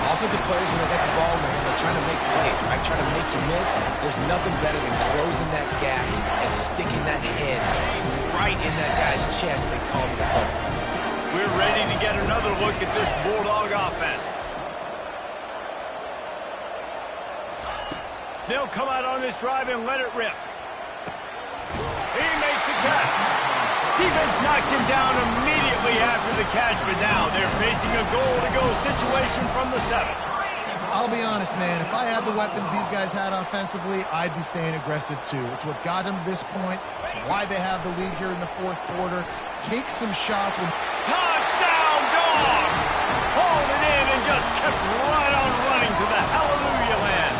Offensive players, when they get the ball, man, they're trying to make plays, right? Trying to make you miss. There's nothing better than closing that gap and sticking that head right in that guy's chest, and it calls it a fumble. We're ready to get another look at this Bulldog offense. They'll come out on this drive and let it rip. He makes the catch. Defense knocks him down immediately catch, but now they're facing a goal-to-go situation from the 7. I'll be honest, man. If I had the weapons these guys had offensively, I'd be staying aggressive too. It's what got them to this point. It's why they have the lead here in the fourth quarter. Take some shots. Touchdown, Dogs! Hauled it in and just kept right on running to the hallelujah land.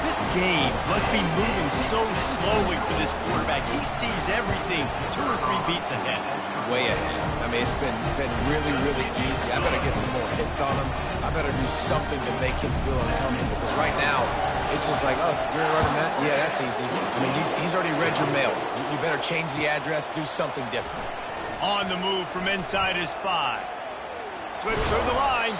This game must be moving so slowly for this quarterback. He sees everything 2 or 3 beats ahead. Way ahead. I mean, it's been really, really easy. I better get some more hits on him. I better do something to make him feel uncomfortable. Because right now, it's just like, oh, you're running that? Yeah, that's easy. I mean, he's already read your mail. You better change the address, do something different. On the move from inside his 5. Slips through the line.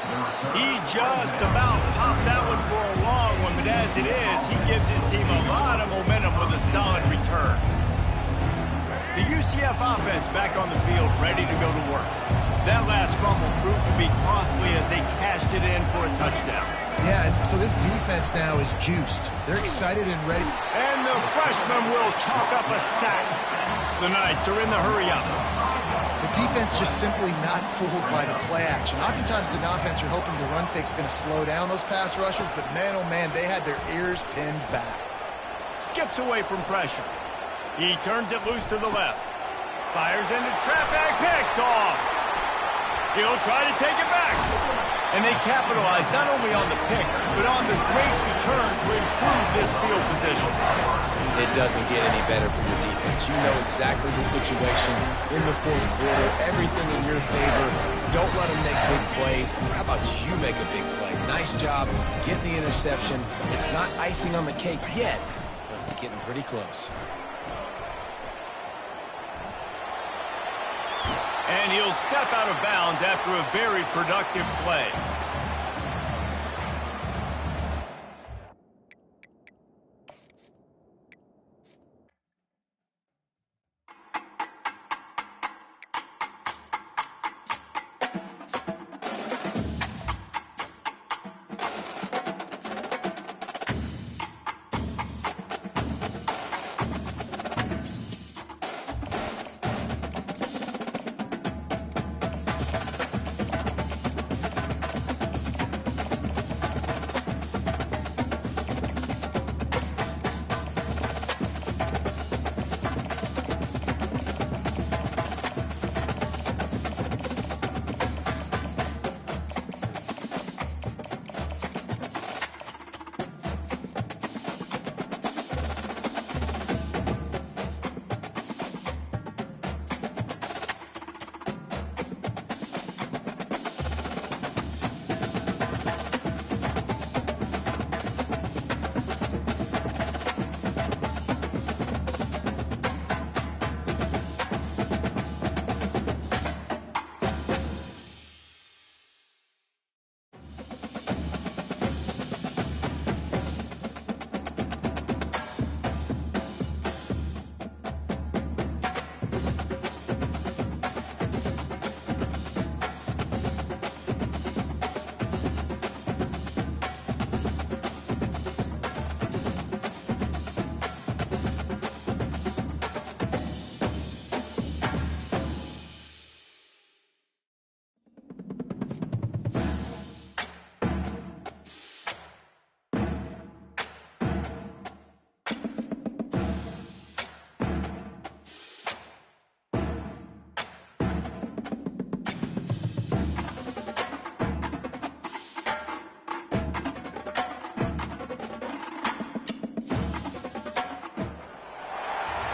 He just about popped that one for a long one, but as it is, he gives his team a lot of momentum with a solid return. The UCF offense back on the field, ready to go to work. That last fumble proved to be costly as they cashed it in for a touchdown. Yeah, so this defense now is juiced. They're excited and ready. And the freshman will chalk up a sack. The Knights are in the hurry-up. The defense just simply not fooled by the play action. Oftentimes, an offense you're hoping the run fake's going to slow down those pass rushers, but man, oh man, they had their ears pinned back. Skips away from pressure. He turns it loose to the left. Fires into traffic, picked off. He'll try to take it back. And they capitalize not only on the pick, but on the great return to improve this field position. It doesn't get any better for your defense. You know exactly the situation in the fourth quarter. Everything in your favor. Don't let them make big plays. How about you make a big play? Nice job getting the interception. It's not icing on the cake yet, but it's getting pretty close. And he'll step out of bounds after a very productive play.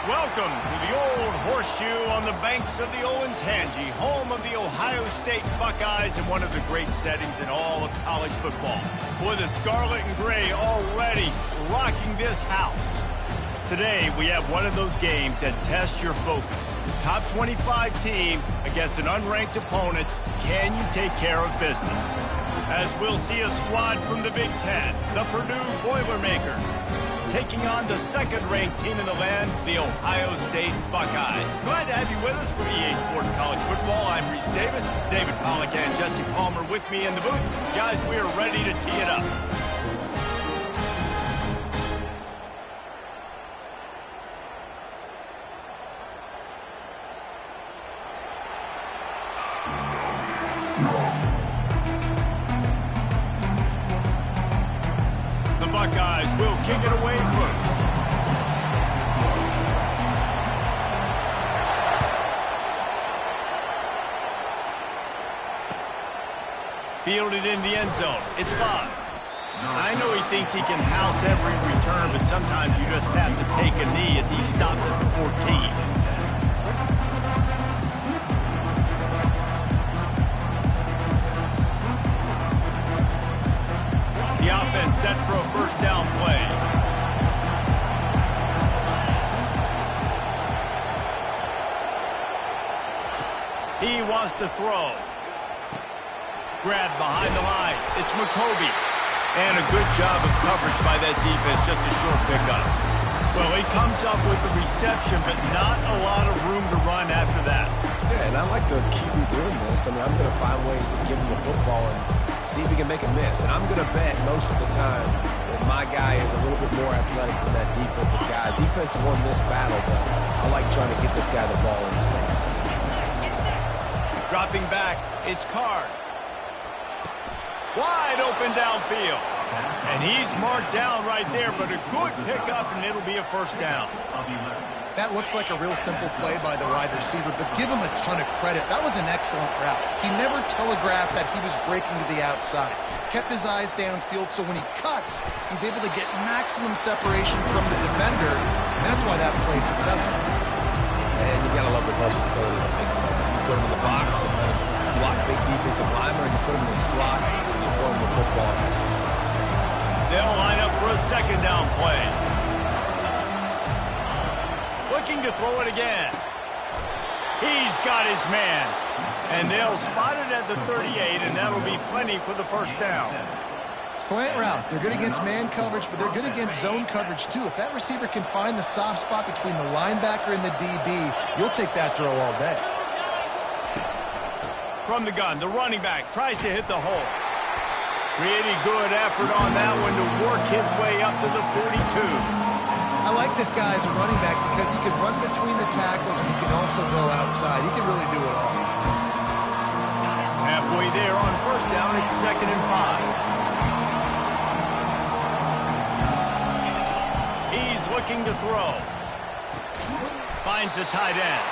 Welcome to the Old Horseshoe on the banks of the Olentangy, home of the Ohio State Buckeyes and one of the great settings in all of college football. Boy, the scarlet and gray already rocking this house. Today, we have one of those games that tests your focus. Top 25 team against an unranked opponent. Can you take care of business? As we'll see a squad from the Big Ten, the Purdue Boilermakers, taking on the second-ranked team in the land, the Ohio State Buckeyes. Glad to have you with us from EA Sports College Football. I'm Reese Davis, David Pollack and Jesse Palmer with me in the booth. Guys, we are ready to tee it up. guys will kick it away first. Fielded in the end zone. It's 5. I know he thinks he can house every return, but sometimes you just have to take a knee as he stopped at the 14. The offense set for a first down play. He wants to throw. Grab behind the line. It's McCoby. And a good job of coverage by that defense, just a short pickup. Well, he comes up with the reception, but not a lot of room to run after that. Yeah, and I like the QB doing this. I mean, I'm going to find ways to give him the football and see if he can make a miss. And I'm going to bet most of the time that my guy is a little bit more athletic than that defensive guy. Defense won this battle, but I like trying to get this guy the ball in space. Dropping back, it's Card. Wide open downfield. And he's marked down right there, but a good pickup, and it'll be a first down. That looks like a real simple play by the wide receiver, but give him a ton of credit. That was an excellent route. He never telegraphed that he was breaking to the outside. Kept his eyes downfield, so when he cuts, he's able to get maximum separation from the defender, and that's why that play is successful. And you got to love the versatility of the big fella. You put him in the box and let him block big defensive linemen, or you put him in the slot and you throw him the football and have success. They'll line up for a second down play. Looking to throw it again. He's got his man. And they'll spot it at the 38, and that'll be plenty for the first down. Slant routes, they're good against man coverage, but they're good against zone coverage too. If that receiver can find the soft spot between the linebacker and the DB, you'll take that throw all day. From the gun, the running back tries to hit the hole. Pretty good effort on that one to work his way up to the 42. I like this guy as a running back because he can run between the tackles and he can also go outside. He can really do it all. Halfway there on first down, it's 2nd and 5. He's looking to throw. Finds the tight end.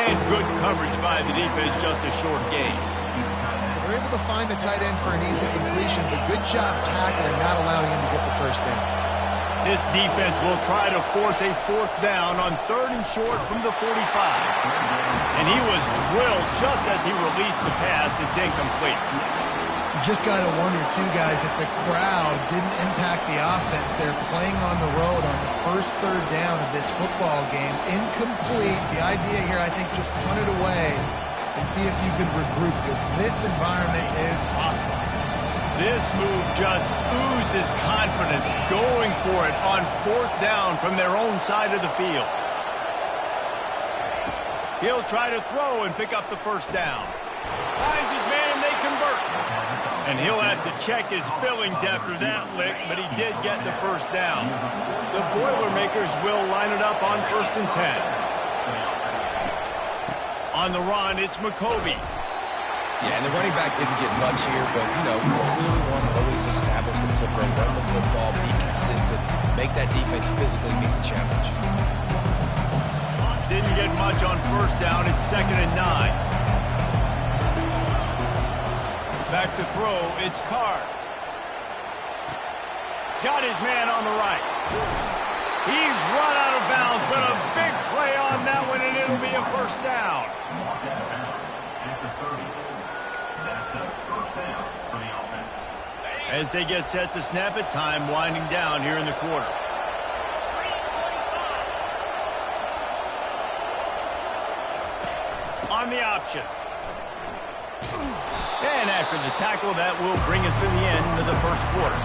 And good coverage by the defense, just a short gain. They're able to find the tight end for an easy completion, but good job tackling, not allowing him to get the first down. This defense will try to force a 4th down on 3rd and short from the 45. And he was drilled just as he released the pass. It's incomplete. You just got to wonder, too, guys, if the crowd didn't impact the offense. They're playing on the road on the first 3rd down of this football game. Incomplete. The idea here, I think, just punt it away and see if you can regroup, because this environment is hostile. This move just oozes confidence, going for it on 4th down from their own side of the field. He'll try to throw and pick up the first down. Finds his man and they convert. And he'll have to check his fillings after that lick, but he did get the first down. The Boilermakers will line it up on 1st and 10. On the run, it's McCoby. Yeah, and the running back didn't get much here, but, you know, clearly want to always establish the tempo, run the football, be consistent, make that defense physically meet the challenge. Didn't get much on first down. It's 2nd and 9. Back to throw. It's Card. Got his man on the right. He's run out of bounds, but a big play on that one, and it'll be a first down. As they get set to snap it, time winding down here in the quarter. On the option. And after the tackle, that will bring us to the end of the first quarter.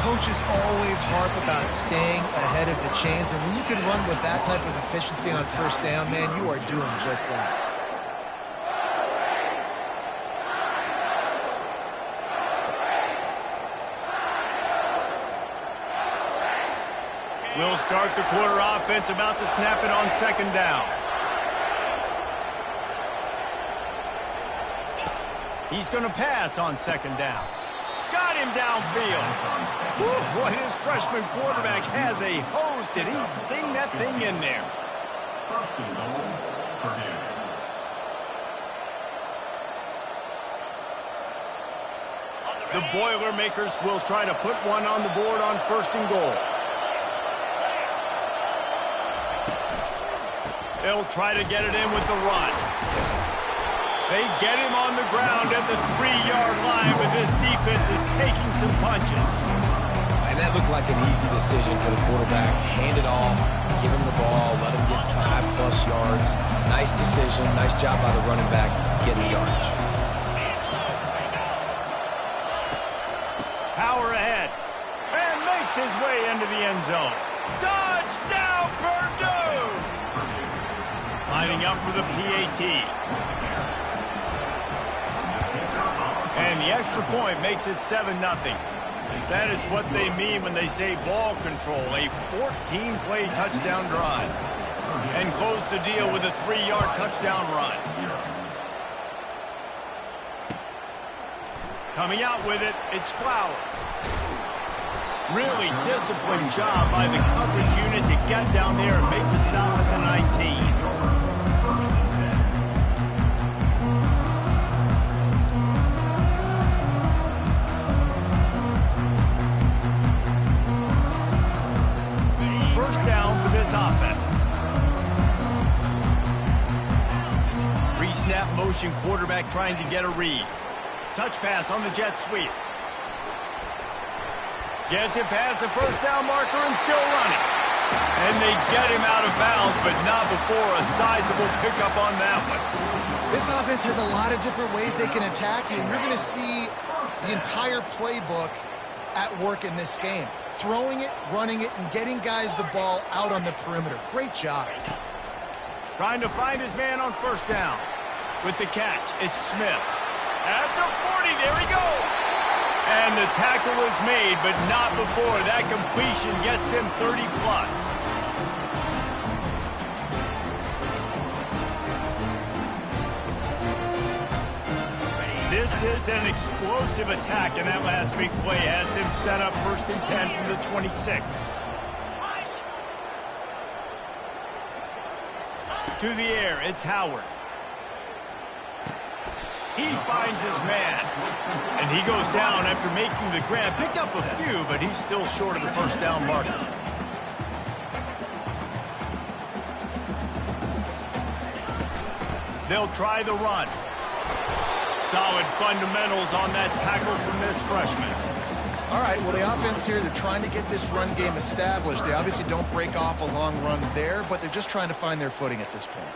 Coaches always harp about staying ahead of the chains, and when you can run with that type of efficiency on first down, man, you are doing just that. We'll start the quarter offense, about to snap it on 2nd down. He's going to pass on 2nd down. Got got him downfield. Whew, boy, his freshman quarterback has a hose. Did he sing that thing in there? First and goal, Purdue. The Boilermakers will try to put one on the board on first and goal. They'll try to get it in with the run. They get him on the ground at the 3-yard line, but this defense is taking some punches. And that looked like an easy decision for the quarterback. Hand it off, give him the ball, let him get 5+ yards. Nice decision, nice job by the running back getting the yardage. Power ahead. And makes his way into the end zone. Touchdown, Purdue! Lining up for the PAT. And the extra point makes it 7-0. That is what they mean when they say ball control. A 14-play touchdown drive. And close the deal with a 3-yard touchdown run. Coming out with it, it's Flowers. Really disciplined job by the coverage unit to get down there and make the stop at the 19. First down for this offense. Pre-snap motion quarterback trying to get a read. Touch pass on the jet sweep. Gets it past the first down marker and still running. And they get him out of bounds, but not before a sizable pickup on that one. This offense has a lot of different ways they can attack you, and you're going to see the entire playbook at work in this game. Throwing it, running it, and getting guys the ball out on the perimeter. Great job. Trying to find his man on first down. With the catch, it's Smith. At the 40, there he goes. And the tackle is made, but not before that completion gets them 30+. This is an explosive attack, and that last big play has them set up 1st and 10 from the 26. To the air, it's Howard. He finds his man, and he goes down after making the grab. Picked up a few, but he's still short of the first down marker. They'll try the run. Solid fundamentals on that tackle from this freshman. All right, well, the offense here, they're trying to get this run game established. They obviously don't break off a long run there, but they're just trying to find their footing at this point.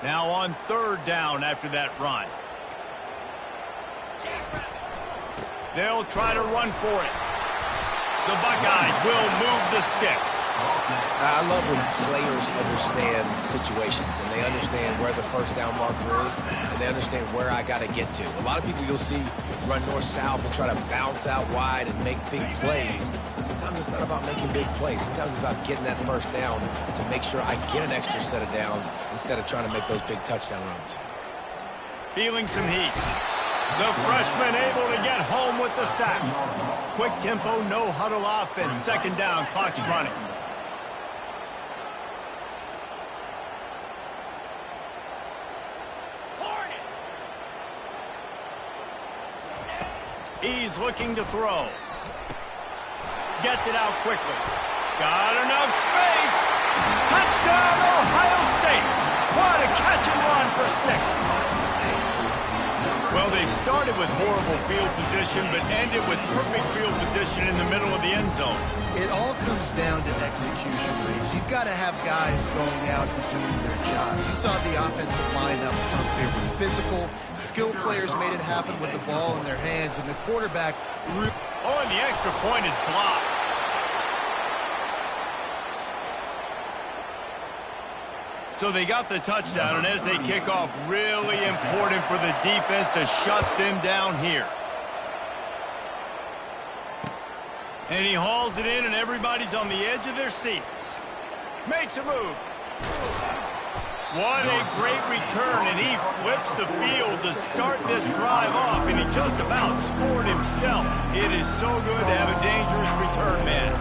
Now on 3rd down after that run. They'll try to run for it. The Buckeyes will move the sticks. I love when players understand situations and they understand where the first down marker is and they understand where I got to get to. A lot of people you'll see run north-south and try to bounce out wide and make big plays. Sometimes it's not about making big plays. Sometimes it's about getting that first down to make sure I get an extra set of downs instead of trying to make those big touchdown runs. Feeling some heat. The freshman able to get home with the sack. Quick tempo, no huddle offense. 2nd down, clock's running. He's looking to throw. Gets it out quickly. Got enough space. Touchdown, Ohio State. What a catch and run for 6. Well, they started with horrible field position, but ended with perfect field position in the middle of the end zone. It all comes down to execution, Reese. You've got to have guys going out and doing their jobs. You saw the offensive line up front. They were physical. Skilled players made it happen with the ball in their hands, and the quarterback... Oh, and the extra point is blocked. So they got the touchdown, and as they kick off, really important for the defense to shut them down here. And he hauls it in, and everybody's on the edge of their seats. Makes a move. What a great return, and he flips the field to start this drive off, and he just about scored himself. It is so good to have a dangerous return man.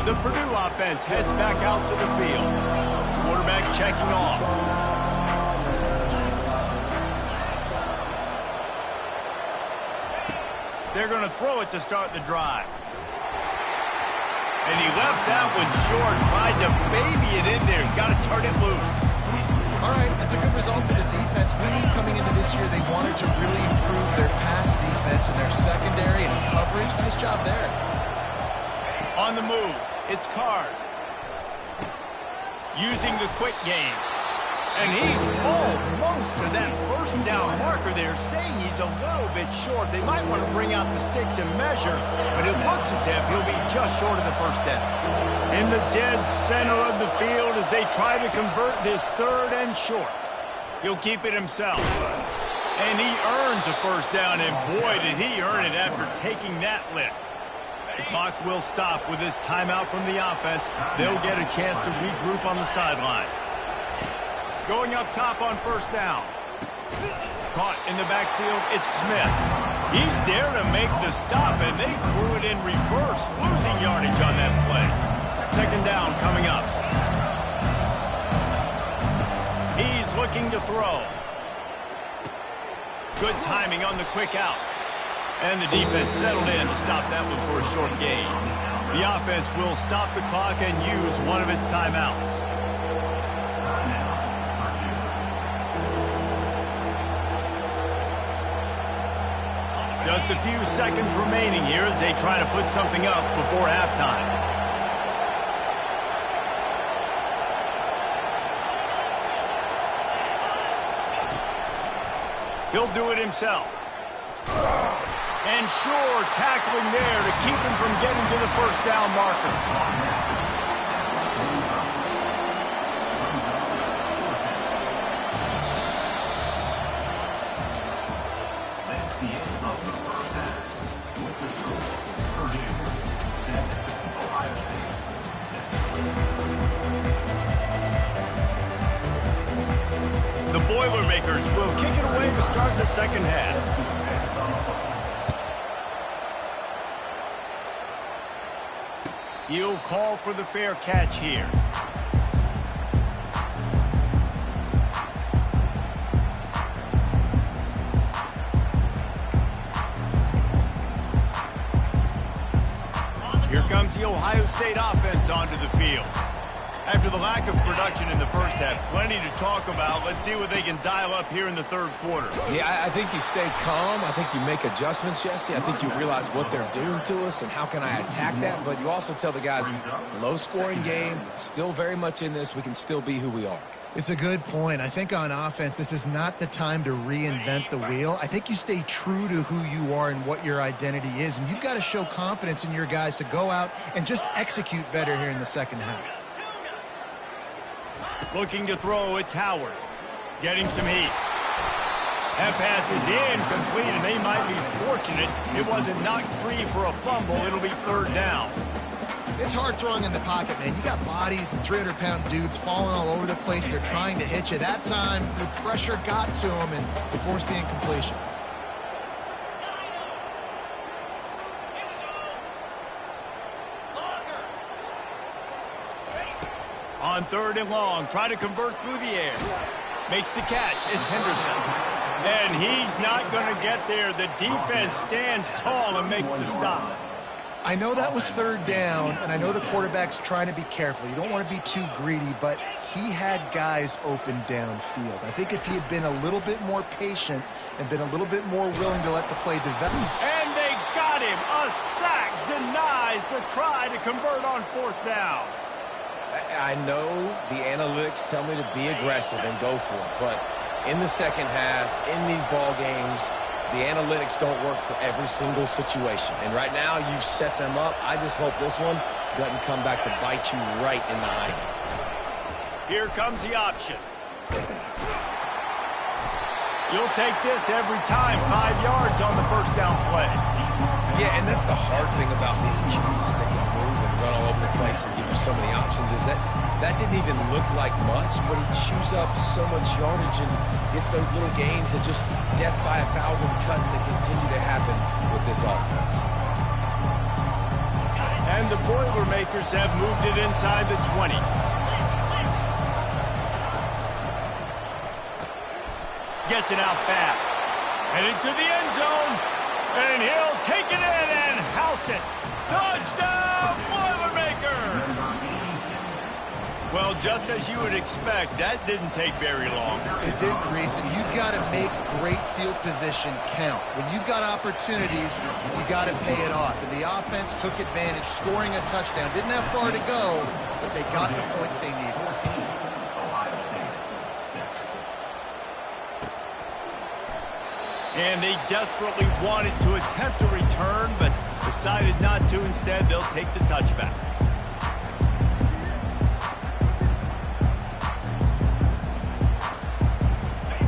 The Purdue offense heads back out to the field. Quarterback checking off. They're going to throw it to start the drive. And he left that one short, tried to baby it in there. He's got to turn it loose. All right, that's a good result for the defense. We knew coming into this year they wanted to really improve their pass defense and their secondary and coverage. Nice job there. On the move, it's Card. Using the quick game. And he's almost to that first down marker there, saying he's a little bit short. They might want to bring out the sticks and measure, but it looks as if he'll be just short of the first down. In the dead center of the field as they try to convert this third and short. He'll keep it himself. And he earns a first down, and boy, did he earn it after taking that lick. The clock will stop with this timeout from the offense. They'll get a chance to regroup on the sideline. Going up top on first down. Caught in the backfield, it's Smith. He's there to make the stop, and they threw it in reverse, losing yardage on that play. Second down coming up. He's looking to throw. Good timing on the quick out. And the defense settled in to stop that one for a short gain. The offense will stop the clock and use one of its timeouts. Just a few seconds remaining here as they try to put something up before halftime. He'll do it himself. And sure, tackling there to keep him from getting to the first down marker. The Boilermakers will kick it away to start the second half. He'll call for the fair catch here. Here comes the Ohio State offense onto the field. After the lack of production in the first half, plenty to talk about. Let's see what they can dial up here in the third quarter. Yeah, I think you stay calm. I think you make adjustments, Jesse. I think you realize what they're doing to us and how can I attack that. But you also tell the guys, low-scoring game, still very much in this. We can still be who we are. It's a good point. I think on offense, this is not the time to reinvent the wheel. I think you stay true to who you are and what your identity is. And you've got to show confidence in your guys to go out and just execute better here in the second half. Looking to throw, it's Howard. Getting some heat. That pass is incomplete, and they might be fortunate it wasn't knocked free for a fumble. It'll be third down. It's hard throwing in the pocket, man. You got bodies and 300-pound dudes falling all over the place. They're trying to hit you. That time, the pressure got to them, and they forced the incompletion. On third and long, try to convert through the air. Makes the catch. It's Henderson. And he's not going to get there. The defense stands tall and makes the stop. I know that was third down, and I know the quarterback's trying to be careful. You don't want to be too greedy, but he had guys open downfield. I think if he had been a little bit more patient and been a little bit more willing to let the play develop. And they got him. A sack denies the try to convert on fourth down. I know the analytics tell me to be aggressive and go for it, but in the second half, in these ball games, the analytics don't work for every single situation. And right now, you've set them up. I just hope this one doesn't come back to bite you right in the eye. Here comes the option. You'll take this every time. 5 yards on the first down play. Yeah, and that's the hard thing about these cues. That didn't even look like much, but he chews up so much yardage and gets those little gains that just death by 1,000 cuts that continue to happen with this offense. And the Boilermakers have moved it inside the 20. Gets it out fast. And into the end zone. And he'll take it in and house it. Touchdown, Boilermakers! Well, just as you would expect, that didn't take very long. It didn't, Reese, and you've got to make great field position count. When you've got opportunities, you got to pay it off. And the offense took advantage, scoring a touchdown. Didn't have far to go, but they got the points they needed. Ohio State, 6. And they desperately wanted to attempt a return, but decided not to. Instead, they'll take the touchback.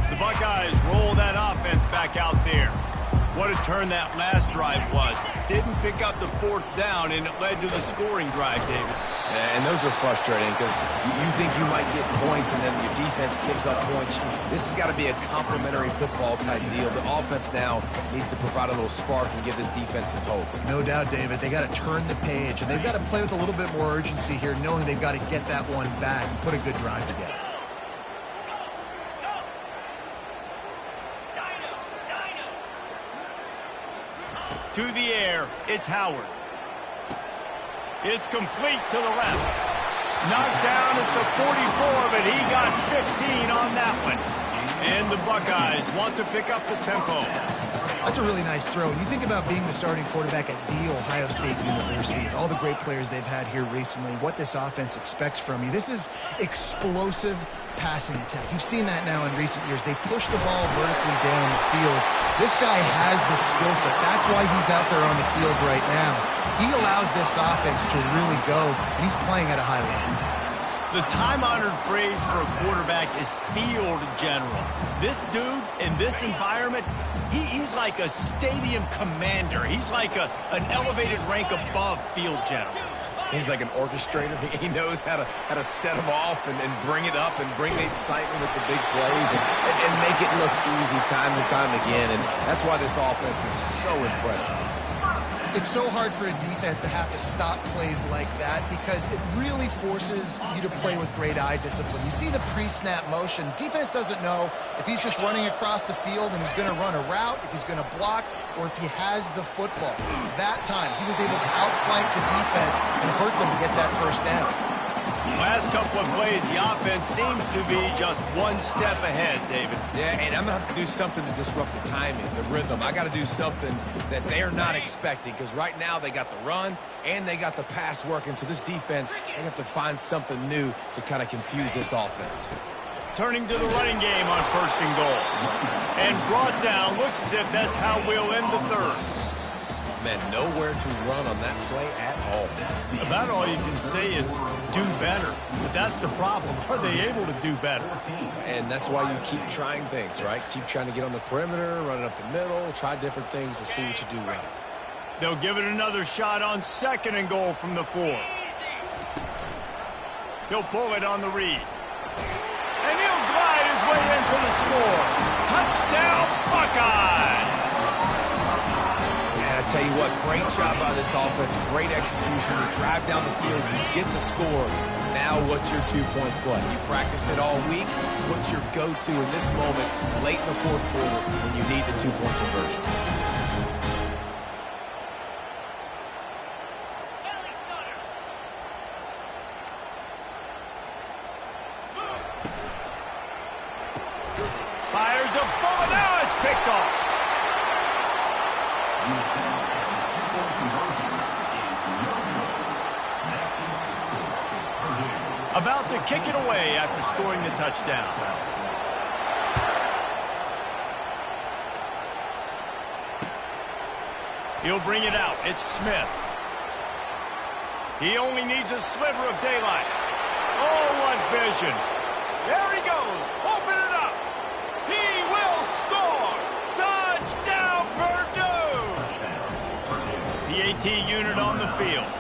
The Buckeyes roll that offense back out there. What a turn that last drive was. Didn't pick up the 4th down, and it led to the scoring drive, David. And those are frustrating because you think you might get points and then your defense gives up points. This has got to be a complementary football type deal. The offense now needs to provide a little spark and give this defense some hope. No doubt, David. They got to turn the page, and they've got to play with a little bit more urgency here, knowing they've got to get that one back and put a good drive together. To the air, it's Howard. It's complete to the left. Knocked down at the 44, but he got 15 on that one. And the Buckeyes want to pick up the tempo. That's a really nice throw. When you think about being the starting quarterback at The Ohio State University, with all the great players they've had here recently, what this offense expects from you, this is explosive passing attack. You've seen that now in recent years. They push the ball vertically down the field. This guy has the skill set. That's why he's out there on the field right now. He allows this offense to really go, and he's playing at a high level. The time-honored phrase for a quarterback is field general. This dude, in this environment, he's like a stadium commander. He's like an elevated rank above field general. He's like an orchestrator. He knows how to set them off and bring it up and bring the excitement with the big plays and make it look easy time and time again. And that's why this offense is so impressive. It's so hard for a defense to have to stop plays like that because it really forces you to play with great eye discipline. You see the pre-snap motion. Defense doesn't know if he's just running across the field and he's going to run a route, if he's going to block, or if he has the football. That time, he was able to outflank the defense and hurt them to get that first down. Last couple of plays, the offense seems to be just one step ahead, David. Yeah, and I'm going to have to do something to disrupt the timing, the rhythm. I got to do something that they're not expecting because right now they got the run and they got the pass working. So this defense, they have to find something new to kind of confuse this offense. Turning to the running game on 1st and goal. And brought down. Looks as if that's how we'll end the 3rd. Man, nowhere to run on that play at all. About all you can say is do better. But that's the problem. Are they able to do better? And that's why you keep trying things, right? Keep trying to get on the perimeter, run it up the middle, try different things to see what you do well. They'll give it another shot on 2nd and goal from the 4. He'll pull it on the read. And he'll glide his way in for the score. Touchdown, Buckeyes! I tell you what, great job by this offense, great execution. You drive down the field, you get the score. Now what's your two-point play? You practiced it all week. What's your go-to in this moment late in the 4th quarter when you need the two-point conversion? Fires a bullet. Now it's picked off. About to kick it away after scoring the touchdown. He'll bring it out. It's Smith. He only needs a sliver of daylight. Oh, what vision. There he goes. Open it up. He will score. Touchdown, Purdue. The AT unit on the field.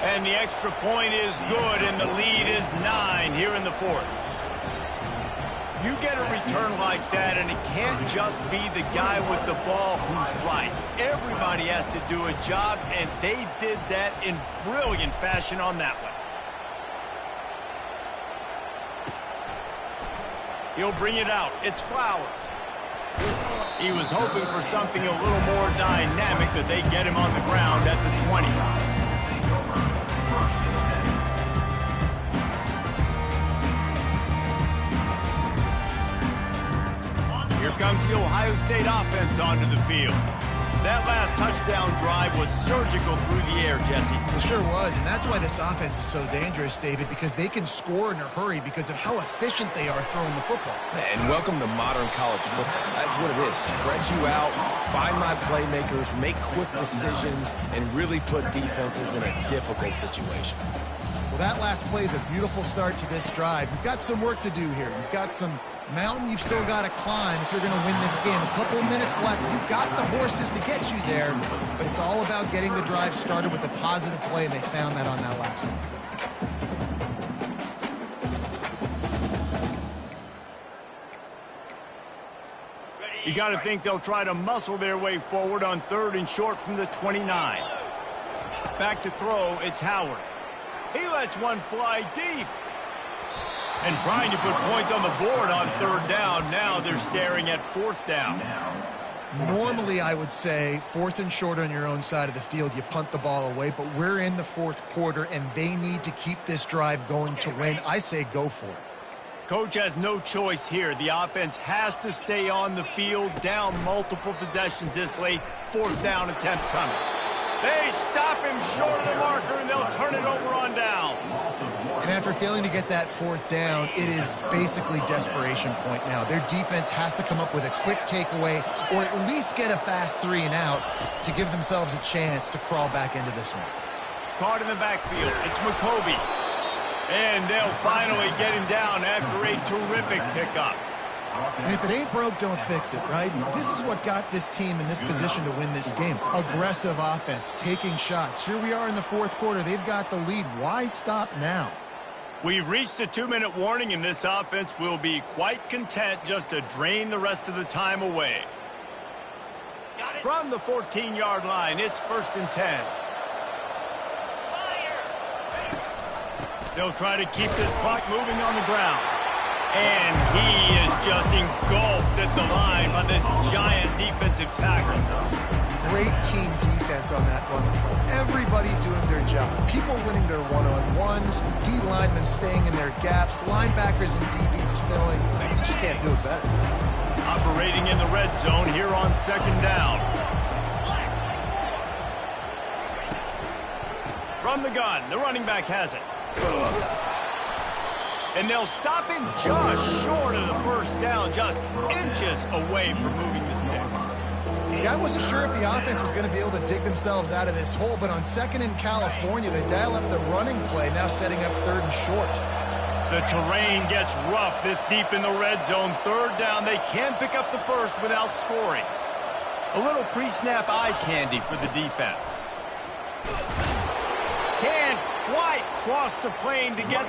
And the extra point is good, and the lead is 9 here in the fourth. You get a return like that, and it can't just be the guy with the ball who's right. Everybody has to do a job, and they did that in brilliant fashion on that one. He'll bring it out. It's Flowers. He was hoping for something a little more dynamic, that they get him on the ground at the 20. Here comes the Ohio State offense onto the field. That last touchdown drive was surgical through the air, Jesse. It sure was, and that's why this offense is so dangerous, David, because they can score in a hurry because of how efficient they are throwing the football. And welcome to modern college football. That's what it is. Spread you out, find my playmakers, make quick decisions, and really put defenses in a difficult situation. Well, that last play is a beautiful start to this drive. You've got some work to do here. You've got some mountain you've still got to climb if you're going to win this game. A couple of minutes left. You've got the horses to get you there, but it's all about getting the drive started with a positive play, and they found that on that last one. You got to think they'll try to muscle their way forward on 3rd and short from the 29. Back to throw, it's Howard. He lets one fly deep. And trying to put points on the board on 3rd down. Now they're staring at 4th down. Normally, I would say 4th and short on your own side of the field, you punt the ball away, but we're in the 4th quarter, and they need to keep this drive going to win. I say go for it. Coach has no choice here. The offense has to stay on the field, down multiple possessions this late. 4th down attempt coming. They stop him short of the marker, and they'll turn it over on downs. And after failing to get that 4th down, it is basically desperation point now. Their defense has to come up with a quick takeaway or at least get a fast 3 and out to give themselves a chance to crawl back into this one. Caught in the backfield. It's McCoby. And they'll finally get him down after a terrific pickup. And if it ain't broke, don't fix it, right? This is what got this team in this position to win this game. Aggressive offense, taking shots. Here we are in the 4th quarter. They've got the lead. Why stop now? We've reached the 2-minute warning, and this offense will be quite content just to drain the rest of the time away. From the 14-yard line, it's 1st and 10. They'll try to keep this clock moving on the ground. And he is just engulfed at the line by this giant defensive tackle. Great team defense on that run play. Everybody doing their job. People winning their one-on-ones, D linemen staying in their gaps, linebackers and DBs filling. You just can't do it better. Operating in the red zone here on 2nd down. From the gun, the running back has it. And they'll stop him just short of the 1st down, just inches away from moving the sticks. Yeah, I wasn't sure if the offense was going to be able to dig themselves out of this hole, but on 2nd in California, they dial up the running play, now setting up 3rd and short. The terrain gets rough this deep in the red zone. 3rd down, they can pick up the 1st without scoring. A little pre-snap eye candy for the defense. Can't quite cross the plane to get...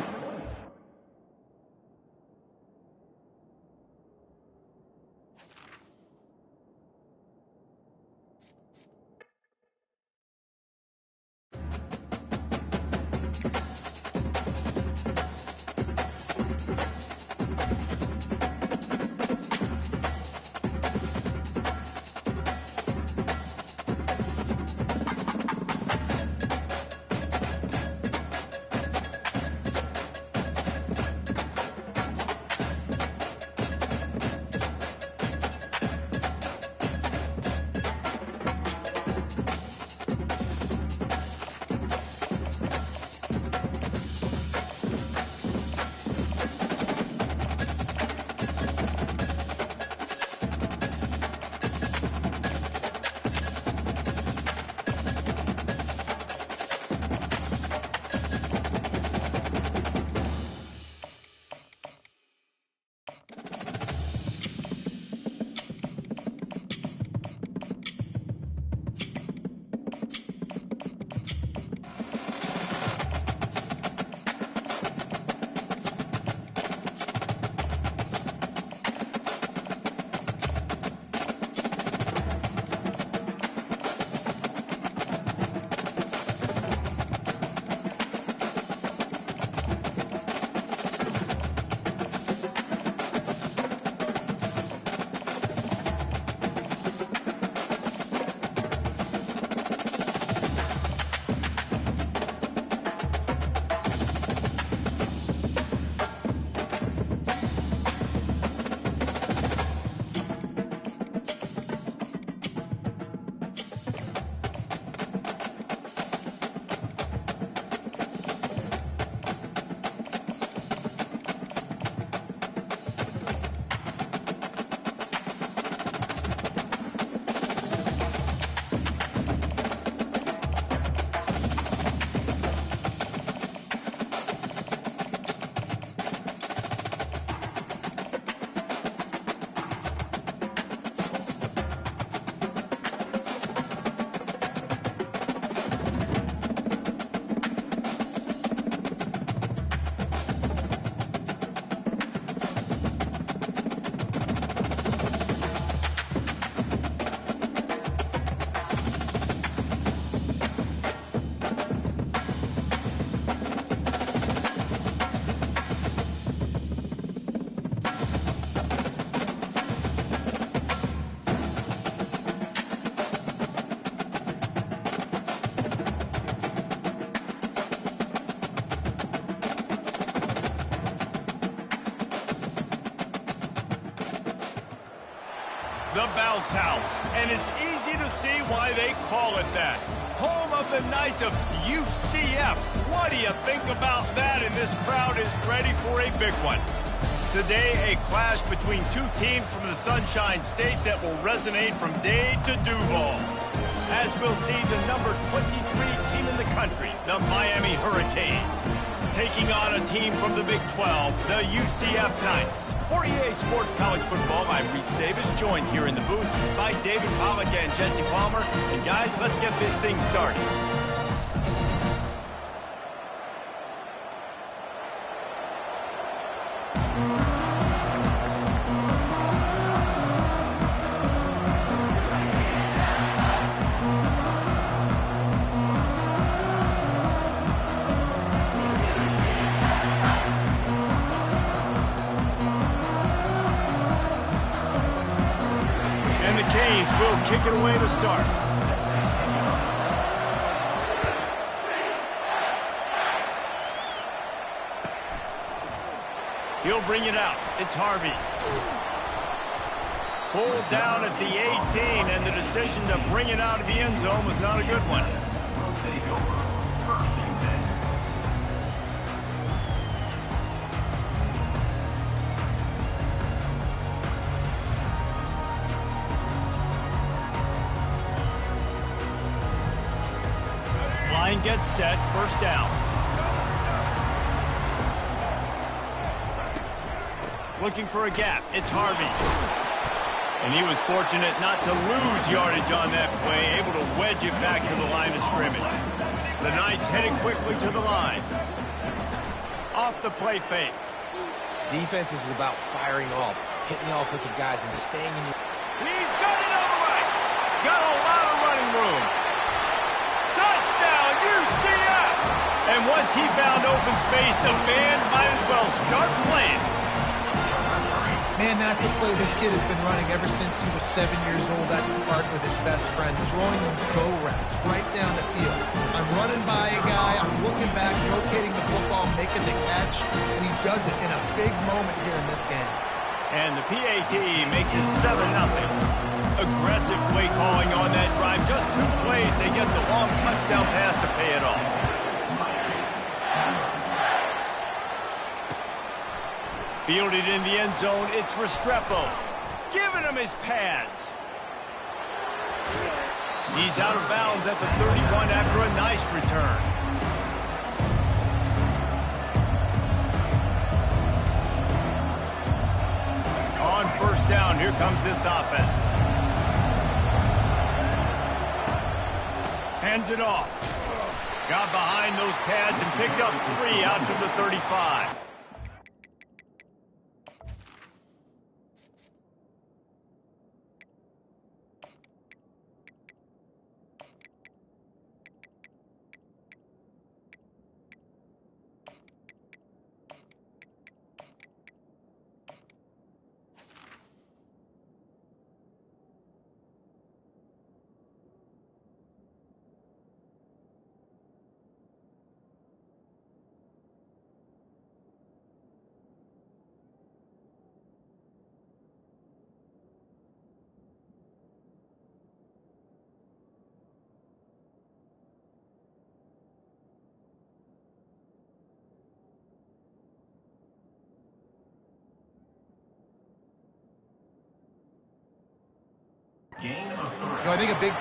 The Bounce House, and it's easy to see why they call it that. Home of the Knights of UCF. What do you think about that? And this crowd is ready for a big one. Today, a clash between two teams from the Sunshine State that will resonate from Dade to Duval. As we'll see the number 23 team in the country, the Miami Hurricanes, taking on a team from the Big 12, the UCF Knights. For EA Sports College Football, I'm Reese Davis, joined here in the booth by David Pollack and Jesse Palmer. And guys, let's get this thing started. Canes will kick it away to start. He'll bring it out. It's Harvey. Pulled down at the 18, and the decision to bring it out of the end zone was not a good one. Line gets set, first down. Looking for a gap, it's Harvey. And he was fortunate not to lose yardage on that play, able to wedge it back to the line of scrimmage. The Knights heading quickly to the line. Off the play fake. Defense is about firing off, hitting the offensive guys and staying in your... He's got it on the right. Got a lot of running room. Touchdown, UCF! And once he found open space, the band might as well start playing. Man, that's a play this kid has been running ever since he was 7 years old at the park with his best friend, throwing him go routes right down the field. I'm running by a guy, I'm looking back, rotating the football, making the catch, and he does it in a big moment here in this game. And the PAT makes it 7-0. Aggressive play calling on that drive. Just 2 plays, they get the long touchdown pass to pay it off. Fielded in the end zone, it's Restrepo. Giving him his pads. He's out of bounds at the 31 after a nice return. On first down, here comes this offense. Hands it off. Got behind those pads and picked up 3 out to the 35. I think a big...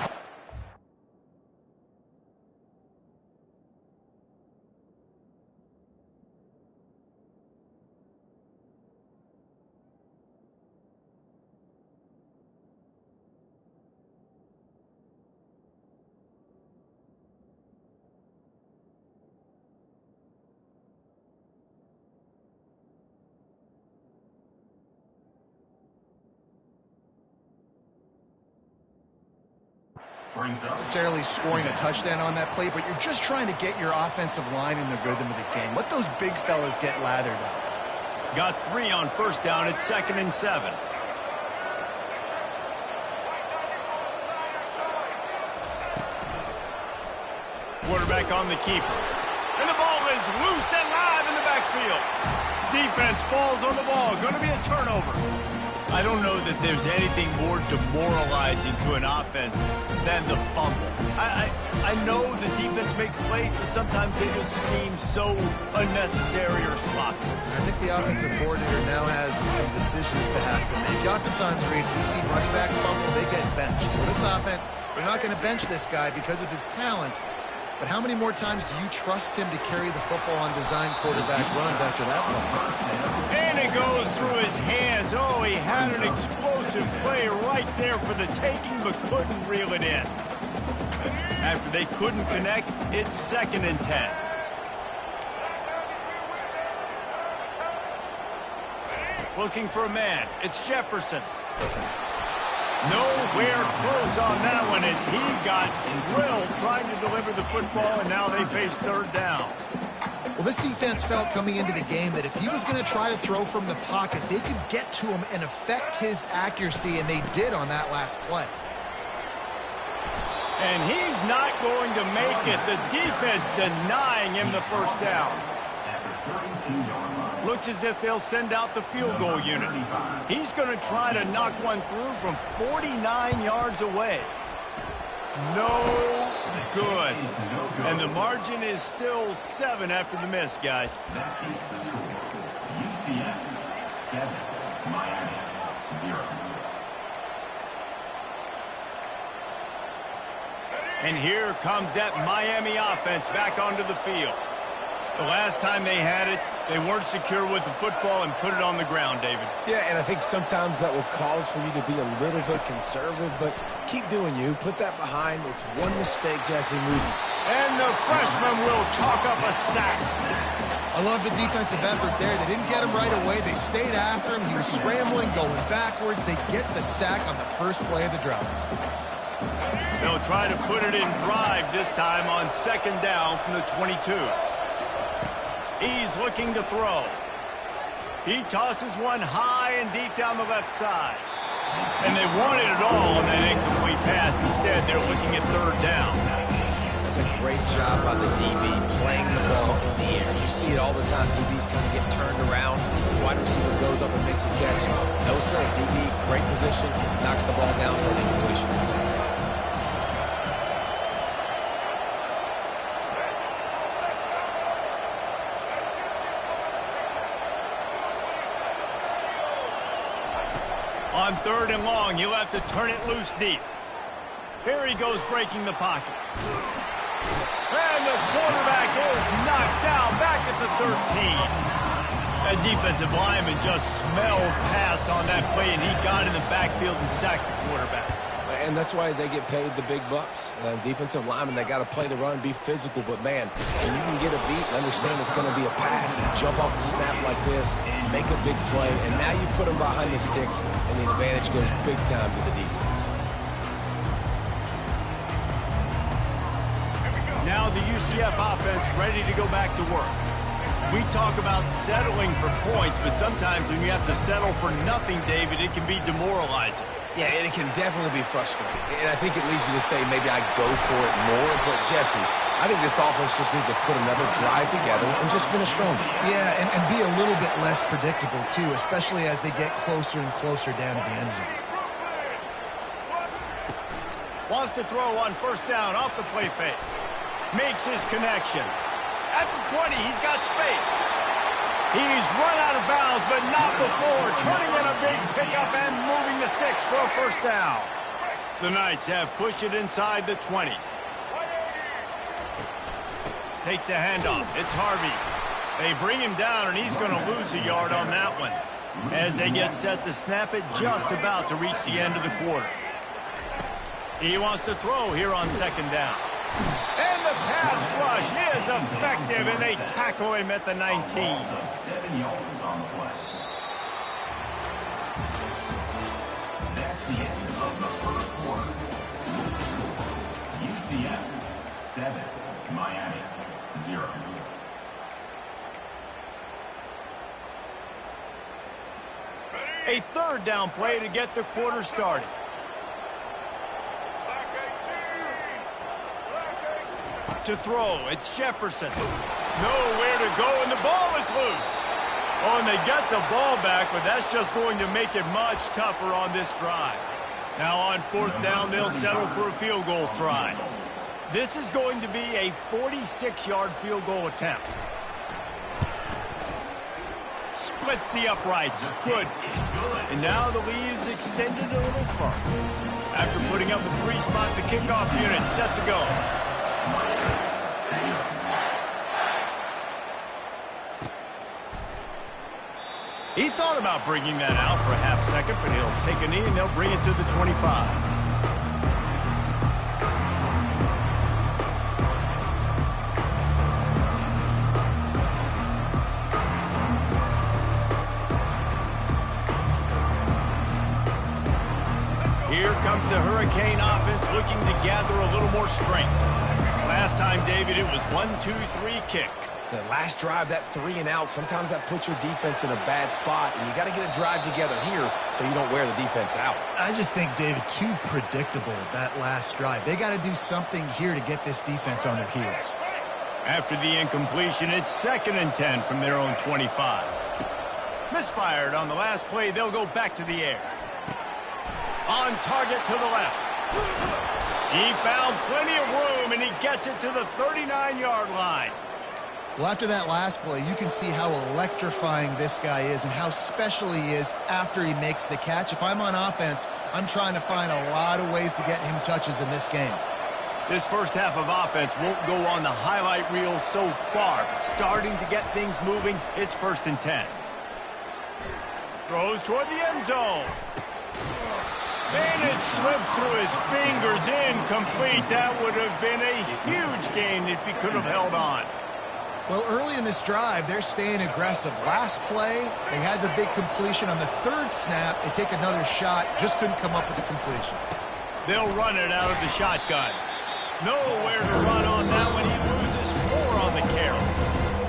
necessarily scoring a touchdown on that play, but you're just trying to get your offensive line in the rhythm of the game. Let those big fellas get lathered up. Got 3 on first down at 2nd and 7. Quarterback on the keeper. And the ball is loose and live in the backfield. Defense falls on the ball. Going to be a turnover. I don't know that there's anything more demoralizing to an offense than the fumble. I know the defense makes plays, but sometimes they just seem so unnecessary or sloppy. I think the offensive coordinator now has some decisions to have to make. Oftentimes, Reese, we see running backs fumble, they get benched. For this offense, we're not going to bench this guy because of his talent. But how many more times do you trust him to carry the football on design quarterback runs after that fumble? And it goes through his hands. Oh, he had an explosive play right there for the taking, but couldn't reel it in. After they couldn't connect, it's 2nd and 10. Looking for a man. It's Jefferson. Nowhere close on that one as he got drilled trying to deliver the football, and now they face 3rd down. Well, this defense felt coming into the game that if he was going to try to throw from the pocket, they could get to him and affect his accuracy, and they did on that last play. And he's not going to make it. The defense denying him the 1st down. Looks as if they'll send out the field goal unit. He's going to try to knock one through from 49 yards away. No good. And the margin is still 7 after the miss, guys. That keeps the score. UCF 7, Miami 0. And here comes that Miami offense back onto the field. The last time they had it, they weren't secure with the football and put it on the ground, David. Yeah, and I think sometimes that will cause for you to be a little bit conservative, but keep doing you. Put that behind. It's one mistake, Jesse, move. And the freshman will chalk up a sack. I love the defensive effort there. They didn't get him right away. They stayed after him. He was scrambling, going backwards. They get the sack on the first play of the drive. They'll try to put it in drive this time on 2nd down from the 22. He's looking to throw. He tosses one high and deep down the left side. And they wanted it all on that incomplete pass. Instead, they're looking at 3rd down. That's a great job by the DB playing the ball in the air. You see it all the time. DBs kind of get turned around. The wide receiver goes up and makes a catch. No, sir. DB, great position. Knocks the ball down for an incompletion. On 3rd and long, you'll have to turn it loose deep. Here he goes breaking the pocket. And the quarterback is knocked down back at the 13. That defensive lineman just smelled pass on that play, and he got in the backfield and sacked the quarterback. And that's why they get paid the big bucks. Defensive linemen, they got to play the run, be physical. But, man, when you can get a beat and understand it's going to be a pass and jump off the snap like this, make a big play, and now you put them behind the sticks, and the advantage goes big time to the defense. Now the UCF offense ready to go back to work. We talk about settling for points, but sometimes when you have to settle for nothing, David, it can be demoralizing. Yeah, and it can definitely be frustrating. And I think it leads you to say maybe I go for it more. But, Jesse, I think this offense just needs to put another drive together and just finish strong. Yeah, and be a little bit less predictable, too, especially as they get closer and closer down to the end zone. Wants to throw on 1st down off the play fake. Makes his connection. At the 20, he's got space. He's run out of bounds, but not before. Turning in a big pickup and moving the sticks for a 1st down. The Knights have pushed it inside the 20. Takes the handoff. It's Harvey. They bring him down, and he's going to lose a yard on that one. As they get set to snap it, just about to reach the end of the quarter. He wants to throw here on 2nd down. And the pass rush is effective, and they tackle him at the 19. 7 yards on the play. That's the end of the 1st quarter. UCF 7, Miami 0. A 3rd down play to get the quarter started. To throw, it's Jefferson. Nowhere to go, and the ball is loose. Oh, and they get the ball back, but that's just going to make it much tougher on this drive. Now on 4th down, they'll settle for a field goal try. This is going to be a 46-yard field goal attempt. Splits the uprights. Good. And now the lead is extended a little further. After putting up a 3-spot, the kickoff unit set to go. He thought about bringing that out for a half second, but he'll take a knee and they'll bring it to the 25. Here comes the Hurricane offense looking to gather a little more strength. Last time, David, it was 1-2-3 kick. The last drive, that 3 and out, sometimes that puts your defense in a bad spot, and you got to get a drive together here so you don't wear the defense out. I just think, David, too predictable, that last drive. They got to do something here to get this defense on their heels. After the incompletion, it's 2nd and 10 from their own 25. Misfired on the last play, they'll go back to the air. On target to the left. He found plenty of room, and he gets it to the 39-yard line. Well, after that last play, you can see how electrifying this guy is and how special he is after he makes the catch. If I'm on offense, I'm trying to find a lot of ways to get him touches in this game. This first half of offense won't go on the highlight reel so far, but starting to get things moving, it's 1st and 10. Throws toward the end zone. And it slips through his fingers, incomplete. That would have been a huge gain if he could have held on. Well, early in this drive, they're staying aggressive. Last play, they had the big completion. On the 3rd snap, they take another shot, just couldn't come up with a completion. They'll run it out of the shotgun. Nowhere to run on that one. He loses 4 on the carry.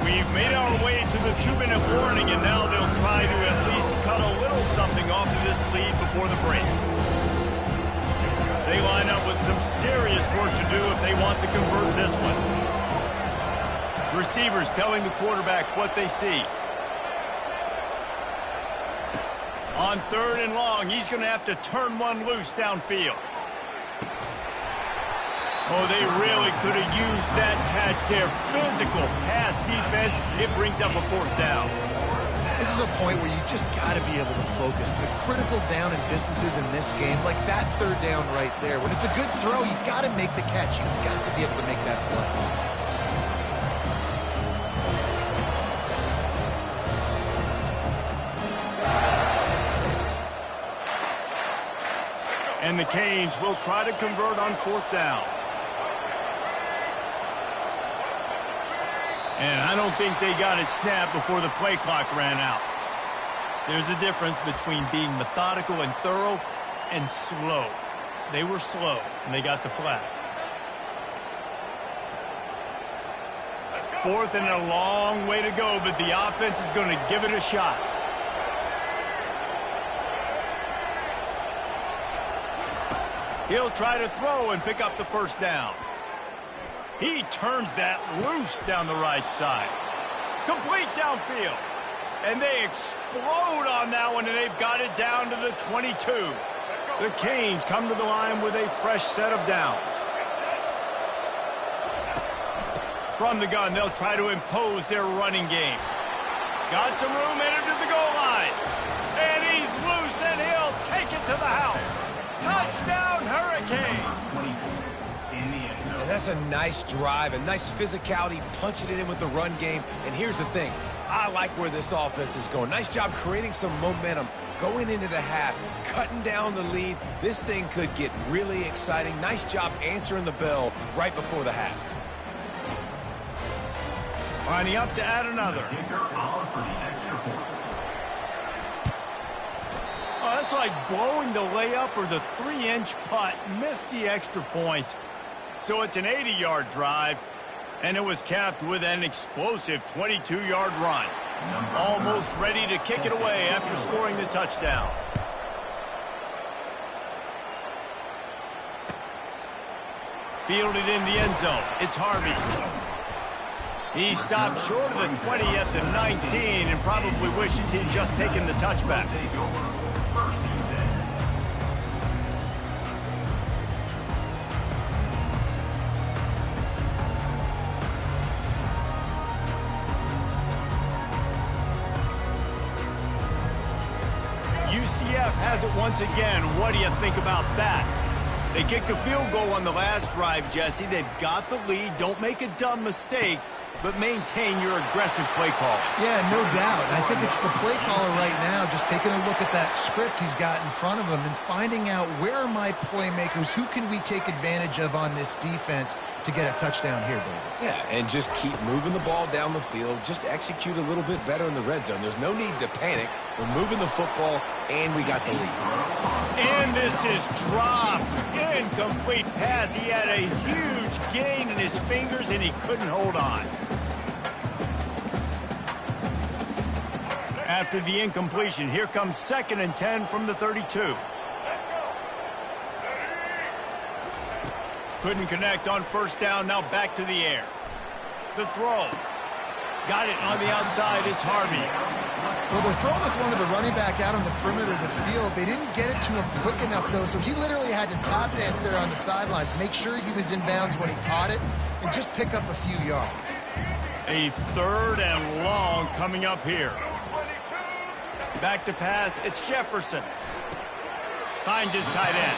We've made our way to the 2-minute warning, and now they'll try to at least cut a little something off of this lead before the break. They line up with some serious work to do if they want to convert this one. Receivers telling the quarterback what they see. On 3rd and long, he's going to have to turn one loose downfield. Oh, they really could have used that catch there. Physical pass defense. It brings up a 4th down. This is a point where you just got to be able to focus. The critical down and distances in this game, like that 3rd down right there. When it's a good throw, you got to make the catch. You've got to be able to make that play. And the Canes will try to convert on 4th down. And I don't think they got it snapped before the play clock ran out. There's a difference between being methodical and thorough and slow. They were slow, and they got the flag. 4th and a long way to go, but the offense is going to give it a shot. He'll try to throw and pick up the 1st down. He turns that loose down the right side. Complete downfield. And they explode on that one, and they've got it down to the 22. The Canes come to the line with a fresh set of downs. From the gun, they'll try to impose their running game. Got some room, headed to the goal line. And he's loose, and he'll take it to the house. Touchdown, Hurricane! And that's a nice drive, a nice physicality, punching it in with the run game. And here's the thing. I like where this offense is going. Nice job creating some momentum, going into the half, cutting down the lead. This thing could get really exciting. Nice job answering the bell right before the half. Lining up to add another. Oh, that's like blowing the layup or the 3-inch putt. Missed the extra point. So it's an 80-yard drive, and it was capped with an explosive 22-yard run. Almost ready to kick it away after scoring the touchdown. Fielded in the end zone. It's Harvey. He stopped short of the 20 at the 19 and probably wishes he'd just taken the touchback. Take over. First and 10. UCF has it once again. What do you think about that? They kicked a field goal on the last drive, Jesse. They've got the lead. Don't make a dumb mistake, but maintain your aggressive play call. Yeah, no doubt. I think it's the play caller right now just taking a look at that script he's got in front of him and finding out where are my playmakers, who can we take advantage of on this defense to get a touchdown here, baby. Yeah, and just keep moving the ball down the field. Just execute a little bit better in the red zone. There's no need to panic. We're moving the football, and we got the lead. And this is dropped. Incomplete pass. He had a huge gain in his fingers, and he couldn't hold on. After the incompletion, here comes 2nd and 10 from the 32. Couldn't connect on first down. Now back to the air. The throw. Got it on the outside. It's Harvey. Well, they're throwing this one to the running back out on the perimeter of the field. They didn't get it to him quick enough, though, so he literally had to tap dance there on the sidelines, make sure he was in bounds when he caught it, and just pick up a few yards. A 3rd and long coming up here. Back to pass. It's Jefferson. Finds his tight end.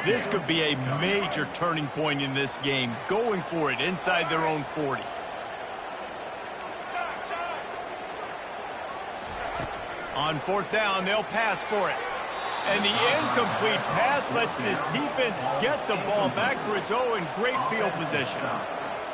This could be a major turning point in this game, going for it inside their own 40. On 4th down, they'll pass for it. And the incomplete pass lets this defense get the ball back for its own great field position.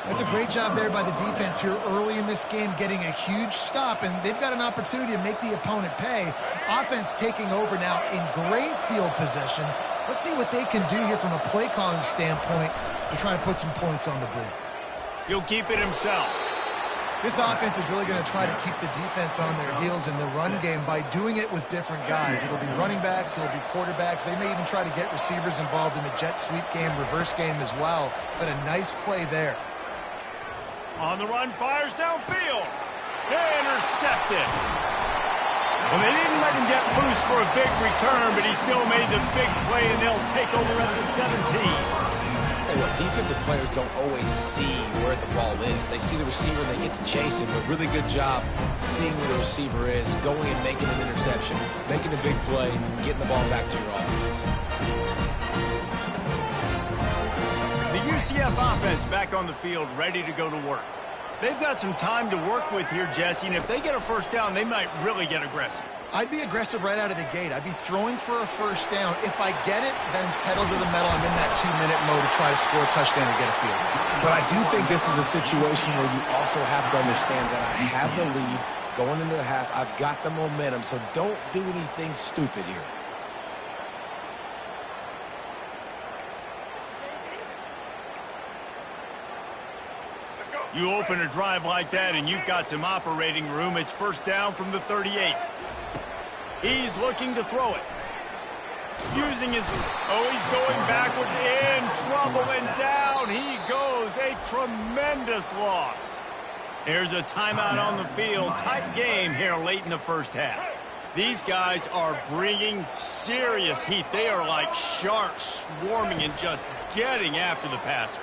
That's a great job there by the defense here early in this game, getting a huge stop, and they've got an opportunity to make the opponent pay. Offense taking over now in great field possession. Let's see what they can do here from a play calling standpoint to try to put some points on the board. He'll keep it himself. This offense is really going to try to keep the defense on their heels in the run game by doing it with different guys. It'll be running backs, it'll be quarterbacks. They may even try to get receivers involved in the jet sweep game, reverse game as well. But a nice play there. On the run, fires downfield. Intercepted. Well, they didn't let him get loose for a big return, but he still made the big play, and they'll take over at the 17. Tell you what, defensive players don't always see where the ball is. They see the receiver and they get to chase him. But really good job seeing where the receiver is, going and making an interception, making a big play, getting the ball back to your offense. The UCF offense back on the field, ready to go to work. They've got some time to work with here, Jesse, and if they get a first down, they might really get aggressive. I'd be aggressive right out of the gate. I'd be throwing for a first down. If I get it, then it's pedal to the metal. I'm in that 2-minute mode to try to score a touchdown and get a field goal. But I do think this is a situation where you also have to understand that I have the lead going into the half. I've got the momentum, so don't do anything stupid here. You open a drive like that and you've got some operating room. It's first down from the 38. He's looking to throw it. Using his... Oh, he's going backwards. In trouble and down he goes. A tremendous loss. There's a timeout on the field. Tight game here late in the first half. These guys are bringing serious heat. They are like sharks swarming and just getting after the passer.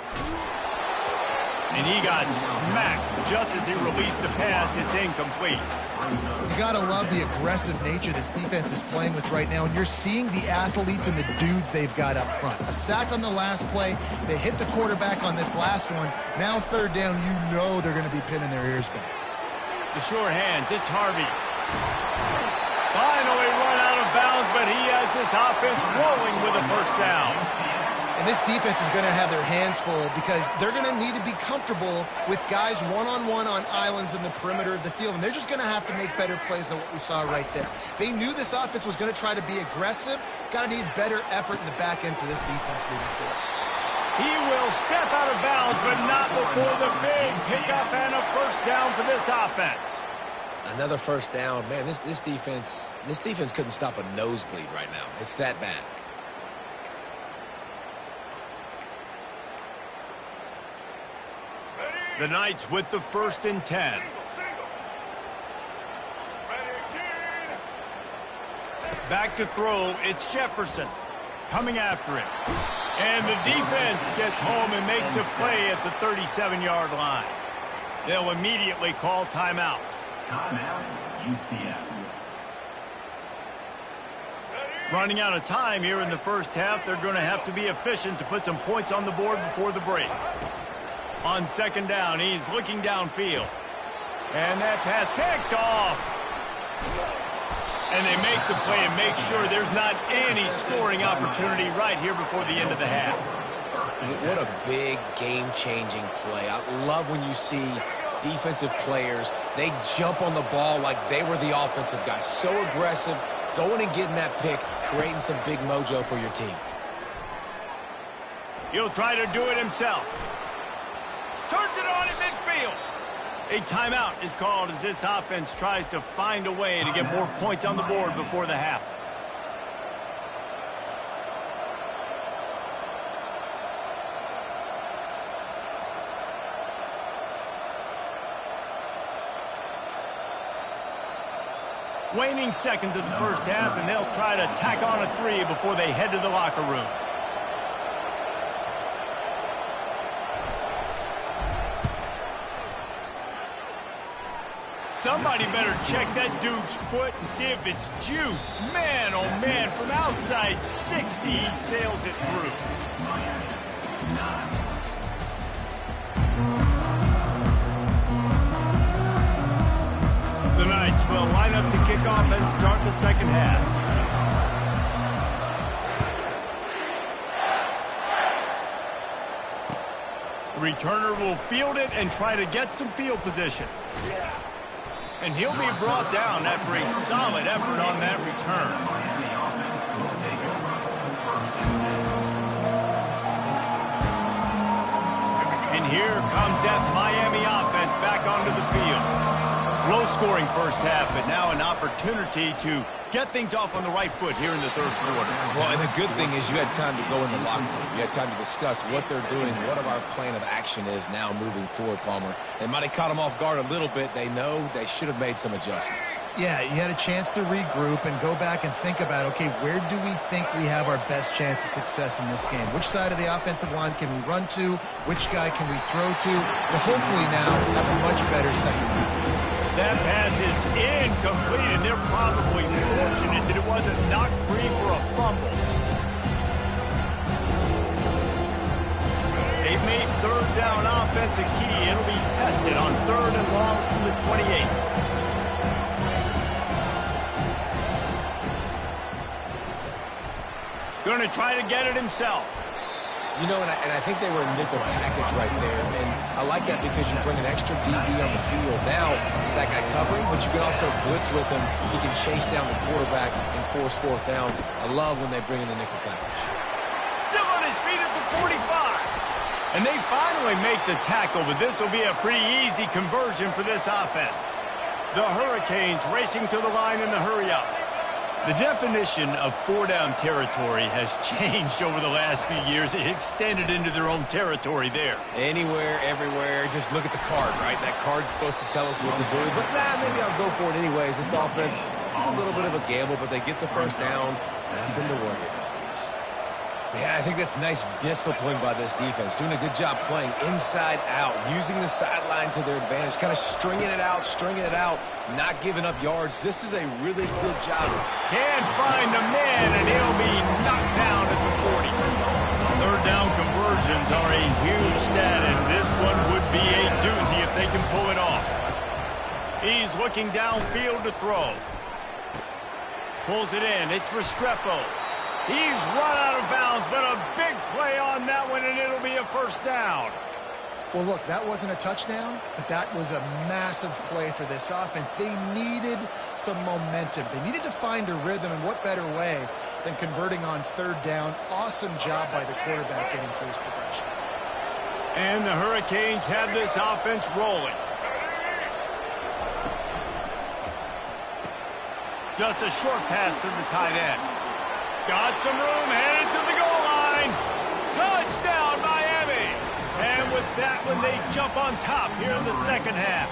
And he got smacked just as he released the pass. It's incomplete. You got to love the aggressive nature this defense is playing with right now, and you're seeing the athletes and the dudes they've got up front. A sack on the last play. They hit the quarterback on this last one. Now 3rd down, you know they're going to be pinning their ears back. The sure hands. It's Harvey. Finally run out of bounds, but he has this offense rolling with a first down. And this defense is going to have their hands full because they're going to need to be comfortable with guys one-on-one on islands in the perimeter of the field. And they're just going to have to make better plays than what we saw right there. They knew this offense was going to try to be aggressive. Got to need better effort in the back end for this defense moving forward. He will step out of bounds, but not before the big pickup and a first down for this offense. Another first down. Man, this defense couldn't stop a nosebleed right now. It's that bad. The Knights with the 1st and 10. Back to throw, it's Jefferson coming after him. And the defense gets home and makes a play at the 37-yard line. They'll immediately call timeout. Timeout, UCF. Running out of time here in the first half, they're going to have to be efficient to put some points on the board before the break. On 2nd down, he's looking downfield. And that pass picked off. And they make the play and make sure there's not any scoring opportunity right here before the end of the half. What a big game-changing play. I love when you see defensive players, they jump on the ball like they were the offensive guys. So aggressive, going and getting that pick, creating some big mojo for your team. He'll try to do it himself. Turns it on in midfield. A timeout is called as this offense tries to find a way to get more points on the board before the half. Waning seconds of the first half, and they'll try to tack on a 3 before they head to the locker room. Somebody better check that dude's foot and see if it's juice. Man, oh man, from outside 60, he sails it through. The Knights will line up to kick off and start the second half. The returner will field it and try to get some field position. And he'll be brought down after a solid effort on that return. And here comes that Miami offense back onto the field. Low-scoring first half, but now an opportunity to get things off on the right foot here in the third quarter. Well, and the good thing is you had time to go in the locker room. You had time to discuss what they're doing, what our plan of action is now moving forward, Palmer. They might have caught them off guard a little bit. They know they should have made some adjustments. Yeah, you had a chance to regroup and go back and think about, okay, where do we think we have our best chance of success in this game? Which side of the offensive line can we run to? Which guy can we throw to hopefully now have a much better second half? That pass is incomplete, and they're probably fortunate that it wasn't knocked free for a fumble. They've made 3rd down offense a key. It'll be tested on 3rd and long from the 28. Going to try to get it himself. You know, and I think they were a nickel package right there, and I like that because you bring an extra DB on the field. Now, it's that guy covering, but you can also blitz with him. He can chase down the quarterback and force 4th downs. I love when they bring in the nickel package. Still on his feet at the 45. And they finally make the tackle, but this will be a pretty easy conversion for this offense. The Hurricanes racing to the line in the hurry-up. The definition of 4-down territory has changed over the last few years. It extended into their own territory there. Anywhere, everywhere, just look at the card, right? That card's supposed to tell us what to do, but maybe I'll go for it anyways. This offense took a little bit of a gamble, but they get the 1st down. Nothing to worry about. Yeah, I think that's nice discipline by this defense. Doing a good job playing inside out, using the sideline to their advantage, kind of stringing it out, not giving up yards. This is a really good job. Can't find the man, and he'll be knocked down at the 40. 3rd down conversions are a huge stat, and this one would be a doozy if they can pull it off. He's looking downfield to throw. Pulls it in. It's Restrepo. He's run out of bounds, but a big play on that one, and it'll be a 1st down. Well, look, that wasn't a touchdown, but that was a massive play for this offense. They needed some momentum. They needed to find a rhythm, and what better way than converting on 3rd down. Awesome job by the quarterback getting through his progression. And the Hurricanes have this offense rolling. Just a short pass to the tight end. Got some room, headed to the goal line. Touchdown, Miami! And with that when they jump on top here in the second half.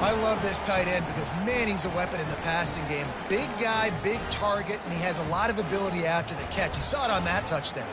I love this tight end because, man, he's a weapon in the passing game. Big guy, big target, and he has a lot of ability after the catch. You saw it on that touchdown.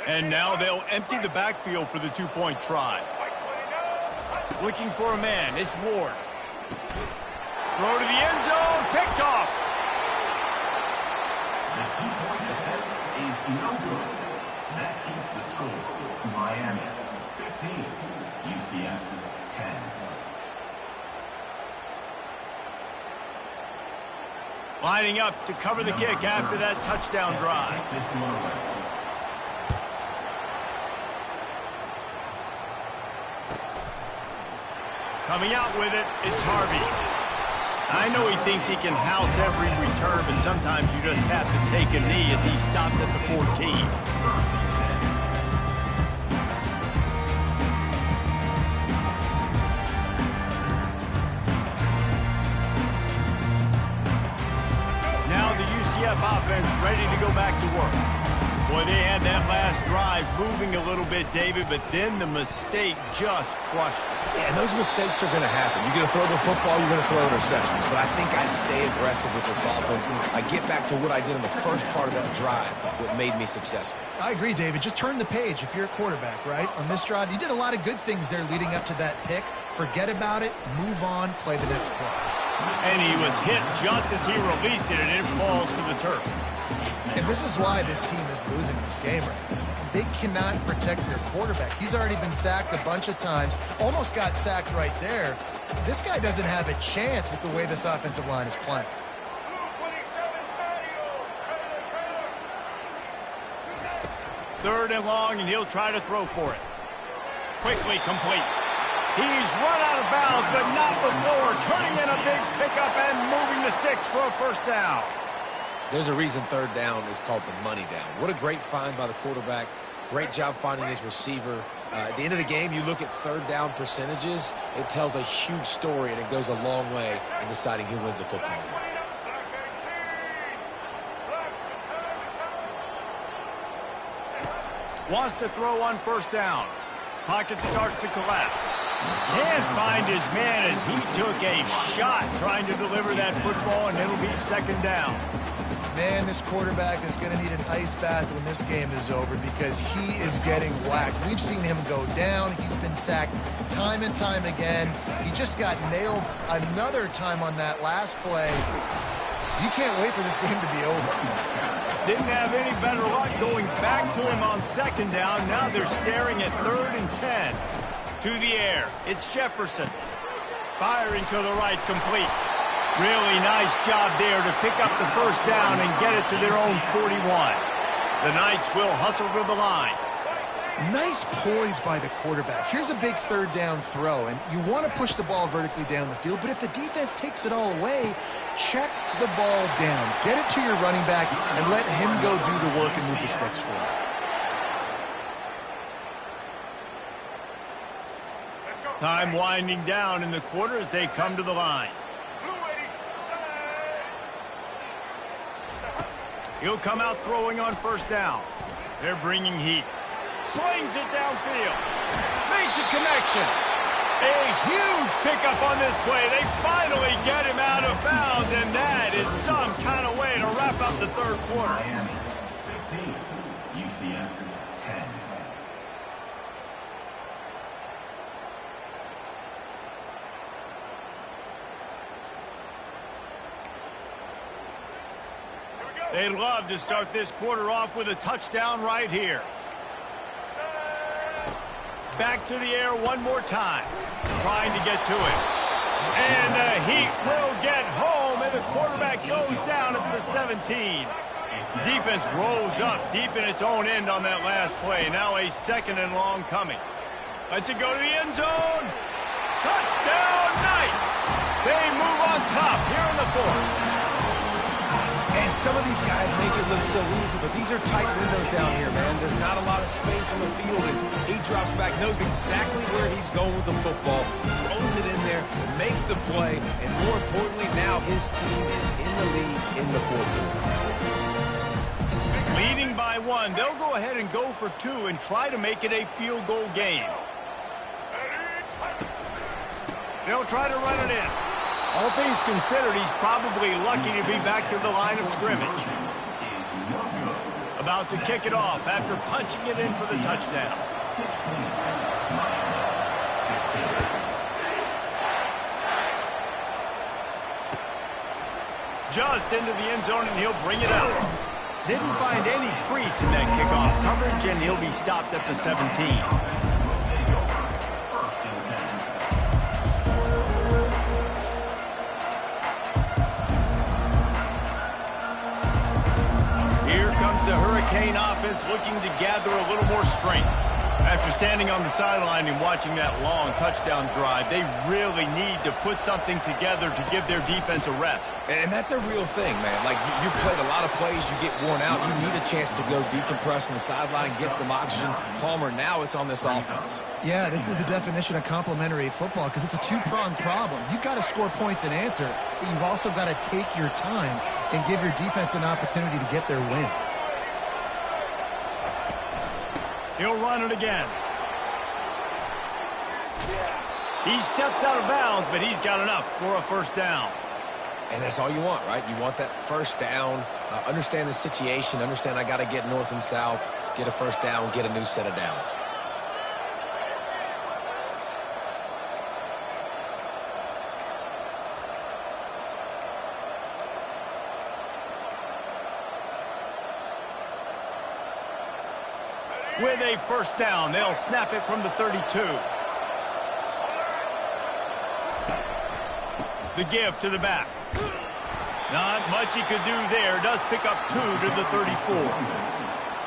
And now they'll empty the backfield for the two-point try. Looking for a man. It's Ward. Throw to the end zone. Picked off. The two-point attempt is no good. That keeps the score. Miami 15, UCF 10. Lining up to cover the kick after that touchdown drive. Take this one away. Coming out with it, it's Harvey. I know he thinks he can house every return, but sometimes you just have to take a knee as he stopped at the 14. Now the UCF offense ready to go back to work. Boy, they had that last drive moving a little bit, David, but then the mistake just crushed them. Yeah, and those mistakes are going to happen. You're going to throw the football, you're going to throw interceptions. But I think I stay aggressive with this offense. I get back to what I did in the first part of that drive, what made me successful. I agree, David. Just turn the page if you're a quarterback, right? On this drive, you did a lot of good things there leading up to that pick. Forget about it, move on, play the next play. And he was hit just as he released it, and it falls to the turf. And this is why this team is losing this game right now. They cannot protect their quarterback. He's already been sacked a bunch of times, almost got sacked right there. This guy doesn't have a chance with the way this offensive line is playing. Third and long, and he'll try to throw for it. Quickly complete. He's run out of bounds, but not before turning in a big pickup and moving the sticks for a first down. There's a reason third down is called the money down. What a great find by the quarterback. Great job finding his receiver. At the end of the game, you look at third down percentages. It tells a huge story, and it goes a long way in deciding who wins a football game. Wants to throw on first down. Pocket starts to collapse. Can't find his man as he took a shot trying to deliver that football, and it'll be second down. Man, this quarterback is going to need an ice bath when this game is over because he is getting whacked. We've seen him go down. He's been sacked time and time again. He just got nailed another time on that last play. You can't wait for this game to be over. Didn't have any better luck going back to him on second down. Now they're staring at 3rd and 10. To the air, it's Jefferson. Firing to the right, complete. Really nice job there to pick up the first down and get it to their own 41. The Knights will hustle to the line. Nice poise by the quarterback. Here's a big third down throw, and you want to push the ball vertically down the field, but if the defense takes it all away, check the ball down. Get it to your running back and let him go do the work and move the sticks for you. Time winding down in the quarter as they come to the line. He'll come out throwing on first down. They're bringing heat. Slings it downfield. Makes a connection. A huge pickup on this play. They finally get him out of bounds, and that is some kind of way to wrap up the third quarter. Miami 15, UCF 10. They'd love to start this quarter off with a touchdown right here. Back to the air one more time. Trying to get to it. And the Heat will get home, and the quarterback goes down at the 17. Defense rolls up deep in its own end on that last play. Now a 2nd and long coming. Lets it go to the end zone. Touchdown, Knights! They move on top here in the 4th. And some of these guys make it look so easy, but these are tight windows down here, man. There's not a lot of space on the field, and he drops back, knows exactly where he's going with the football, throws it in there, makes the play, and more importantly, now his team is in the lead in the fourth quarter. Leading by 1, they'll go ahead and go for 2 and try to make it a field goal game. They'll try to run it in. All things considered, he's probably lucky to be back to the line of scrimmage. About to kick it off after punching it in for the touchdown. Just into the end zone, and he'll bring it out. Didn't find any crease in that kickoff coverage, and he'll be stopped at the 17. The Hurricane offense looking to gather a little more strength. After standing on the sideline and watching that long touchdown drive, they really need to put something together to give their defense a rest. And that's a real thing, man. Like, you played a lot of plays, you get worn out, you need a chance to go decompress on the sideline, get some oxygen. Palmer, now it's on this offense. Yeah, this is the definition of complementary football because it's a two-pronged problem. You've got to score points and answer, but you've also got to take your time and give your defense an opportunity to get their win. He'll run it again. He steps out of bounds, but he's got enough for a first down. And that's all you want, right? You want that first down, understand the situation, understand I got to get north and south, get a first down, get a new set of downs. With a first down, they'll snap it from the 32. The give to the back. Not much he could do there. Does pick up 2 to the 34.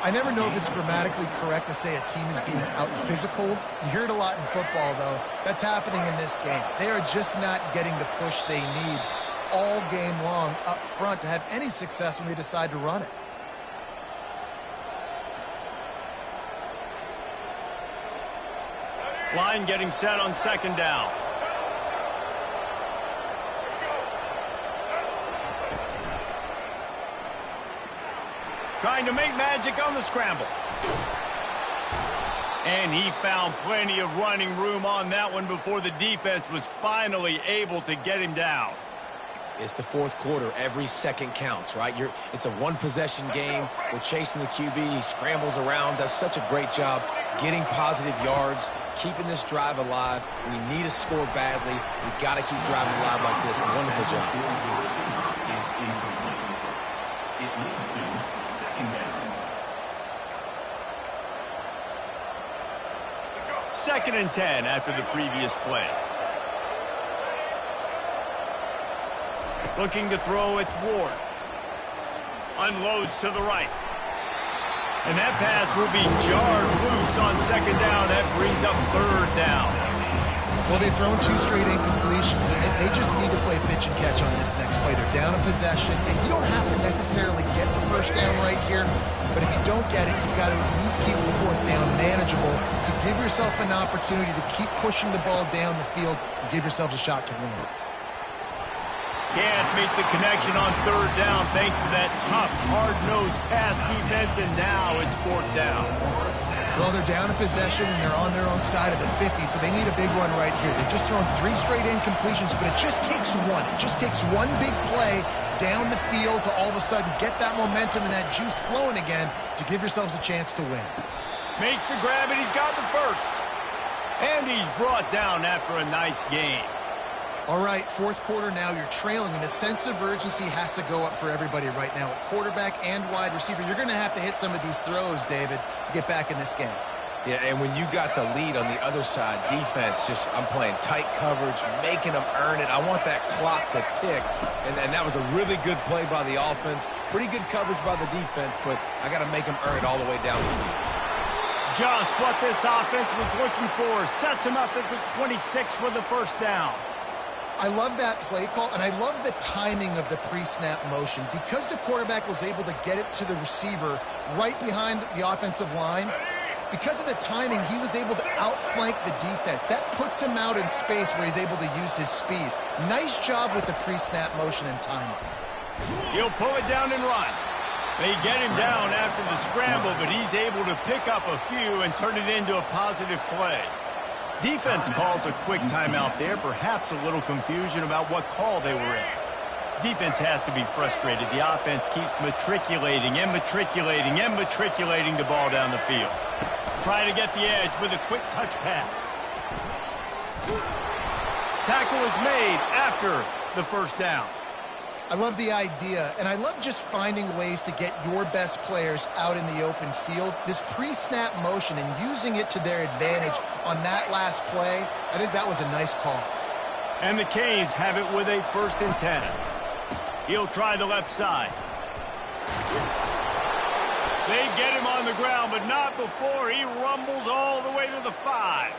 I never know if it's grammatically correct to say a team is being out-physicaled. You hear it a lot in football, though. That's happening in this game. They are just not getting the push they need all game long up front to have any success when they decide to run it. Line getting set on second down. Trying to make magic on the scramble. And he found plenty of running room on that one before the defense was finally able to get him down. It's the fourth quarter. Every second counts, right? It's a one-possession game. We're chasing the QB. He scrambles around, does such a great job getting positive yards, keeping this drive alive. We need to score badly. We've got to keep drives alive like this. Wonderful job. It leads to second down. 2nd and 10 after the previous play. Looking to throw, it's Ward. Unloads to the right. And that pass will be jarred loose on second down. That brings up third down. Well, they've thrown 2 straight incompletions, and they just need to play pitch and catch on this next play. They're down a possession, and you don't have to necessarily get the first down right here, but if you don't get it, you've got to at least keep the fourth down manageable to give yourself an opportunity to keep pushing the ball down the field and give yourselves a shot to win. Can't make the connection on third down thanks to that tough, hard-nosed pass defense, and now it's fourth down. Well, they're down a possession, and they're on their own side of the 50, so they need a big one right here. They've just thrown 3 straight incompletions, but it just takes one. It just takes one big play down the field to all of a sudden get that momentum and that juice flowing again to give yourselves a chance to win. Makes the grab, and he's got the first. And he's brought down after a nice gain. All right, fourth quarter now, you're trailing, and the sense of urgency has to go up for everybody right now. At quarterback and wide receiver, you're going to have to hit some of these throws, David, to get back in this game. Yeah, and when you got the lead on the other side, defense, I'm playing tight coverage, making them earn it. I want that clock to tick, and that was a really good play by the offense. Pretty good coverage by the defense, but I got to make them earn it all the way down the field. Just what this offense was looking for. Sets him up at the 26 with the first down. I love that play call, and I love the timing of the pre-snap motion. Because the quarterback was able to get it to the receiver right behind the offensive line, because of the timing, he was able to outflank the defense. That puts him out in space where he's able to use his speed. Nice job with the pre-snap motion and timing. He'll pull it down and run. They get him down after the scramble, but he's able to pick up a few and turn it into a positive play. Defense calls a quick timeout there, perhaps a little confusion about what call they were in. Defense has to be frustrated. The offense keeps matriculating and matriculating and matriculating the ball down the field. Trying to get the edge with a quick touch pass. Tackle is made after the first down. I love the idea, and I love just finding ways to get your best players out in the open field. This pre-snap motion and using it to their advantage on that last play, I think that was a nice call. And the Canes have it with a 1st and 10. He'll try the left side. They get him on the ground, but not before he rumbles all the way to the 5.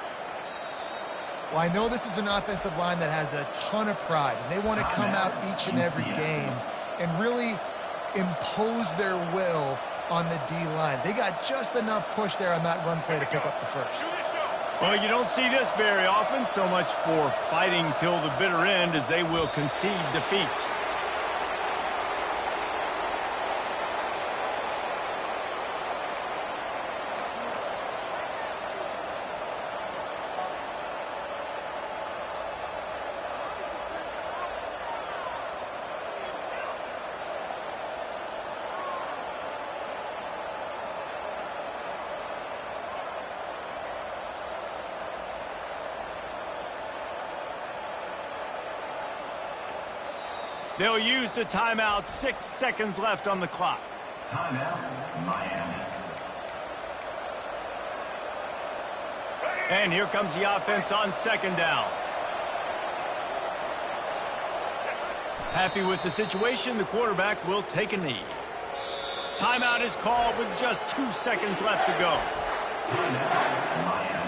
Well, I know this is an offensive line that has a ton of pride, and they want to come out each and every game and really impose their will on the D-line. They got just enough push there on that run play to pick up the first. Well, you don't see this very often, so much for fighting till the bitter end as they will concede defeat. They'll use the timeout. 6 seconds left on the clock. Timeout, Miami. And here comes the offense on 2nd down. Happy with the situation, the quarterback will take a knee. Timeout is called with just 2 seconds left to go. Timeout, Miami.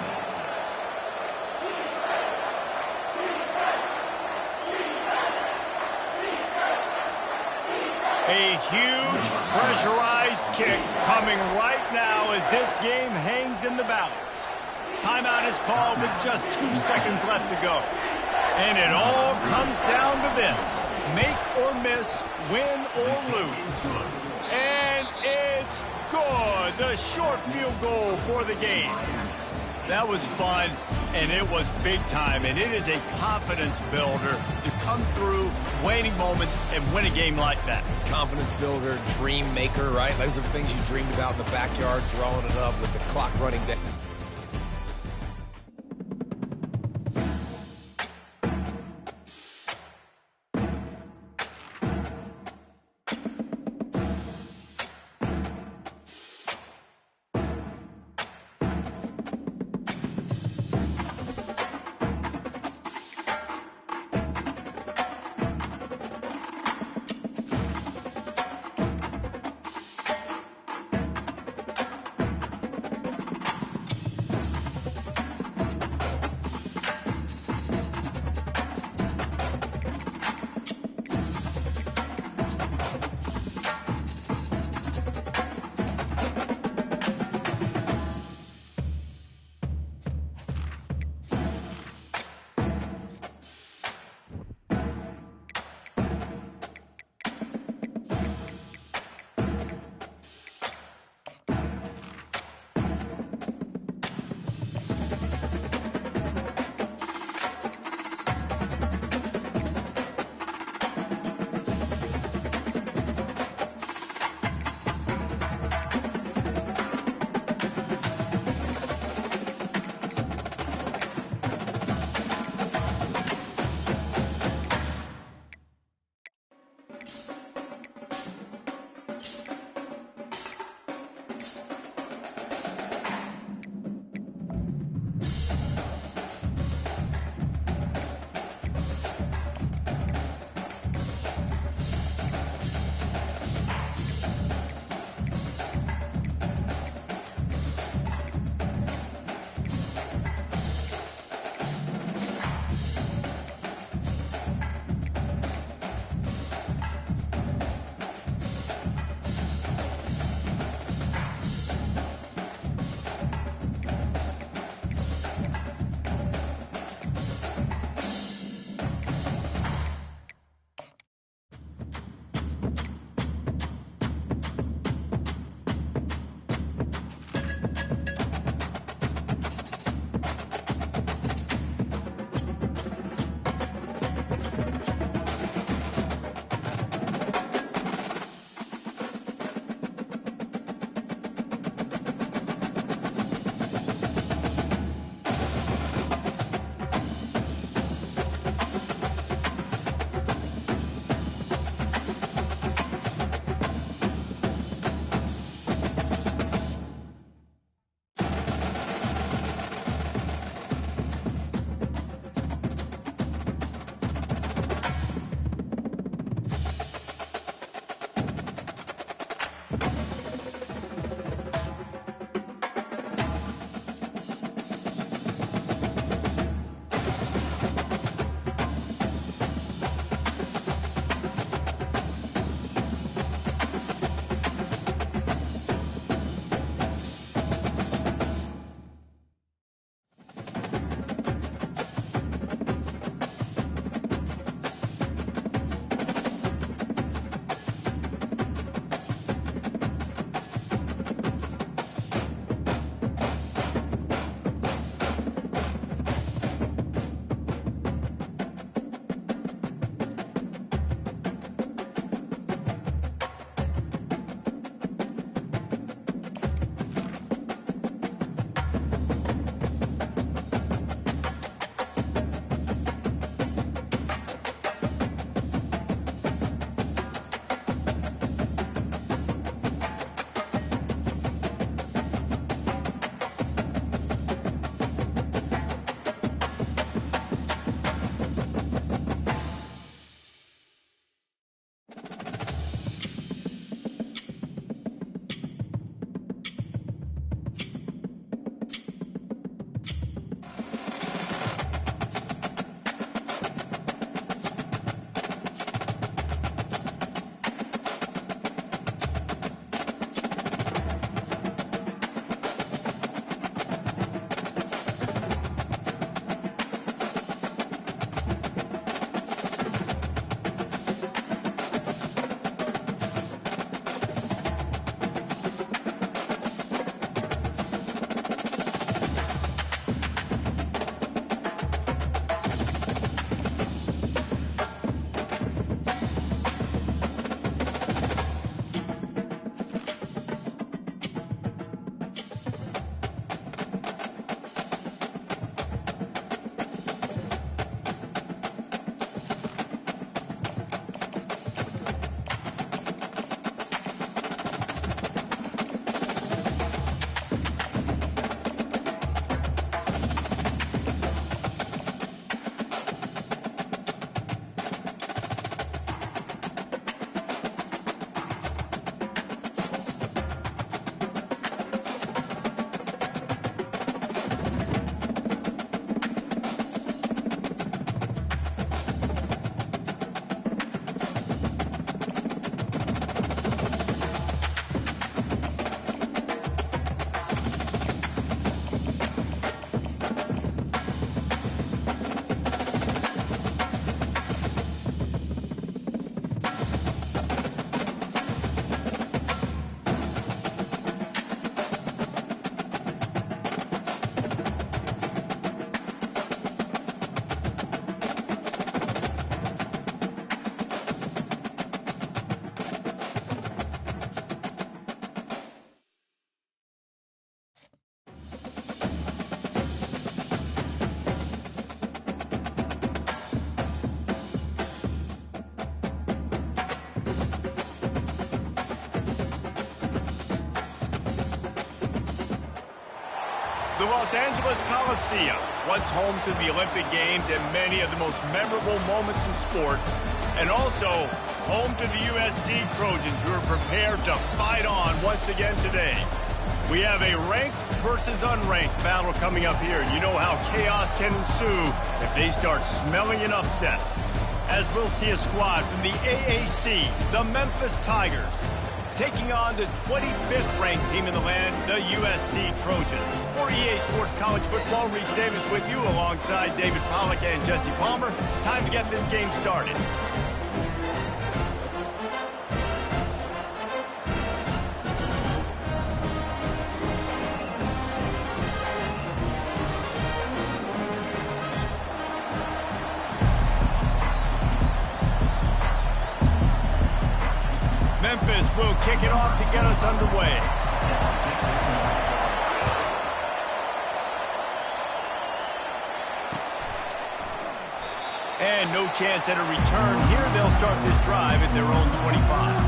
A huge pressurized kick coming right now as this game hangs in the balance. Timeout is called with just 2 seconds left to go. And it all comes down to this. Make or miss, win or lose. And it's good. The short field goal for the game. That was fun, and it was big time, and it is a confidence builder to come through waning moments and win a game like that. Confidence builder, dream maker, right? Those are the things you dreamed about in the backyard, throwing it up with the clock running down. Los Angeles Coliseum, once home to the Olympic Games and many of the most memorable moments in sports, and also home to the USC Trojans, who are prepared to fight on once again today. We have a ranked versus unranked battle coming up here. You know how chaos can ensue if they start smelling an upset. As we'll see a squad from the AAC, the Memphis Tigers, taking on the 25th ranked team in the land, the USC Trojans. For EA Sports College Football, Reese Davis with you alongside David Pollack and Jesse Palmer. Time to get this game started. Memphis will kick it off to get us underway. And no chance at a return here. They'll start this drive at their own 25.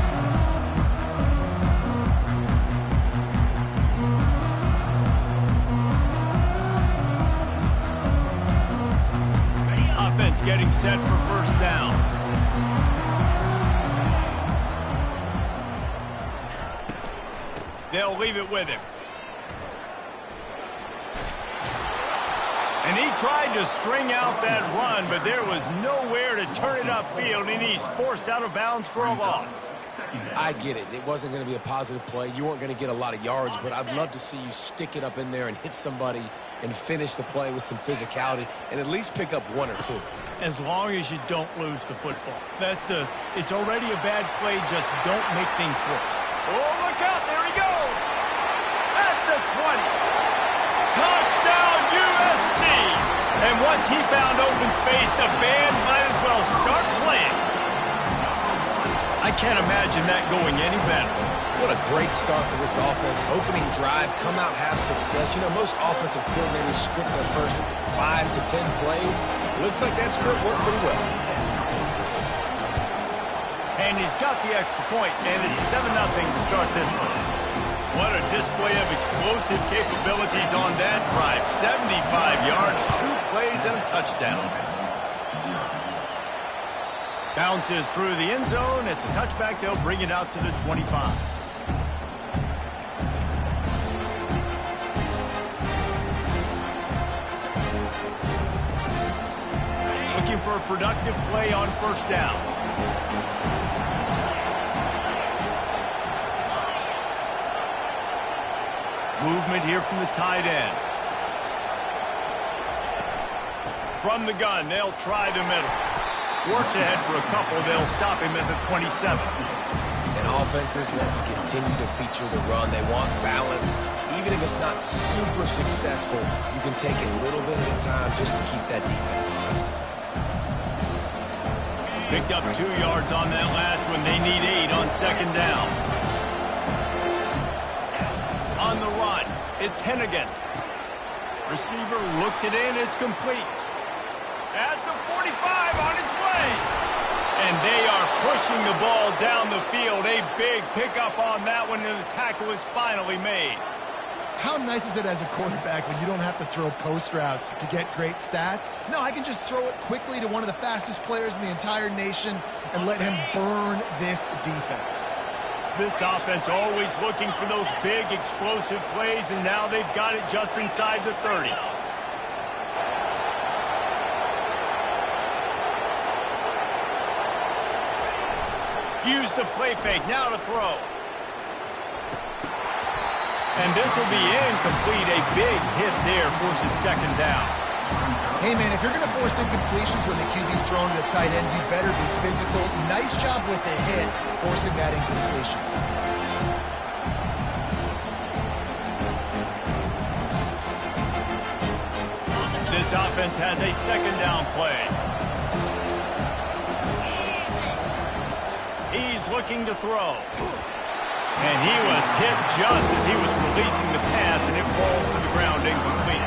Offense getting set for first down. They'll leave it with him. And he tried to string out that run, but there was nowhere to turn it upfield, and he's forced out of bounds for a loss. I get it. It wasn't going to be a positive play. You weren't going to get a lot of yards, but I'd love to see you stick it up in there and hit somebody and finish the play with some physicality and at least pick up one or two. As long as you don't lose the football. It's already a bad play, just don't make things worse. Oh, look out, there he goes! At the 20. Touchdown, USC! And once he found open space, the band might as well start playing. I can't imagine that going any better. What a great start for this offense. Opening drive, come out, have success. You know, most offensive coordinators script their first 5 to 10 plays. Looks like that script worked pretty well. And he's got the extra point, and it's 7-0 to start this one. What a display of explosive capabilities on that drive. 75 yards, 2 plays, and a touchdown. Bounces through the end zone. It's a touchback. They'll bring it out to the 25. Looking for a productive play on first down. Movement here from the tight end. From the gun, they'll try the middle. Works ahead for a couple. They'll stop him at the 27. And offenses want to continue to feature the run. They want balance. Even if it's not super successful, you can take it a little bit at a time just to keep that defense honest. Picked up 2 yards on that last one. They need 8 on second down. On the run, it's Hennigan. Receiver looks it in. It's complete. At the 45 on its way. And they are pushing the ball down the field. A big pickup on that one, and the tackle is finally made. How nice is it as a quarterback when you don't have to throw post routes to get great stats? No, I can just throw it quickly to one of the fastest players in the entire nation and let him burn this defense. This offense always looking for those big explosive plays, and now they've got it just inside the 30. Use the play fake, now to throw. And this will be incomplete. A big hit there forces second down. Hey, man, if you're going to force incompletions when the QB's throwing to the tight end, you better be physical. Nice job with the hit, forcing that incompletion. This offense has a second down play. He's looking to throw. And he was hit just as he was releasing the pass, and it falls to the ground incomplete.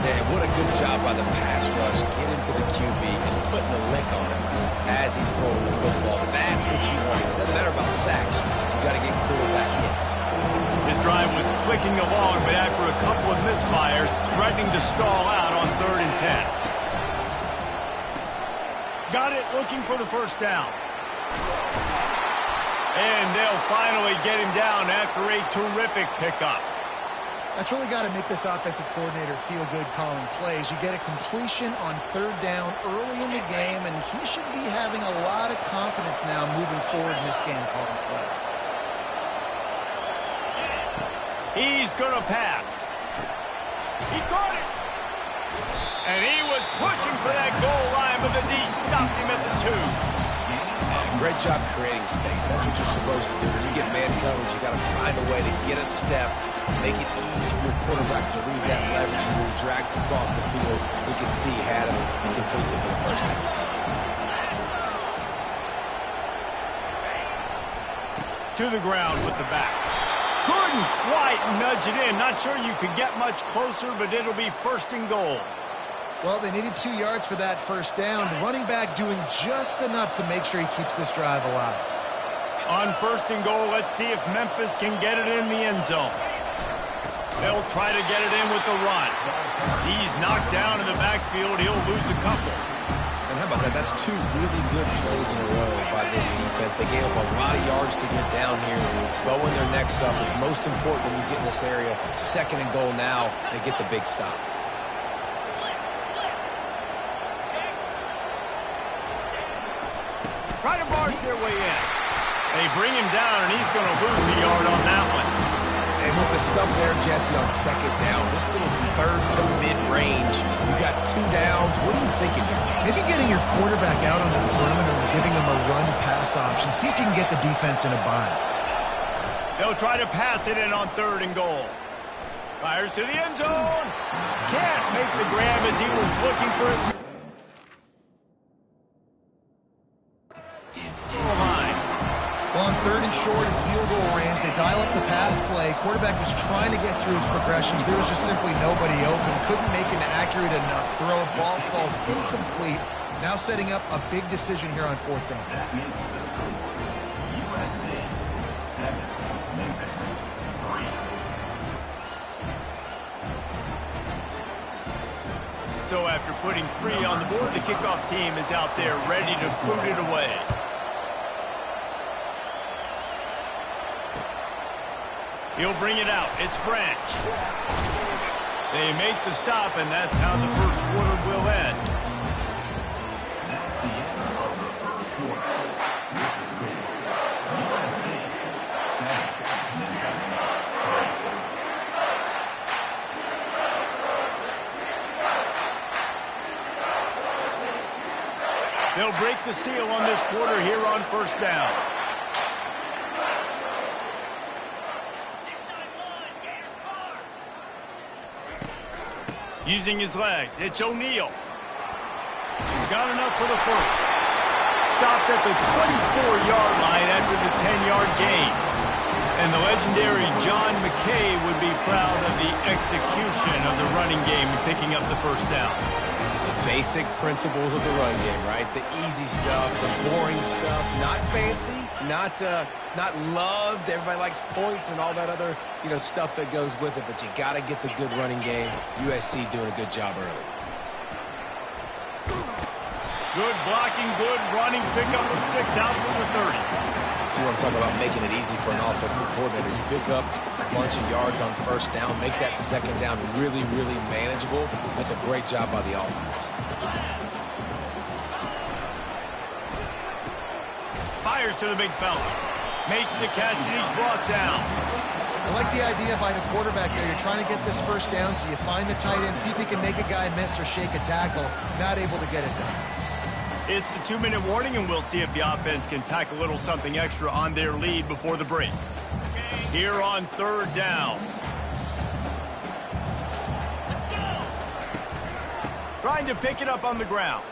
Man, what a good job by the pass rush. Get into the QB and putting a lick on him as he's throwing the football. That's what you want. It doesn't matter about sacks. You got to get quarterback hits. His drive was clicking along, but after a couple of misfires, threatening to stall out on 3rd and 10. Got it, looking for the first down. And they'll finally get him down after a terrific pickup. That's really got to make this offensive coordinator feel good calling plays. You get a completion on 3rd down early in the game, and he should be having a lot of confidence now moving forward in this game calling plays. He's going to pass. He caught it. And he was pushing for that goal line, but the D stopped him at the 2. Great job creating space. That's what you're supposed to do. When you get man coverage, you got to find a way to get a step, make it easy for your quarterback to read that leverage, and when he drags across the field, you can see he had him. He completes it for the first down. To the ground with the back. Couldn't quite nudge it in. Not sure you could get much closer, but it'll be 1st and goal. Well, they needed 2 yards for that first down. The running back doing just enough to make sure he keeps this drive alive. On 1st and goal, let's see if Memphis can get it in the end zone. They'll try to get it in with the run. He's knocked down in the backfield. He'll lose a couple. And how about that? That's 2 really good plays in a row by this defense. They gave up a lot of yards to get down here. Bowing their necks up is most important when you get in this area. 2nd and goal now. They get the big stop. Try to barge their way in. They bring him down, and he's going to lose a yard on that one. And with the stuff there, Jesse, on 2nd down, this little 3rd to mid-range, you got 2 downs. What are you thinking here? Maybe getting your quarterback out on the perimeter and giving him a run-pass option. See if you can get the defense in a bind. They'll try to pass it in on 3rd and goal. Fires to the end zone. Can't make the grab as he was looking for his goal line. Well, on 3rd and short and field goal range, they dial up the pass play. Quarterback was trying to get through his progressions. There was just simply nobody open. Couldn't make an accurate enough throw. Ball falls incomplete. Now setting up a big decision here on 4th down. That means the score. USC 7, Memphis 3. So after putting 3 on the board, the kickoff team is out there ready to boot it away. He'll bring it out. It's Branch. They make the stop, and that's how the first quarter will end. That's the end of the first quarter. With the score, USC 7, Memphis 3. They'll break the seal on this quarter here on 1st down. Using his legs, it's O'Neal. Got enough for the first. Stopped at the 24-yard line after the 10-yard gain. And the legendary John McKay would be proud of the execution of the running game and picking up the first down. The basic principles of the run game, right? The easy stuff, the boring stuff, not fancy, not loved. Everybody likes points and all that other, stuff that goes with it. But you got to get the good running game. USC doing a good job early. Good blocking, good running, pickup of 6 out from the 30. You want to talk about making it easy for an offensive coordinator. You pick up a bunch of yards on 1st down, make that 2nd down really, really manageable. That's a great job by the offense. Fires to the big fella. Makes the catch, and he's brought down. I like the idea by the quarterback there. You're trying to get this first down, so you find the tight end, see if he can make a guy miss or shake a tackle. Not able to get it done. It's the 2-minute warning, and we'll see if the offense can tack a little something extra on their lead before the break. Here on 3rd down. Trying to pick it up on the ground.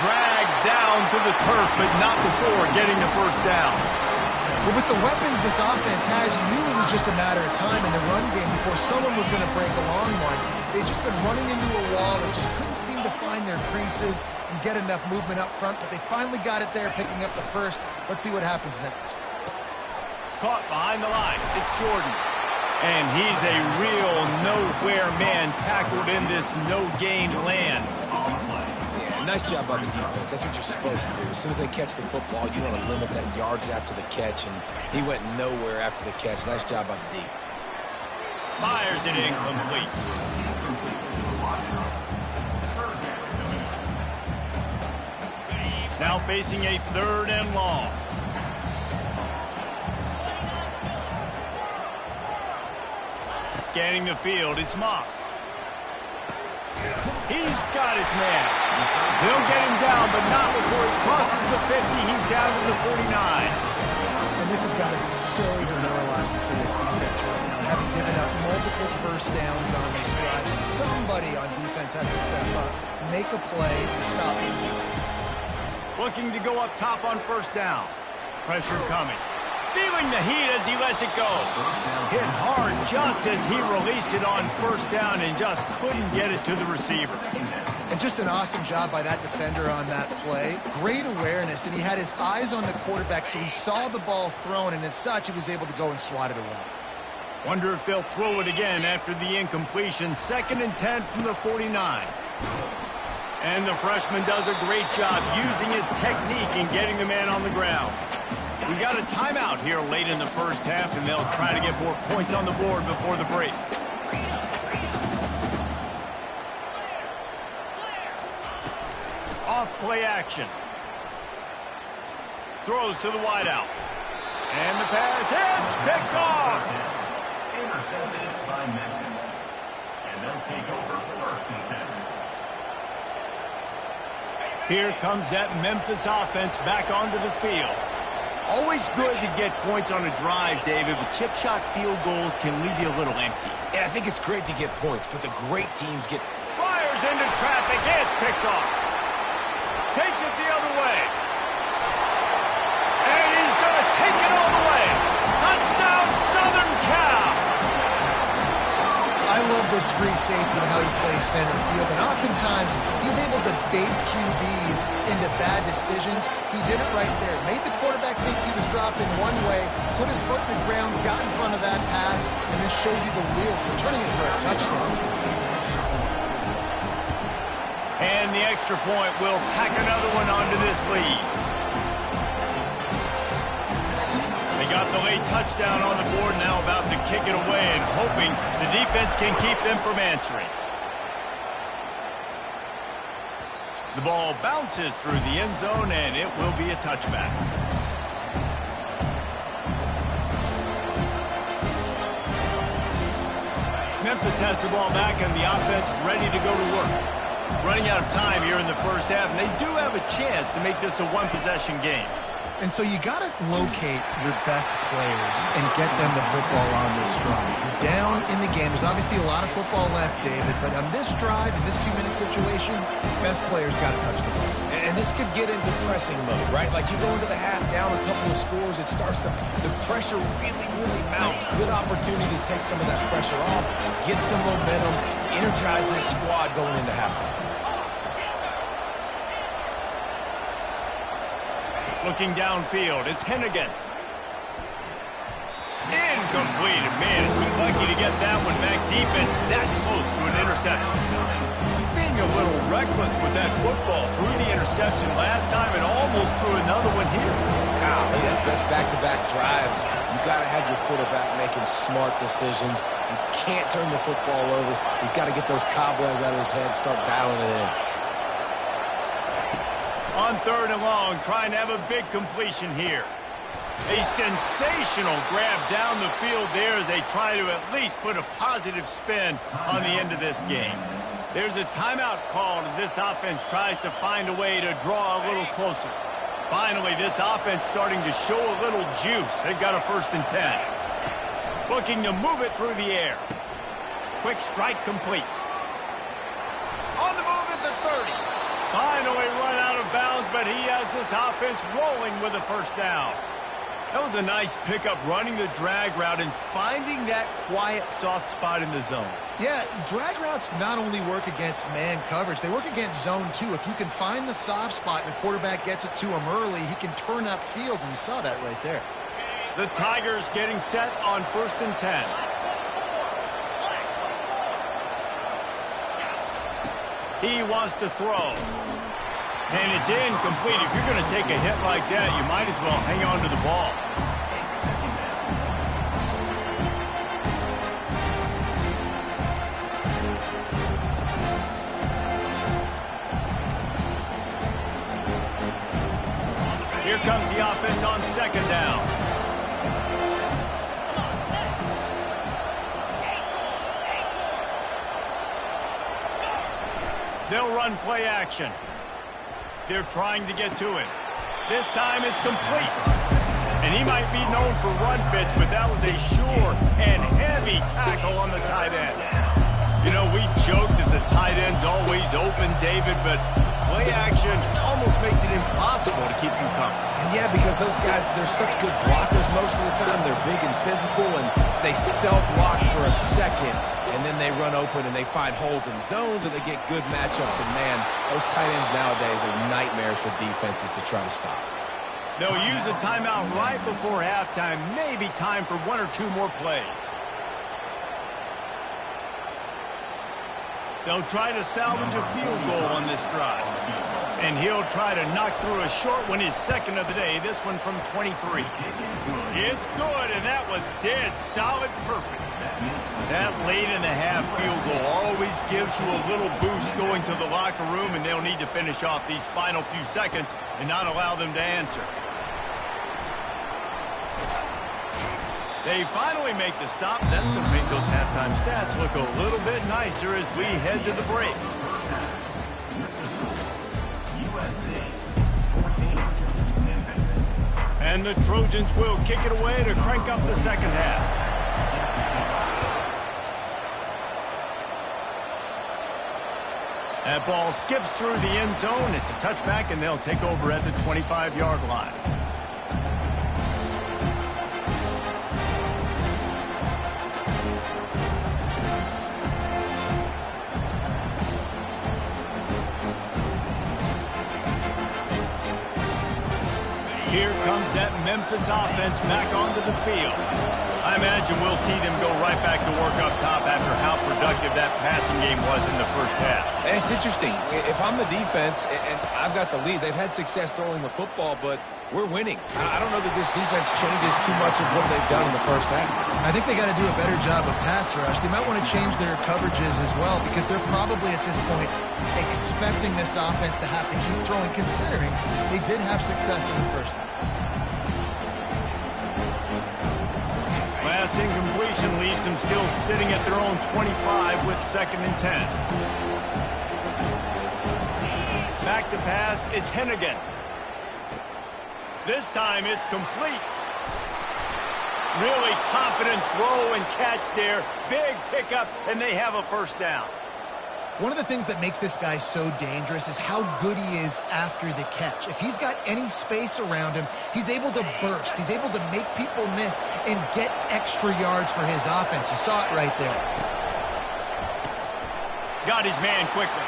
Dragged down to the turf, but not before getting the first down. But with the weapons this offense has, you knew it was just a matter of time in the run game before someone was going to break a long one. They've just been running into a wall and just couldn't seem to find their creases and get enough movement up front, but they finally got it there, picking up the first. Let's see what happens next. Caught behind the line. It's Jordan. And he's a real nowhere man tackled in this no-gain land. Yeah, nice job by the defense. That's what you're supposed to do. As soon as they catch the football, you want to limit that yards after the catch, and he went nowhere after the catch. Nice job by the D. Fires it incomplete. Now facing a 3rd and long. Scanning the field, it's Moss. He's got his man. They'll get him down, but not before he crosses the 50. He's down to the 49. And this has got to be so demoralizing for this defense right now, having given up multiple first downs on this drive. Somebody on defense has to step up, make a play, and stop it. Looking to go up top on 1st down. Pressure coming. Feeling the heat as he lets it go. Hit hard just as he released it on 1st down and just couldn't get it to the receiver. And just an awesome job by that defender on that play. Great awareness, and he had his eyes on the quarterback, so he saw the ball thrown, and as such, he was able to go and swat it away. Wonder if they'll throw it again after the incompletion. 2nd and 10 from the 49. And the freshman does a great job using his technique and getting the man on the ground. We got a timeout here late in the 1st half, and they'll try to get more points on the board before the break. Off play action. Throws to the wideout. And the pass hits, picked off. Intercepted by Memphis. And they'll take over 1st and 10. Here comes that Memphis offense back onto the field. Always good to get points on a drive, David, but chip shot field goals can leave you a little empty. And I think it's great to get points, but the great teams get... Fires into traffic. It's picked off. Takes it the other way. And he's going to take it all the way. Touchdown, Southern Cal. I love this free safety and how he plays center field, and oftentimes he's able to bait QBs into bad decisions. He did it right there. Made the quarterback think he was dropping one way, put his foot in the ground, got in front of that pass, and then showed you the wheels, returning it for a touchdown. And the extra point will tack another one onto this lead. They got the late touchdown on the board, now about to kick it away and hoping the defense can keep them from answering. The ball bounces through the end zone, and it will be a touchback. Memphis has the ball back, and the offense ready to go to work. Running out of time here in the 1st half, and they do have a chance to make this a one-possession game. And so you got to locate your best players and get them the football on this drive. You're down in the game. There's obviously a lot of football left, David, but on this drive, in this 2-minute situation, best players got to touch the ball. And this could get into pressing mode, right? Like you go into the half down a couple of scores, it starts to, the pressure really mounts. Good opportunity to take some of that pressure off, get some momentum, energize this squad going into halftime. Looking downfield, it's Hennigan. Incomplete. Man, is he lucky to get that one back. Defense that close to an interception. He's being a little reckless with that football. Threw the interception last time and almost threw another one here. Golly, that's back-to-back drives. You got to have your quarterback making smart decisions. You can't turn the football over. He's got to get those cobwebs out of his head, start dialing it in. On 3rd and long, trying to have a big completion here. A sensational grab down the field there as they try to at least put a positive spin on the end of this game. There's a timeout called as this offense tries to find a way to draw a little closer. Finally, this offense starting to show a little juice. They've got a 1st and 10. Looking to move it through the air. Quick strike complete. On the move at the 30. Finally run out of bounds, but he has this offense rolling with a 1st down. That was a nice pickup, running the drag route and finding that quiet, soft spot in the zone. Yeah, drag routes not only work against man coverage, they work against zone too. If you can find the soft spot and the quarterback gets it to him early, he can turn upfield, and you saw that right there. The Tigers getting set on 1st and 10. He wants to throw. And it's incomplete. If you're going to take a hit like that, you might as well hang on to the ball. Here comes the offense on 2nd down. They'll run play action. They're trying to get to it. This time it's complete. And he might be known for run fits, but that was a sure and heavy tackle on the tight end. You know, we joked that the tight end's always open, David, but play action almost makes it impossible to keep them coming. And yeah, because those guys, they're such good blockers most of the time. They're big and physical, and they self-block for a second, and then they run open and they find holes in zones, and they get good matchups. And, man, those tight ends nowadays are nightmares for defenses to try to stop. They'll use a timeout right before halftime. Maybe time for 1 or 2 more plays. They'll try to salvage a field goal on this drive. And he'll try to knock through a short one, his 2nd of the day, this one from 23. It's good, and that was dead solid perfect. That late in the half field goal always gives you a little boost going to the locker room, and they'll need to finish off these final few seconds and not allow them to answer. They finally make the stop. That's going to make those halftime stats look a little bit nicer as we head to the break. And the Trojans will kick it away to crank up the 2nd half. That ball skips through the end zone. It's a touchback, and they'll take over at the 25-yard line. Here comes that Memphis offense back onto the field. I imagine we'll see them go right back to work up top after how productive that passing game was in the first half. And it's interesting. If I'm the defense and I've got the lead, they've had success throwing the football, but we're winning. I don't know that this defense changes too much of what they've done in the first half. I think they got to do a better job of pass rush. They might want to change their coverages as well, because they're probably at this point expecting this offense to have to keep throwing, considering they did have success in the first half. Last incompletion leaves them still sitting at their own 25 with 2nd and 10. Back to pass, it's Hennigan. This time it's complete. Really confident throw and catch there. Big pickup, and they have a 1st down. One of the things that makes this guy so dangerous is how good he is after the catch. If he's got any space around him, he's able to burst. He's able to make people miss and get extra yards for his offense. You saw it right there. Got his man quickly.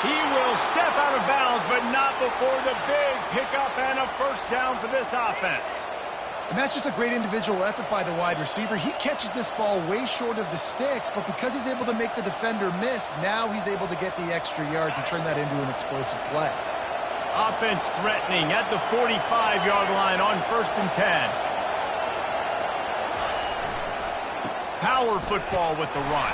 He will step out of bounds, but not before the big pickup and a 1st down for this offense. And that's just a great individual effort by the wide receiver. He catches this ball way short of the sticks, but because he's able to make the defender miss, now he's able to get the extra yards and turn that into an explosive play. Offense threatening at the 45-yard line on 1st and 10. Power football with the run.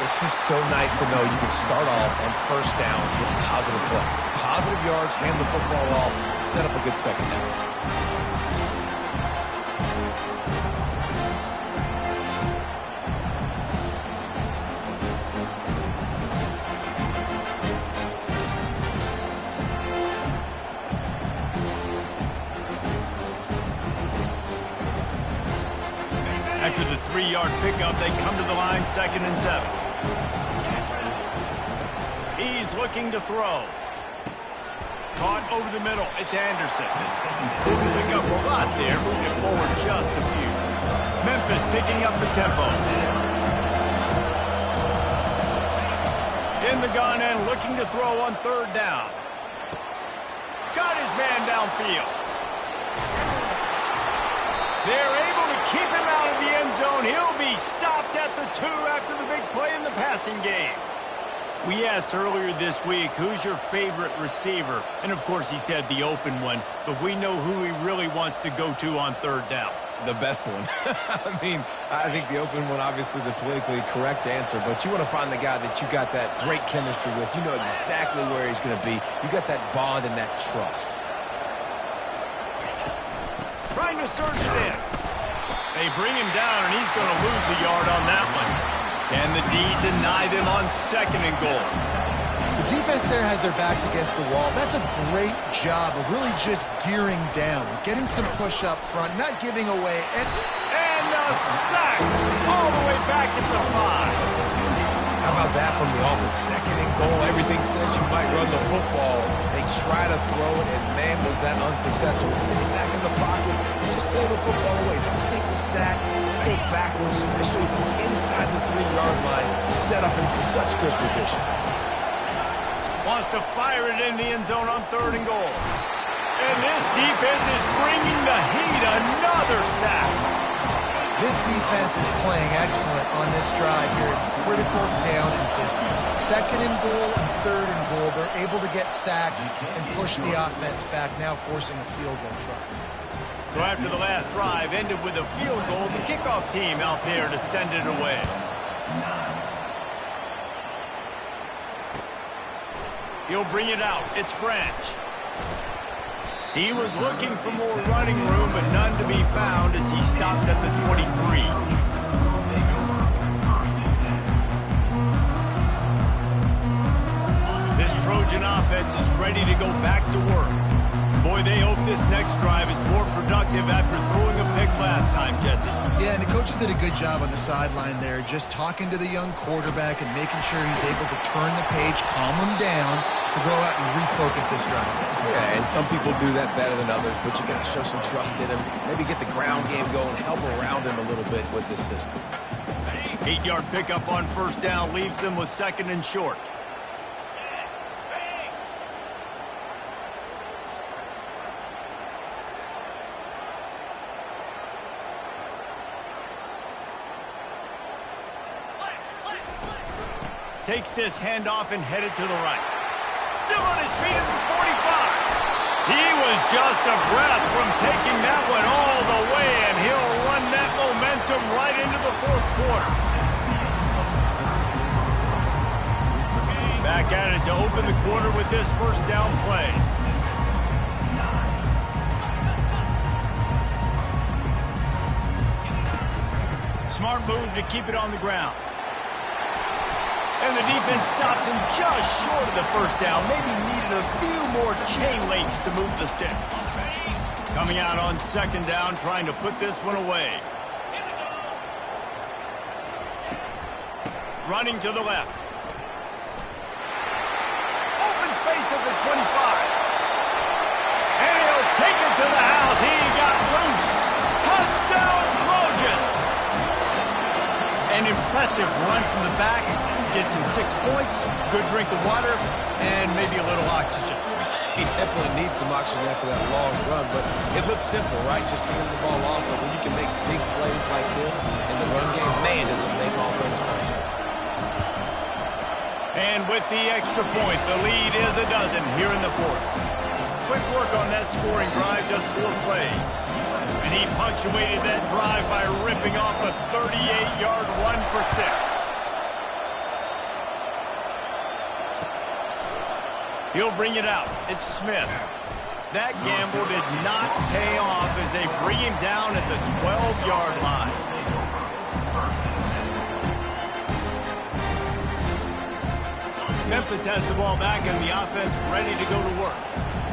It's just so nice to know you can start off on 1st down with positive plays. Positive yards, hand the football off, set up a good 2nd down. After the 3-yard pickup, they come to the line, 2nd and 7. He's looking to throw. Caught over the middle. It's Anderson. Didn't pick up a lot there. Moving it forward just a few. Memphis picking up the tempo. In the gun and looking to throw on third down. Got his man downfield. They're able to keep him out of the end zone. He'll be stopped at the 2 after the big play in the passing game. We asked earlier this week, who's your favorite receiver? And, of course, he said the open one. But we know who he really wants to go to on third down. The best one. I mean, I think the open one, obviously the politically correct answer. But you want to find the guy that you got that great chemistry with. You know exactly where he's going to be. You got that bond and that trust. Trying to surge it in. They bring him down, and he's going to lose a yard on that one. Can the D deny them on 2nd and goal? The defense there has their backs against the wall. That's a great job of really just gearing down, getting some push up front, not giving away. And a sack all the way back at the 5. How about that from the offense? 2nd and goal. Everything says you might run the football. They try to throw it, and man, was that unsuccessful. Sitting back in the pocket, just throw the football away. Don't take the sack. Go backwards, especially inside the 3-yard line. Set up in such good position. Wants to fire it in the end zone on 3rd and goal. And this defense is bringing the heat. Another sack. This defense is playing excellent on this drive here in critical down and distances. 2nd and goal and 3rd and goal. They're able to get sacks and push the offense back, now forcing a field goal try. So after the last drive ended with a field goal, the kickoff team out there to send it away. He'll bring it out. It's Branch. He was looking for more running room, but none to be found as he stopped at the 23. This Trojan offense is ready to go back to work. Boy, they hope this next drive is more productive after throwing a pick last time, Jesse. Yeah, and the coaches did a good job on the sideline there, just talking to the young quarterback and making sure he's able to turn the page, calm him down, to go out and refocus this drive. Yeah, and some people do that better than others, but you got to show some trust in him. Maybe get the ground game going, help around him a little bit with this system. 8-yard pickup on 1st down leaves them with 2nd and short. Takes this handoff and headed to the right. Still on his feet at the 45. He was just a breath from taking that one all the way, and he'll run that momentum right into the 4th quarter. Back at it to open the quarter with this 1st down play. Smart move to keep it on the ground. And the defense stops him just short of the 1st down. Maybe needed a few more chain links to move the sticks. Coming out on 2nd down, trying to put this one away. Running to the left. Open space at the 25. And he'll take it to the house. He got loose. Touchdown, Trojans. An impressive run from the back. Gets him 6 points, good drink of water, and maybe a little oxygen. He definitely needs some oxygen after that long run, but it looks simple, right? Just hand the ball off, but when you can make big plays like this in the run game, man, does it make offense fun. And with the extra point, the lead is a dozen here in the 4th. Quick work on that scoring drive, just 4 plays. And he punctuated that drive by ripping off a 38-yard run for 6. He'll bring it out. It's Smith. That gamble did not pay off as they bring him down at the 12-yard line. Memphis has the ball back and the offense ready to go to work.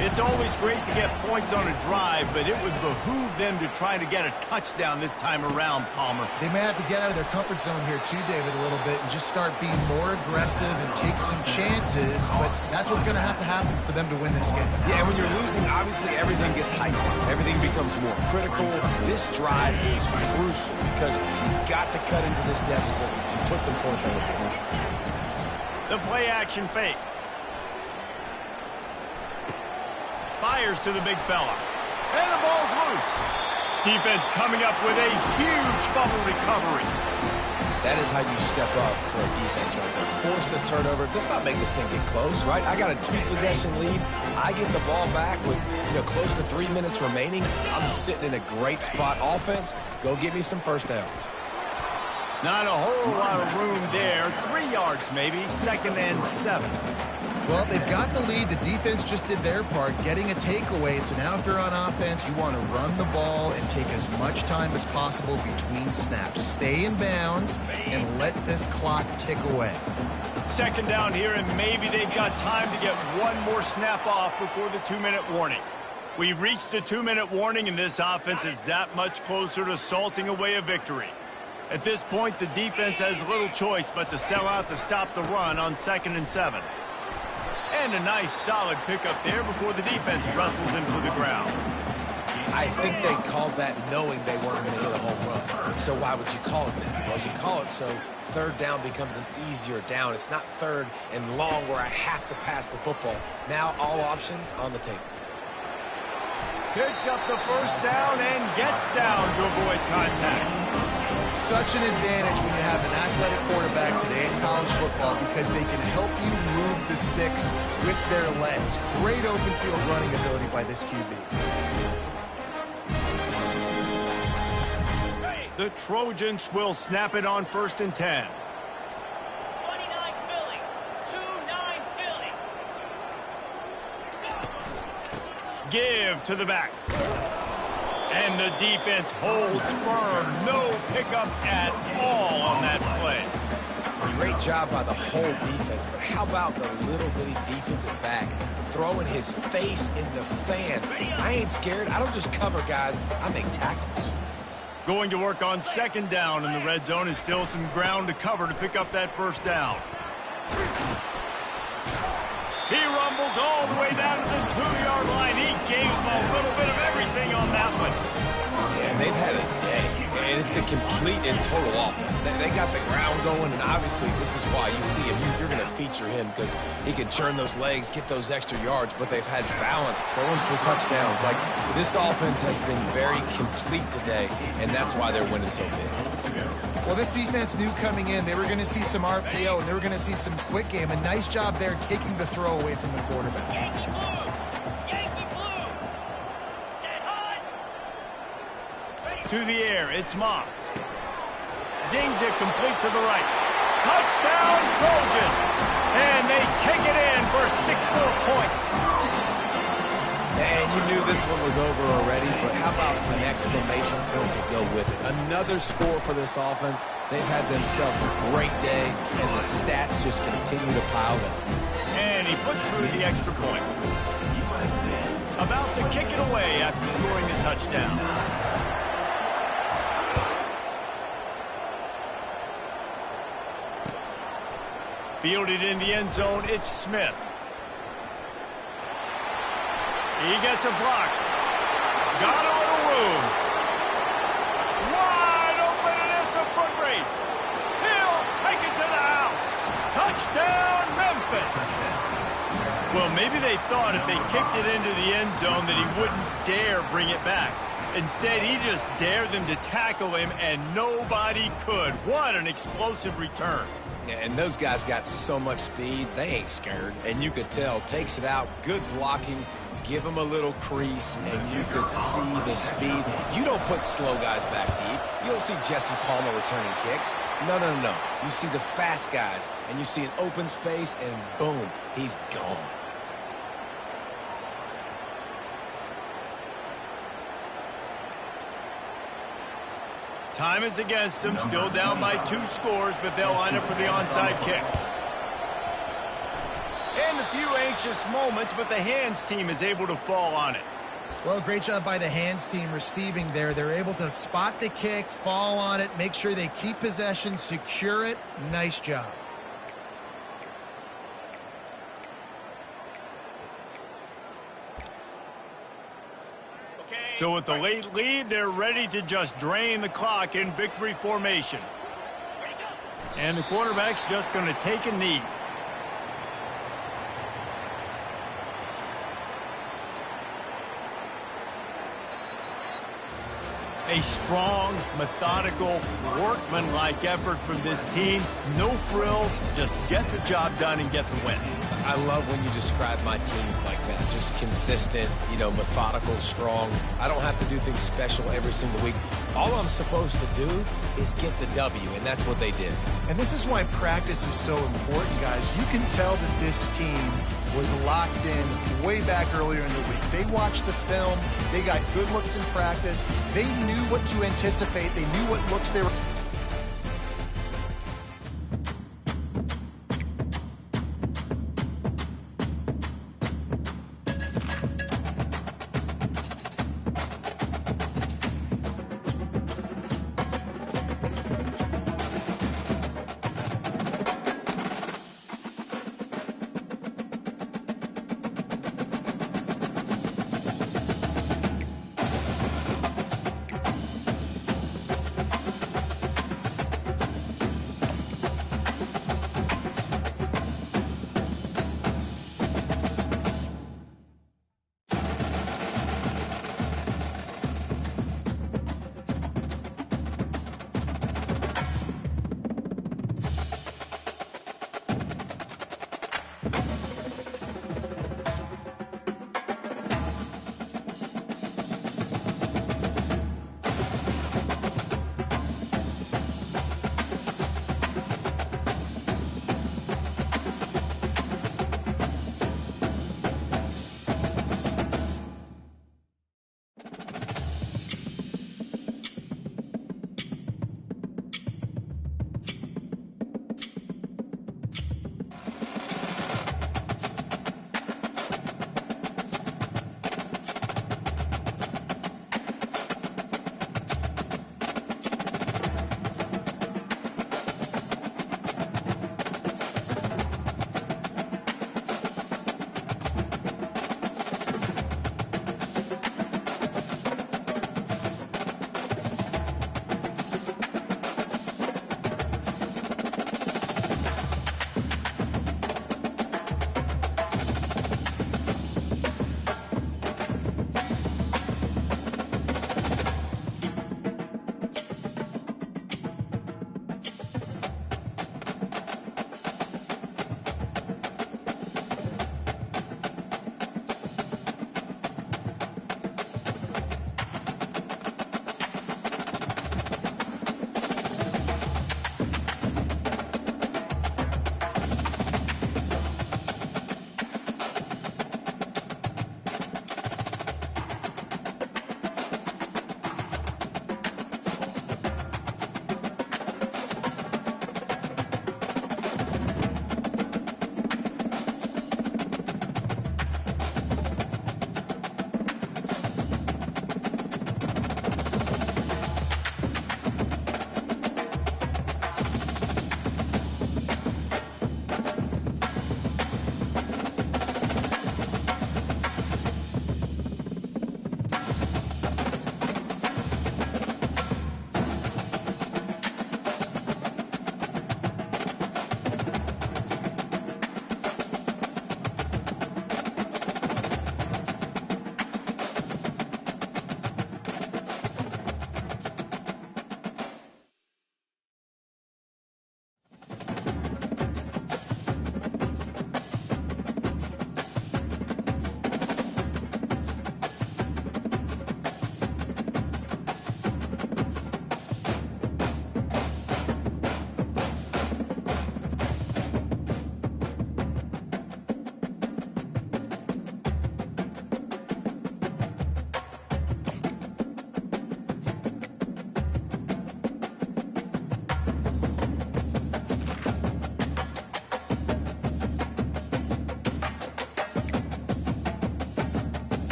It's always great to get points on a drive, but it would behoove them to try to get a touchdown this time around, Palmer. They may have to get out of their comfort zone here too, David, a little bit and just start being more aggressive and take some chances, but that's what's going to happen for them to win this game. Yeah, when you're losing, obviously everything gets heightened. Everything becomes more critical. This drive is crucial because you've got to cut into this deficit and put some points on the board. The play-action fake. Fires to the big fella. And the ball's loose. Defense coming up with a huge fumble recovery. That is how you step up for a defense right there. Force the turnover. Let's not make this thing get close, right? I got a 2-possession lead. I get the ball back with close to 3 minutes remaining. I'm sitting in a great spot. Offense, go get me some first downs. Not a whole lot of room there. 3 yards maybe. 2nd and 7. Well, they've got the lead. The defense just did their part, getting a takeaway. So now if you're on offense, you want to run the ball and take as much time as possible between snaps. Stay in bounds and let this clock tick away. 2nd down here, and maybe they've got time to get one more snap off before the 2-minute warning. We've reached the 2-minute warning, and this offense is that much closer to salting away a victory. At this point, the defense has little choice but to sell out to stop the run on 2nd and 7. And a nice, solid pickup there before the defense wrestles him to the ground. I think they called that knowing they weren't going to hit a home run. So why would you call it that? Well, you call it so 3rd down becomes an easier down. It's not 3rd and long where I have to pass the football. Now all options on the table. Picks up the 1st down and gets down to avoid contact. Such an advantage when you have an athletic quarterback today in college football because they can help you move the sticks with their legs. Great open field running ability by this QB. The Trojans will snap it on 1st and 10. 29 Philly. 2-9 Philly. Give to the back. And the defense holds firm. No pickup at all on that play. Great job by the whole defense, but how about the little bitty defensive back throwing his face in the fan? I ain't scared. I don't just cover guys. I make tackles. Going to work on 2nd down in the red zone is still some ground to cover to pick up that 1st down. He rumbles all the way down to the 2-yard line. He gave him a little bit of everything on that one. Yeah, they've had a day. And it's the complete and total offense. They got the ground going, and obviously this is why you see him. You're going to feature him because he can churn those legs, get those extra yards, but they've had balance, throwing for touchdowns. Like, this offense has been very complete today, and that's why they're winning so big. Well, this defense knew coming in they were going to see some RPO and they were going to see some quick game. A nice job there taking the throw away from the quarterback. Yankee Blue. Yankee Blue. Dead hot. Ready. To the air, it's Moss. Zings it complete to the right. Touchdown, Trojans! And they take it in for 6 more points. Man, you knew this one was over already, but how about an exclamation point to go with it? Another score for this offense. They've had themselves a great day, and the stats just continue to pile up. And he puts through the extra point. About to kick it away after scoring a touchdown. Fielded in the end zone, it's Smith. He gets a block. Got a little room. Wide open, and it's a foot race. He'll take it to the house. Touchdown, Memphis. Well, maybe they thought if they kicked it into the end zone that he wouldn't dare bring it back. Instead, he just dared them to tackle him, and nobody could. What an explosive return. Yeah, and those guys got so much speed, they ain't scared. And you could tell, takes it out, good blocking, give him a little crease, and you could see the speed. You don't put slow guys back deep. You don't see Jesse Palmer returning kicks. No. You see the fast guys, and you see an open space, and boom, he's gone. Time is against them, still down by 2 scores, but they'll line up for the onside kick. And a few anxious moments, but the hands team is able to fall on it. Well, great job by the hands team receiving there. They're able to spot the kick, fall on it, make sure they keep possession, secure it. Nice job. So with the late lead, they're ready to just drain the clock in victory formation. And the quarterback's just going to take a knee. A strong, methodical, workman-like effort from this team. No frills, just get the job done and get the win. I love when you describe my teams like that. Just consistent, methodical, strong. I don't have to do things special every single week. All I'm supposed to do is get the W, and that's what they did. And this is why practice is so important, guys. You can tell that this team was locked in way back earlier in the week. They watched the film. They got good looks in practice. They knew what to anticipate. They knew what looks they were.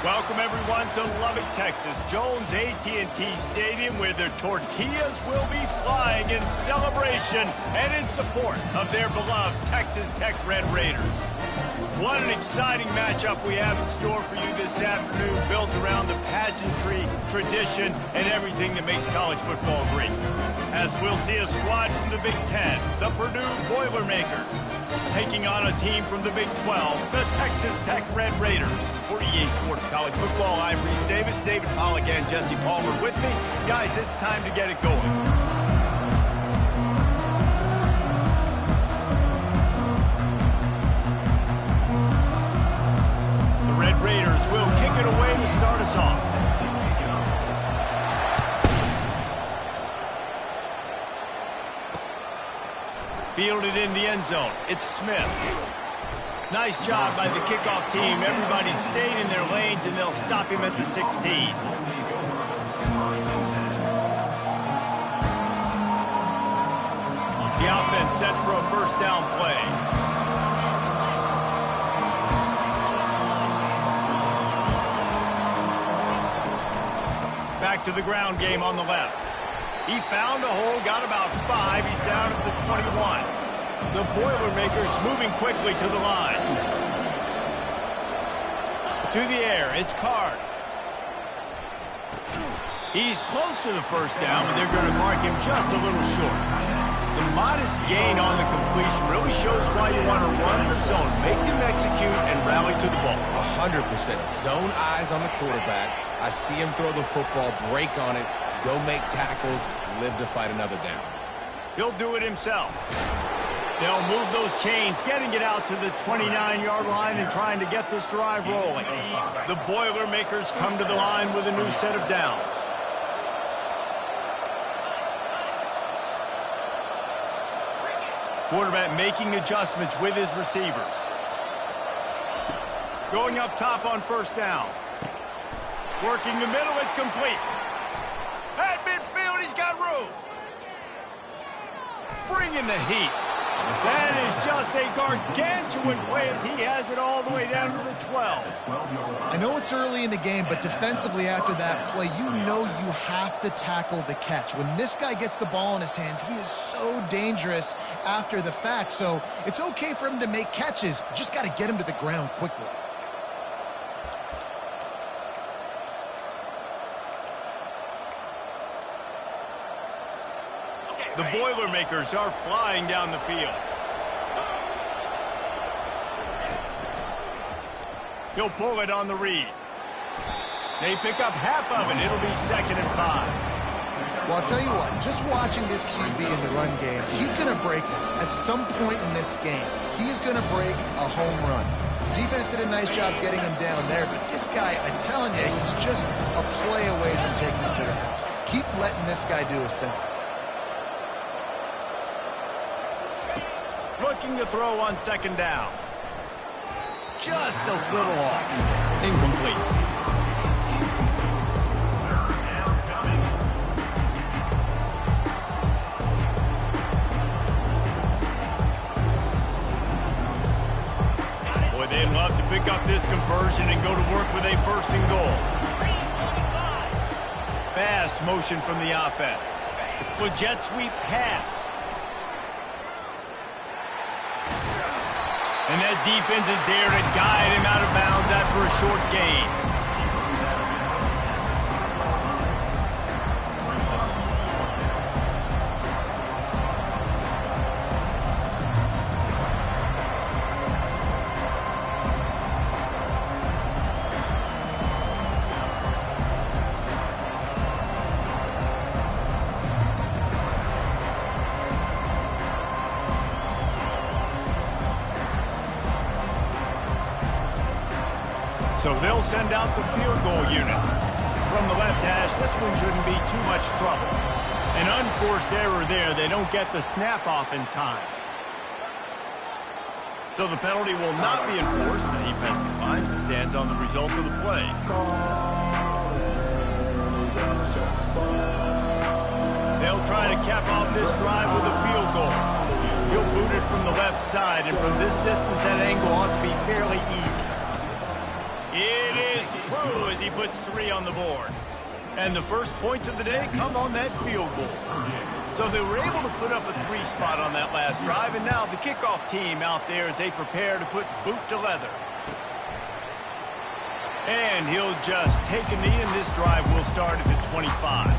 Welcome, everyone, to Lubbock, Texas, Jones AT&T Stadium, where their tortillas will be flying in celebration and in support of their beloved Texas Tech Red Raiders. What an exciting matchup we have in store for you this afternoon, built around the pageantry, tradition, and everything that makes college football great. As we'll see a squad from the Big Ten, the Purdue Boilermakers, taking on a team from the Big 12, the Texas Tech Red Raiders. For EA Sports College Football, I'm Reese Davis, David Pollack, and Jesse Palmer with me. Guys, it's time to get it going. The Red Raiders will kick it away to start us off. Fielded in the end zone. It's Smith. Nice job by the kickoff team. Everybody stayed in their lanes, and they'll stop him at the 16. The offense set for a first down play. Back to the ground game on the left. He found a hole, got about 5. He's down at the 21. The Boilermakers moving quickly to the line. To the air, it's Card. He's close to the first down, but they're going to mark him just a little short. The modest gain on the completion really shows why you want to run the zone. Make them execute and rally to the ball. 100%. Zone eyes on the quarterback. I see him throw the football, break on it, go make tackles, live to fight another down. He'll do it himself. They'll move those chains, getting it out to the 29-yard line and trying to get this drive rolling. The Boilermakers come to the line with a new set of downs. Quarterback making adjustments with his receivers. Going up top on first down. Working the middle, it's complete. At midfield, he's got room. Bringing the heat. That is just a gargantuan play as he has it all the way down to the 12. I know it's early in the game, but defensively after that play, you know you have to tackle the catch. When this guy gets the ball in his hands, he is so dangerous after the fact. So it's okay for him to make catches. You just got to get him to the ground quickly. The Boilermakers are flying down the field. He'll pull it on the read. They pick up half of it. It'll be 2nd and 5. Well, I'll tell you what, just watching this QB in the run game, he's going to break it at some point in this game. He's going to break a home run. Defense did a nice job getting him down there, but this guy, I'm telling you, he's just a play away from taking him to the house. Keep letting this guy do his thing. Looking to throw on 2nd down. Just a little off. Incomplete. Boy, they'd love to pick up this conversion and go to work with a 1st and goal. Fast motion from the offense. With jet sweep pass. And that defense is there to guide him out of bounds after a short gain. So they'll send out the field goal unit. From the left hash, this one shouldn't be too much trouble. An unforced error there. They don't get the snap off in time. So the penalty will not be enforced. The defense declines and stands on the result of the play. They'll try to cap off this drive with a field goal. He'll boot it from the left side, and from this distance, that angle ought to be fairly easy. It is true as he puts 3 on the board. And the first points of the day come on that field goal. So they were able to put up a 3 spot on that last drive, and now the kickoff team out there as they prepare to put boot to leather. And he'll just take a knee, and this drive will start at the 25.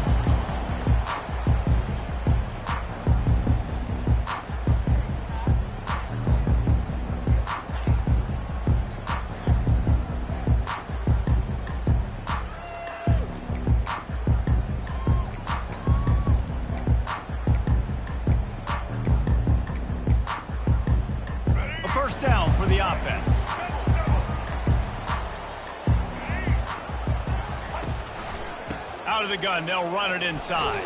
First down for the offense. Out of the gun, they'll run it inside.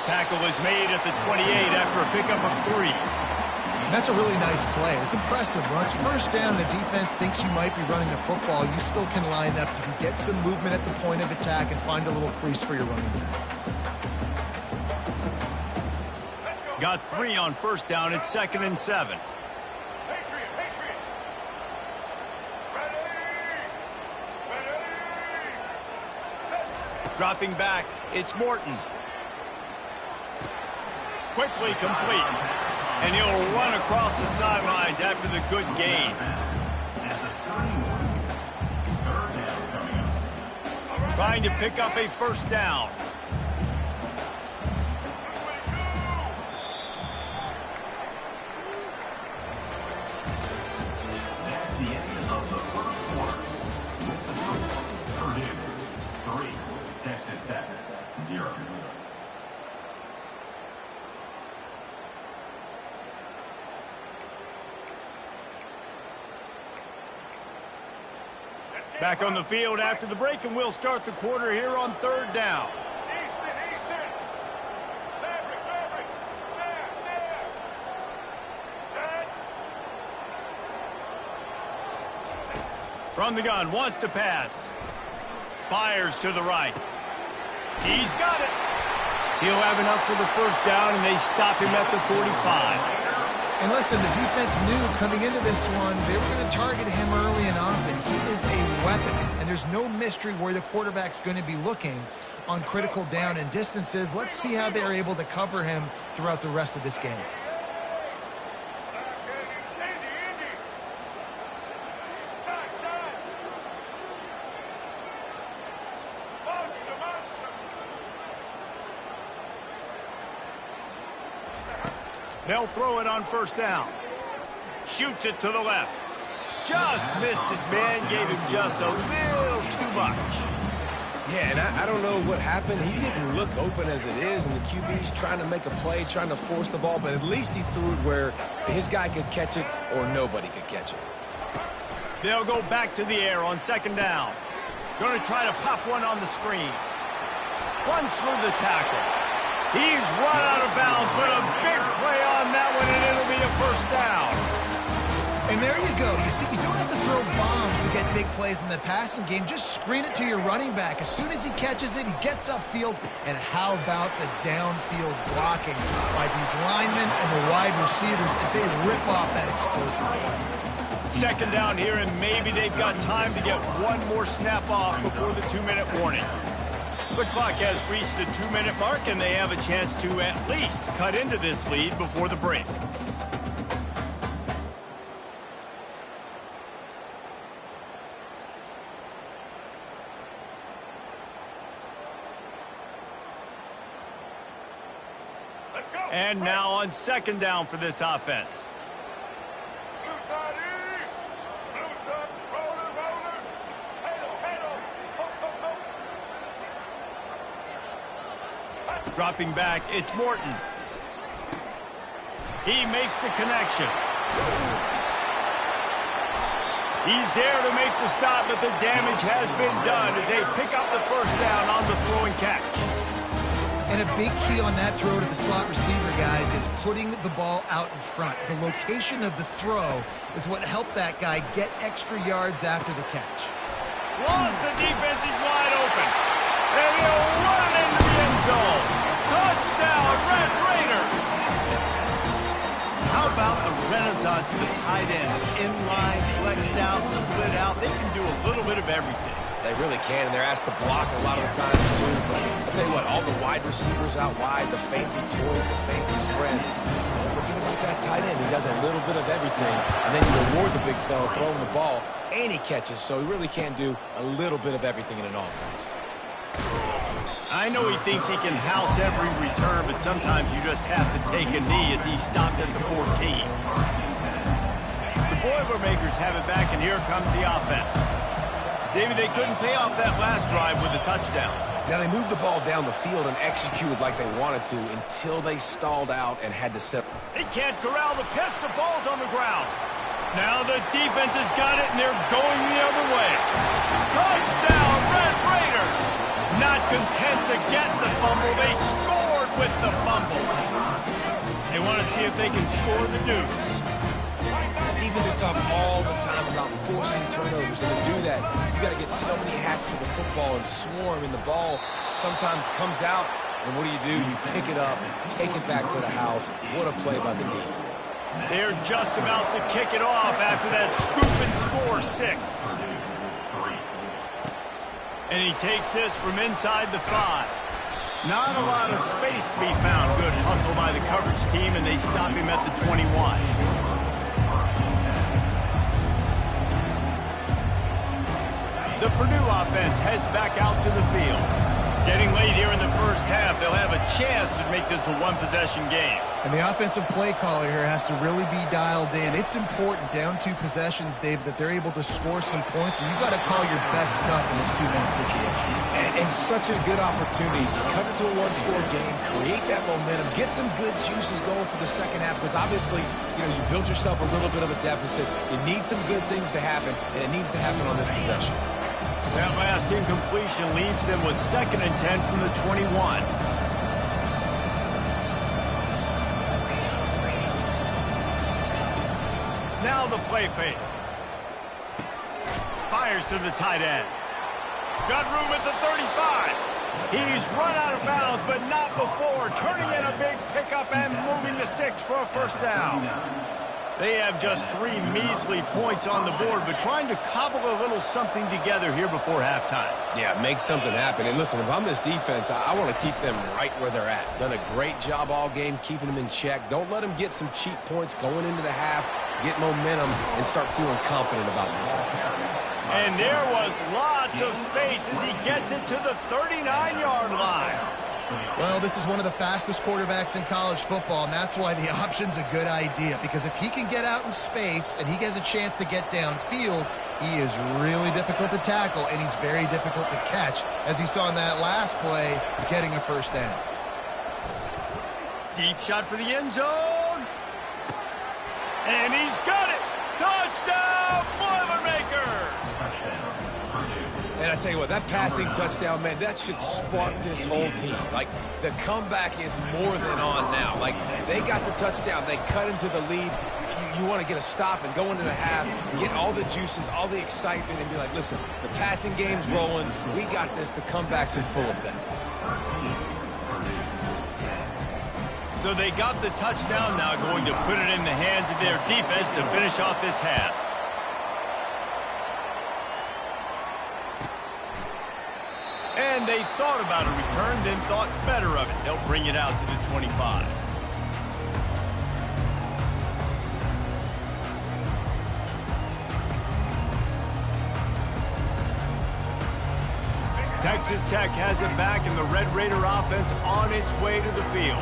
Tackle is made at the 28 after a pickup of 3. That's a really nice play. It's impressive. When it's first down, the defense thinks you might be running the football. You still can line up. You can get some movement at the point of attack and find a little crease for your running back. Got 3 on first down. It's 2nd and 7. Dropping back, it's Morton. Quickly complete. And he'll run across the sidelines after the good gain. Trying to pick up a first down. That's the end of the first quarter. With the score, Purdue 3, Texas Tech 0. Back on the field after the break, and we'll start the quarter here on 3rd down. Easton. Maverick. Stand. Set. From the gun, wants to pass. Fires to the right. He's got it. He'll have enough for the first down, and they stop him at the 45. And listen, the defense knew coming into this one, they were going to target him early and often. He is a weapon, and there's no mystery where the quarterback's going to be looking on critical down and distances. Let's see how they're able to cover him throughout the rest of this game. They'll throw it on first down. Shoots it to the left. Just missed his man, gave him just a little too much. Yeah, and I don't know what happened. He didn't look open as it is, and the QB's trying to make a play, trying to force the ball, but at least he threw it where his guy could catch it or nobody could catch it. They'll go back to the air on second down. Going to try to pop one on the screen. Runs through the tackle. He's run out of bounds, but a big play on that one, and it'll be a first down. And there you go. You see, you don't have to throw bombs to get big plays in the passing game. Just screen it to your running back. As soon as he catches it, he gets upfield. And how about the downfield blocking by these linemen and the wide receivers as they rip off that explosive play. Second down here, and maybe they've got time to get one more snap off before the 2-minute warning. The clock has reached the 2-minute mark, and they have a chance to at least cut into this lead before the break. Let's go. And now on second down for this offense. Dropping back, it's Morton. He makes the connection. He's there to make the stop, but the damage has been done as they pick up the first down on the throw and catch. And a big key on that throw to the slot receiver, guys, is putting the ball out in front. The location of the throw is what helped that guy get extra yards after the catch. Once the defense is wide open, and he'll run it into the end zone. Touchdown, Red Raider! How about the renaissance of the tight ends? Inline, flexed out, split out. They can do a little bit of everything. They really can, and they're asked to block a lot of the times, too. But I'll tell you what, all the wide receivers out wide, the fancy toys, the fancy spread. Don't forget about that tight end. He does a little bit of everything, and then you reward the big fella throwing the ball, and he catches, so he really can do a little bit of everything in an offense. I know he thinks he can house every return, but sometimes you just have to take a knee as he stopped at the 14. The Boilermakers have it back, and here comes the offense. David, they couldn't pay off that last drive with a touchdown. Now, they moved the ball down the field and executed like they wanted to until they stalled out and had to settle. They can't corral the pitch. The ball's on the ground. Now the defense has got it, and they're going the other way. Touchdown, Red Raider! Not content to get the fumble, they scored with the fumble. They want to see if they can score the deuce. Defense is talk all the time about forcing turnovers, and to do that, you got to get so many hats to the football and swarm, and the ball sometimes comes out, and what do? You pick it up, take it back to the house. What a play by the D. They're just about to kick it off after that scoop and score 6. And he takes this from inside the 5. Not a lot of space to be found. Good hustle by the coverage team, and they stop him at the 21. The Purdue offense heads back out to the field. Getting late here in the first half, they'll have a chance to make this a one-possession game. And the offensive play caller here has to really be dialed in. It's important, down 2 possessions, Dave, that they're able to score some points. And you've got to call your best stuff in this 2-minute situation. And such a good opportunity to cut it to a one-score game, create that momentum, get some good juices going for the second half. Because obviously, you built yourself a little bit of a deficit. You need some good things to happen, and it needs to happen on this possession. That last incompletion leaves them with 2nd and 10 from the 21. Now the play fake. Fires to the tight end. Got room at the 35. He's run out of bounds, but not before turning in a big pickup and moving the sticks for a first down. They have just 3 measly points on the board, but trying to cobble a little something together here before halftime. Yeah, make something happen. And listen, if I'm this defense, I want to keep them right where they're at. Done a great job all game keeping them in check. Don't let them get some cheap points going into the half, get momentum, and start feeling confident about themselves. And there was lots of space as he gets it to the 39-yard line. Well, this is one of the fastest quarterbacks in college football, and that's why the option's a good idea, because if he can get out in space and he gets a chance to get downfield, he is really difficult to tackle, and he's very difficult to catch, as you saw in that last play, getting a first down. Deep shot for the end zone. And he's got it. Touchdown, Boilermakers! And I tell you what, that passing touchdown, man, that should spark this whole team. Like, the comeback is more than on now. Like, they got the touchdown. They cut into the lead. You want to get a stop and go into the half, get all the juices, all the excitement, and be like, listen, the passing game's rolling. We got this. The comeback's in full effect. So they got the touchdown, now going to put it in the hands of their defense to finish off this half. And they thought about a return, then thought better of it. They'll bring it out to the 25. Texas Tech has it back, and the Red Raider offense on its way to the field.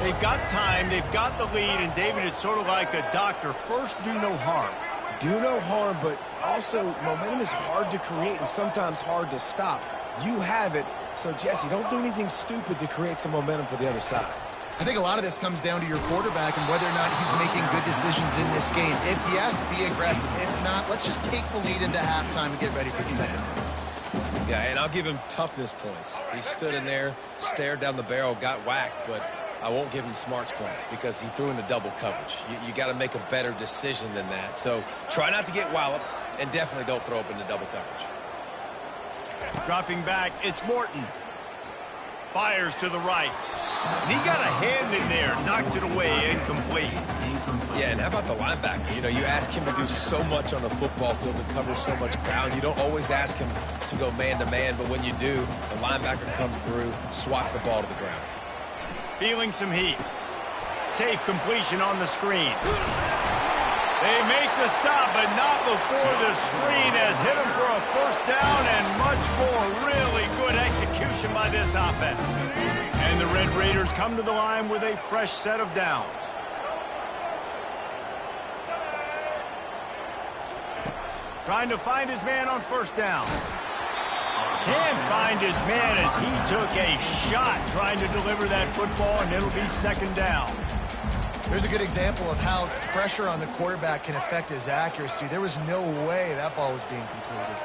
They've got time, they've got the lead, and David, it's sort of like a doctor. First, do no harm. Do no harm, but also momentum is hard to create and sometimes hard to stop. You have it, so Jesse, don't do anything stupid to create some momentum for the other side. I think a lot of this comes down to your quarterback and whether or not he's making good decisions in this game. If yes, be aggressive. If not, let's just take the lead into halftime and get ready for the second. Yeah, and I'll give him toughness points. He stood in there, stared down the barrel, got whacked, but I won't give him smarts points because he threw into double coverage. You got to make a better decision than that. So try not to get walloped, and definitely don't throw up into double coverage. Dropping back, it's Morton. Fires to the right. And he got a hand in there, knocks it away, incomplete. Yeah, and how about the linebacker? You know, you ask him to do so much on the football field to cover so much ground. You don't always ask him to go man-to-man, but when you do, the linebacker comes through, swats the ball to the ground. Feeling some heat. Safe completion on the screen. They make the stop, but not before the screen has hit them for a first down and much more. Really good execution by this offense. And the Red Raiders come to the line with a fresh set of downs. Trying to find his man on first down. Can't find his man as he took a shot trying to deliver that football, and it'll be second down. There's a good example of how pressure on the quarterback can affect his accuracy. There was no way that ball was being completed.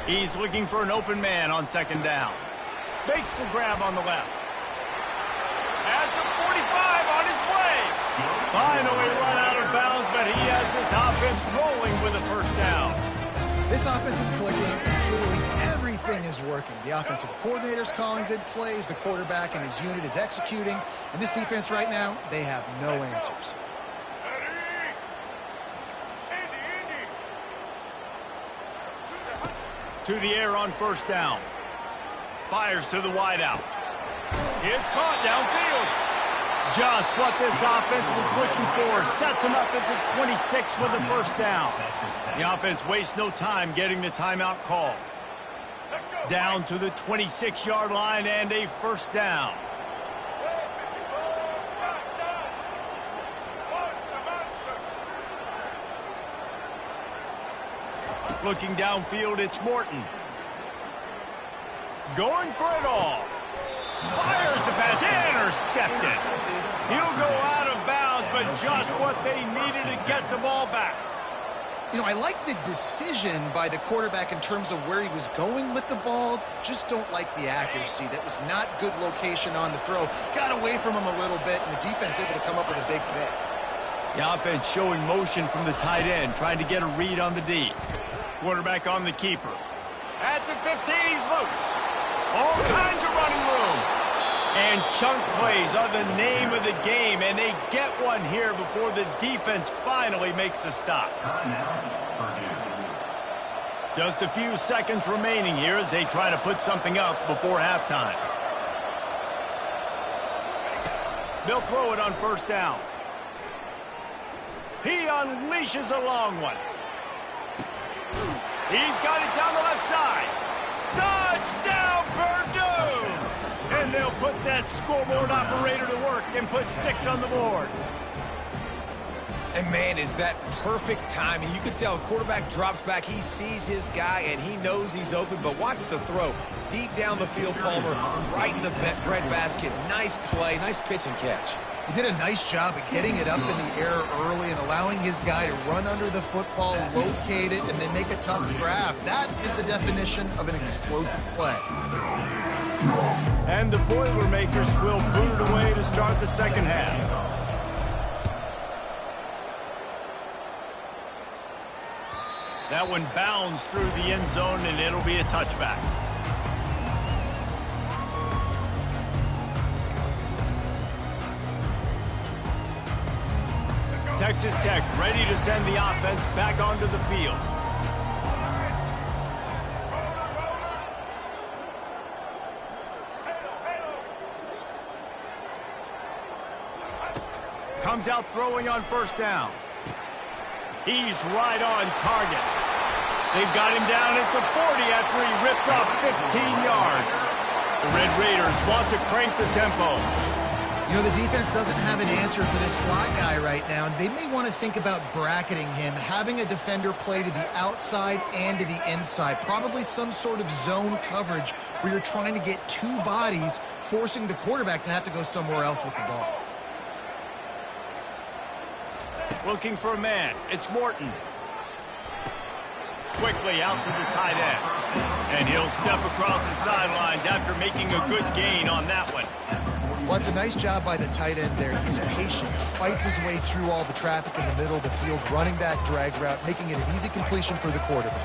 He's looking for an open man on second down. Makes the grab on the left. At the 45 on his way. Finally run out of bounds, but he has this offense rolling with a first down. This offense is clicking, and literally everything is working. The offensive coordinator's calling good plays, the quarterback and his unit is executing, and this defense right now, they have no answers. To the air on first down. Fires to the wideout. It's caught downfield. Just what this offense was looking for. Sets him up at the 26 with the first down. The offense wastes no time getting the timeout call. Down to the 26-yard line and a first down. Looking downfield, it's Morton. Going for it all. Fires the pass, intercepted. He'll go out of bounds, but just what they needed to get the ball back. You know, I like the decision by the quarterback in terms of where he was going with the ball. Just don't like the accuracy. That was not good location on the throw. Got away from him a little bit, and the defense able to come up with a big pick. The offense showing motion from the tight end, trying to get a read on the D. Quarterback on the keeper. At the 15, he's loose. All kinds of running room. And chunk plays are the name of the game, and they get one here before the defense finally makes the stop. Just a few seconds remaining here as they try to put something up before halftime. They'll throw it on first down. He unleashes a long one. He's got it down the left side. Touchdown, Purdue! And they'll put that scoreboard operator to work and put 6 on the board. And, man, is that perfect timing. You can tell quarterback drops back. He sees his guy, and he knows he's open. But watch the throw. Deep down the field, Palmer, right in the breadbasket. Nice play, nice pitch and catch. He did a nice job of getting it up in the air early and allowing his guy to run under the football, locate it, and then make a tough grab. That is the definition of an explosive play. And the Boilermakers will boot it away to start the second half. That one bounds through the end zone, and it'll be a touchback. Texas Tech ready to send the offense back onto the field. Comes out throwing on first down. He's right on target. They've got him down at the 40 after he ripped off 15 yards. The Red Raiders want to crank the tempo. You know, the defense doesn't have an answer for this slot guy right now. They may want to think about bracketing him, having a defender play to the outside and to the inside. Probably some sort of zone coverage where you're trying to get 2 bodies, forcing the quarterback to have to go somewhere else with the ball. Looking for a man. It's Morton. Quickly out to the tight end. And he'll step across the sidelines after making a good gain on that one. Well, it's a nice job by the tight end there. He's patient, fights his way through all the traffic in the middle of the field, running that drag route, making it an easy completion for the quarterback.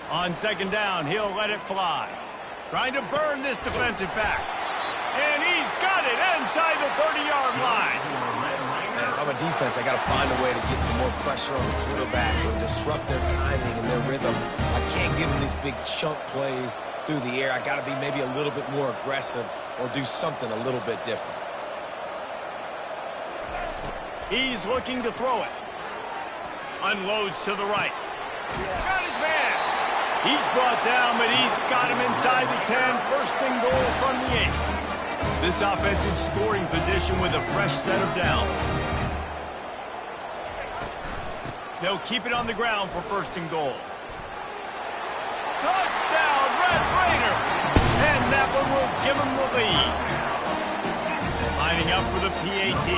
On second down, he'll let it fly. Trying to burn this defensive back. And he's got it inside the 30-yard line. Man, if I'm a defense, I got to find a way to get some more pressure on the quarterback or disrupt their timing and their rhythm. I can't give them these big chunk plays through the air. I got to be maybe a little bit more aggressive or do something a little bit different. He's looking to throw it. Unloads to the right. Got his man. He's brought down, but he's got him inside the 10. First and goal from the 8. This offense in scoring position with a fresh set of downs. They'll keep it on the ground for first and goal. Touchdown, Red Raiders! And that one will give them the lead. Lining up for the PAT.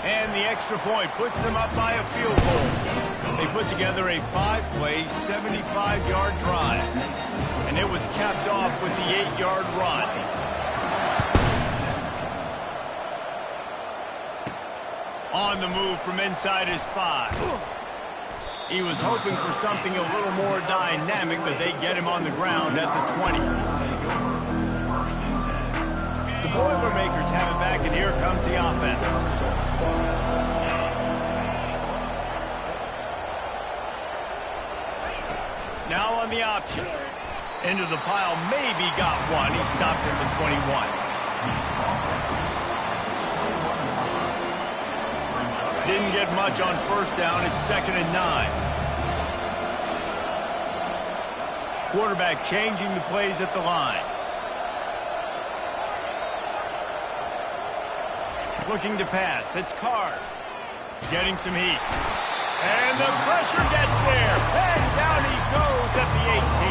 And the extra point puts them up by a field goal. They put together a 5-play, 75-yard drive. And it was capped off with the 8-yard run. On the move from inside his 5. He was hoping for something a little more dynamic, but they get him on the ground at the 20. The Boilermakers have it back, and here comes the offense. Now on the option. Into the pile, maybe got one. He stopped at the 21. Didn't get much on first down. It's 2nd and 9. Quarterback changing the plays at the line. Looking to pass. It's Card. Getting some heat. And the pressure gets there. And down he goes at the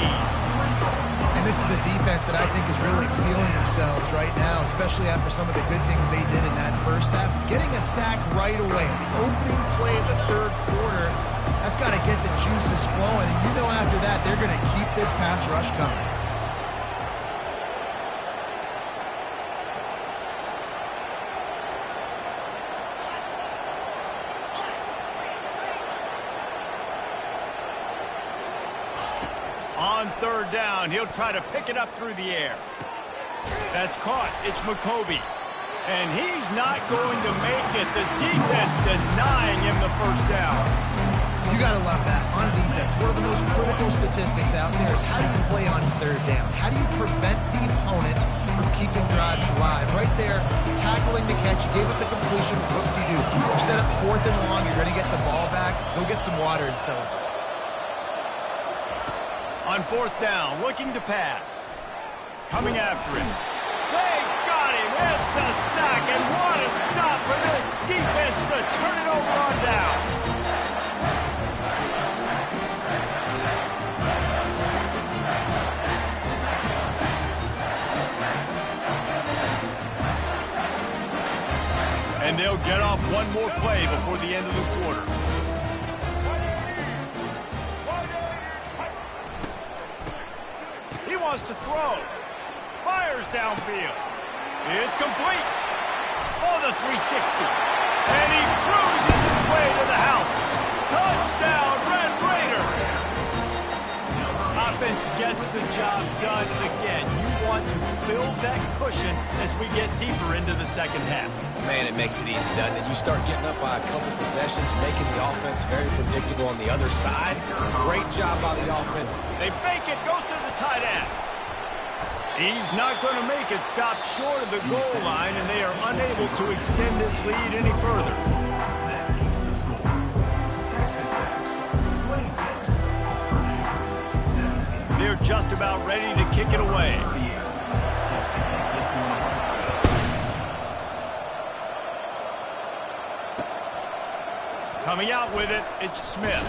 18. And this is a defense that I think is really feeling themselves right now, especially after some of the good things they did in that first half. Getting a sack right away, the opening play of the third quarter, that's got to get the juices flowing. And you know after that, they're going to keep this pass rush coming. On third down, he'll try to pick it up through the air. That's caught. It's McCoby. And he's not going to make it. The defense denying him the first down. You got to love that. On defense, one of the most critical statistics out there is how do you play on third down? How do you prevent the opponent from keeping drives alive? Right there, tackling the catch. You gave up the completion. What do? You set up fourth and long. You're going to get the ball back. Go get some water and celebrate. On fourth down, looking to pass. Coming after him. They got him. It's a sack, and what a stop for this defense to turn it over on down. And they'll get off one more play before the end of the quarter. He wants to throw. Fires downfield. It's complete. Oh, the 360. And he cruises his way to the house. Touchdown, Red Raider. Offense gets the job done again. You want to build that cushion as we get deeper into the second half. Man, it makes it easy, doesn't it? You start getting up by a couple possessions, making the offense very predictable on the other side. Great job by the offense. They fake it, goes to the tight end. He's not going to make it, stopped short of the goal line, and they are unable to extend this lead any further. They're just about ready to kick it away. Coming out with it, it's Smith.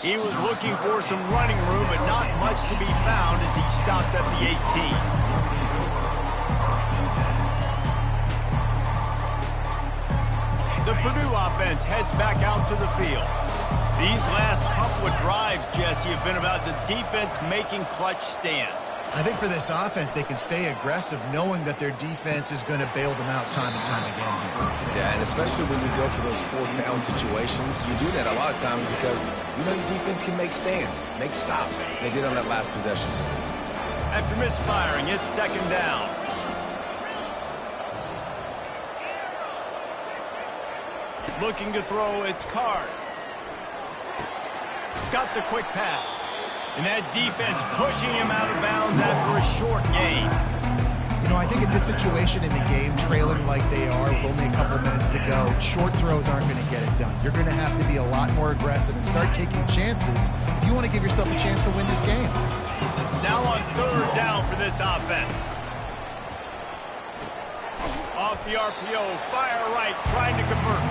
He was looking for some running room, but not much to be found as he stops at the 18. The Purdue offense heads back out to the field. These last couple of drives, Jesse, have been about the defense making clutch stand. I think for this offense, they can stay aggressive knowing that their defense is going to bail them out time and time again here. Yeah, and especially when you go for those fourth down situations, you do that a lot of times because you know your defense can make stands, make stops. They did on that last possession. After misfiring, it's second down. Looking to throw, it's Card. Got the quick pass. And that defense pushing him out of bounds after a short gain. You know, I think in this situation in the game, trailing like they are with only a couple minutes to go, short throws aren't going to get it done. You're going to have to be a lot more aggressive and start taking chances if you want to give yourself a chance to win this game. Now on third down for this offense. Off the RPO, fire right, trying to convert.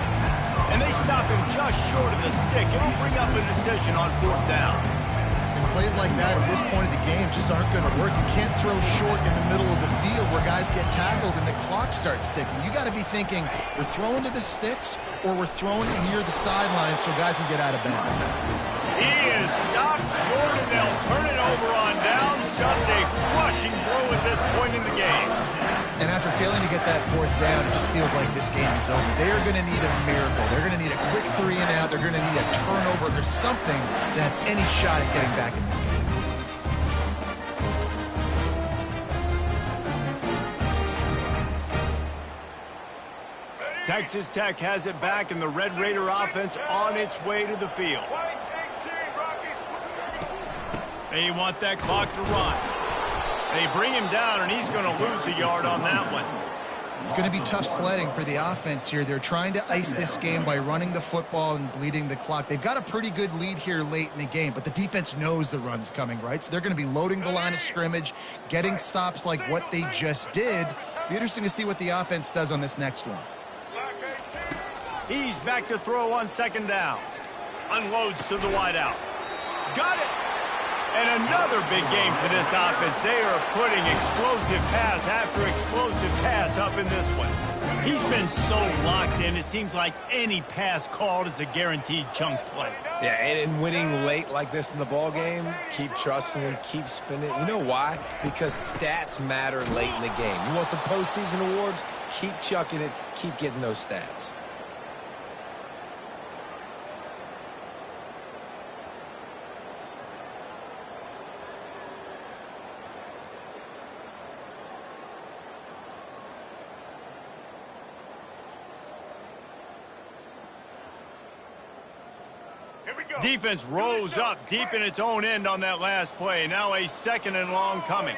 And they stop him just short of the stick. It'll bring up a decision on fourth down. Plays like that at this point of the game just aren't going to work. You can't throw short in the middle of the field where guys get tackled and the clock starts ticking. You got to be thinking we're throwing to the sticks or we're throwing near the sidelines so guys can get out of bounds. He is stopped short and they'll turn it over on downs. Just a rushing blow at this point in the game. And after failing to get that fourth down, it just feels like this game is over. They are going to need a miracle. They're going to need a quick 3 and out. They're going to need a turnover or something to have any shot at getting back in this game. Texas Tech has it back, and the Red Raider offense on its way to the field. They want that clock to run. They bring him down, and he's going to lose a yard on that one. It's going to be tough sledding for the offense here. They're trying to ice this game by running the football and bleeding the clock. They've got a pretty good lead here late in the game, but the defense knows the run's coming, right? So they're going to be loading the line of scrimmage, getting stops like what they just did. Be interesting to see what the offense does on this next one. He's back to throw on second down. Unloads to the wideout. Got it. And another big game for this offense. They are putting explosive pass after explosive pass up in this one. He's been so locked in, it seems like any pass called is a guaranteed chunk play. Yeah, and winning late like this in the ball game, keep trusting him, keep spinning. You know why? Because stats matter late in the game. You want some postseason awards? Keep chucking it, keep getting those stats. Defense rose up deep in its own end on that last play. Now a 2nd and long coming.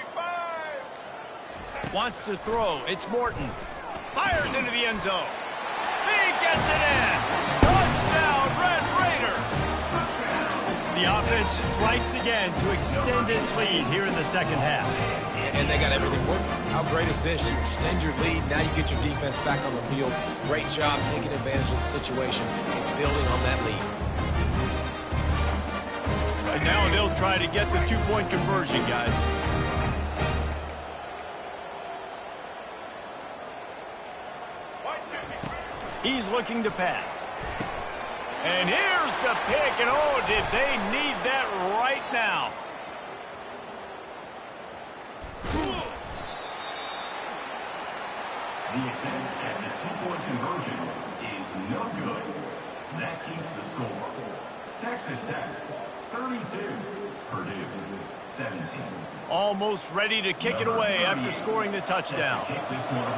Wants to throw. It's Morton. Fires into the end zone. He gets it in. Touchdown, Red Raider. The offense strikes again to extend its lead here in the second half. And they got everything working. How great is this? You extend your lead. Now you get your defense back on the field. Great job taking advantage of the situation and building on that lead. And now they'll try to get the 2-point conversion, guys. He's looking to pass. And here's the pick, and oh, did they need that right now. The attempt at the 2-point conversion is no good. That keeps the score. Texas Tech, 32. Purdue, 17. Almost ready to kick it away after scoring the touchdown. Kick this one.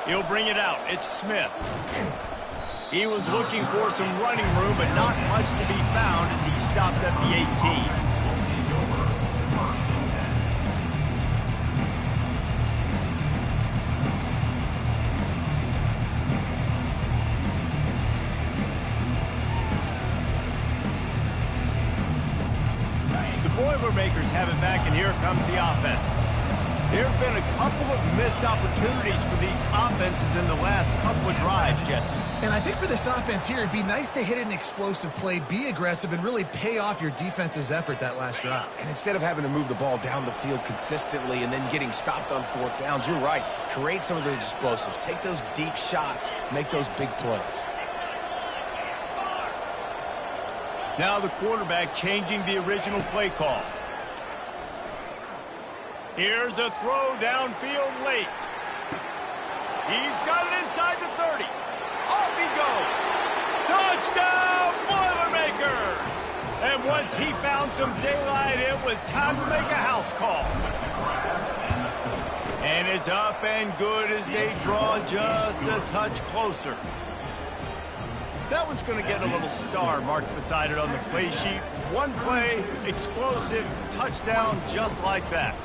He'll bring it out. It's Smith. He was looking for some running room, but not much to be found as he stopped at the 18. Boilermakers have it back, and here comes the offense. There have been a couple of missed opportunities for these offenses in the last couple of drives, Jesse. And I think for this offense here, it'd be nice to hit an explosive play, be aggressive, and really pay off your defense's effort that last drive. And instead of having to move the ball down the field consistently and then getting stopped on 4th downs, you're right. Create some of the explosives. Take those deep shots. Make those big plays. Now the quarterback changing the original play call. Here's a throw downfield late. He's got it inside the 30. Off he goes. Touchdown, Boilermakers! And once he found some daylight, it was time to make a house call. And it's up and good as they draw just a touch closer. That one's going to get a little star marked beside it on the play sheet. One play, explosive, touchdown, just like that.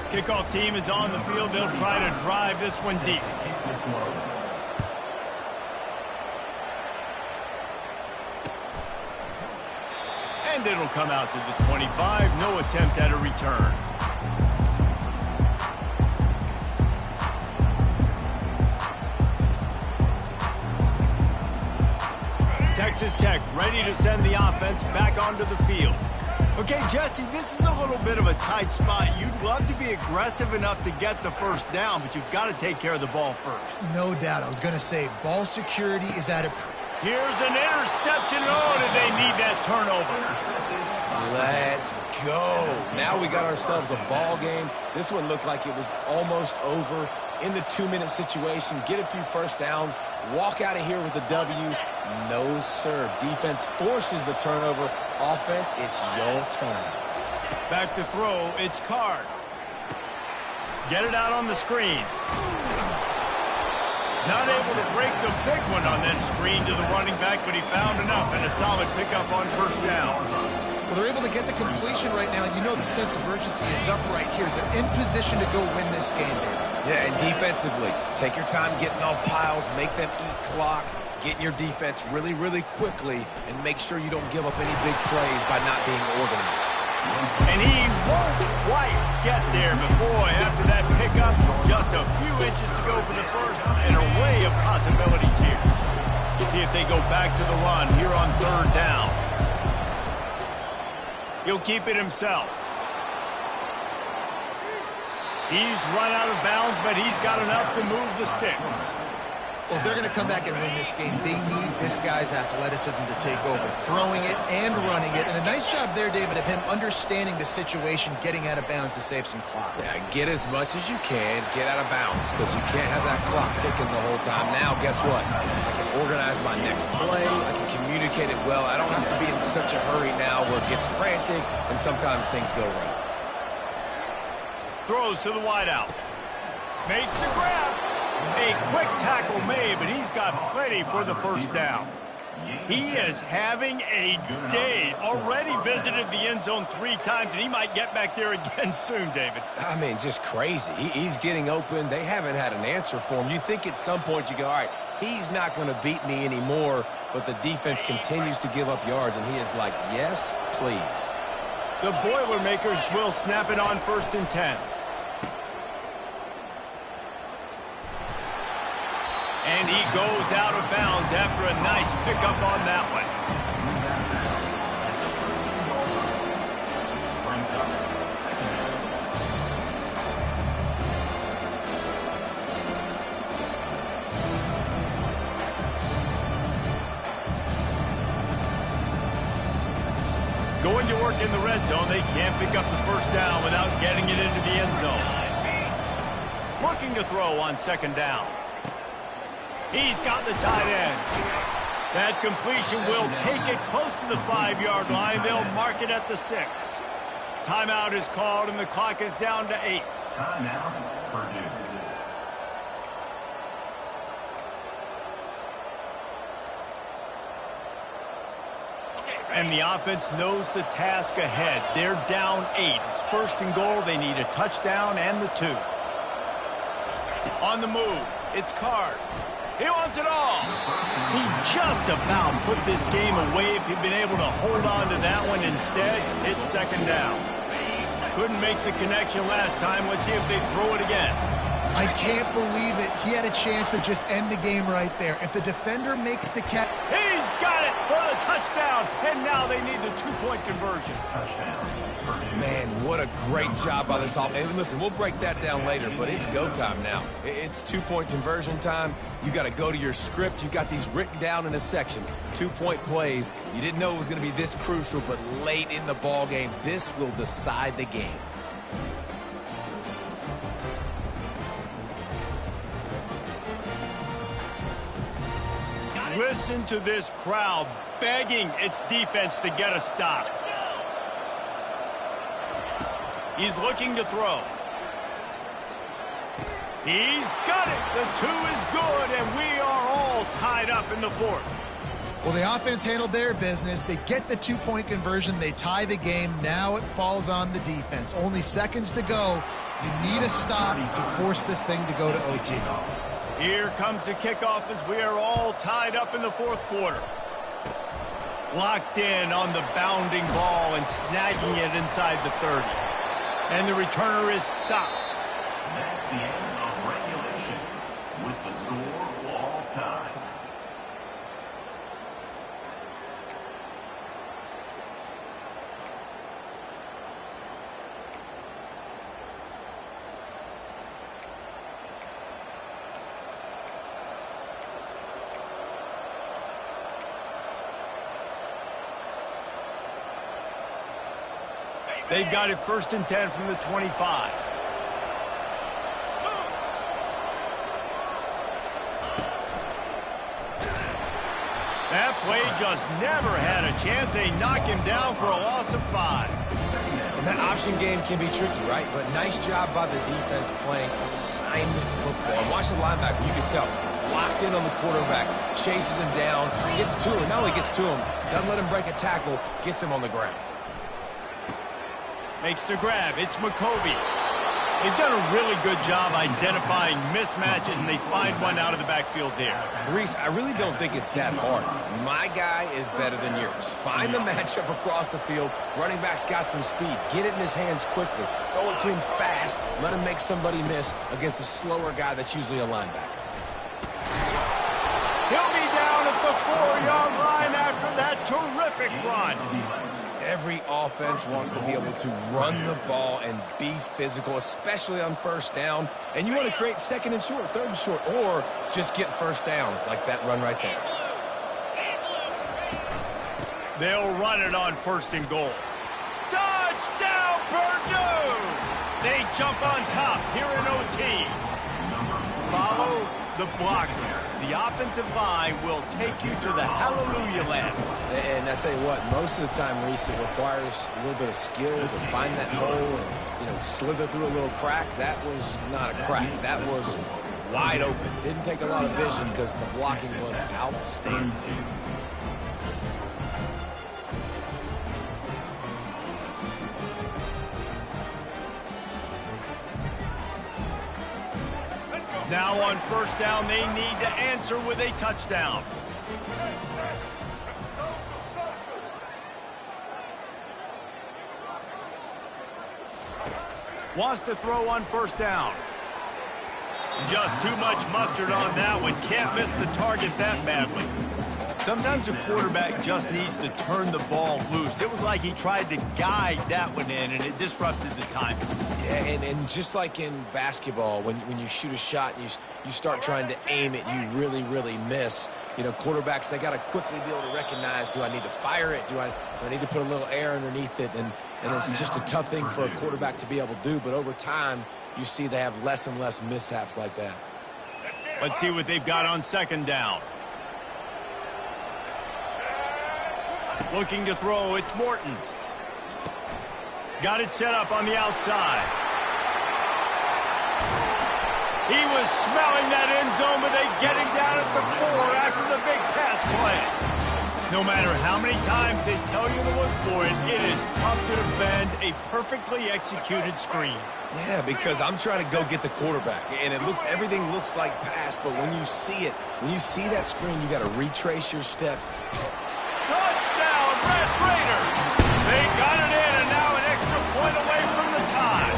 Kickoff team is on the field. They'll try to drive this one deep. And it'll come out to the 25. No attempt at a return. Texas Tech ready to send the offense back onto the field. Okay, Jesse, this is a little bit of a tight spot. You'd love to be aggressive enough to get the first down, but you've got to take care of the ball first. No doubt. I was going to say, ball security is at a... Here's an interception. Oh, did they need that turnover? Let's go. Now we got ourselves a ball game. This one looked like it was almost over. In the 2-minute situation, get a few first downs, walk out of here with a W. No, sir. Defense forces the turnover. Offense, it's your turn. Back to throw. It's Card. Get it out on the screen. Not able to break the big one on that screen to the running back, but he found enough and a solid pickup on first down. Well, they're able to get the completion right now. You know the sense of urgency is up right here. They're in position to go win this game, David. Yeah, and defensively, take your time getting off piles, make them eat clock, get in your defense really, really quickly, and make sure you don't give up any big plays by not being organized. And he won't quite get there, but boy, after that pickup, just a few inches to go for the first, and an array of possibilities here. You see if they go back to the run here on 3rd down. He'll keep it himself. He's run out of bounds, but he's got enough to move the sticks. Well, if they're going to come back and win this game, they need this guy's athleticism to take over, throwing it and running it. And a nice job there, David, of him understanding the situation, getting out of bounds to save some clock. Yeah, get as much as you can, get out of bounds, because you can't have that clock ticking the whole time. Now, guess what? I can organize my next play. I can communicate it well. I don't have to be in such a hurry now where it gets frantic and sometimes things go right. Throws to the wideout. Makes the grab. A quick tackle made, but he's got plenty for the first down. He is having a day. Already visited the end zone 3 times, and he might get back there again soon, David. I mean, just crazy. He's getting open. They haven't had an answer for him. You think at some point you go, all right, he's not going to beat me anymore, but the defense continues to give up yards, and he is like, yes, please. The Boilermakers will snap it on 1st and 10. And he goes out of bounds after a nice pickup on that one. Going to work in the red zone, they can't pick up the first down without getting it into the end zone. Looking to throw on 2nd down. He's got the tight end. That completion will take it close to the 5-yard line. They'll mark it at the 6. Timeout is called, and the clock is down to 8. Timeout, Purdue. And the offense knows the task ahead. They're down 8. It's 1st and goal. They need a touchdown and the 2. On the move, it's Card. He wants it all. He just about put this game away if he'd been able to hold on to that one instead. It's 2nd down. Couldn't make the connection last time. Let's see if they throw it again. I can't believe it. He had a chance to just end the game right there. If the defender makes the catch... He's got it for the touchdown, and now they need the 2-point conversion. Touchdown, Purdue. Man, what a great job by this offense. And listen, we'll break that down later, but it's go time now. It's 2-point conversion time. You got to go to your script. You got these written down in a section. 2-point plays. You didn't know it was going to be this crucial, but late in the ball game, this will decide the game. Listen to this crowd begging its defense to get a stop. He's looking to throw. He's got it. The 2 is good, and we are all tied up in the 4th. Well, the offense handled their business. They get the 2-point conversion. They tie the game. Now it falls on the defense. Only seconds to go. You need a stop to force this thing to go to OT. Here comes the kickoff as we are all tied up in the 4th quarter. Locked in on the bounding ball and snagging it inside the 30. And the returner is stopped. That's the end of regulation with the score all time. They've got it 1st and 10 from the 25. That play just never had a chance. They knock him down for a loss of 5. And that option game can be tricky, right? But nice job by the defense playing assignment football. And watch the linebacker. You can tell. Locked in on the quarterback. Chases him down. Gets to him. Not only gets to him, doesn't let him break a tackle. Gets him on the ground. Makes the grab. It's McCovey. They've done a really good job identifying mismatches, and they find one out of the backfield there. Reese, I really don't think it's that hard. My guy is better than yours. Find the matchup across the field. Running back's got some speed. Get it in his hands quickly. Throw it to him fast. Let him make somebody miss against a slower guy that's usually a linebacker. He'll be down at the 4-yard line after that terrific run. Every offense wants to be able to run the ball and be physical, especially on first down. And you want to create second and short, third and short, or just get first downs like that run right there. They'll run it on first and goal. Touchdown, Purdue! They jump on top here in OT. Follow the blockers. The offensive line will take you to the hallelujah land. And I tell you what, most of the time, Reese, it requires a little bit of skill to find that hole and, slither through a little crack. That was not a crack. That was wide open. Didn't take a lot of vision because the blocking was outstanding. Now on first down, they need to answer with a touchdown. Wants to throw on first down. Just too much mustard on that one. Can't miss the target that badly. Sometimes a quarterback just needs to turn the ball loose. It was like he tried to guide that one in, and it disrupted the timing. Yeah, and just like in basketball, when you shoot a shot and you start trying to aim it, you really, really miss. Quarterbacks, they got to quickly be able to recognize, do I need to fire it? Do I need to put a little air underneath it? And it's just a tough thing for a quarterback to be able to do. But over time, you see they have less and less mishaps like that. Let's see what they've got on second down. Looking to throw, it's Morton. Got it set up on the outside. He was smelling that end zone, but they get him down at the 4 after the big pass play. No matter how many times they tell you to look for it, it is tough to defend a perfectly executed screen. Yeah, because I'm trying to go get the quarterback, and everything looks like pass, but when you see it, when you see that screen, you got to retrace your steps. Touchdown, Red Raiders! They got it in, and now an extra point away from the tie.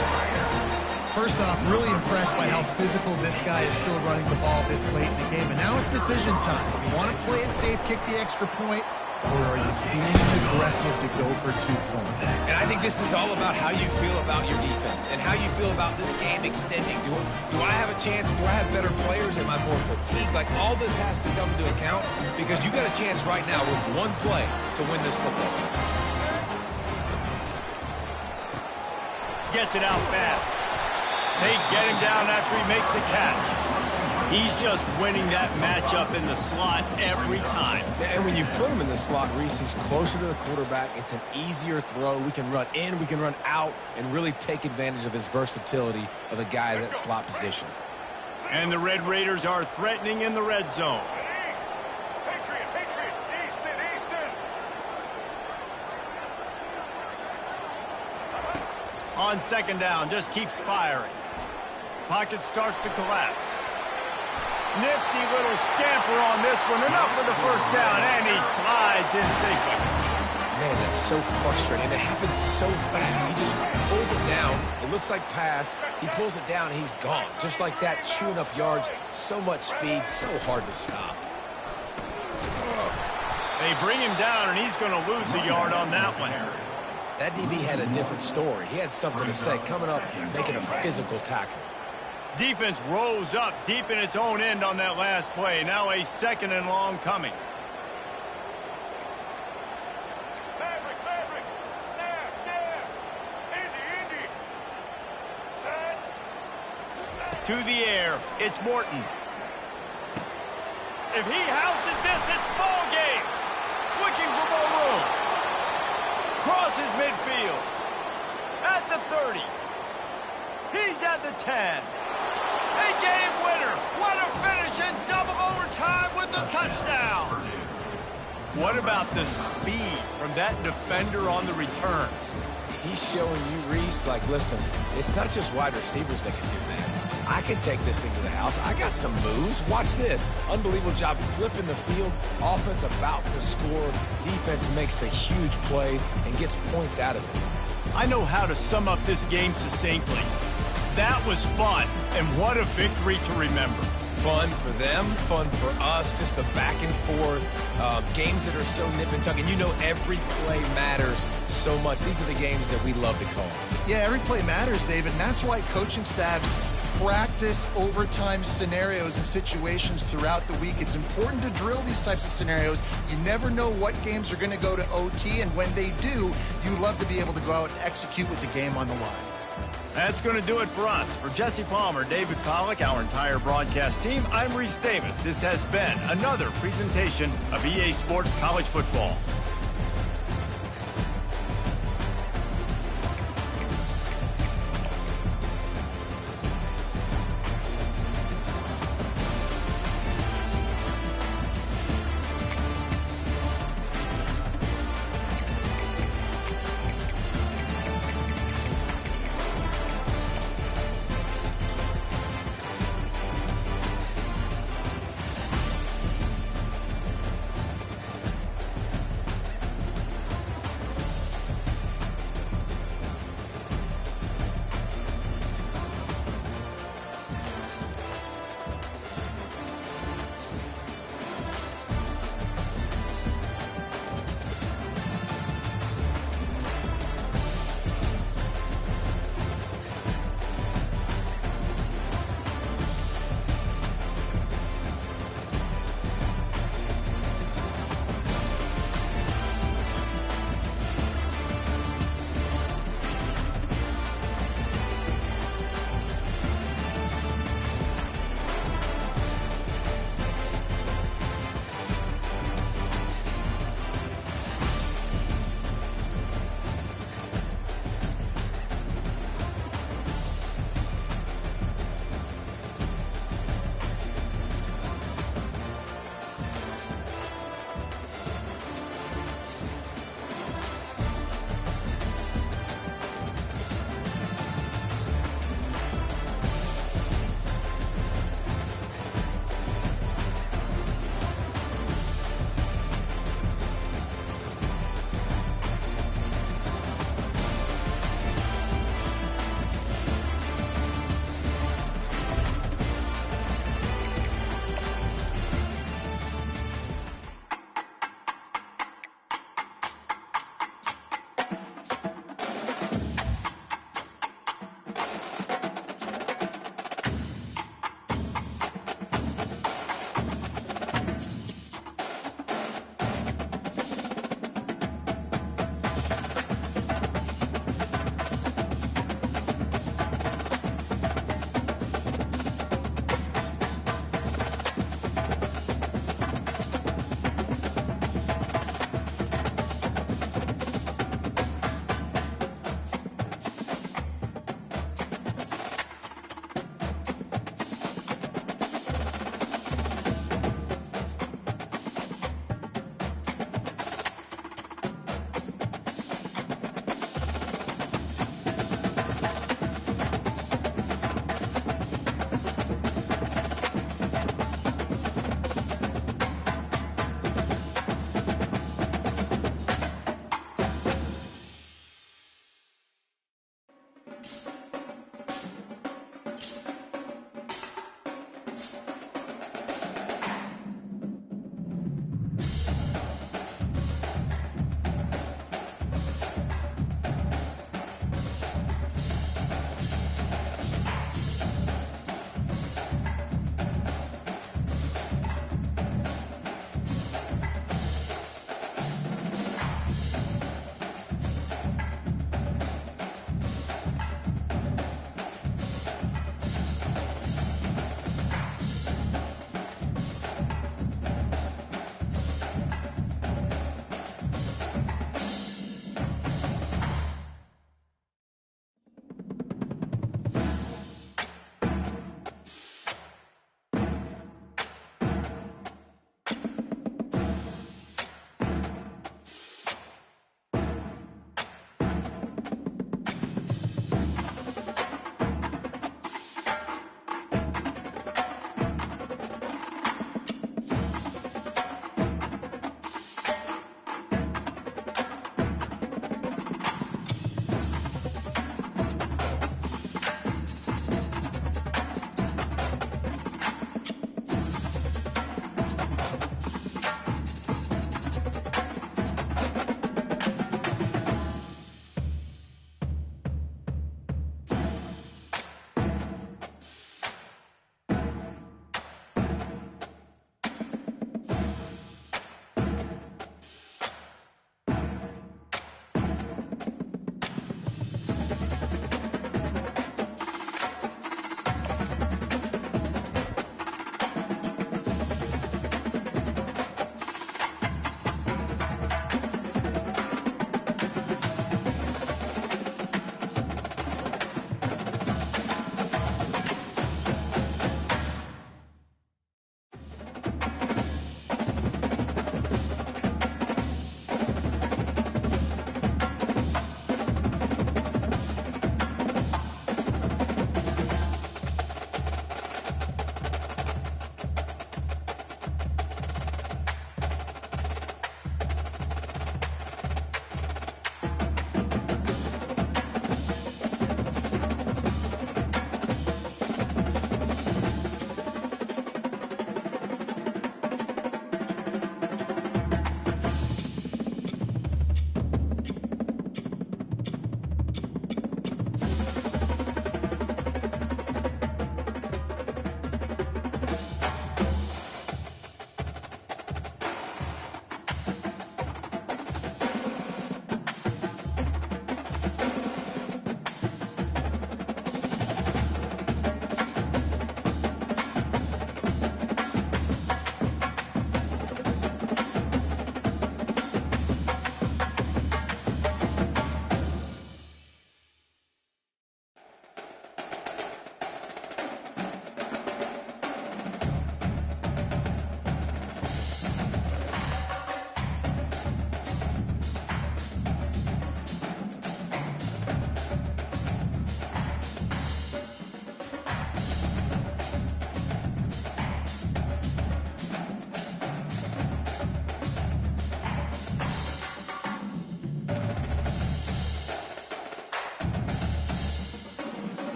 First off, really impressed by how physical this guy is still running the ball this late in the game. And now it's decision time. Do you want to play it safe, kick the extra point, or are you feeling aggressive to go for 2 points? And I think this is all about how you feel about your defense and how you feel about this game extending. Do I have a chance? Do I have better players? Am I more fatigued? Like, all this has to come into account because you got a chance right now with one play to win this football game. Gets it out fast. They get him down after he makes the catch. He's just winning that matchup in the slot every time. And when you put him in the slot, Reese, he's closer to the quarterback. It's an easier throw. We can run in, we can run out, and really take advantage of his versatility of the guy in that slot position. And the Red Raiders are threatening in the red zone. Patriot, Easton. On second down, just keeps firing. Pocket starts to collapse. Nifty little scamper on this one. Enough for the first down, and he slides in safely. Man, that's so frustrating. It happens so fast. He just pulls it down. It looks like pass. He pulls it down, and he's gone. Just like that, chewing up yards. So much speed, so hard to stop. They bring him down, and he's going to lose a yard on that one. That DB had a different story. He had something to say, coming up, making a physical tackle. Defense rose up deep in its own end on that last play. Now a second and long coming. Maverick. Snap. Indy. Set. To the air, it's Morton. If he houses this, it's ball game. Looking for more room. Crosses midfield. At the 30. He's at the 10. A game winner. What a finish in double overtime with the touchdown. What about the speed from that defender on the return? he's showing you, Reese, like, listen, it's not just wide receivers that can do that. I can take this thing to the house. I got some moves. Watch this. Unbelievable job flipping the field. Offense about to score. Defense makes the huge plays and gets points out of it. I know how to sum up this game succinctly. That was fun, and what a victory to remember. Fun for them, fun for us, just the back and forth, games that are so nip and tuck, and you know every play matters so much. These are the games that we love to call. Yeah, every play matters, David, and that's why coaching staffs practice overtime scenarios and situations throughout the week. It's important to drill these types of scenarios. You never know what games are going to go to OT, and when they do, you love to be able to go out and execute with the game on the line. That's going to do it for us. For Jesse Palmer, David Pollack, our entire broadcast team, I'm Reese Davis. This has been another presentation of EA Sports College Football.